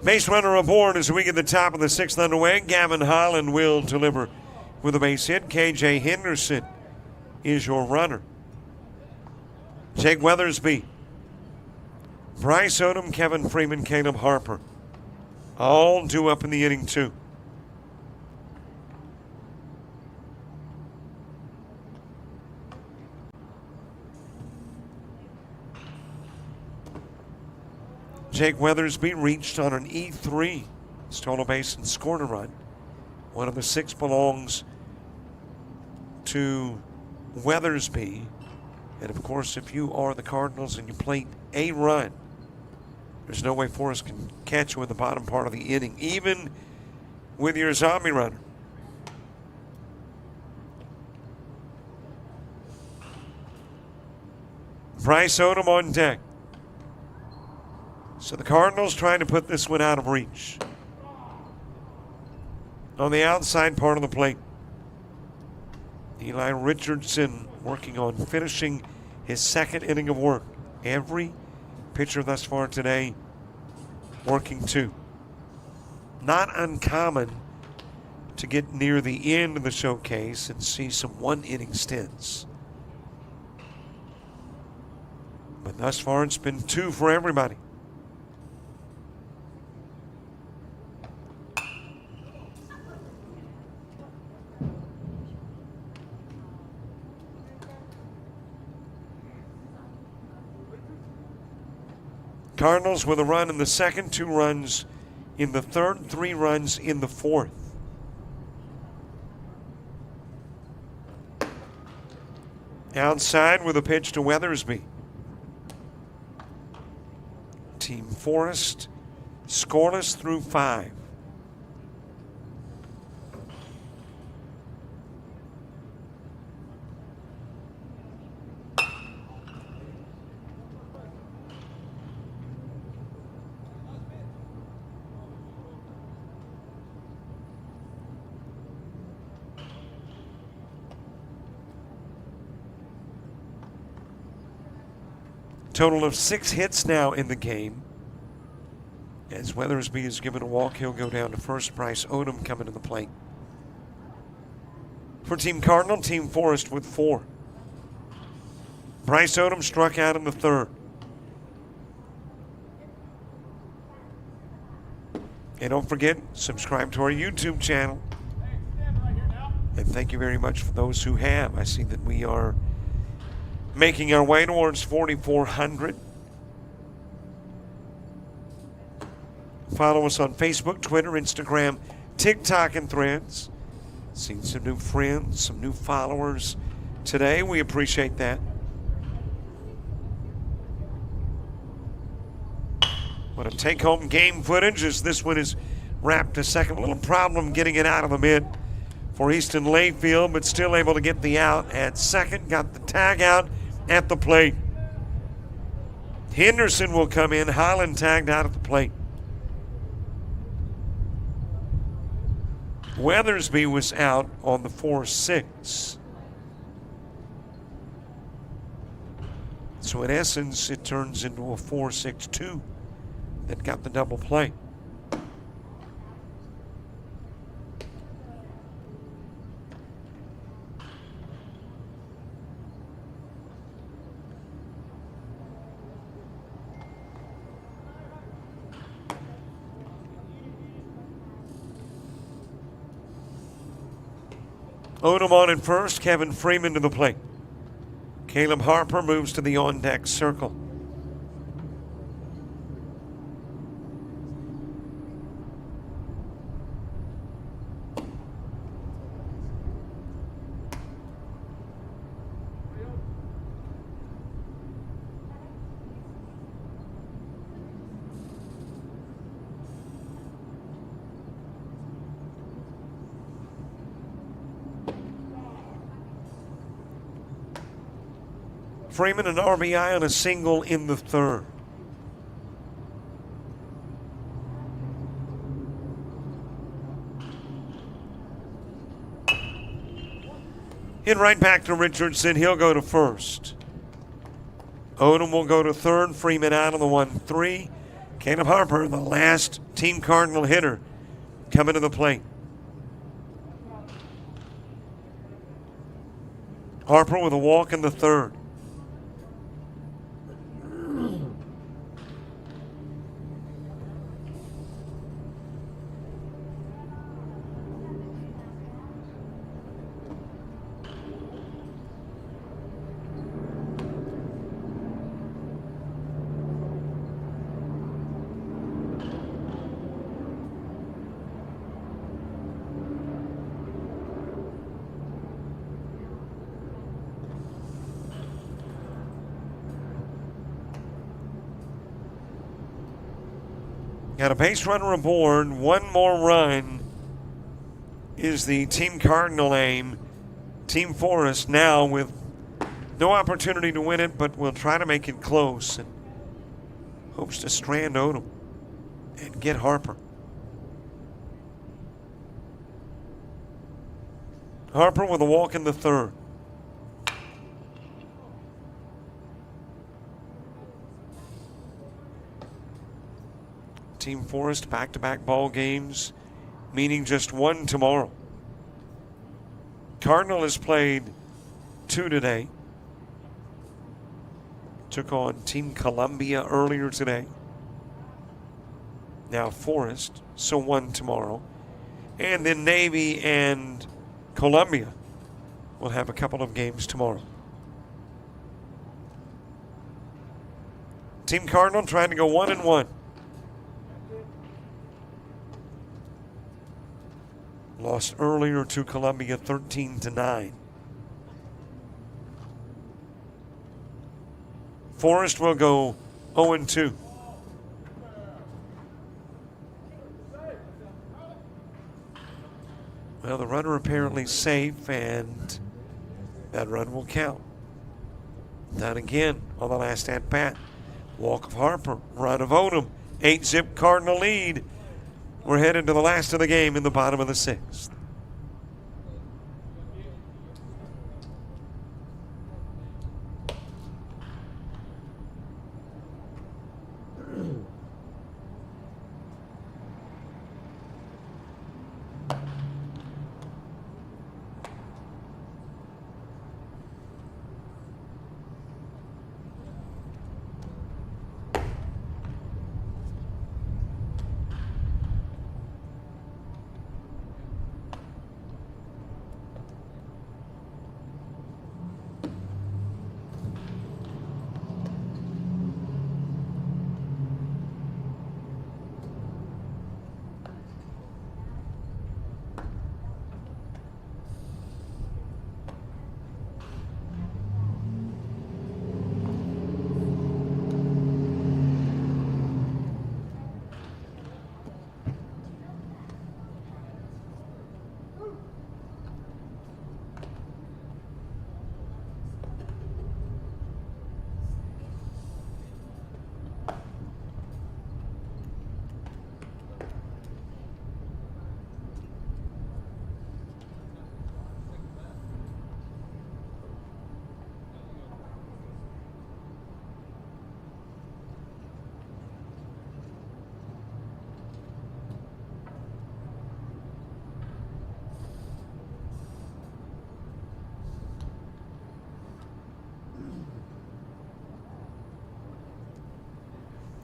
Base runner aboard as we get the top of the 6th underway. Gavin Holland will deliver with a base hit. KJ Henderson is your runner. Jake Weathersby, Bryce Odom, Kevin Freeman, Caleb Harper, all due up in the inning 2. Jake Weathersby reached on an E3, stole a base and scored a run. One of the 6 belongs to Weathersby. And of course, if you are the Cardinals and you plate a run, there's no way Forrest can catch you in the bottom part of the inning, even with your zombie runner. Bryce Odom on deck. So the Cardinals trying to put this one out of reach. On the outside part of the plate, Eli Richardson working on finishing his 2nd inning of work. Every pitcher thus far today working 2. Not uncommon to get near the end of the showcase and see some 1-inning stints. But thus far, it's been 2 for everybody. Cardinals with a run in the second, 2 runs in the third, 3 runs in the fourth. Outside with a pitch to Weathersby. Team Forest scoreless through 5. Total of 6 hits now in the game. As Weathersby is given a walk, he'll go down to first. Bryce Odom coming to the plate. For Team Cardinal, Team Forest with 4. Bryce Odom struck out in the third. And don't forget, subscribe to our YouTube channel. And thank you very much for those who have. I see that we are making our way towards 4,400. Follow us on Facebook, Twitter, Instagram, TikTok, and Threads. Seen some new friends, some new followers today. We appreciate that. What a take-home game footage as this one is wrapped to second. A little problem getting it out of the mid for Easton Layfield, but still able to get the out at second. Got the tag out at the plate. Henderson will come in. Highland tagged out at the plate. Weathersby was out on the 4-6. So in essence, it turns into a 4-6-2 that got the double play. Odom on in first, Kevin Freeman to the plate. Caleb Harper moves to the on-deck circle. Freeman an RBI on a single in the third. Hit right back to Richardson. He'll go to first. Odom will go to third. Freeman out on the 1-3. Caleb Harper, the last Team Cardinal hitter, coming to the plate. Harper with a walk in the third. Got a base runner aboard. One more run is the Team Cardinal aim. Team Forest now with no opportunity to win it, but will try to make it close and hopes to strand Odom and get Harper. Harper with a walk in the third. Team Forest back-to-back ball games, meaning just one tomorrow. Cardinal has played 2 today. Took on Team Columbia earlier today. Now Forest, so 1 tomorrow. And then Navy and Columbia will have a couple of games tomorrow. Team Cardinal trying to go 1-1. Lost earlier to Columbia 13-9. Forest will go 0-2. Well, the runner apparently safe, and that run will count. Done again on the last at-bat. Walk of Harper, run of Odom, 8-zip Cardinal lead. We're headed to the last of the game in the bottom of the 6th.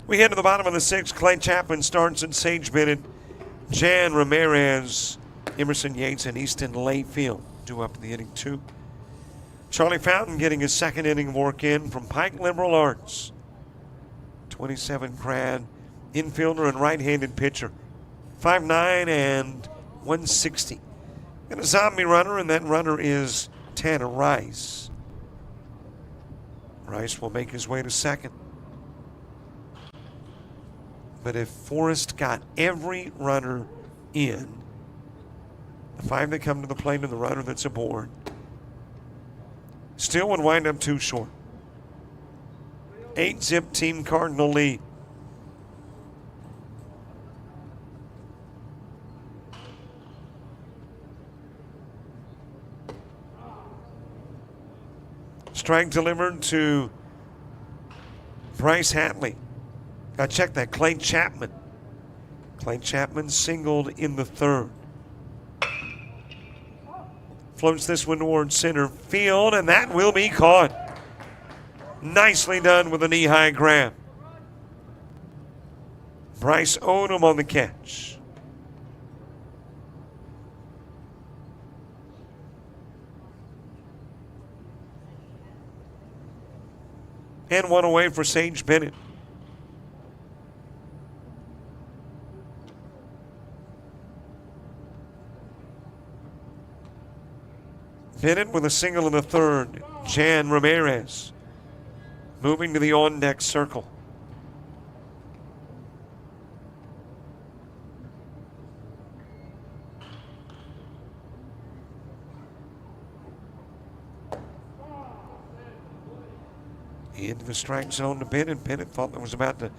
We head to the bottom of the 6th. Clay Chapman starts at Sage Bennett. Jan Ramirez, Emerson Yates, and Easton Layfield due up to the inning 2. Charlie Fountain getting his 2nd inning of work in from Pike Liberal Arts. 27 grad infielder and right-handed pitcher. 5'9" and 160. And a zombie runner, and that runner is Tanner Rice. Rice will make his way to 2nd. But if Forrest got every runner in, the 5 that come to the plate and the runner that's aboard, still would wind up 2 short. 8-zip Team Cardinal lead. Strike delivered to Bryce Hatley. Check that, Clay Chapman. Clay Chapman singled in the 3rd. Floats this one towards center field, and that will be caught. Nicely done with a knee-high grab. Bryce Odom on the catch. And one away for Sage Bennett. Bennett with a single in the 3rd. Jan Ramirez moving to the on-deck circle. Into the strike zone to Bennett. Bennett thought that was about to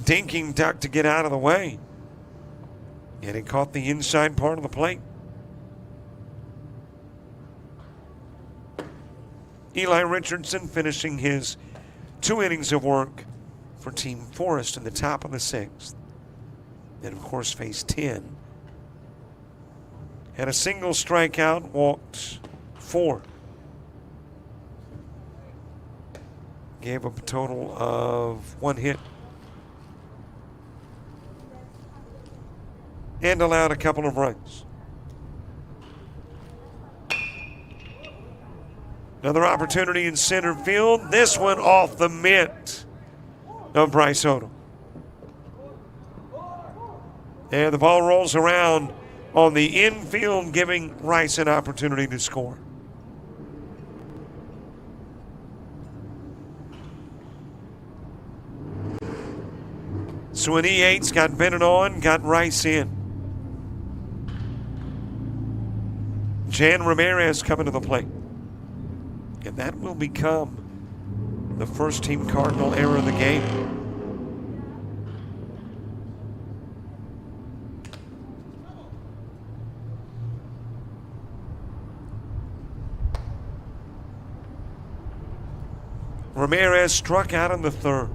dinking duck to get out of the way. Yet he caught the inside part of the plate. Eli Richardson finishing his 2 innings of work for Team Forest in the top of the 6th. And of course faced 10. Had a single strikeout, walked 4. Gave up a total of 1 hit. And allowed a couple of runs. Another opportunity in center field. This one off the mitt of Bryce Odom. And the ball rolls around on the infield, giving Rice an opportunity to score. So an E8's got Bennett on, got Rice in. Jan Ramirez coming to the plate. And that will become the first team Cardinal error of the game. Ramirez struck out in the third.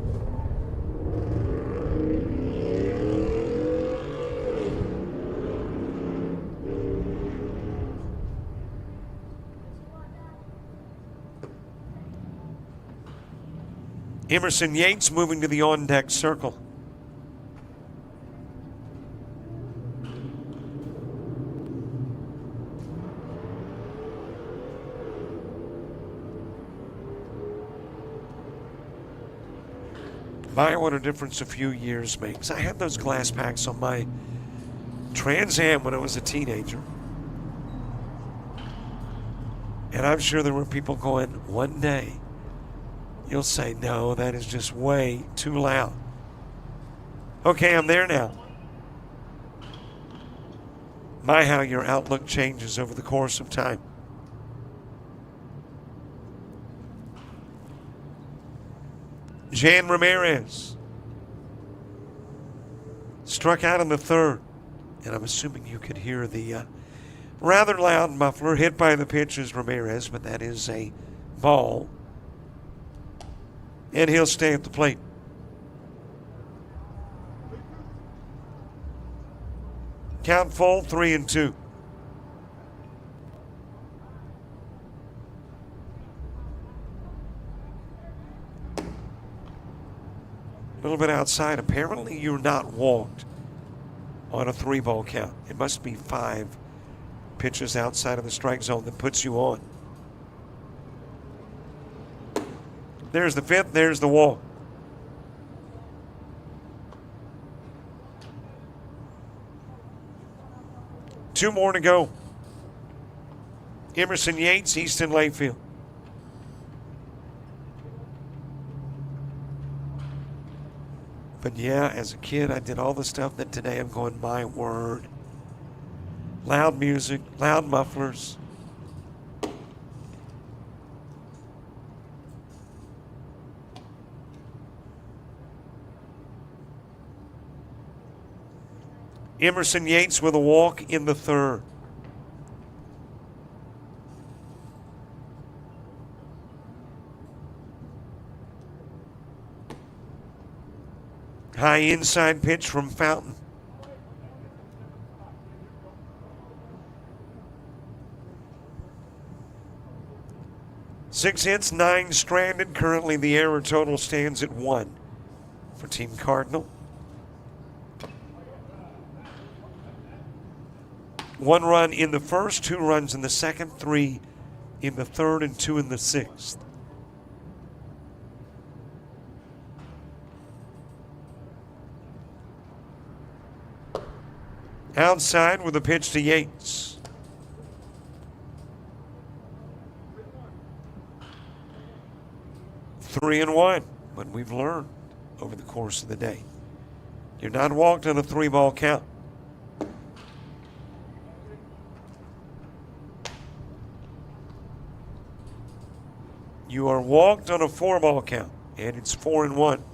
Emerson Yates moving to the on-deck circle. My, what a difference a few years makes. I had those glass packs on my Trans Am when I was a teenager. And I'm sure there were people going, one day, you'll say, no, that is just way too loud. Okay, I'm there now. My, how your outlook changes over the course of time. Jan Ramirez struck out in the third. And I'm assuming you could hear the rather loud muffler hit by the pitch is Ramirez, but that is a ball. And he'll stay at the plate. Count full, 3-2. A little bit outside. Apparently you're not walked on a 3-ball count. It must be 5 pitches outside of the strike zone that puts you on. There's the 5th, there's the walk. Two more to go. Emerson Yates, Easton Layfield. But yeah, as a kid, I did all the stuff that today I'm going, my word. Loud music, loud mufflers. Emerson Yates with a walk in the third. High inside pitch from Fountain. Six hits, 9 stranded. Currently the error total stands at 1 for Team Cardinal. 1 run in the first, 2 runs in the second, 3 in the third, and 2 in the sixth. Outside with a pitch to Yates. Three and 1, but we've learned over the course of the day. You're not walked on a 3-ball count. You are walked on a 4-ball count, and it's 4 and 1.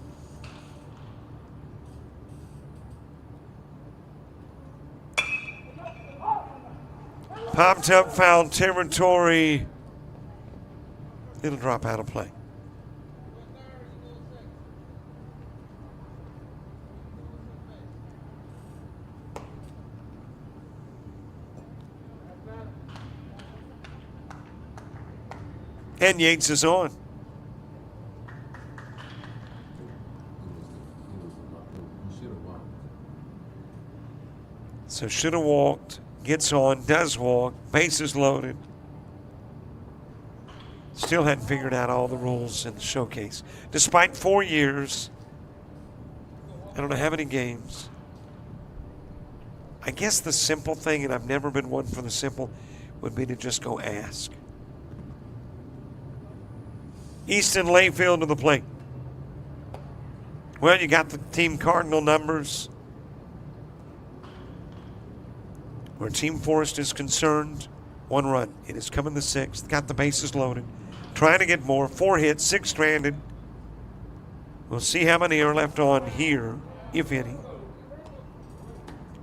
Popped up, foul territory. It'll drop out of play. And Yates is on. So should have walked, gets on, does walk, bases loaded. Still hadn't figured out all the rules in the showcase. Despite 4 years, I don't know how many games. I guess the simple thing, and I've never been one for the simple, would be to just go ask. Easton Layfield to the plate. Well, you got the team cardinal numbers. Where Team Forest is concerned, 1 run. It is coming the 6th. Got the bases loaded. Trying to get more. 4 hits, 6 stranded. We'll see how many are left on here, if any.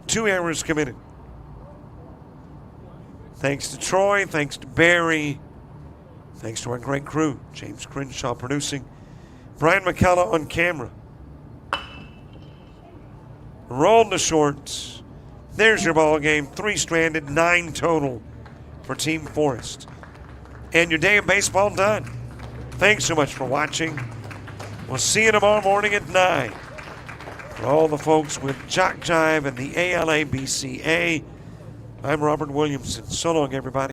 2 errors committed. Thanks to Troy, thanks to Barry, thanks to our great crew. James Crenshaw producing. Brian McCullough on camera. Rolled to short. There's your ball game. 3 stranded, 9 total for Team Forest. And your day of baseball done. Thanks so much for watching. We'll see you tomorrow morning at 9. For all the folks with JockJive and the ALABCA, I'm Robert Williamson. So long, everybody.